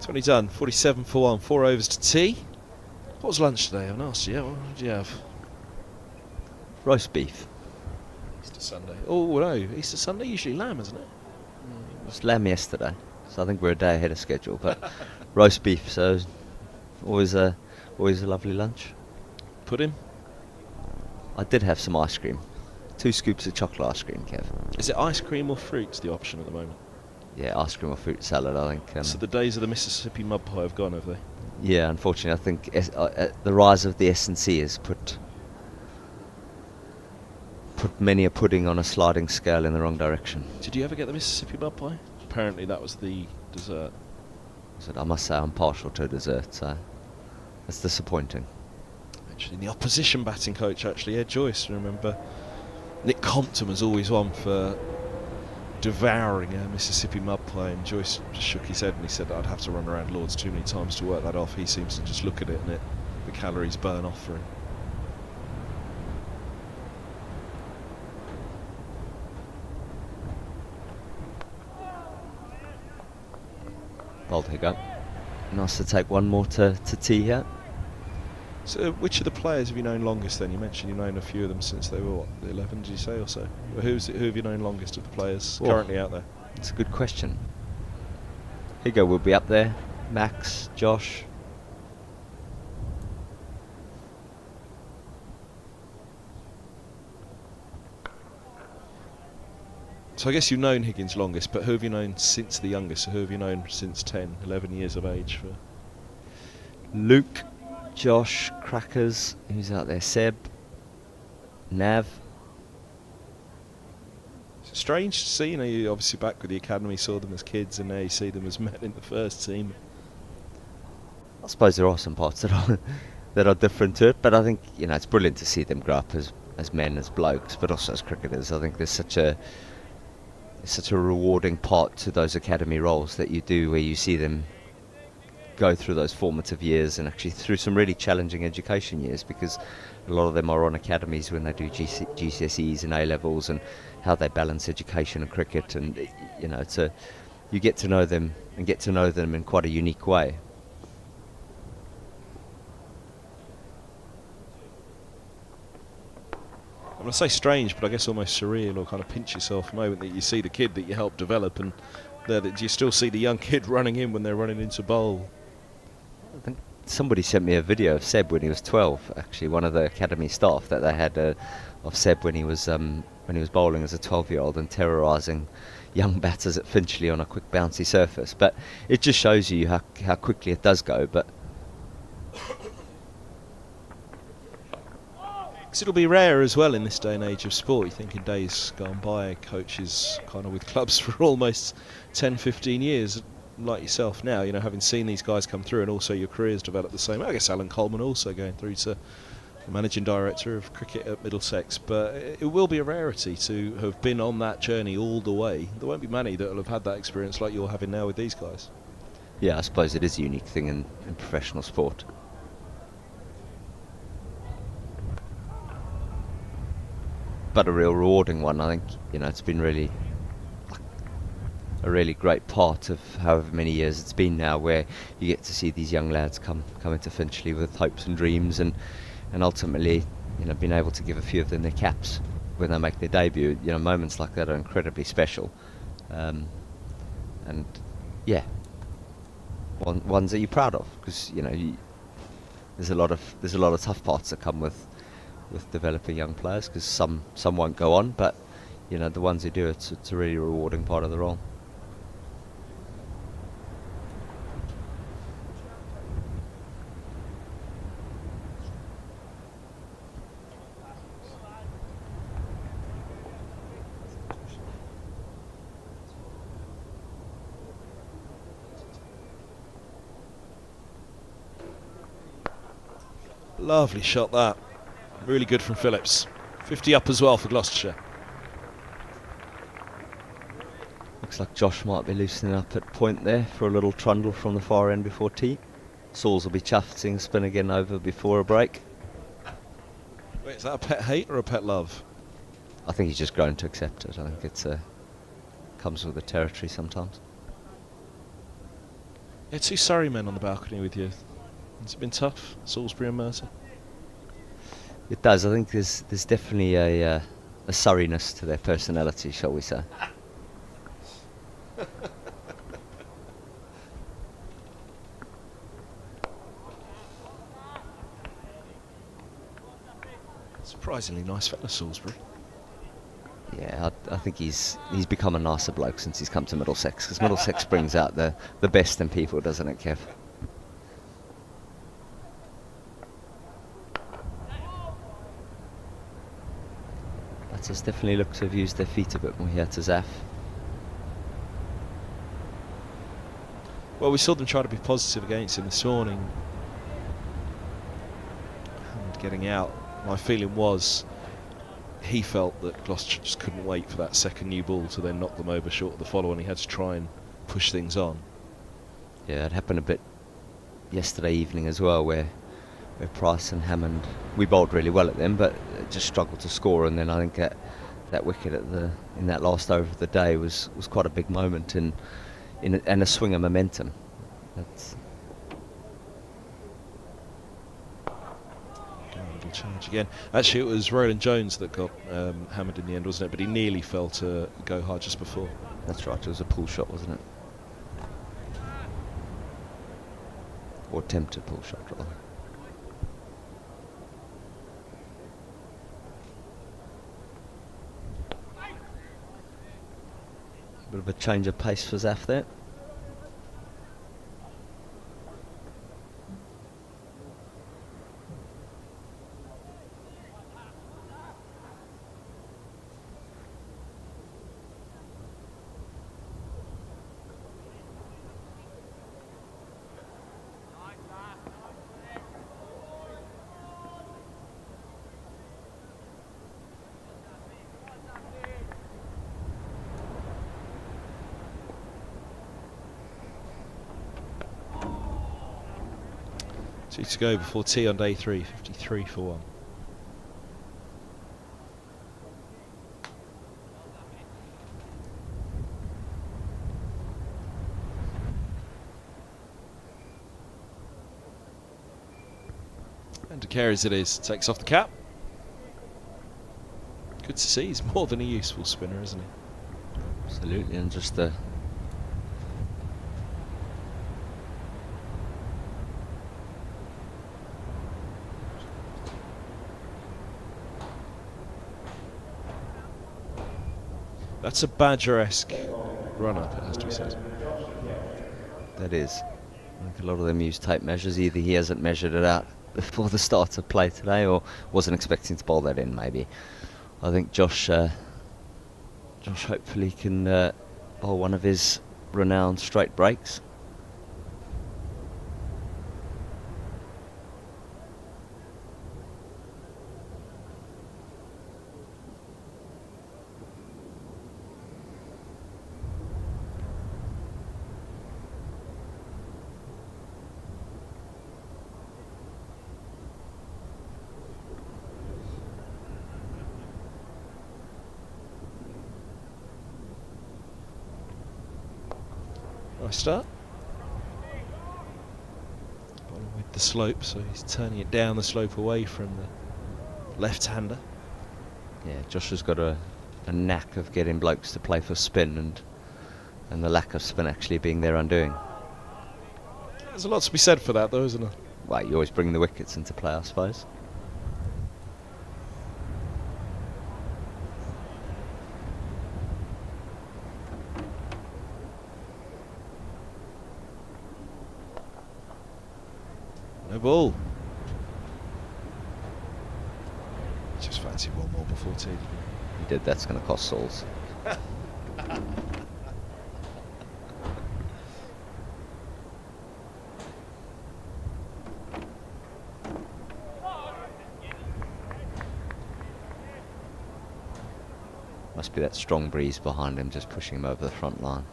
That's what he done. 47 for 1, 4 overs to tea. What was lunch today? I haven't asked you yet. What did you have?
Roast beef.
Easter Sunday. Oh no, Easter Sunday usually lamb, isn't it?
It was lamb yesterday, so I think we're a day ahead of schedule. But roast beef, so always a lovely lunch.
Pudding.
I did have some ice cream. 2 scoops of chocolate ice cream, Kev.
Is it ice cream or fruit's the option at the moment?
Yeah, ice cream or fruit salad, I think.
So the days of the Mississippi mud pie have gone, have they?
Yeah, unfortunately, I think the rise of the S&C has put many a pudding on a sliding scale in the wrong direction.
Did you ever get the Mississippi mud pie? Apparently that was the dessert.
So I must say I'm partial to dessert, so that's disappointing.
Actually, the opposition batting coach, Ed Joyce, remember Nick Compton was always one for devouring a Mississippi mud pie, and Joyce just shook his head and he said that I'd have to run around Lords too many times to work that off. He seems to just look at it and the calories burn off for him.
Well, there you go. Nice to take one more to tea here.
So which of the players have you known longest then? You mentioned you've known a few of them since they were, what, 11, did you say, or so? Well, who have you known longest of the players currently out there?
It's a good question. Higo will be up there. Max, Josh.
So I guess you've known Higgins longest, but who have you known since the youngest? So who have you known since 10, 11 years of age? For
Luke, Josh, Crackers, who's out there? Seb, Nav.
It's strange to see, you obviously back with the academy, saw them as kids, and now you see them as men in the first team.
I suppose there are some parts that are different to it, but I think it's brilliant to see them grow up as men, as blokes, but also as cricketers. I think there's such a rewarding part to those academy roles that you do, where you see them go through those formative years and actually through some really challenging education years, because a lot of them are on academies when they do GCSEs and A-levels, and how they balance education and cricket, and you get to know them and get to know them in quite a unique way.
I'm going to say strange, but I guess almost surreal, or kind of pinch yourself moment that you see the kid that you helped develop, and that you still see the young kid running in when they're running into bowl.
I think somebody sent me a video of Seb when he was 12. Actually, one of the academy staff that they had of Seb when he was bowling as a 12-year-old and terrorising young batters at Finchley on a quick bouncy surface. But it just shows you how quickly it does go. But
it'll be rare as well in this day and age of sport. You think in days gone by, coaches kind of with clubs for almost 10, 15 years, like yourself now, having seen these guys come through, and also your careers develop the same. I guess Alan Coleman also going through to the managing director of cricket at Middlesex, but it will be a rarity to have been on that journey all the way. There won't be many that will have had that experience like you're having now with these guys.
yeah, I suppose it is a unique thing in professional sport. But a real rewarding one. I think it's been really a really great part of however many years it's been now, where you get to see these young lads come into Finchley with hopes and dreams, and ultimately being able to give a few of them their caps when they make their debut. Moments like that are incredibly special, and yeah, ones that you're proud of, because there's a lot of tough parts that come with developing young players, because some won't go on, but the ones who do, it's a really rewarding part of the role.
Lovely shot that. Really good from Phillips. 50 up as well for Gloucestershire.
Looks like Josh might be loosening up at point there for a little trundle from the far end before tea. Sauls will be chuffed seeing spin again over before a break.
Wait, is that a pet hate or a pet love?
I think he's just grown to accept it. I think it's comes with the territory sometimes.
Yeah, two Surrey men on the balcony with you. Has it been tough, Salisbury and Mercer?
It does. I think there's definitely a Surreyness to their personality, shall we say.
Surprisingly nice fella, Salisbury.
Yeah, I think he's become a nicer bloke since he's come to Middlesex, because Middlesex brings out the best in people, doesn't it, Kev? Let's definitely look to have used their feet a bit more here to Zaf.
Well, we saw them try to be positive against him this morning. And getting out, my feeling was he felt that Gloucestershire just couldn't wait for that second new ball to then knock them over short of the follow, and he had to try and push things on.
Yeah, it happened a bit yesterday evening as well, where Price and Hammond, we bowled really well at them, but just struggled to score. And then I think that wicket in that last over of the day was quite a big moment and a swing of momentum. That's
Little charge again. Actually, it was Roland Jones that got hammered in the end, wasn't it? But he nearly fell to go hard just before.
right. It was a pull shot, wasn't it? Or attempted pull shot, rather. Bit of a change of pace for Zaf there.
Two to go before tea on day 3, 53 for 1. And De Carries it is, takes off the cap. Good to see, he's more than a useful spinner, isn't he?
Absolutely, and just
That's a Badger-esque run-up, it has to be said.
that is. I think a lot of them use tape measures. Either he hasn't measured it out before the start of play today, or wasn't expecting to bowl that in, maybe. I think Josh hopefully can bowl one of his renowned straight breaks.
Nice start. Bowling with the slope, so he's turning it down the slope away from the left-hander.
Yeah, Josh has got a knack of getting blokes to play for spin, and the lack of spin actually being their undoing.
There's a lot to be said for that, though, isn't there?
Well, you always bring the wickets into play, I suppose.
No ball. Just fancy one more before tea.
He did. That's going to cost Sauls. Must be that strong breeze behind him just pushing him over the front line.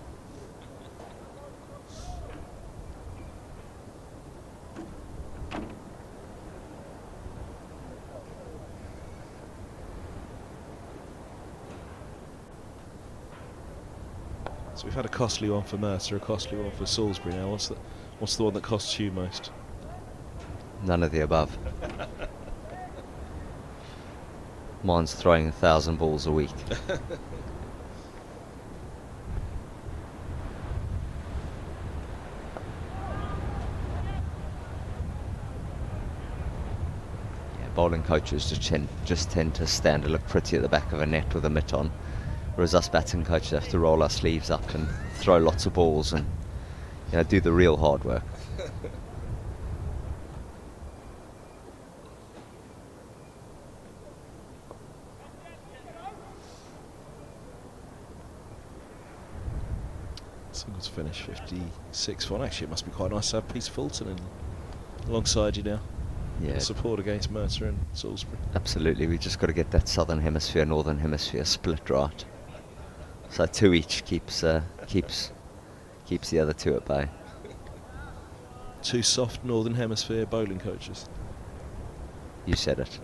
So we've had a costly one for Mercer, a costly one for Salisbury now. What's What's the one that costs you most?
None of the above. Mine's throwing 1,000 balls a week. Bowling coaches just tend to stand and look pretty at the back of a net with a mitt on, whereas us batting coaches have to roll our sleeves up and throw lots of balls and do the real hard work.
Singles finish 56 for one. Actually, it must be quite nice to have Peter Fulton alongside you now.
Yeah,
Support against Mercer and Salisbury.
absolutely. We just got to get that southern hemisphere, northern hemisphere split right. So 2 each keeps the other 2 at bay.
2 soft northern hemisphere bowling coaches.
You said it.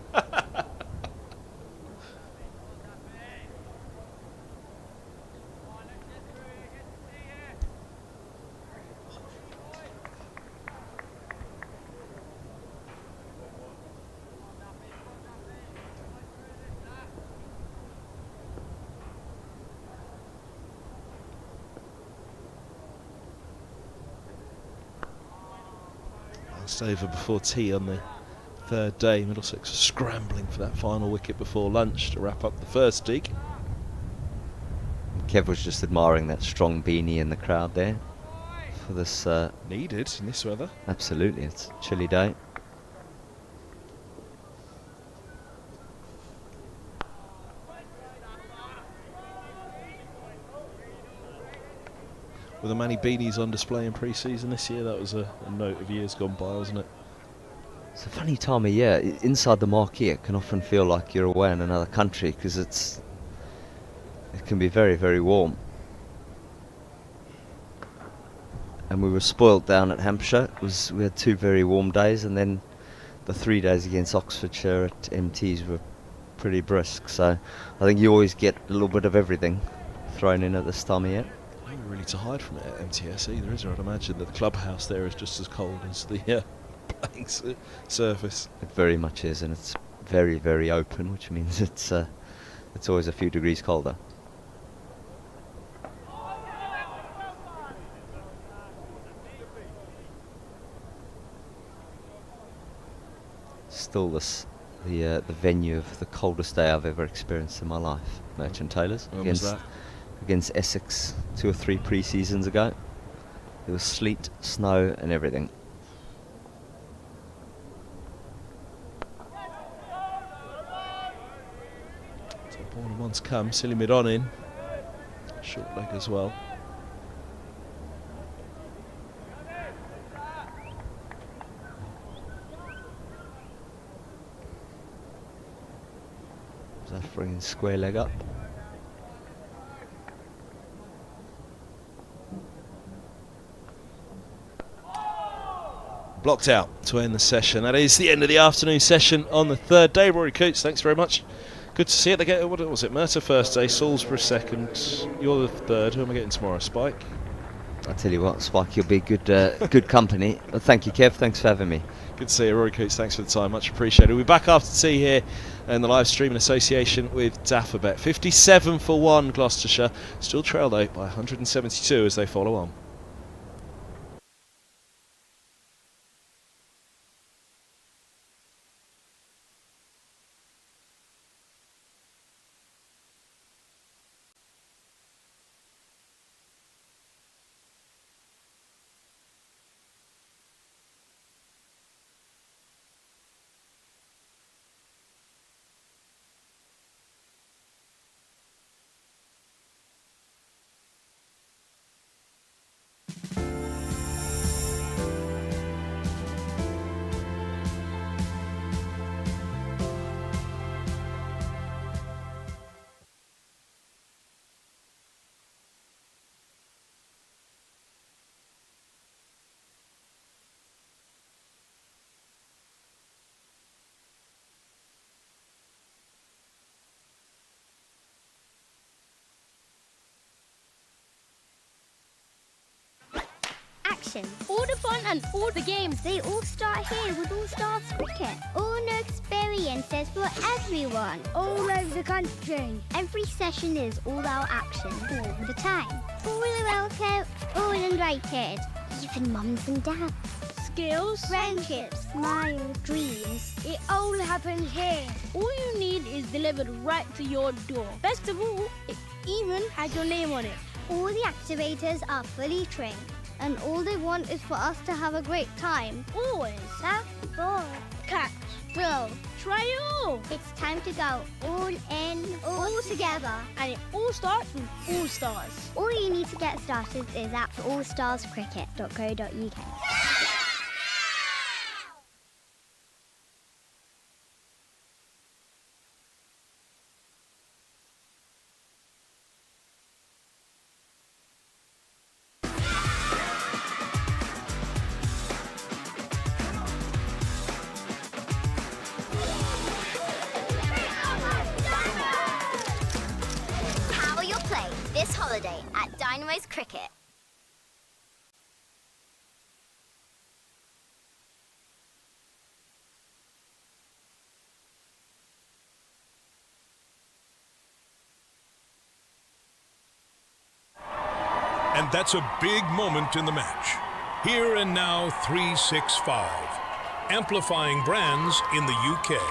Last over before tea on the 3rd day. Middlesex are scrambling for that final wicket before lunch to wrap up the first dig.
Kev was just admiring that strong beanie in the crowd there for this.
Needed in this weather.
Absolutely, it's a chilly day.
Were there many beanies on display in pre-season this year? That was a note of years gone by, wasn't it?
It's a funny time of year. Inside the marquee, it can often feel like you're away in another country because it can be very, very warm. And we were spoilt down at Hampshire. We had 2 very warm days, and then the 3 days against Oxfordshire at MTs were pretty brisk. So I think you always get a little bit of everything thrown in at this time of year.
Not really to hide from it at MTS either, is there? I'd imagine that the clubhouse there is just as cold as the playing surface.
It very much is, and it's very, very open, which means it's always a few degrees colder. Still the venue of the coldest day I've ever experienced in my life, Merchant Taylors.
When was that?
Against Essex 2 or 3 pre-seasons ago. There was sleet, snow and everything.
So ball and one's come, silly mid on in. Short leg as well.
That bringing square leg up.
Blocked out to end the session. That is the end of the afternoon session on the 3rd day. Rory Coots, thanks very much. Good to see it. They get, what was it? Mercer first day, Salisbury second. You're the 3rd. Who am I getting tomorrow? Spike?
I tell you what, Spike, you'll be good company. Well, thank you, Kev. Thanks for having me.
Good to see you, Rory Coots. Thanks for the time. Much appreciated. We'll be back after tea here in the live stream in association with Daffabet. 57 for 1, Gloucestershire. Still trailed out by 172 as they follow on.
action.
All the fun and all the games.
They all start here with All Stars Cricket. All new experiences for everyone.
All over the country.
Every session is all-out action all the time. All really welcome, all invited. Even mums and dads.
Skills,
Friendships, smiles, dreams.
it all happens here. All you need is delivered right to your door. Best of all, it even has your name on it.
All the activators are fully trained, and all they want is for us to have a great time.
Always.
Surf, ball,
Catch.
throw.
Try it all.
It's time to go all in, all together.
And it all starts with All Stars.
All you need to get started is at allstarscricket.co.uk.
Power your play this holiday at Dynamo's Cricket.
And that's a big moment in the match. Here and now 365. Amplifying brands in the UK.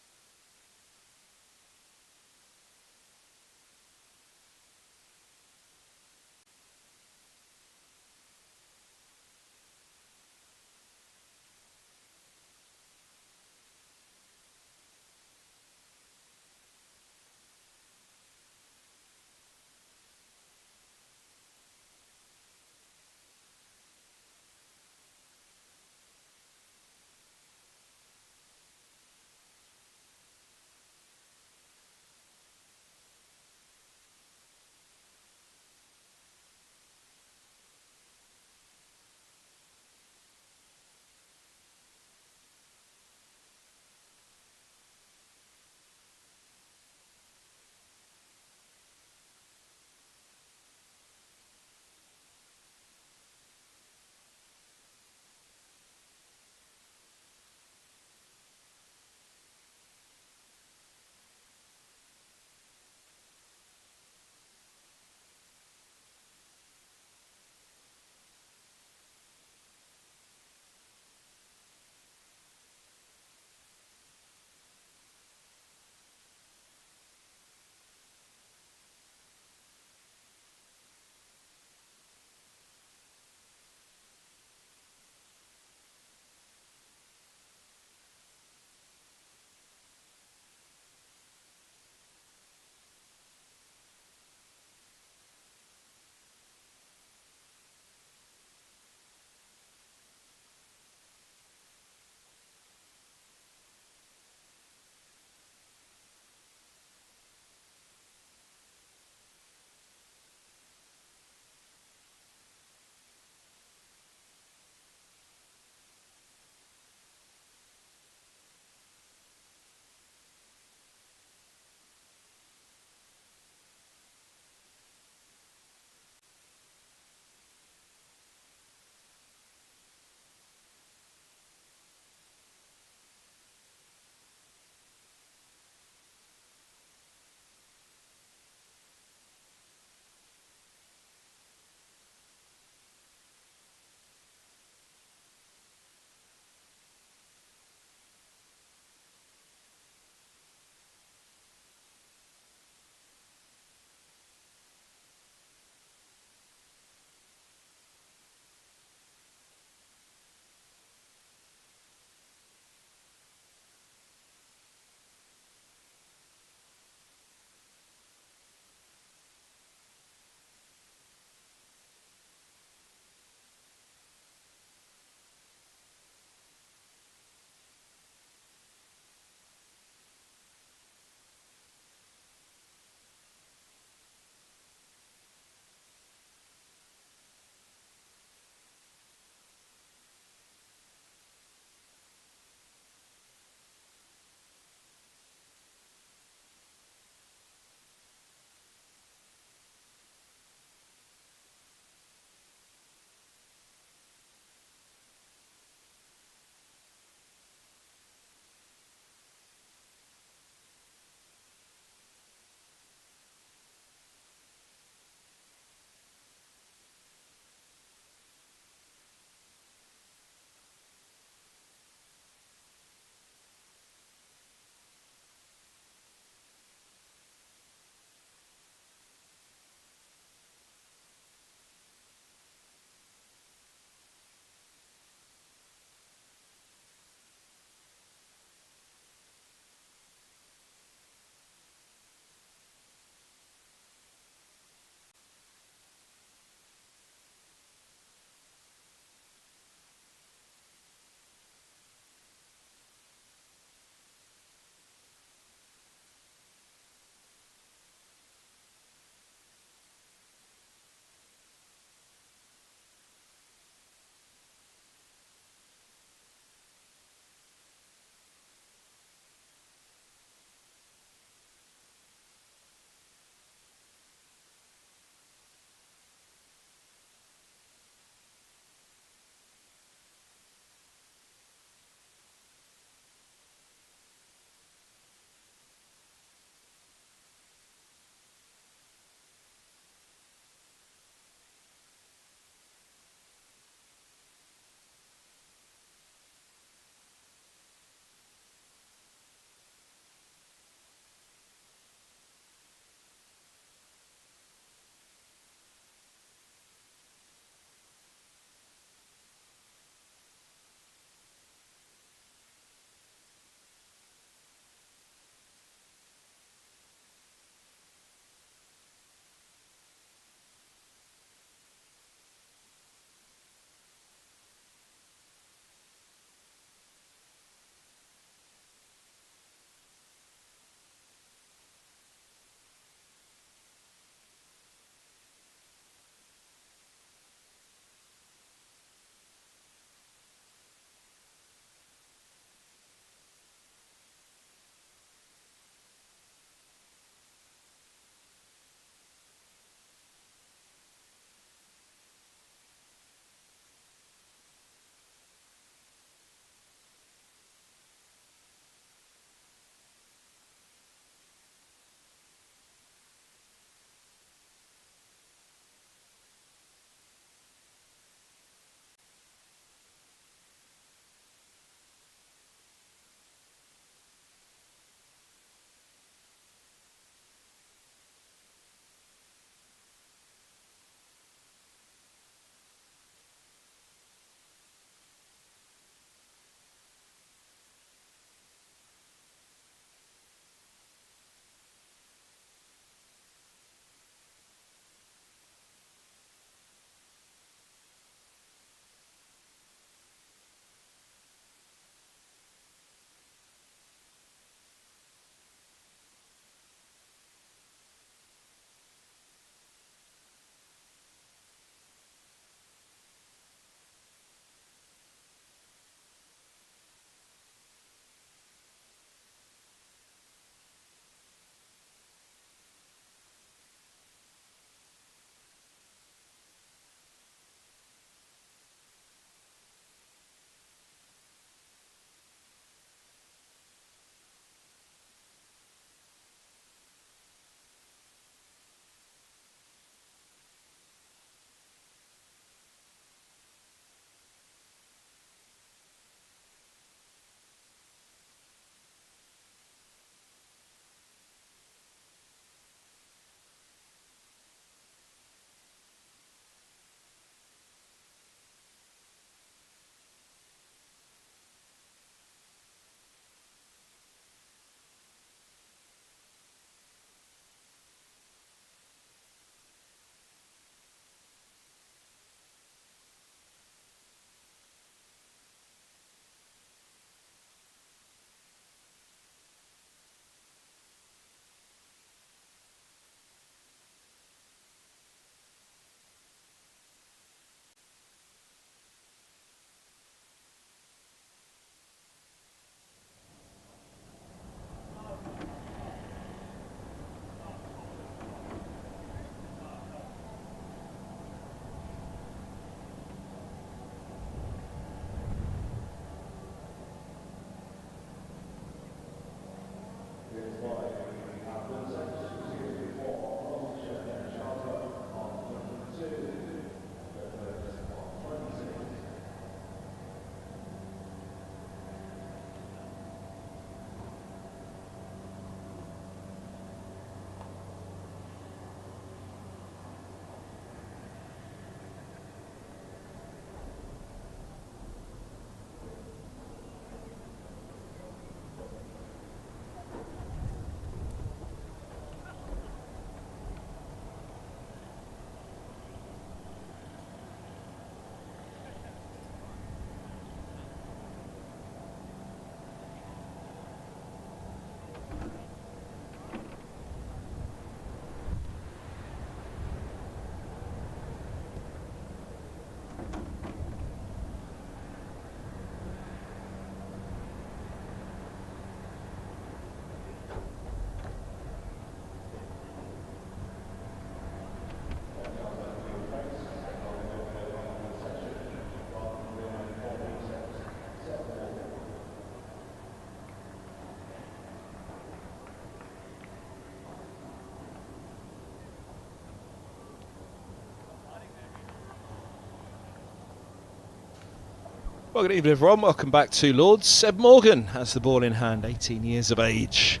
Well, good evening, everyone. Welcome back to Lords. Seb Morgan has the ball in hand, 18 years of age.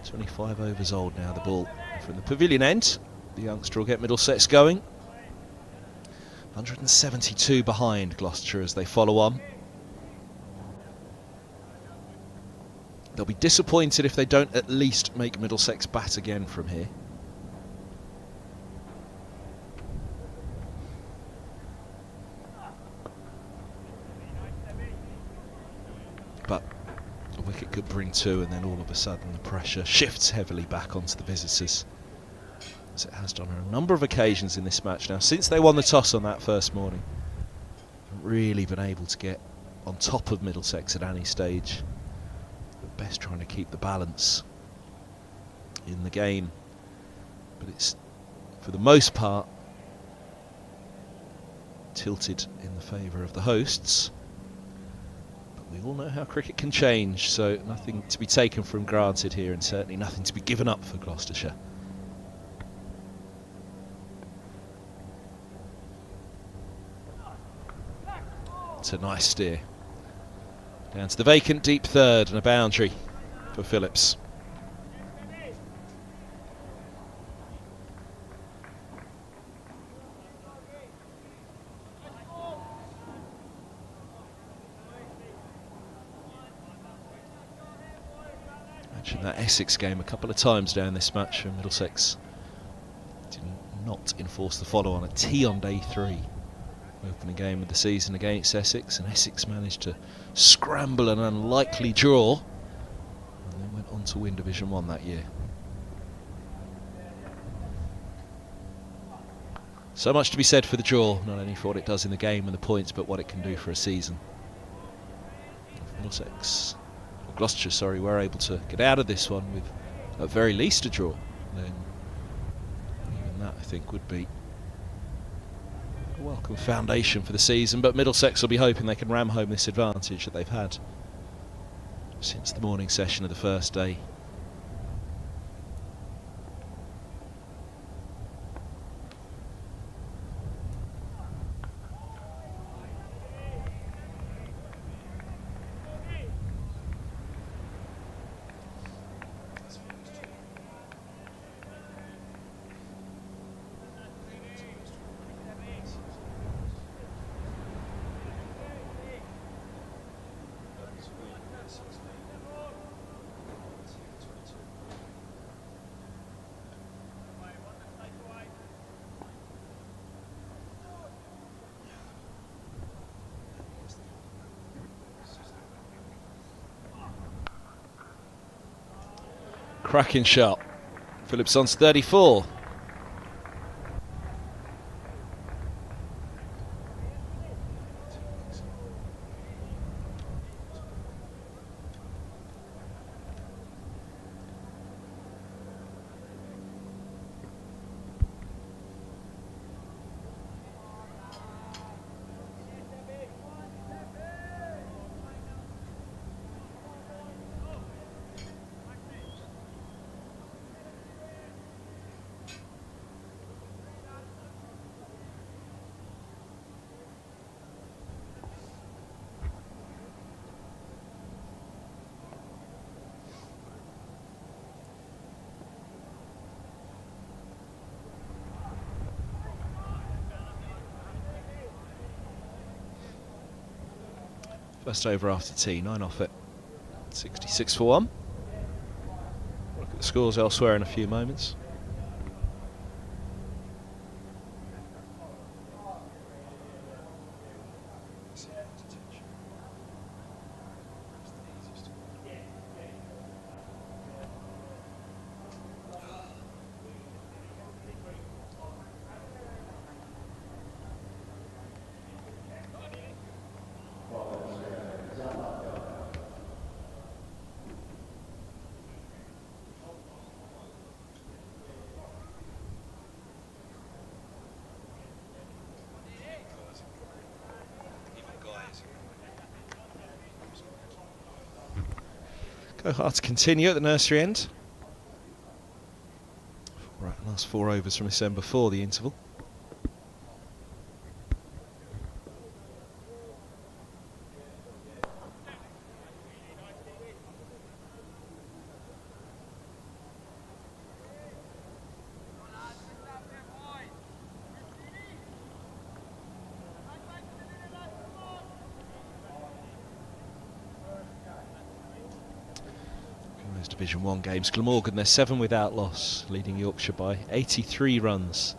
25 overs old now, the ball from the pavilion end. The youngster will get Middlesex going. 172 behind Gloucestershire as they follow on. They'll be disappointed if they don't at least make Middlesex bat again from here. But a wicket could bring two, and then all of a sudden the pressure shifts heavily back onto the visitors, as it has done on a number of occasions in this match now. Since they won the toss on that first morning, haven't really been able to get on top of Middlesex at any stage. At best trying to keep the balance in the game, but it's for the most part tilted in the favour of the hosts. We all know how cricket can change, so nothing to be taken for granted here, and certainly nothing to be given up for Gloucestershire. It's a nice steer. Down to the vacant deep third and a boundary for Phillips. That Essex game a couple of times down this match for Middlesex. Did not enforce the follow on a tee on day 3. Opening game of the season against Essex, and Essex managed to scramble an unlikely draw and then went on to win Division 1 that year. So much to be said for the draw, not only for what it does in the game and the points, but what it can do for a season. Middlesex, Gloucestershire, sorry, were able to get out of this one with at very least a draw. Then even that, I think, would be a welcome foundation for the season. But Middlesex will be hoping they can ram home this advantage that they've had since the morning session of the first day. Cracking shot. Phillips on 34. First over after tea, 9 off it. 66 for 1. Look at the scores elsewhere in a few moments. Go hard to continue at the nursery end. Right, last 4 overs from this end before the interval. Division 1 games. Glamorgan, they're 7 without loss, leading Yorkshire by 83 runs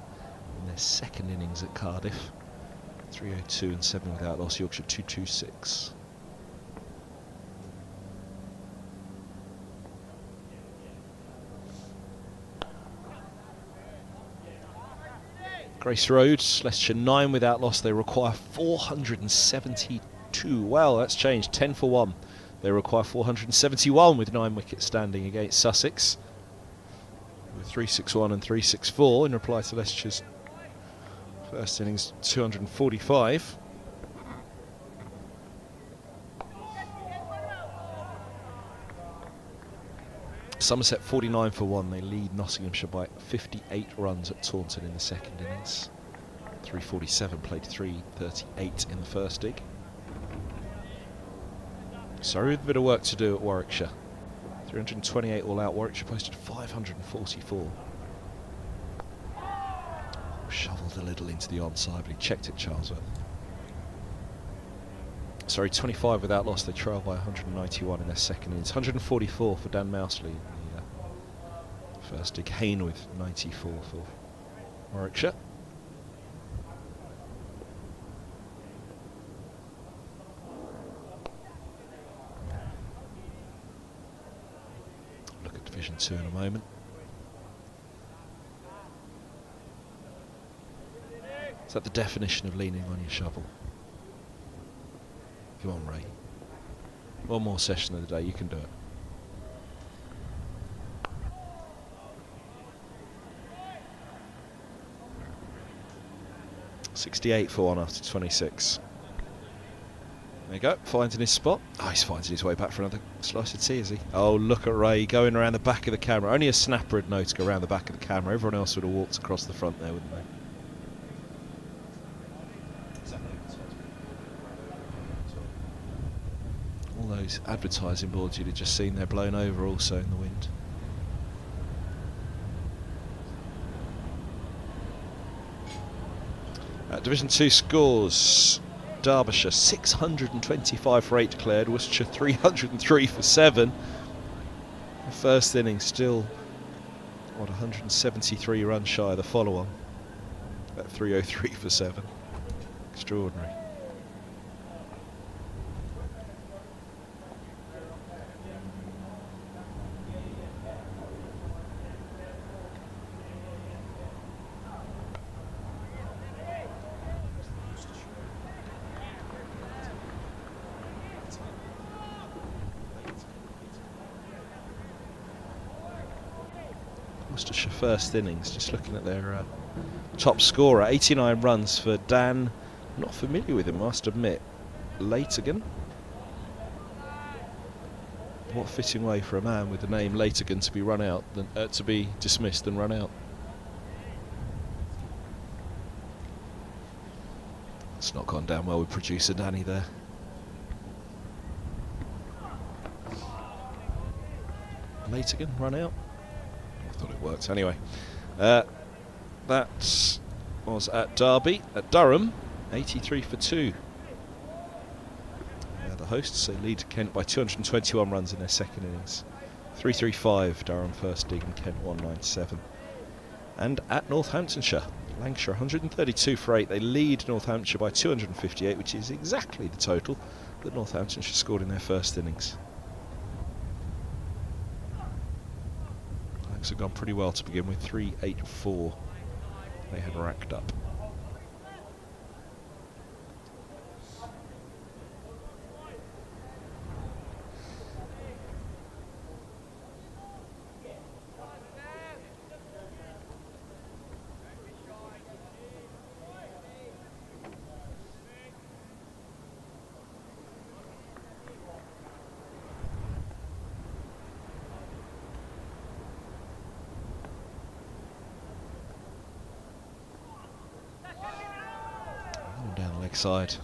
in their second innings at Cardiff. 302 and 7 without loss. Yorkshire 226. Grace Road, Leicestershire 9 without loss. They require 472. Well, that's changed. 10 for 1. They require 471 with 9 wickets standing against Sussex. With 361 and 364 in reply to Leicestershire's first innings, 245. Somerset 49 for 1. They lead Nottinghamshire by 58 runs at Taunton in the second innings. 347 played 338 in the first dig. Sorry, with a bit of work to do at Warwickshire. 328 all out. Warwickshire posted 544. Shovelled a little into the onside, but he checked it, Charlesworth. Sorry, 25 without loss. They trail by 191 in their second innings. 144 for Dan Mousley in the first dig. Hayne with 94 for Warwickshire. Look at Division 2 in a moment. Is that the definition of leaning on your shovel? Come on, Ray. One more session of the day, you can do it. .68 for 1 after 26. There you go, finding his spot. Oh, he's finding his way back for another slice of tea, is he? Oh, look at Ray going around the back of the camera. Only a snapper would know to go around the back of the camera. Everyone else would have walked across the front there, wouldn't they? All those advertising boards you'd have just seen there blown over also in the wind. Division 2 scores. Derbyshire 625 for 8 declared. Worcestershire 303 for 7. The first innings still 173 runs shy of the follow-on at 303 for 7. Extraordinary. Gloucestershire first innings, just looking at their top scorer, 89 runs for Dan. I'm not familiar with him, I must admit. Latigan. What fitting way for a man with the name Latigan to be run out, to be dismissed and run out. It's not gone down well with producer Danny there. Latigan run out. I thought it worked anyway. That was at Derby. At Durham, 83 for 2. The hosts, they lead Kent by 221 runs in their second innings. 335 Durham first dig and Kent 197. And at Northamptonshire, Lancashire 132 for 8. They lead Northamptonshire by 258, which is exactly the total that Northamptonshire scored in their first innings. Things have gone pretty well to begin with. 384 they had racked up. Down the leg side.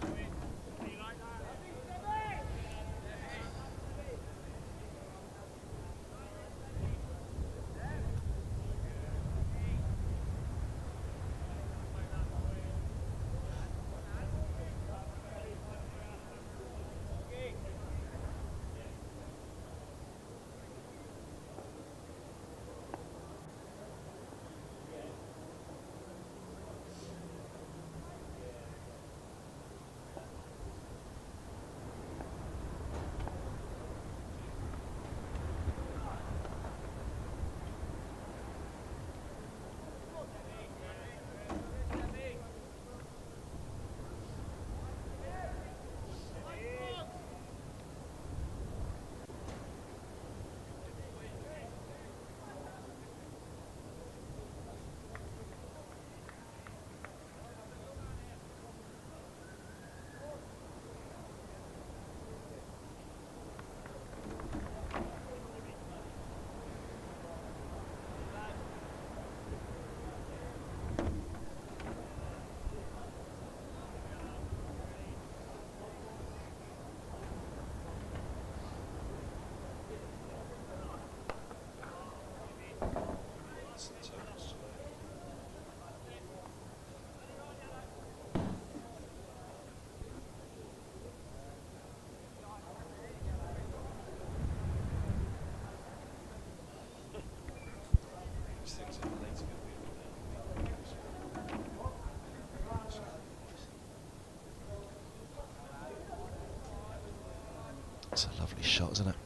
It's a lovely shot, isn't it?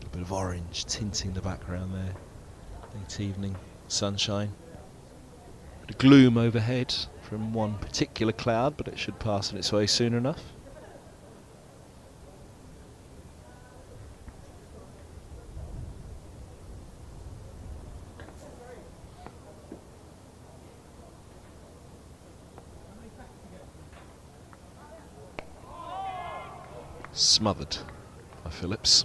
A bit of orange tinting the background there. Late evening sunshine. Bit of gloom overhead from one particular cloud, but it should pass on its way soon enough. Smothered by Phillips.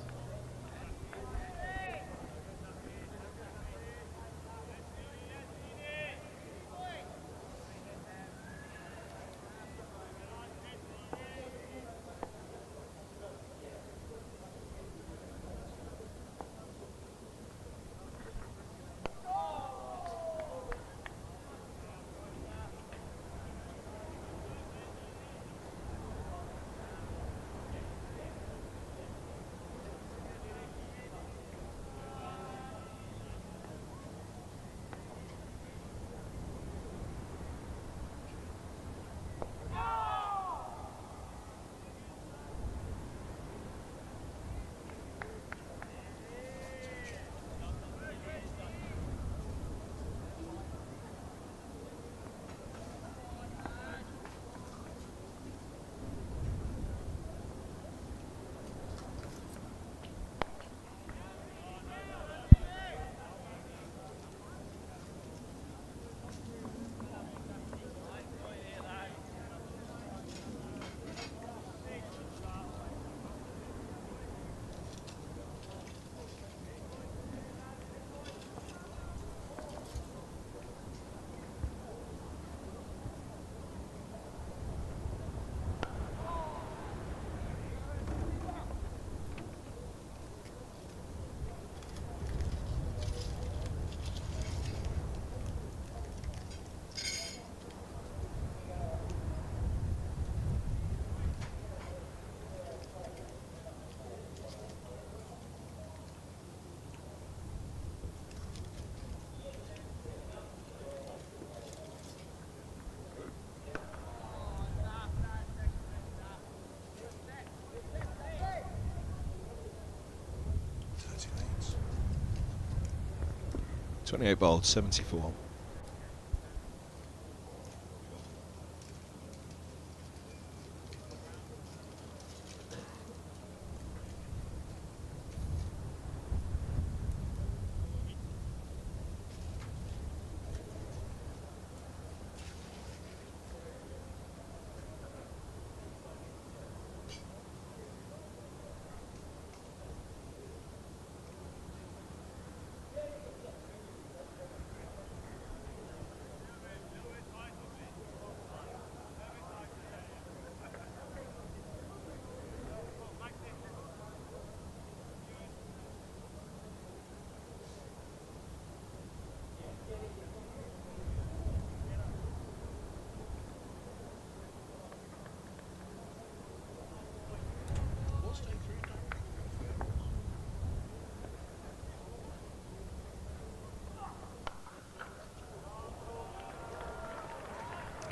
.28 bowled, 74.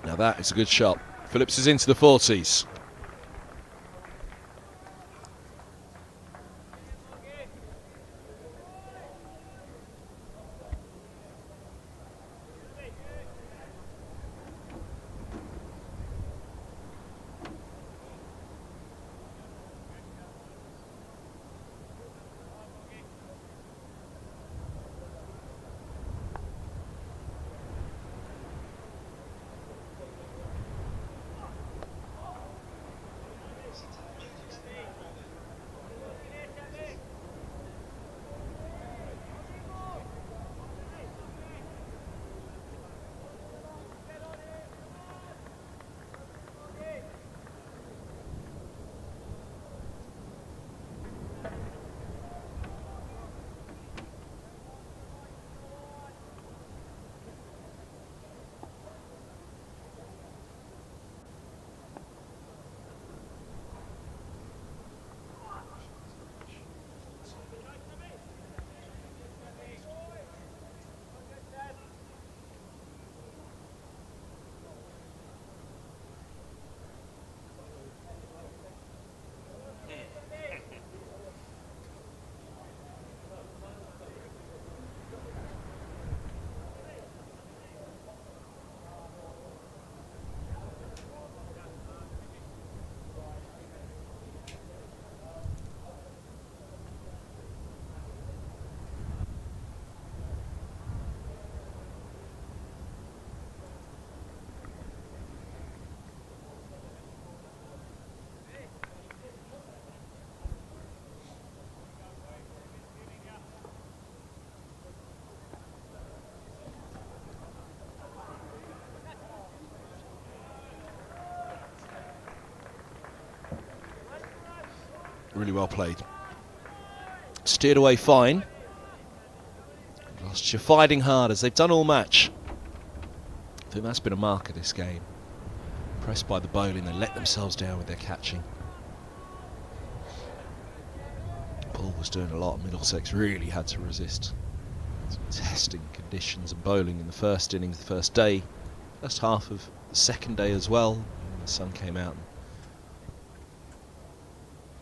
Now that is a good shot. Phillips is into the 40s. Really well played. Steered away fine. Gloucestershire fighting hard as they've done all match. I think that's been a mark of this game. Pressed by the bowling, they let themselves down with their catching. Paul was doing a lot. Middlesex really had to resist. Some testing conditions and bowling in the first innings, the first day, first half of the second day as well. The sun came out.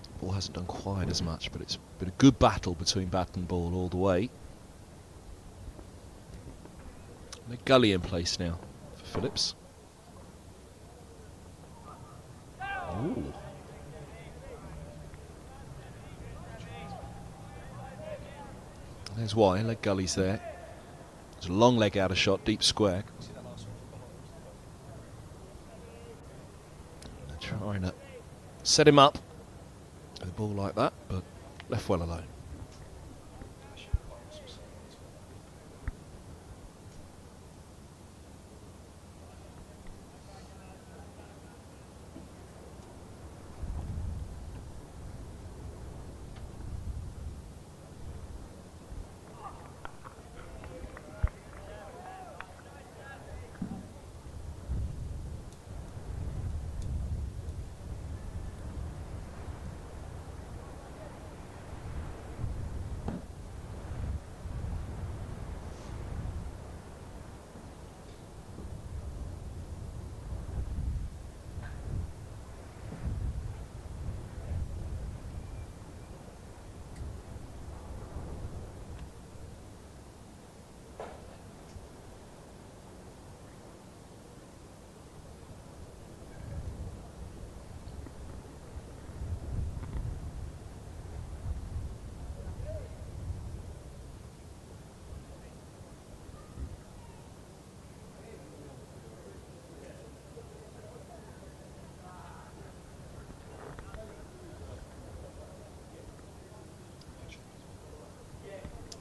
The ball hasn't done quite as much, but it's been a good battle between bat and ball all the way. And a gully in place now for Phillips. Ooh. There's why, leg gully's there. There's a long leg out of shot, deep square. They're trying to set him up with a ball like that, but left well alone.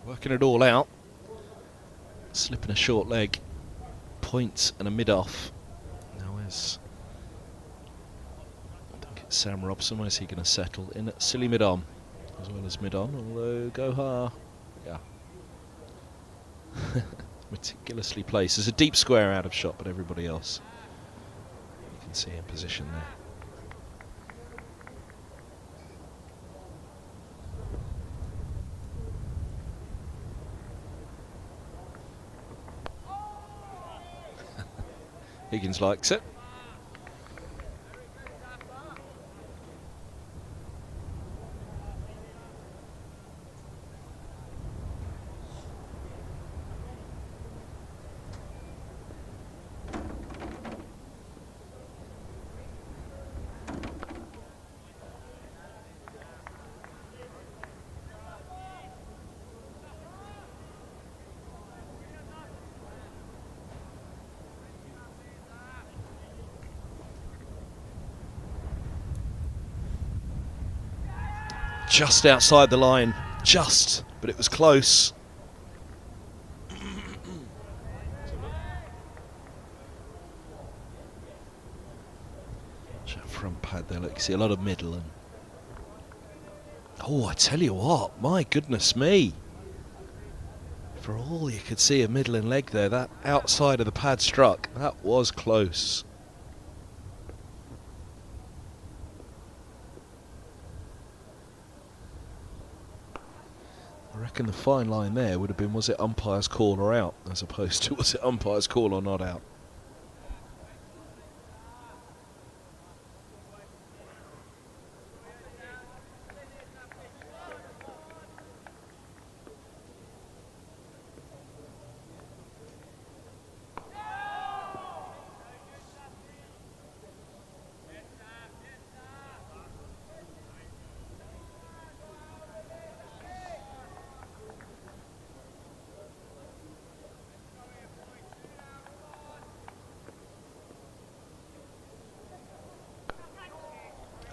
Working it all out. Slipping a short leg. Point and a mid-off. Now where's... I think it's Sam Robson. Where's he going to settle? In at silly mid-on. As well as mid-on, although Gohar... Yeah. Meticulously placed. There's a deep square out of shot, but everybody else you can see in position there. Higgins likes it. Just outside the line, just, but it was close. Front pad there, look, you see a lot of middle and... Oh, I tell you what, my goodness me. For all you could see a middle and leg there, that outside of the pad struck, that was close. I reckon the fine line there would have been, was it umpire's call or out, as opposed to was it umpire's call or not out.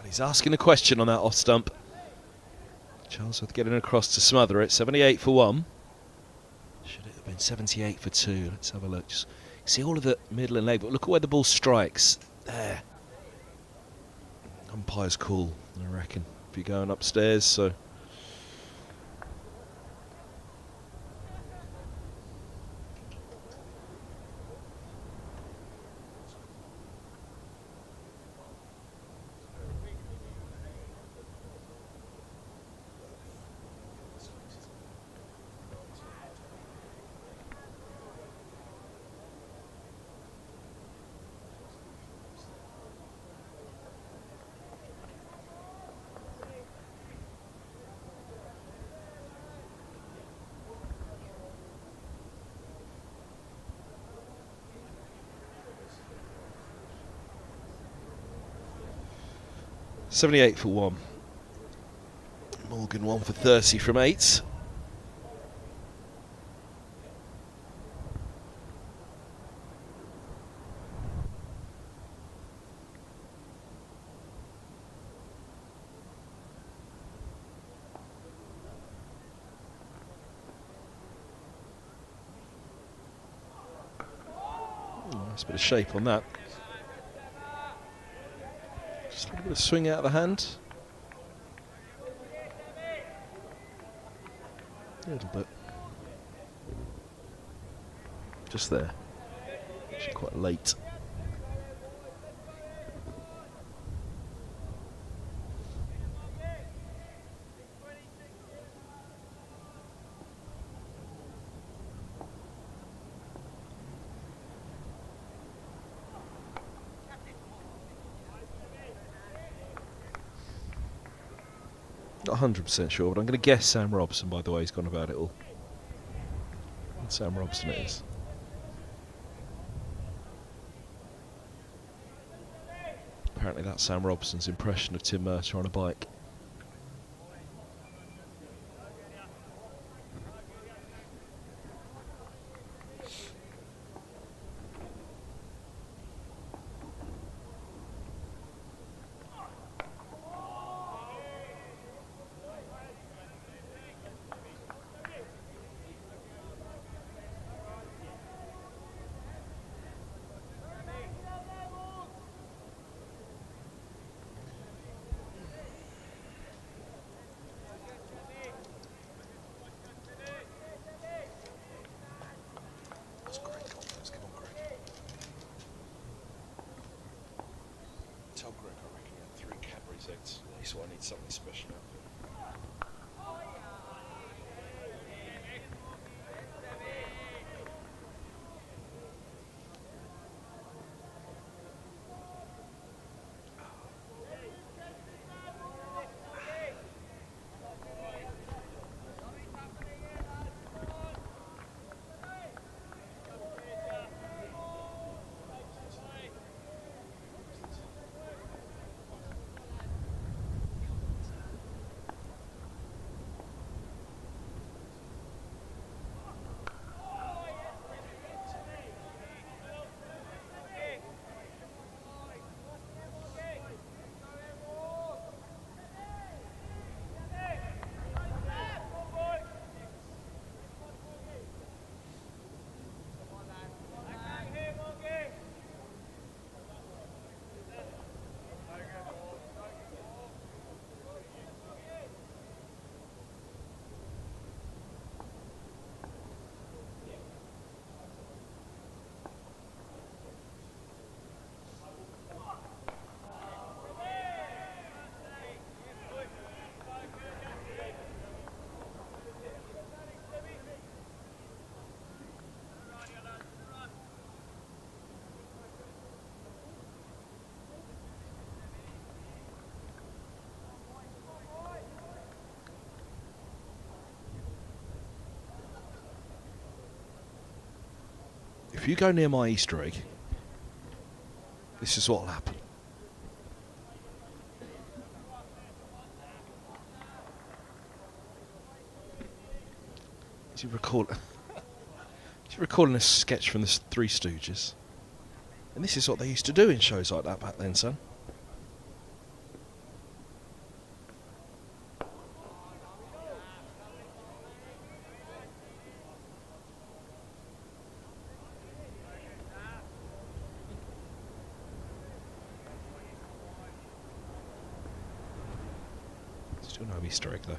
He's asking a question on that off stump. Charlesworth getting across to smother it. 78 for 1. Should it have been 78 for 2? Let's have a look. Just see all of the middle and leg, but look at where the ball strikes. There. Umpire's call, I reckon. if you're going upstairs. So. $78 for 1. Morgan 1 for 30 from 8. Nice bit of shape on that. Just a little bit of swing out of the hand. A little bit. Just there. Actually quite late. Not 100% sure, but I'm going to guess Sam Robson by the way he's gone about it all. Sam Robson it is. Apparently that's Sam Robson's impression of Tim Mercer on a bike. Tell Greg I reckon he had 3 Cadbury's eggs. That's why I need something special out of it. If you go near my Easter egg, this is what will happen. Do you recall a sketch from the Three Stooges? And this is what they used to do in shows like that back then, son. Still no strike though.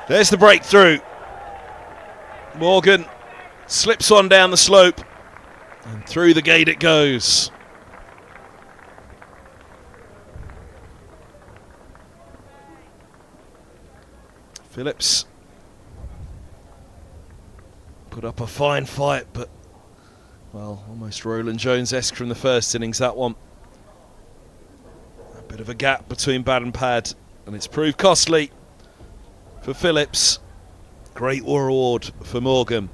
There's the breakthrough. Morgan slips one down the slope and through the gate it goes. Phillips put up a fine fight, but, well, almost Roland Jones-esque from the first innings, that one. A bit of a gap between bat and pad, and it's proved costly for Phillips. Great reward for Morgan.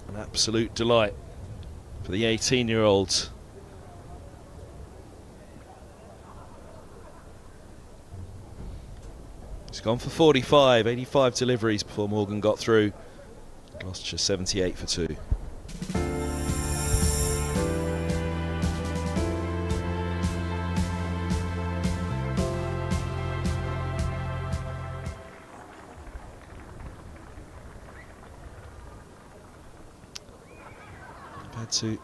An absolute delight for the 18-year-old. He's gone for 45, 85 deliveries before Morgan got through. Gloucestershire 78 for 2. Compared to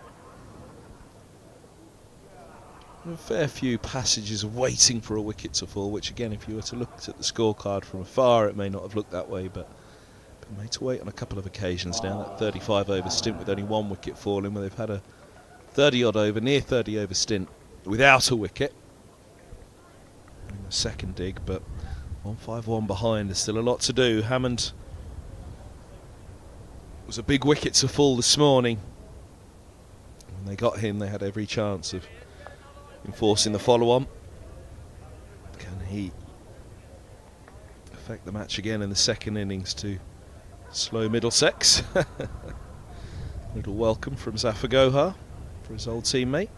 a fair few passages of waiting for a wicket to fall, which again, if you were to look at the scorecard from afar, it may not have looked that way, but been made to wait on a couple of occasions now. That 35 over stint with only one wicket falling, where they've had a 30 odd over, near 30 over stint without a wicket in the second dig, but 151 behind. There's still a lot to do. Hammond was a big wicket to fall this morning. When they got him, they had every chance of enforcing the follow-on. Can he affect the match again in the second innings to slow Middlesex? Little welcome from Zafar Gohar for his old teammate.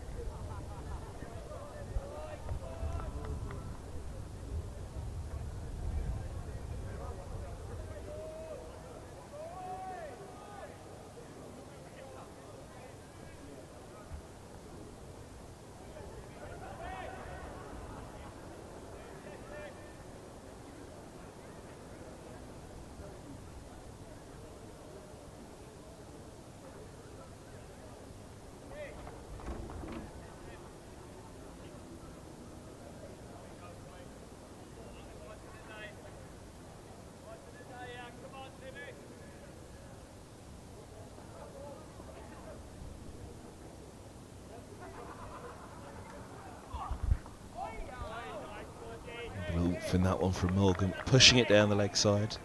In that one from Morgan, pushing it down the leg side.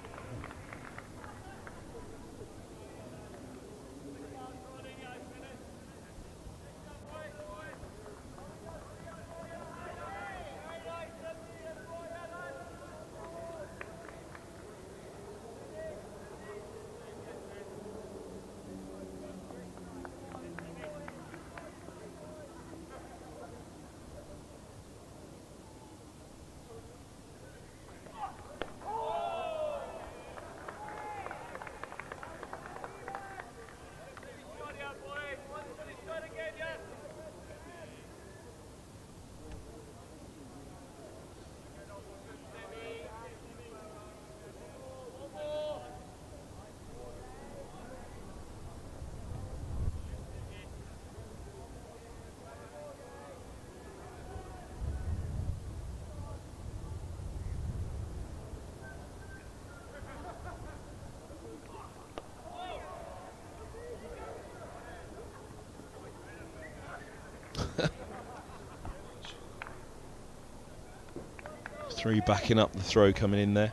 Three backing up the throw coming in there.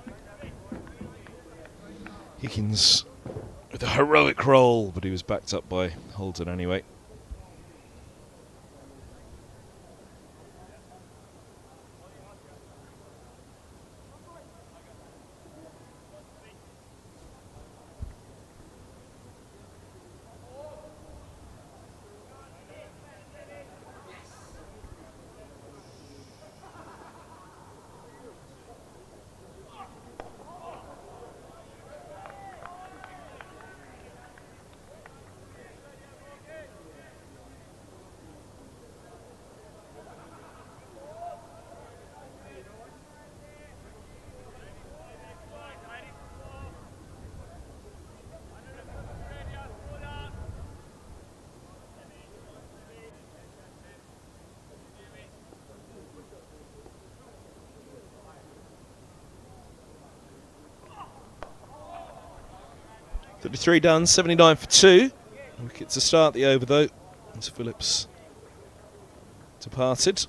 Higgins with a heroic roll, but he was backed up by Holden anyway. .33 done, 79 for 2. Wicket to start the over though, as Phillips departed.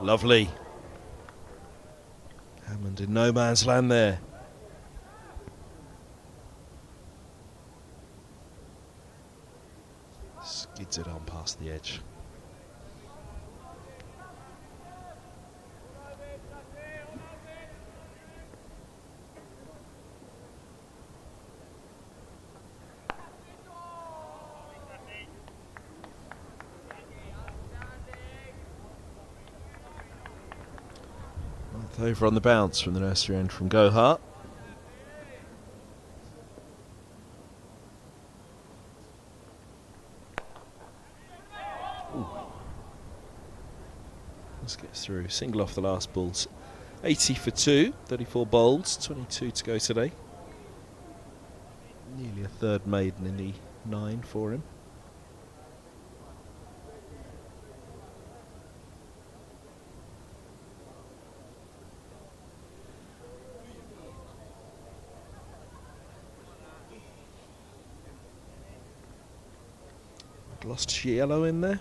Lovely. Hammond in no man's land there. Skids it on past the edge. Over on the bounce from the nursery end from Gohart. Let's get through. Single off the last balls. 80 for 2, 34 bowls, 22 to go today. Nearly a third maiden in the 9 for him. Gloucestershire yellow in there.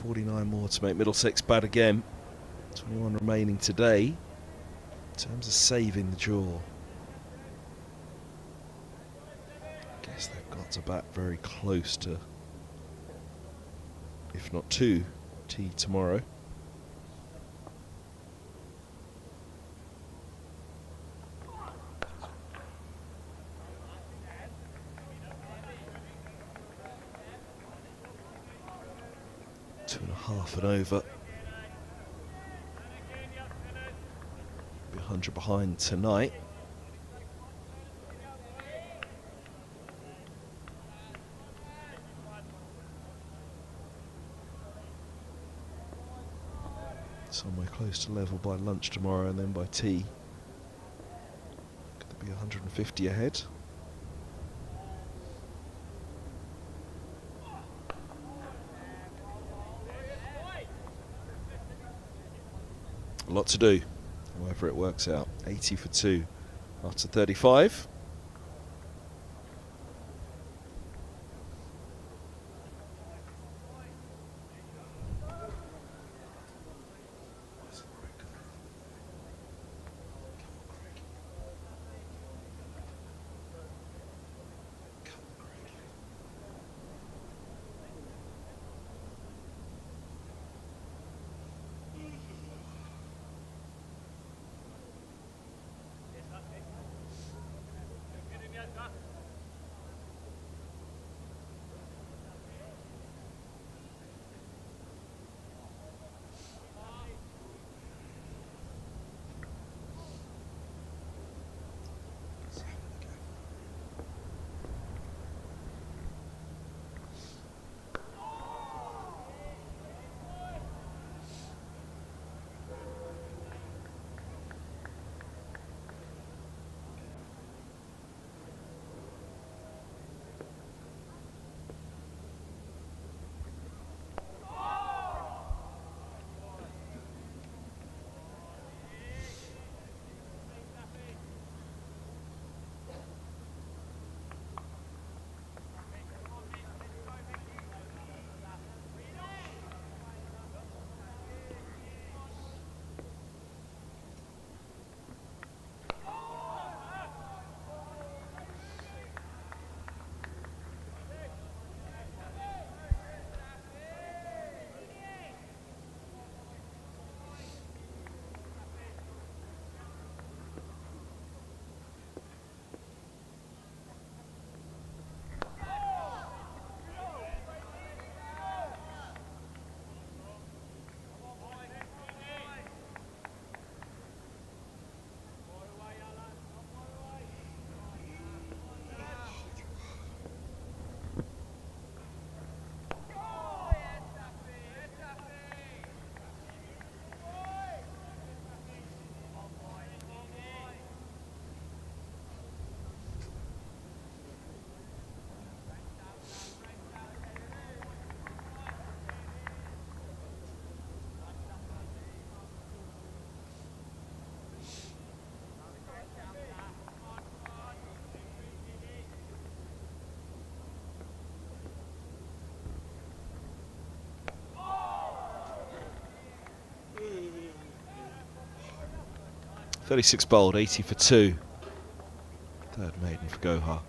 49 more to make Middlesex bad again. 21 remaining today. In terms of saving the draw, guess they've got to bat very close to, if not to, tea tomorrow. Two and a half and over. Be 100 behind tonight. Somewhere close to level by lunch tomorrow, and then by tea could there be 150 ahead? A lot to do, however it works out. 80 for 2 after 35. .36 bowled, 80 for 2. Third maiden for Gohar.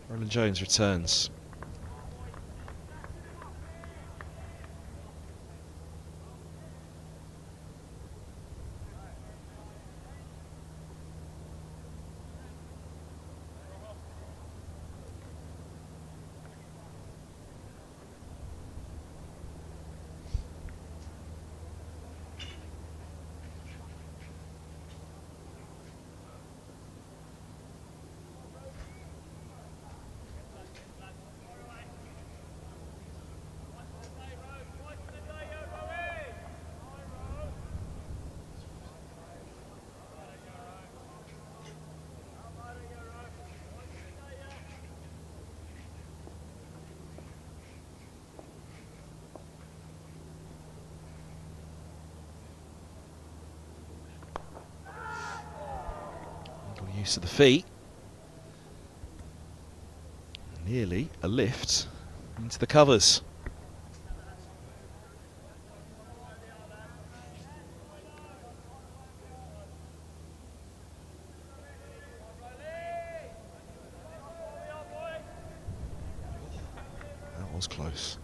Roland Jones returns. use of the feet. Nearly a lift into the covers. That was close.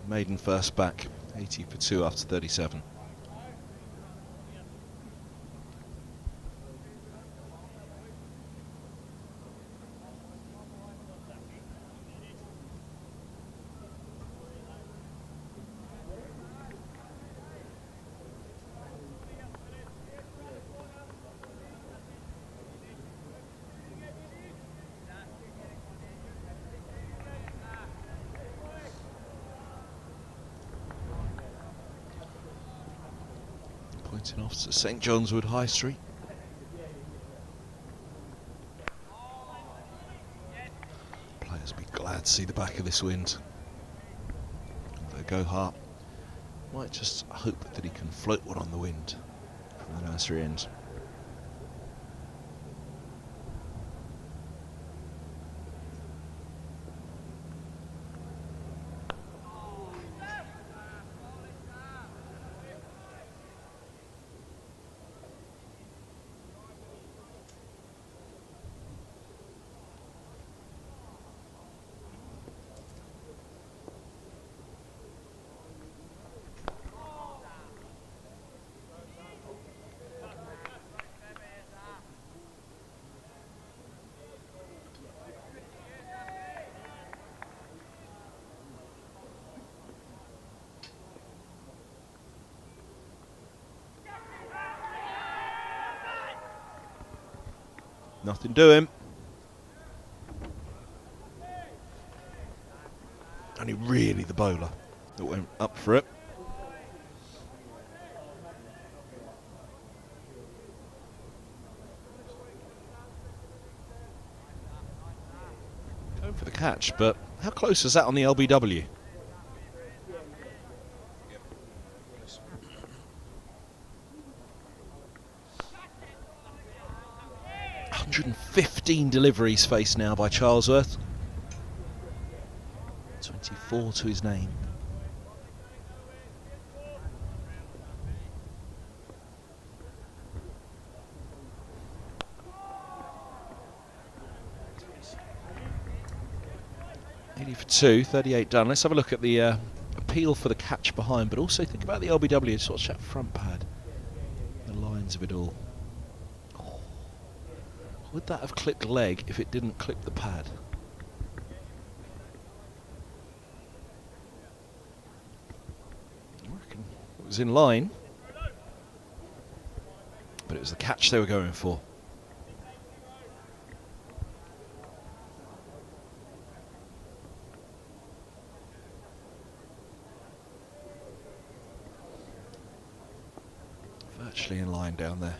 Maiden first back, 80 for 2 after 37. Pointing off to St John's Wood High Street. Players will be glad to see the back of this wind. Although Gohart might just hope that he can float one on the wind from the nursery end. Nothing doing. Only really the bowler that went up for it. Going for the catch, but How close was that on the LBW? $115 deliveries faced now by Charlesworth. 24 to his name. For 2, 38 done. Let's have a look at the appeal for the catch behind, but also think about the LBW, sort of that front pad, the lines of it all. Oh. Would that have clipped leg if it didn't clip the pad? I reckon it was in line, but it was the catch they were going for. Virtually in line down there.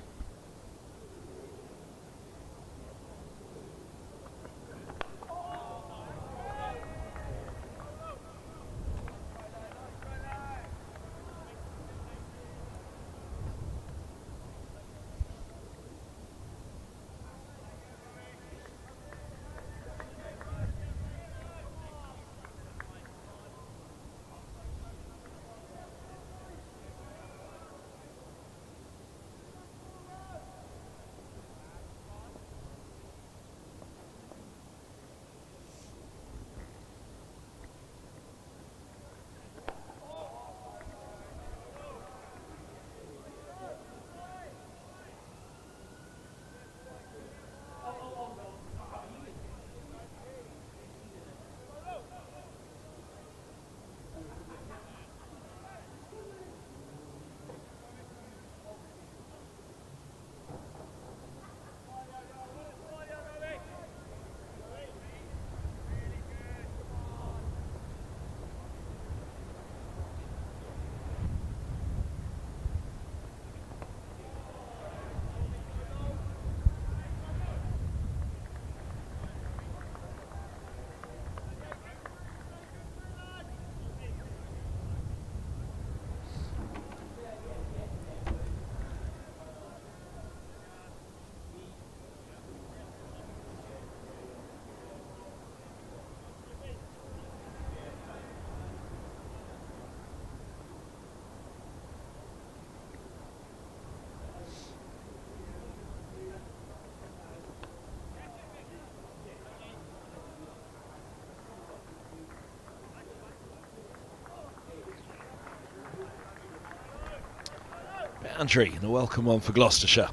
Boundary, and a welcome one for Gloucestershire.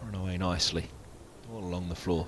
Run away nicely, all along the floor.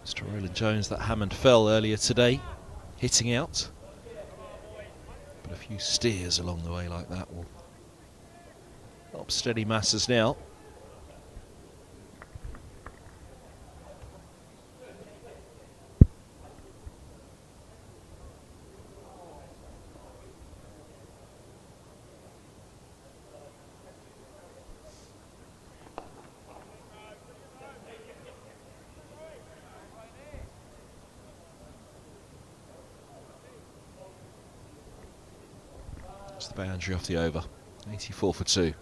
Mr. Roland Jones, that Hammond fell earlier today, hitting out. But a few steers along the way like that will help steady masses now. The boundary off the over, 84 for 2.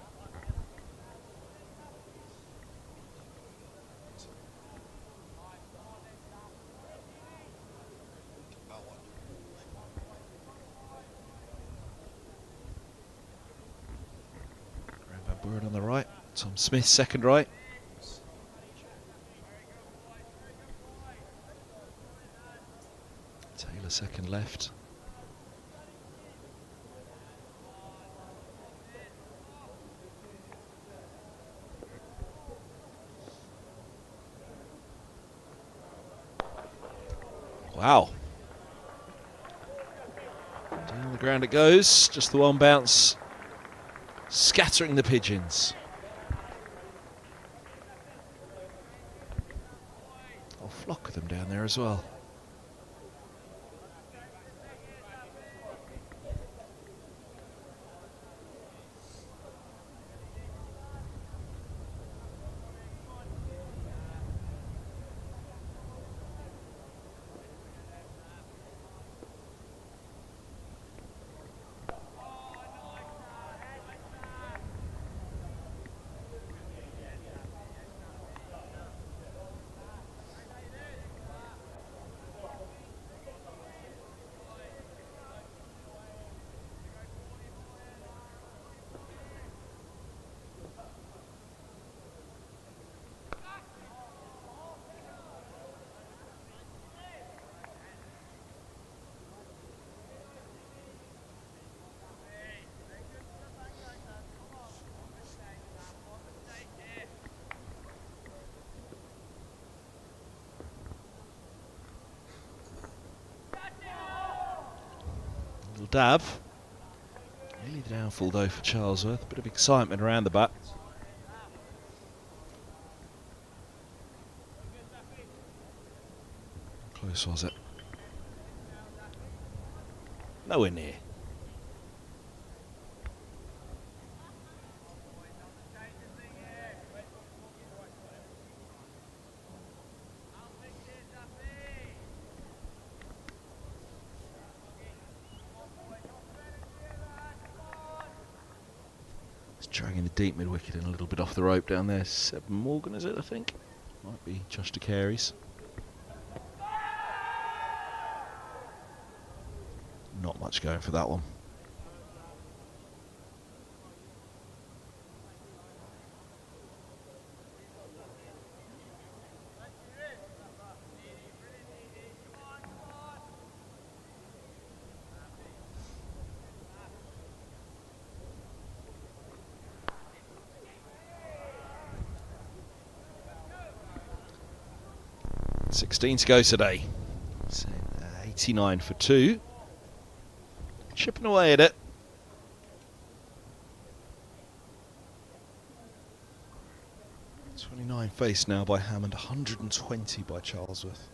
Graham Van Buren on the right, Tom Smith second right. Taylor second left. Wow. Down the ground it goes. Just the one bounce. Scattering the pigeons. A flock of them down there as well. Little dab. Nearly the downfall though for Charlesworth. A bit of excitement around the bat. How close was it? Nowhere near. Dragging the deep mid wicket and a little bit off the rope down there. Seb Morgan, is it, I think? Might be Josh de Carey's. Not much going for that one. .16 to go today. So, 89 for 2. Chipping away at it. .29 faced now by Hammond, 120 by Charlesworth.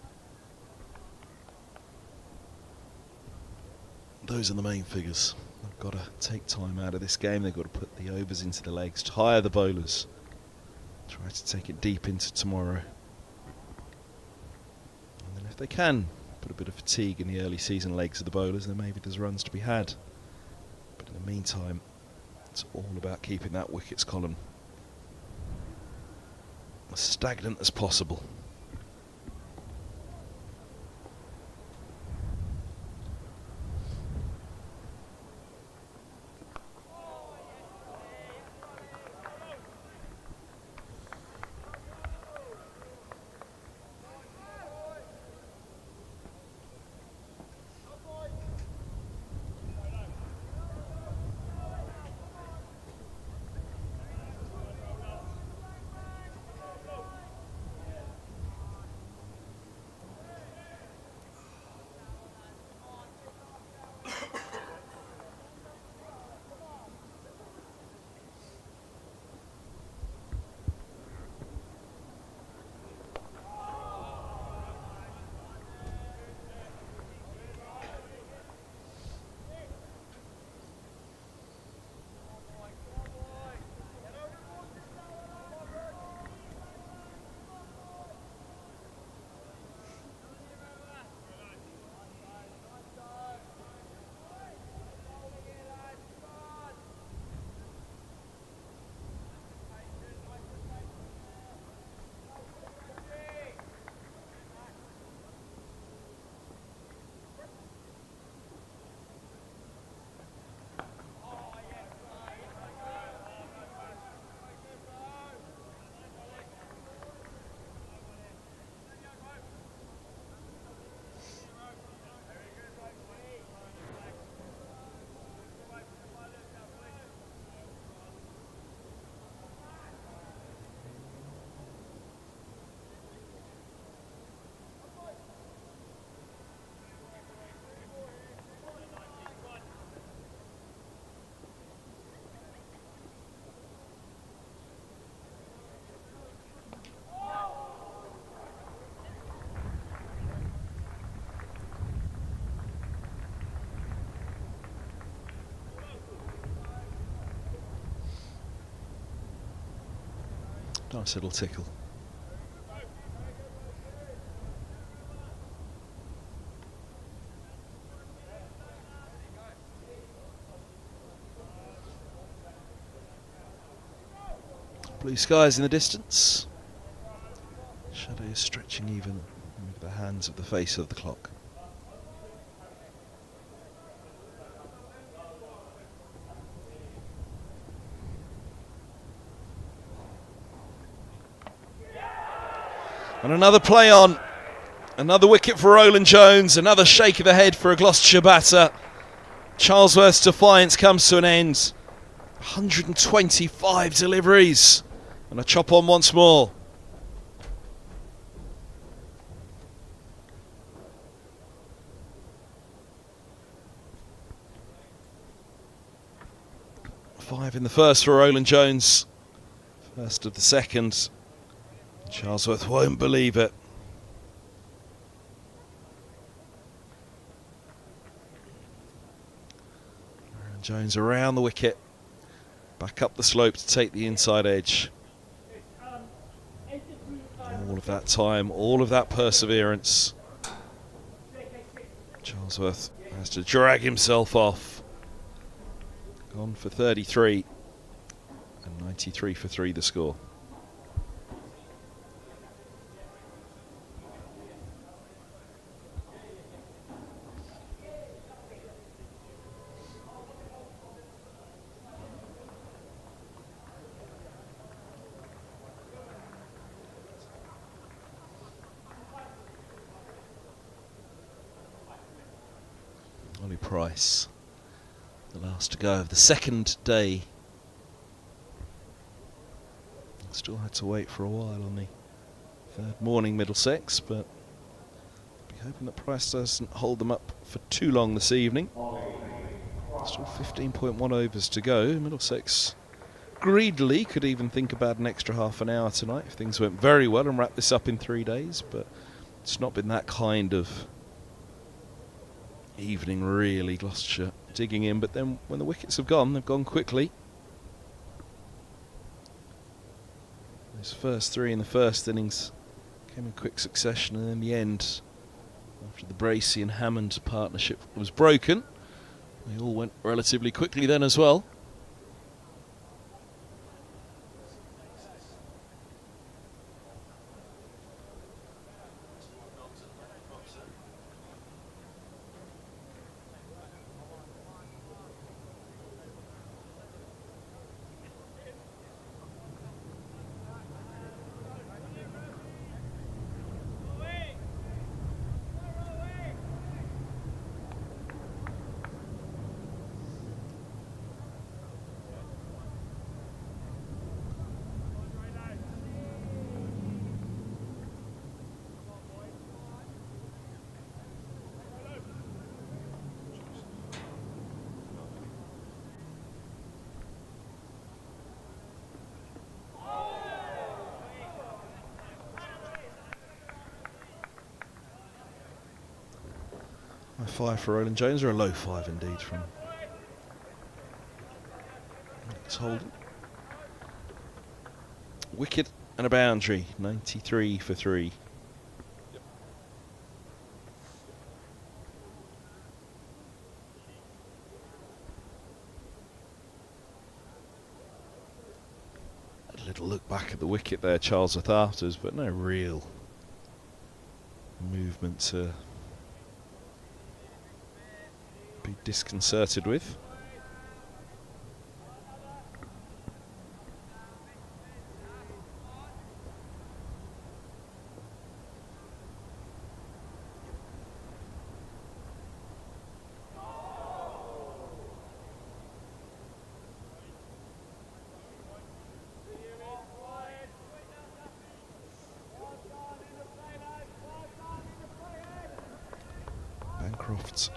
Those are the main figures. They've got to take time out of this game. They've got to put the overs into the legs, tire the bowlers. Try to take it deep into tomorrow. If they can put a bit of fatigue in the early season legs of the bowlers, then maybe there's runs to be had. But in the meantime, it's all about keeping that wickets column as stagnant as possible. Nice little tickle. Blue skies in the distance. Shadow is stretching even with the hands of the face of the clock. And another play on. Another wicket for Roland Jones. Another shake of the head for a Gloucestershire batter. Charlesworth's defiance comes to an end. 125 deliveries. And a chop on once more. Five in the first for Roland Jones. First of the second. Charlesworth won't believe it. Roland Jones around the wicket. Back up the slope to take the inside edge. All of that time, all of that perseverance. Charlesworth has to drag himself off. Gone for 33 and 93 for 3 the score. Ollie Price, the last to go of the second day. Still had to wait for a while on the third morning Middlesex, but be hoping that Price doesn't hold them up for too long this evening. Still 15.1 overs to go. Middlesex greedily could even think about an extra half an hour tonight if things went very well and wrap this up in 3 days, but it's not been that kind of evening really. Gloucestershire digging in, but then when the wickets have gone, they've gone quickly. Those first 3 in the first innings came in quick succession, and in the end, after the Bracey and Hammond partnership was broken, they all went relatively quickly then as well. A 5 for Roland Jones, or a low 5 indeed from Alex Holden. Wicket and a boundary, 93 for 3. A little look back at the wicket there, Charlesworth afters, but no real movement to be disconcerted with. Bancroft,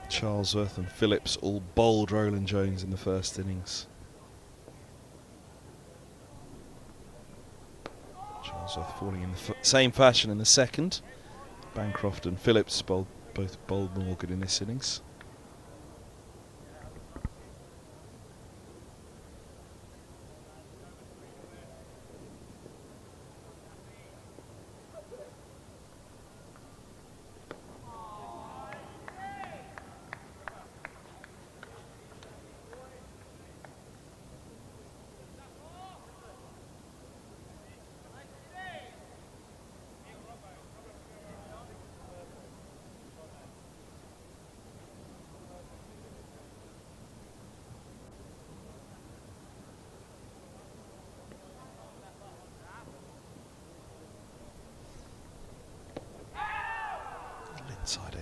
Charlesworth and Phillips all bowled Roland Jones in the first innings. Charlesworth falling in the same fashion in the second. Bancroft and Phillips both bowled Morgan in this innings.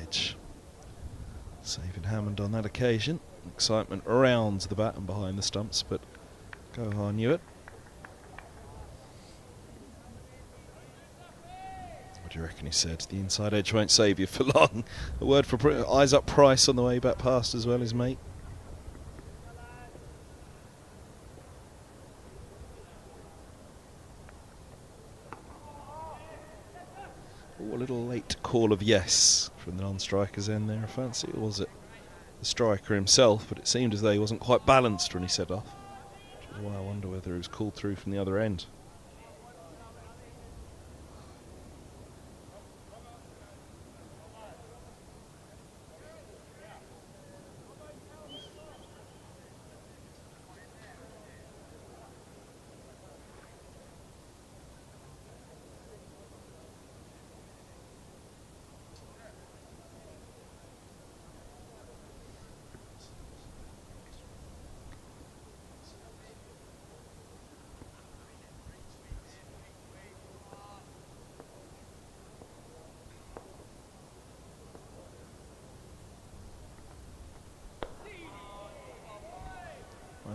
edge. Saving Hammond on that occasion. Excitement around the bat and behind the stumps, but Gohar knew it. What do you reckon he said? The inside edge won't save you for long. A word for eyes up Price on the way back past as well, his mate. Oh, a little late call of yes from the non-striker's end there, I fancy. Or was it the striker himself? But it seemed as though he wasn't quite balanced when he set off. Which is why I wonder whether he was called through from the other end.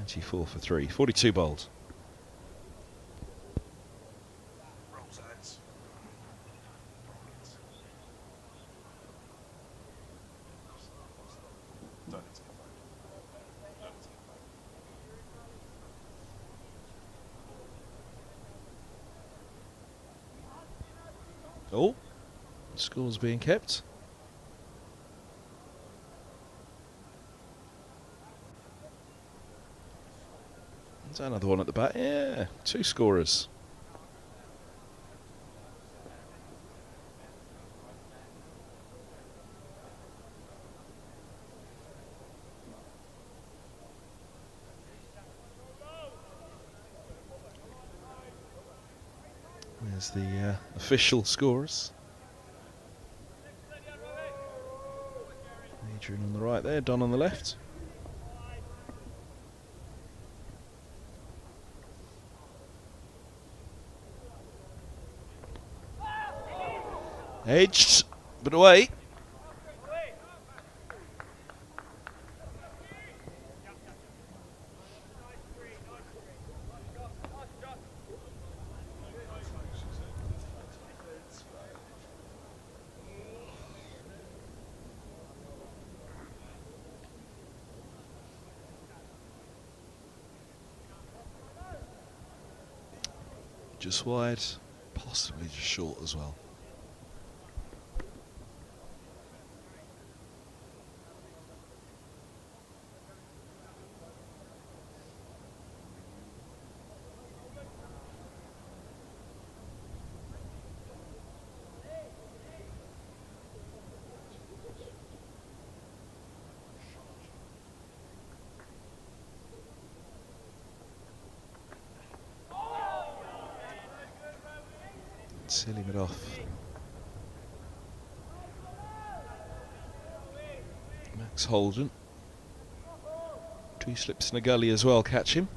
.94 for 3, 42 bowled. Oh, score's being kept. There's another one at the back. Yeah, 2 scorers. There's the official scorers. Adrian on the right there, Don on the left. Edged, but away. Just wide, possibly just short as well. Sealing it off. Max Holden. 2 slips in a gully as well, catch him.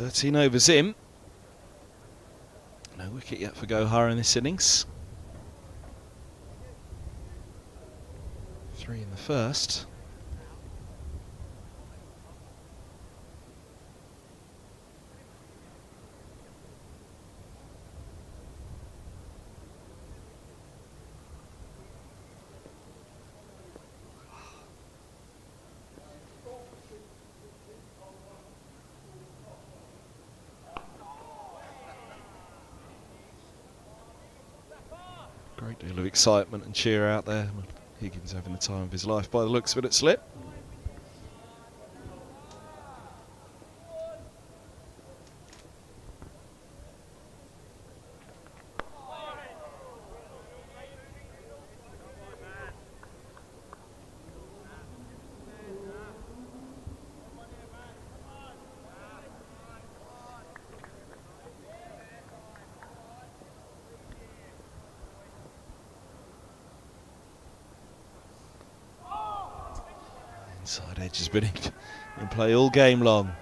13 overs in. No wicket yet for Gohar in this innings. 3 in the first. Great deal of excitement and cheer out there. Higgins having the time of his life by the looks of it at slip. Inside edge has been in play all game long.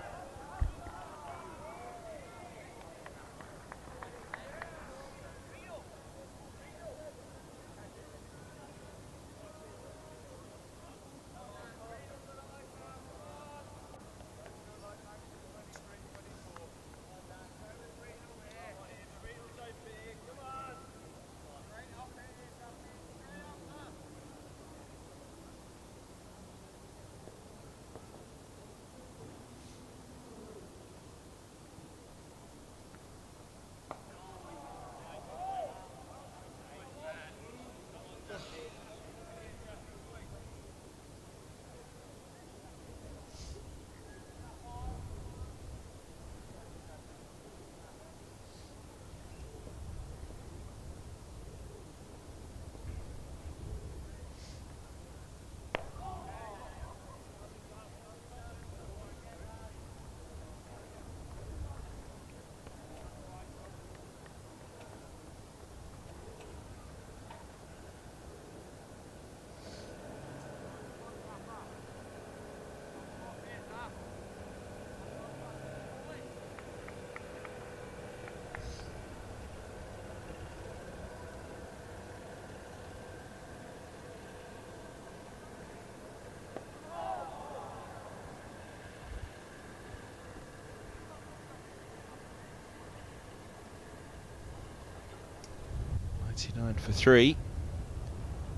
.99 for 3.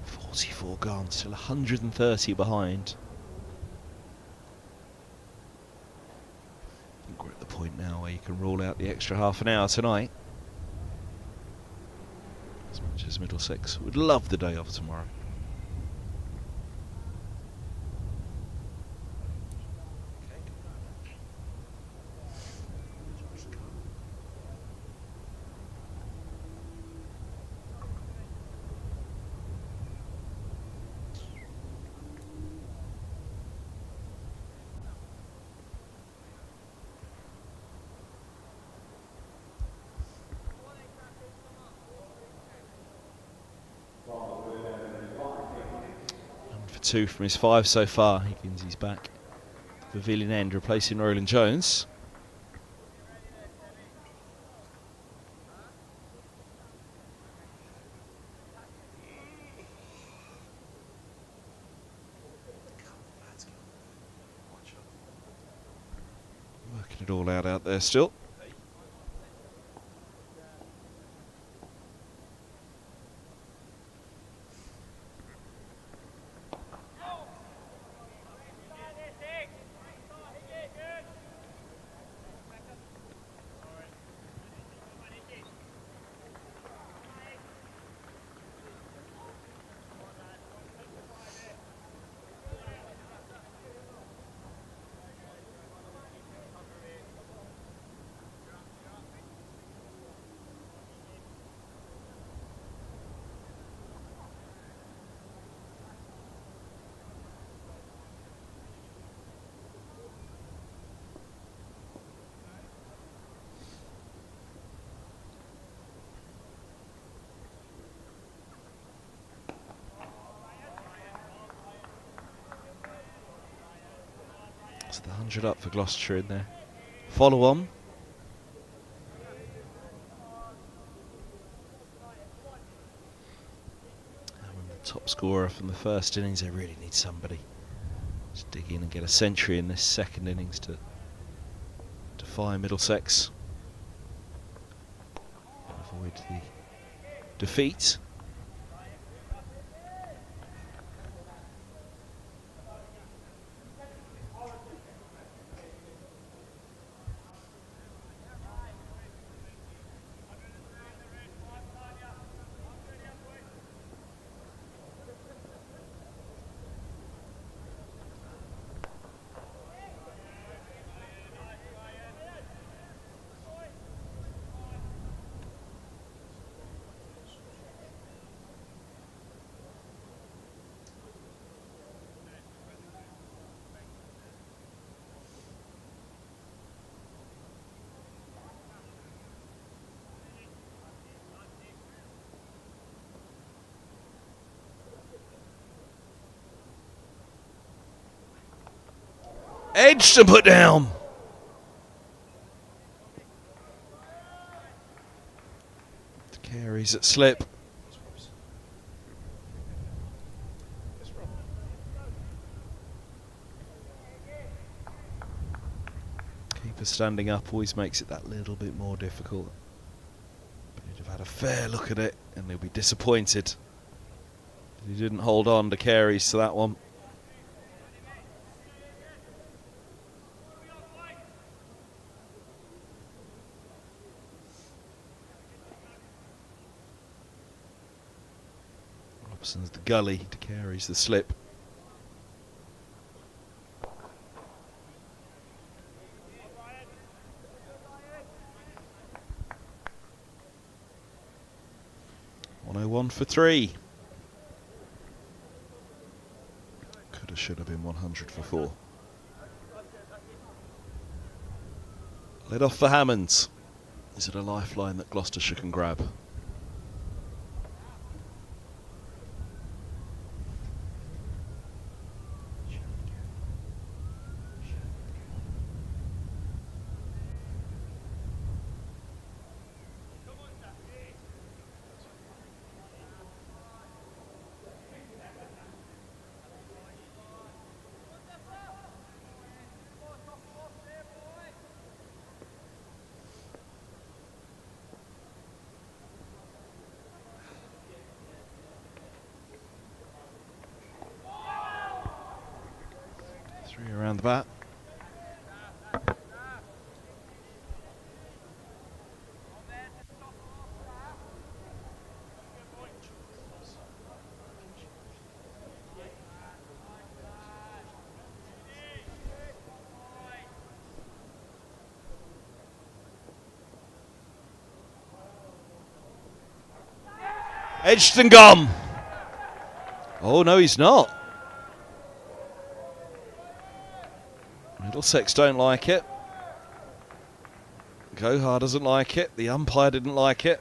44 gone, still 130 behind. I think we're at the point now where you can rule out the extra half an hour tonight. As much as Middlesex would love the day off tomorrow. For 2 from his 5 so far. Higgins is back. Pavilion end, replacing Roland Jones. Working it all out there still. So the 100 up for Gloucestershire in there. Follow on. scorer from the first innings. They really need somebody to dig in and get a century in this second innings to defy Middlesex. Avoid the defeat. Edge to put down. The carries at slip. Keeper standing up always makes it that little bit more difficult. But he'd have had a fair look at it and he'll be disappointed. He didn't hold on to carries to that one. Robson's the gully, to carries the slip. One for 3. Coulda, shoulda been 100 for 4. Led off for Hammonds. Is it a lifeline that Gloucestershire can grab? Around the bat. Edged and gone. Oh no, he's not. Middlesex don't like it. Gohar doesn't like it. The umpire didn't like it.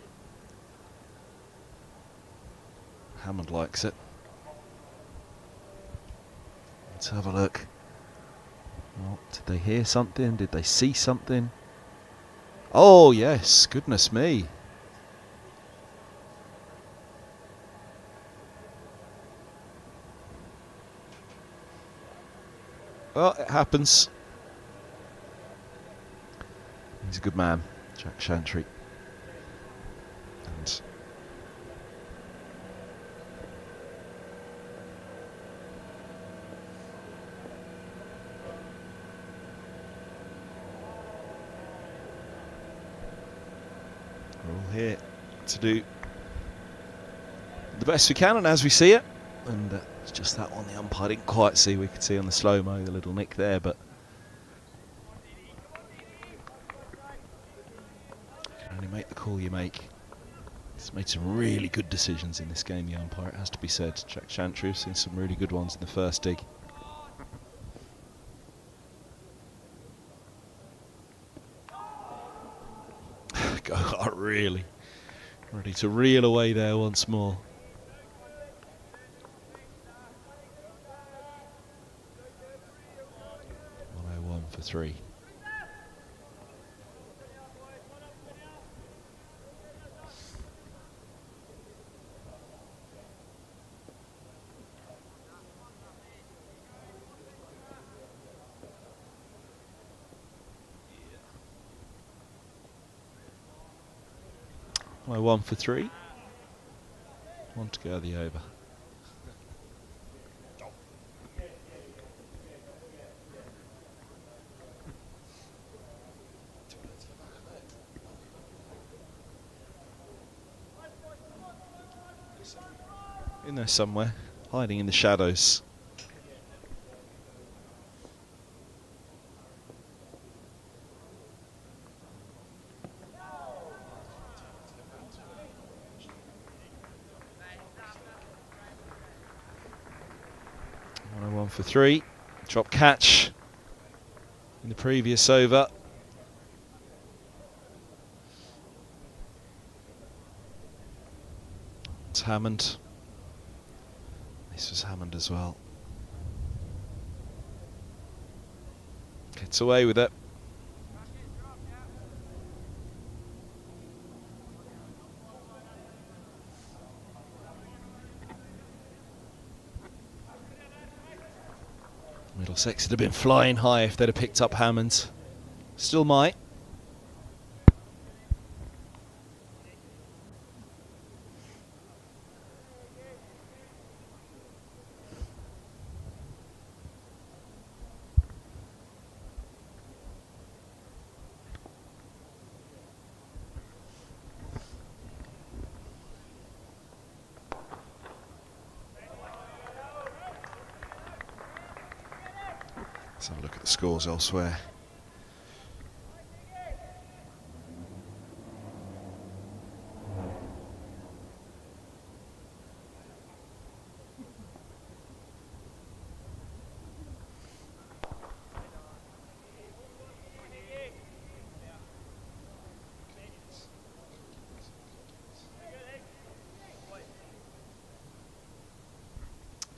Hammond likes it. Let's have a look. Oh, did they hear something? Did they see something? Oh yes, goodness me. Well, it happens. He's a good man, Jack Chantry. And we're all here to do the best we can, and as we see it, and it's just that one the umpire didn't quite see. We could see on the slow-mo the little nick there, but you can only make the call you make. He's made some really good decisions in this game, the umpire, it has to be said. Jack Chantry has seen some really good ones in the first dig. Gohart really ready to reel away there once more. For 3. 1 for 3. 1 to go the over. In there somewhere, hiding in the shadows. One for 3. Drop catch in the previous over. It's Hammond. This was Hammond as well. Gets away with it. Middlesex would have been flying high if they'd have picked up Hammond. Still might. Let's have a look at the scores elsewhere.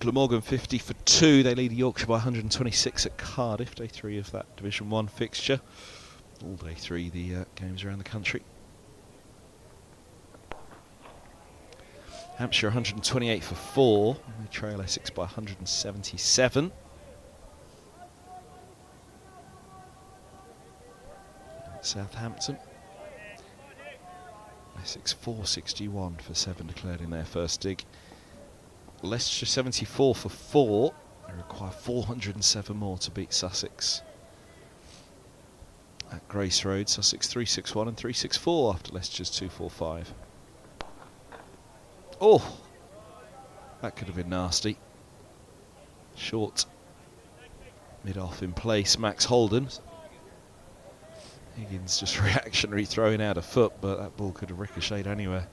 Glamorgan 50 for 2. They lead Yorkshire by 126 at Cardiff. Day 3 of that Division 1 fixture. All day 3 the games around the country. Hampshire 128 for 4. They trail Essex by 177. Southampton. Essex 461 for 7 declared in their first dig. Leicestershire 74 for 4. They require 407 more to beat Sussex. At Grace Road, Sussex 361 and 364 after Leicestershire's 245. Oh! That could have been nasty. Short. Mid-off in place, Max Holden. Higgins just reactionary throwing out a foot, but that ball could have ricocheted anywhere.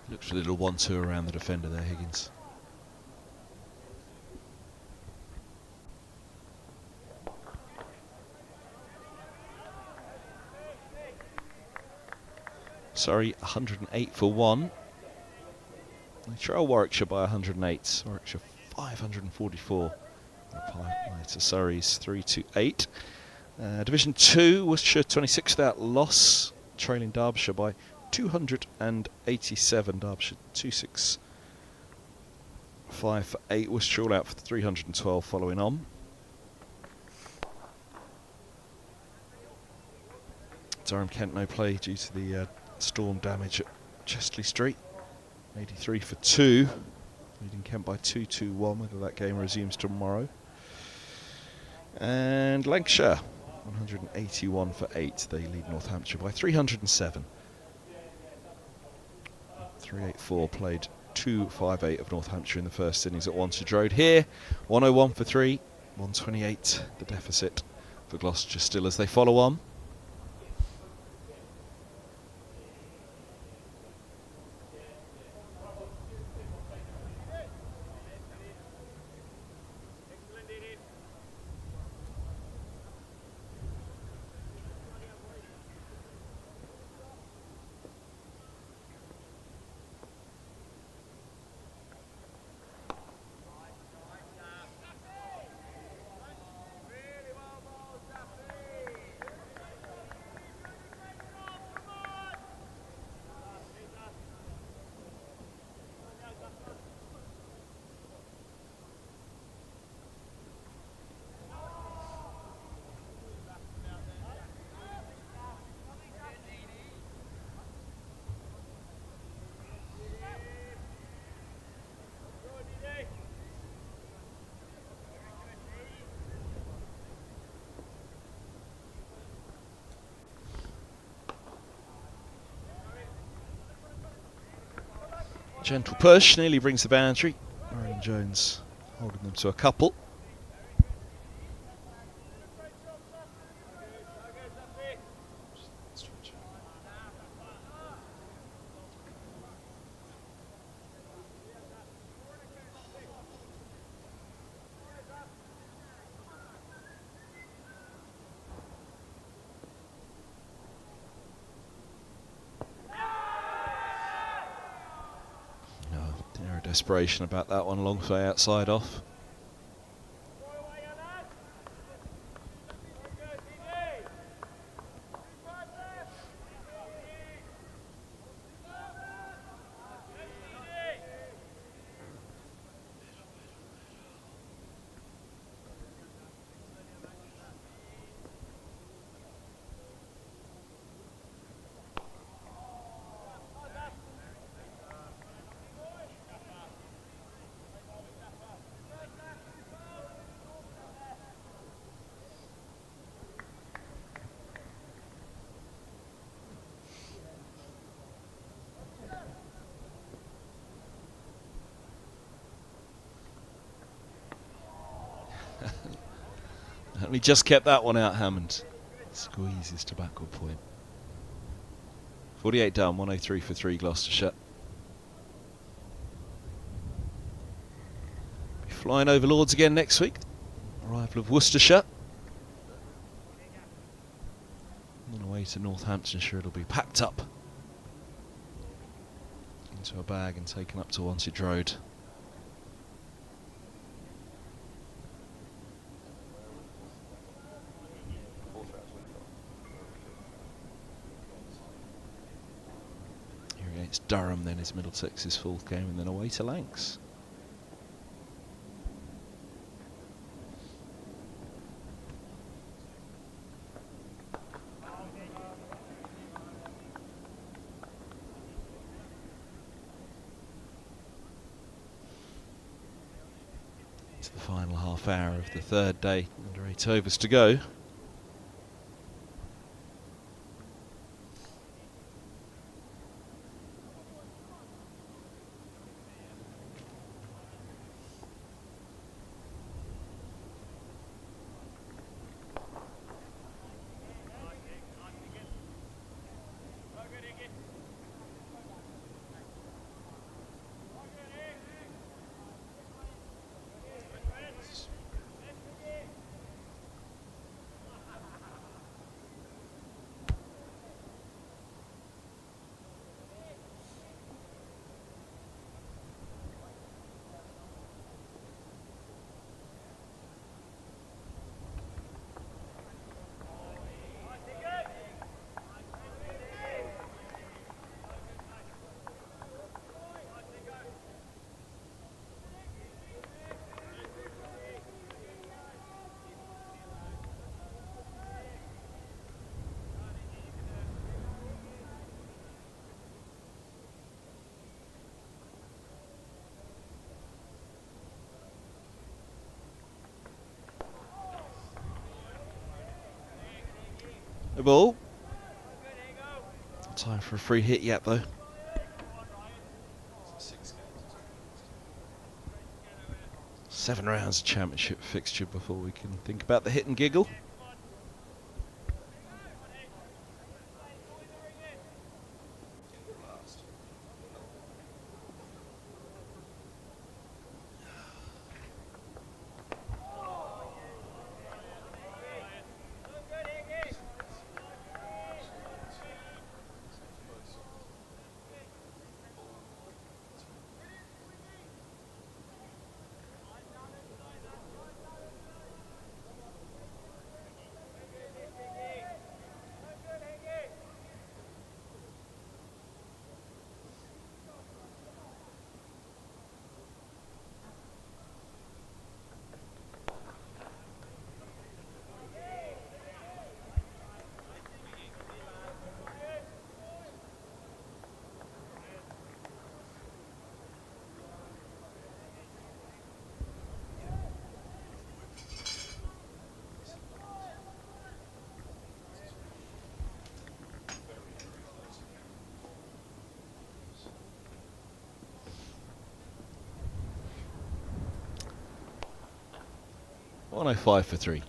Looks for a little 1-2 around the defender there, Higgins. Sorry, 108 for 1. They trail Warwickshire by 108. Warwickshire 544. To Surrey's 3-8. Division 2, Worcestershire 26 without loss, trailing Derbyshire by 287. Derbyshire 265 for 8. Worcestershire all out for 312 following on. Durham Kent no play due to the storm damage at Chestley Street. 83 for 2. Leading Kent by 2-2-1, whether that game resumes tomorrow. And Lancashire 181 for 8. They lead Northamptonshire by 307. 384 played 258 of Northamptonshire in the first innings at Wantage Road. Here, 101 for 3, 128 the deficit for Gloucestershire still as they follow on. Gentle push, nearly brings the boundary. Marion Jones holding them to a couple. Desperation about that one, long way outside off. Only just kept that one out, Hammond. Squeezes to backward point. 48 down, 103 for 3 Gloucestershire. Be flying over Lords again next week. Arrival of Worcestershire. On the way to Northamptonshire, it'll be packed up into a bag and taken up to Wantage Road. It's Durham, then is Middlesex's fourth game, and then away to Lancs. It's the final half hour of the third day, under 8 overs to go. The ball. Time for a free hit yet, though. 7 rounds of championship fixture before we can think about the hit and giggle. 105 for 3.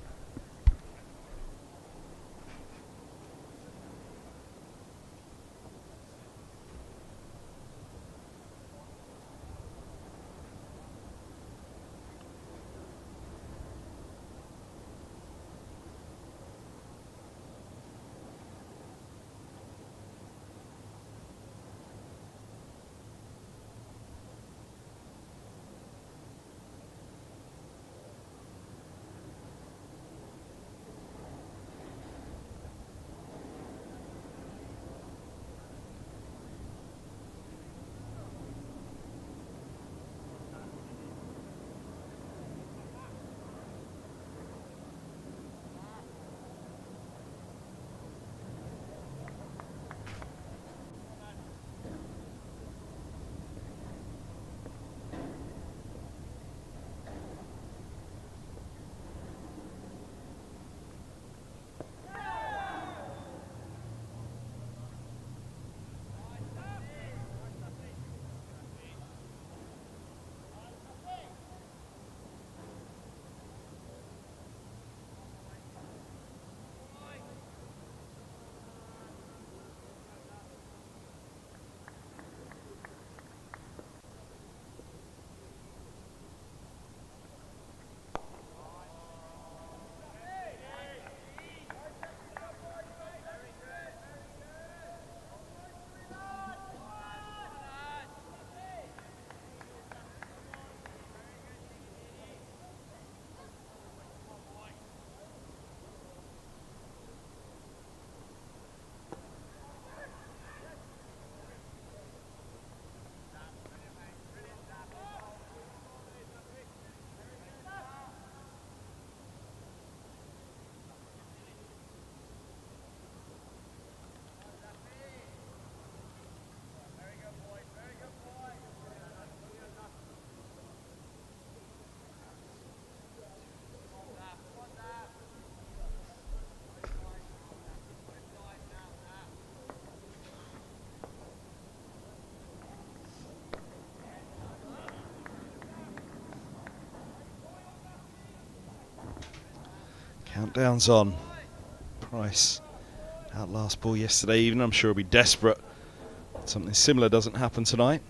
Countdown's on. Price out last ball yesterday evening. I'm sure he'll be desperate. Something similar doesn't happen tonight.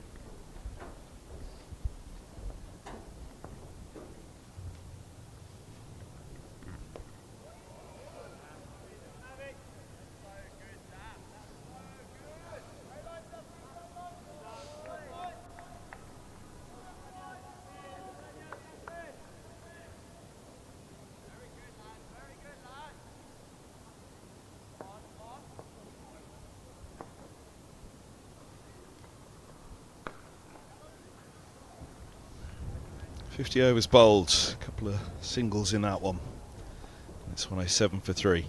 .50 overs bowled, a couple of singles in that one. It's 107 for 3.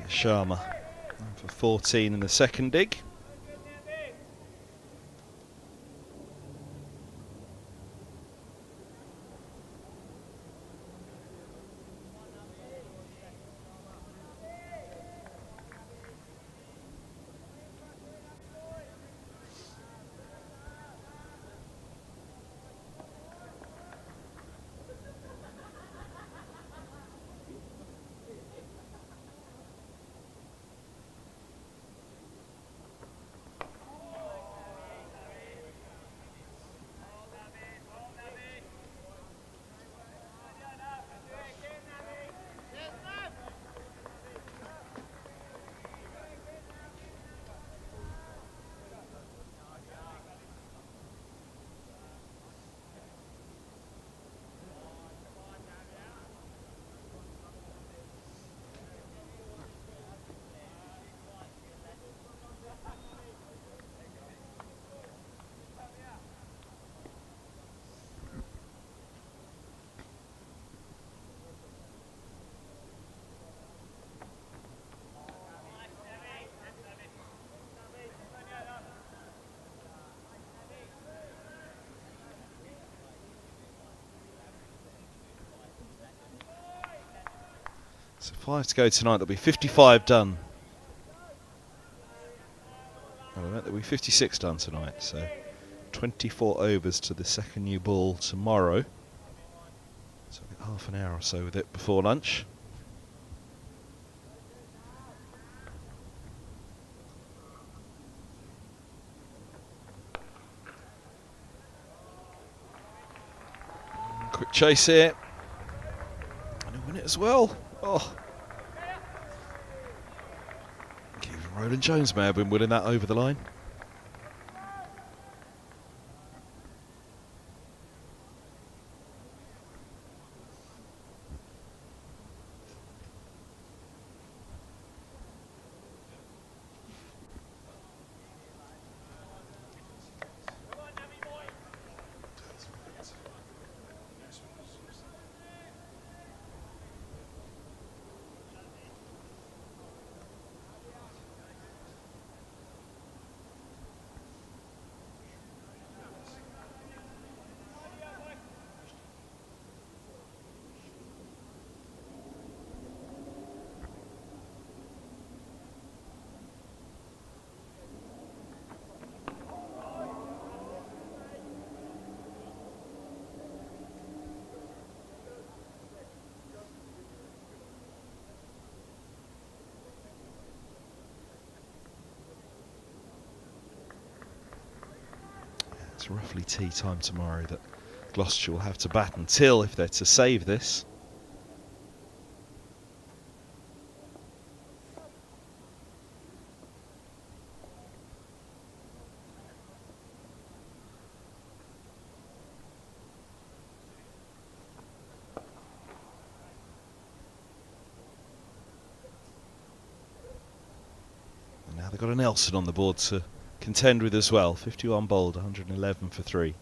Sharma for 14 in the second dig. So 5 to go tonight. There'll be 55 done. Oh, there'll be 56 done tonight. So 24 overs to the second new ball tomorrow. So we've got half an hour or so with it before lunch. Quick chase here. And he'll win it as well. Oh. Even Roland Jones may have been winning that over the line. It's roughly tea time tomorrow that Gloucestershire will have to bat until, if they're to save this. And now they've got a Nelson on the board to contend with as well. 51 bowled, 111 for 3.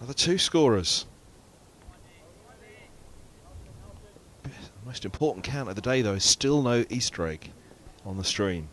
Are the 2 scorers. The most important count of the day, though, is still no Easter egg on the stream.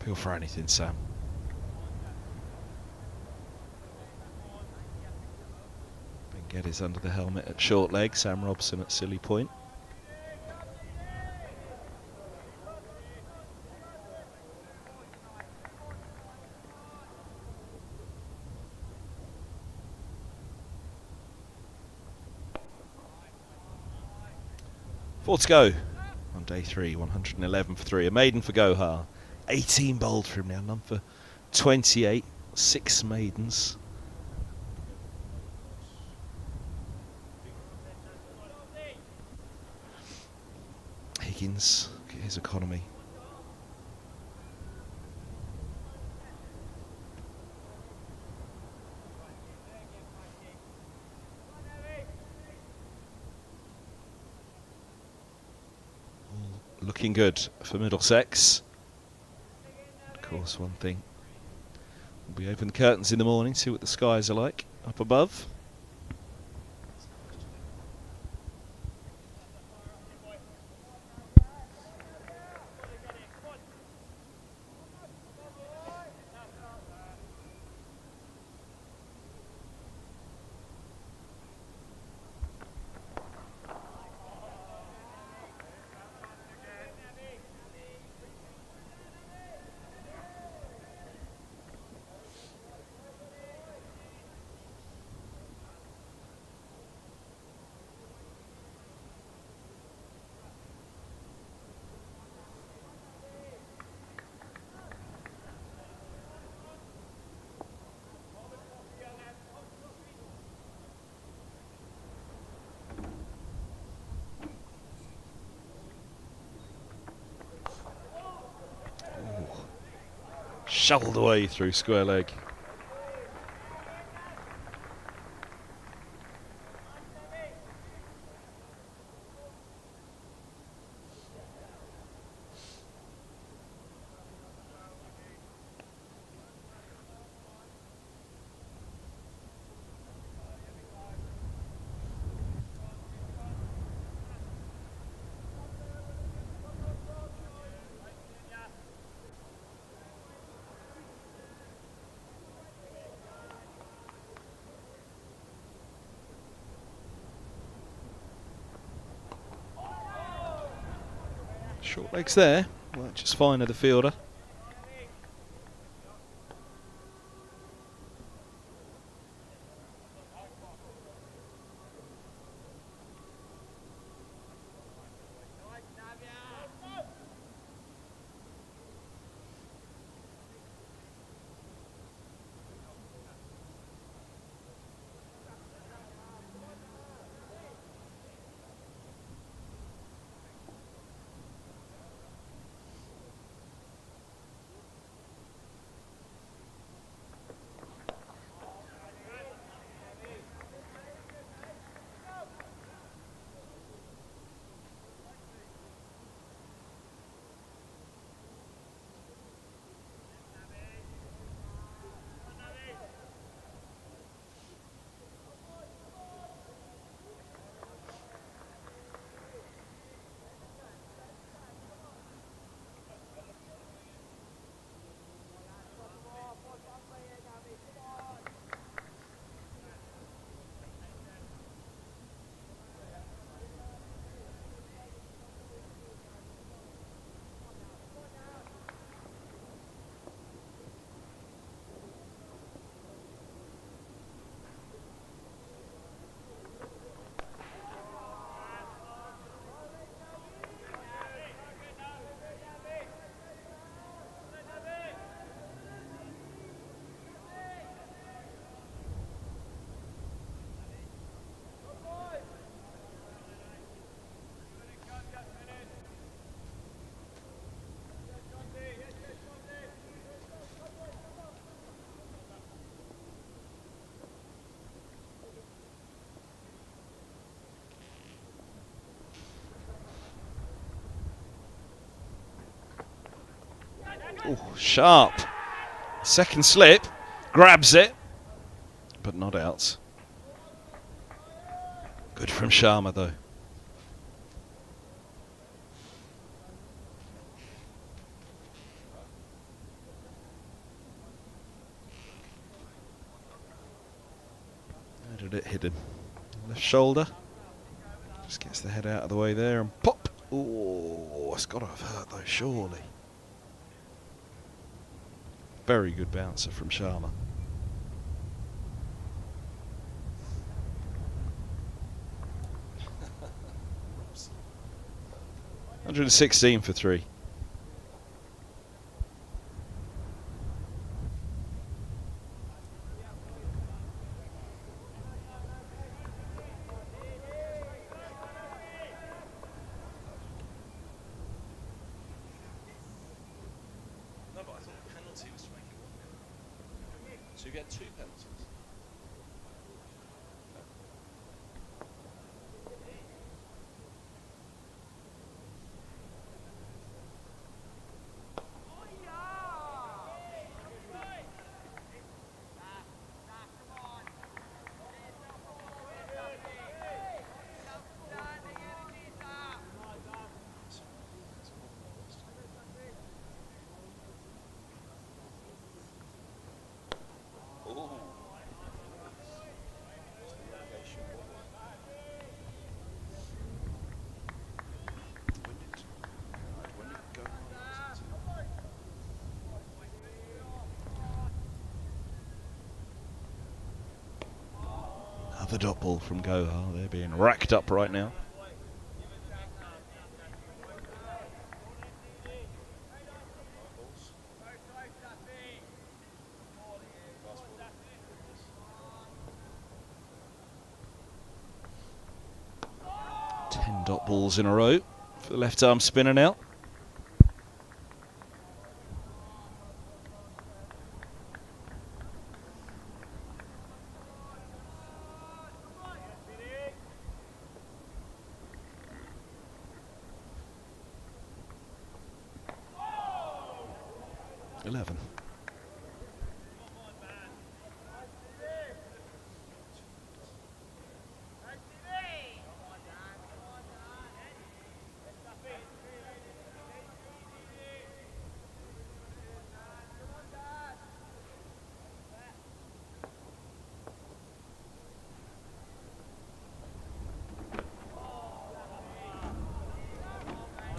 Feel for anything, Sam. Ben Geddes under the helmet at short leg, Sam Robson at silly point. Four to go on day 3, 111 for 3. A maiden for Gohar. 18 bowled for him now, none for 28, 6 maidens. Higgins, look at his economy. All looking good for Middlesex. Of course, one thing. We open the curtains in the morning, see what the skies are like up above. Shoveled away through square leg. Short legs there, well, just fine of the fielder. Ooh, sharp. Second slip, grabs it, but not out. Good from Sharma though. Where did it hit him? Left shoulder. Just gets the head out of the way there and pop. Oh, it's got to have hurt though, surely. Very good bouncer from Sharma. $116 for 3. So you get 2 penalties. Another dot ball from Gohar. They're being racked up right now. Dot balls in a row for the left arm spinner now.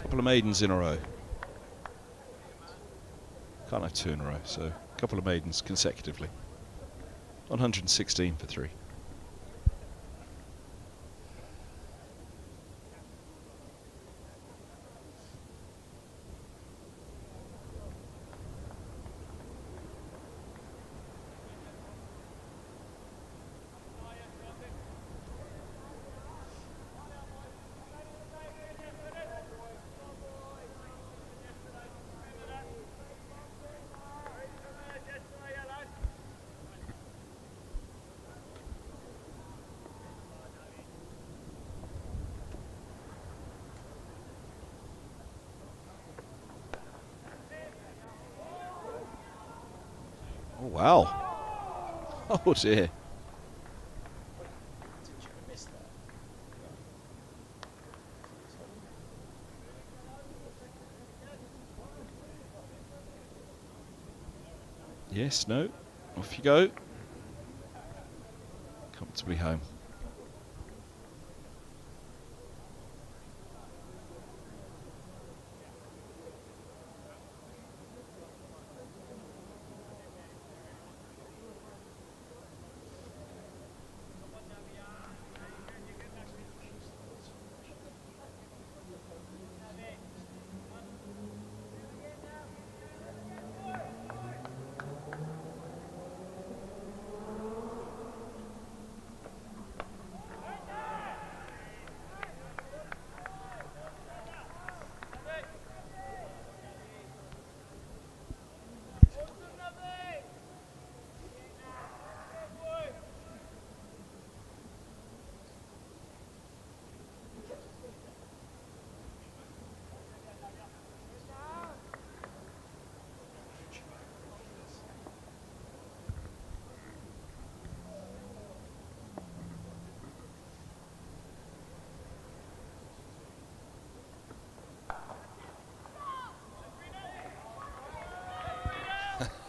Couple of maidens in a row. Can't have 2 in a row, so a couple of maidens consecutively. 116 for 3. Oh, wow. Oh, dear. Yes, no. Off you go. Comfortably home.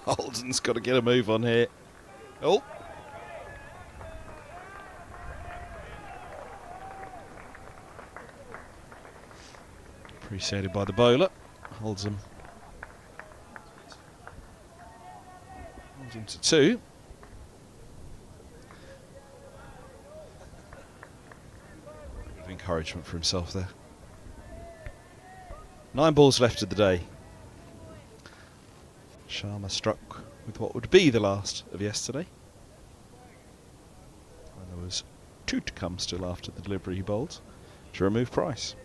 Holden's got to get a move on here. Oh. Appreciated by the bowler. Holds him to 2. Bit of encouragement for himself there. 9 balls left of the day. Sharma struck with what would be the last of yesterday. And there was 2 to come still after the delivery he bowled to remove Price.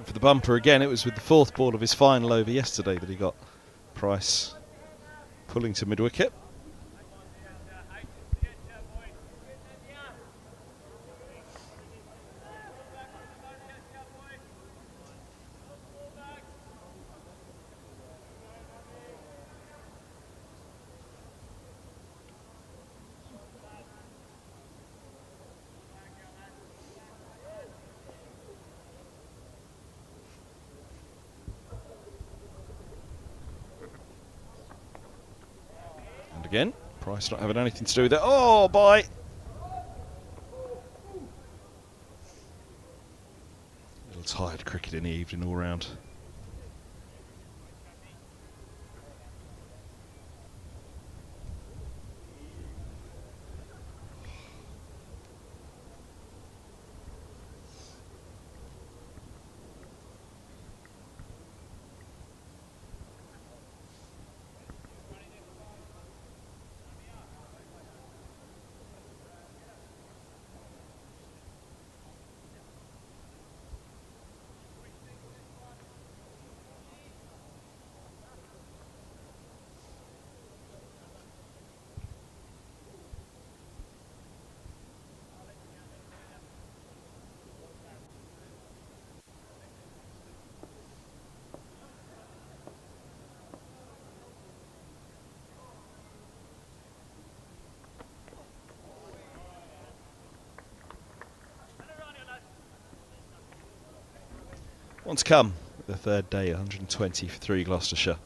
And for the bumper again, it was with the 4th ball of his final over yesterday that he got Price pulling to mid-wicket. And again, Price not having anything to do with it. Oh, bye! Little tired cricket in the evening all round. On to come, the 3rd day, 120 for 3 Gloucestershire.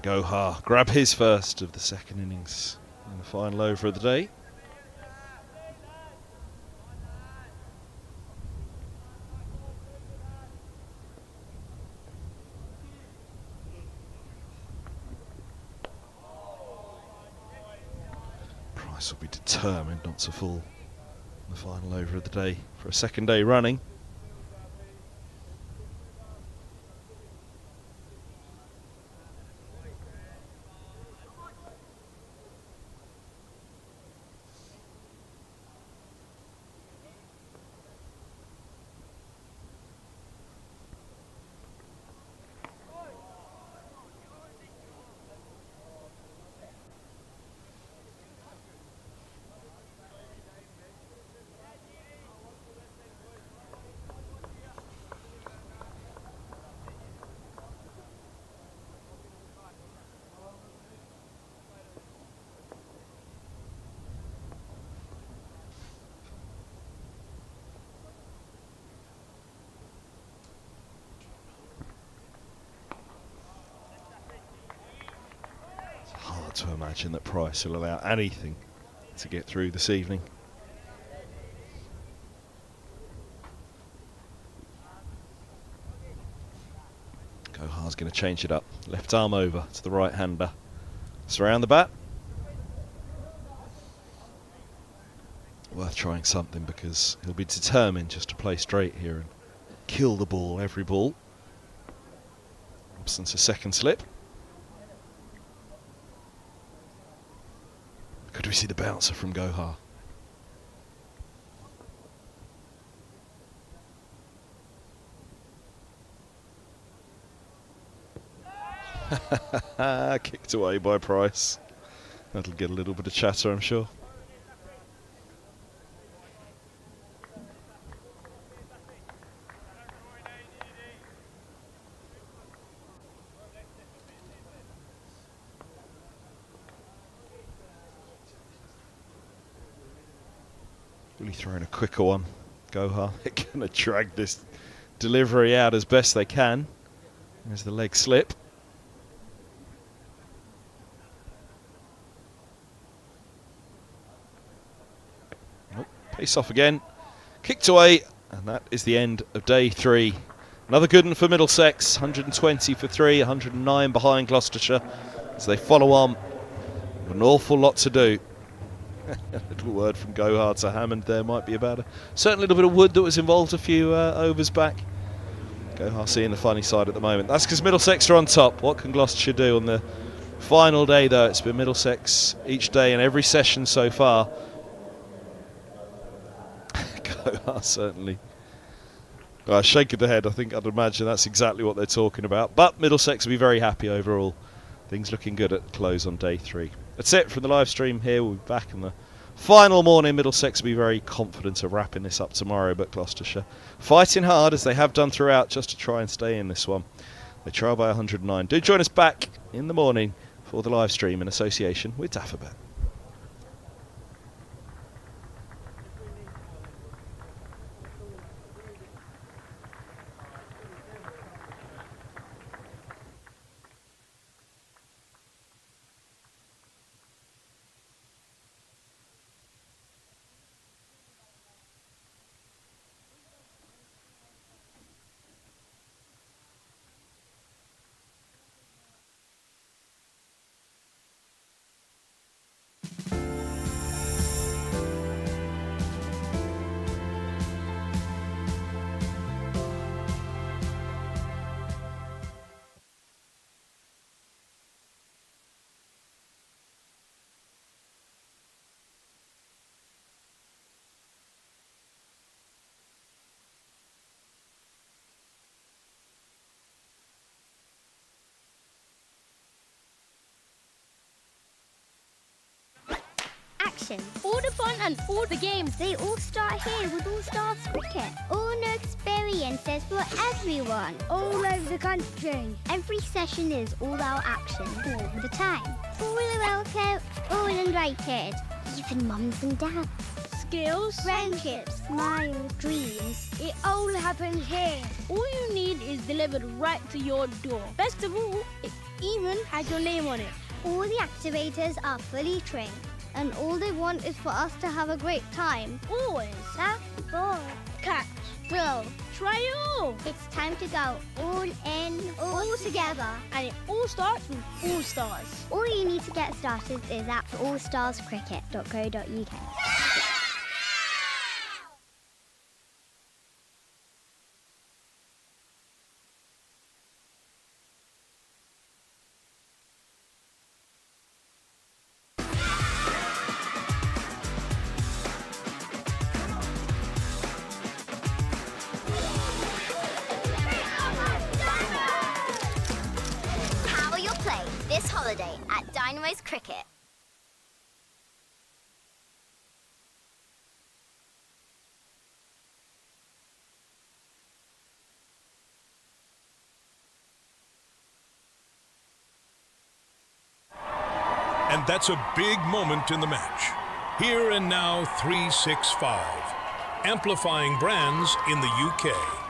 Gohar grab his first of the 2nd innings in the final over of the day. Price will be determined not to fall in the final over of the day for a 2nd day running. To imagine that Price will allow anything to get through this evening. Gohar's going to change it up. Left arm over to the right-hander. Surround the bat. Worth trying something because he'll be determined just to play straight here and kill the ball, every ball. Absence a 2nd slip. Could we see the bouncer from Gohar? Kicked away by Price. That'll get a little bit of chatter, I'm sure. Really throwing a quicker one. Gohar, they're going to drag this delivery out as best they can. There's the leg slip. Nope. Pace off again. Kicked away, and that is the end of day 3. Another good one for Middlesex. 120 for 3, 109 behind Gloucestershire as they follow on. An awful lot to do. A little word from Gohar to Hammond there might be about a certain little bit of wood that was involved a few overs back. Gohar seeing the funny side at the moment. That's because Middlesex are on top. What can Gloucestershire do on the final day, though? It's been Middlesex each day and every session so far. Gohar certainly. Shake of the head, I think I'd imagine that's exactly what they're talking about. But Middlesex will be very happy overall. Things looking good at the close on day 3. That's it from the live stream here. We'll be back in the final morning. Middlesex will be very confident of wrapping this up tomorrow, but Gloucestershire fighting hard as they have done throughout just to try and stay in this one. They trail by 109. Do join us back in the morning for the live stream in association with Dafabet.
Action.
All the fun and all the games.
They all start here with All Stars Cricket. All new experiences for everyone.
All over the country.
Every session is all-out action all the time. Fully welcome, all invited. Even mums and dads.
Skills,
Friendships, smiles, dreams.
it all happens here. All you need is delivered right to your door. Best of all, it even has your name on it.
All the activators are fully trained. And all they want is for us to have a great time.
Always.
That's ball.
Catch, throw, try it all.
It's time to go all in, all together.
And it all starts with All Stars.
All you need to get started is at allstarscricket.co.uk.
Power your play this holiday at Dynamo's Cricket.
And that's a big moment in the match. Here and now 365. Amplifying brands in the UK.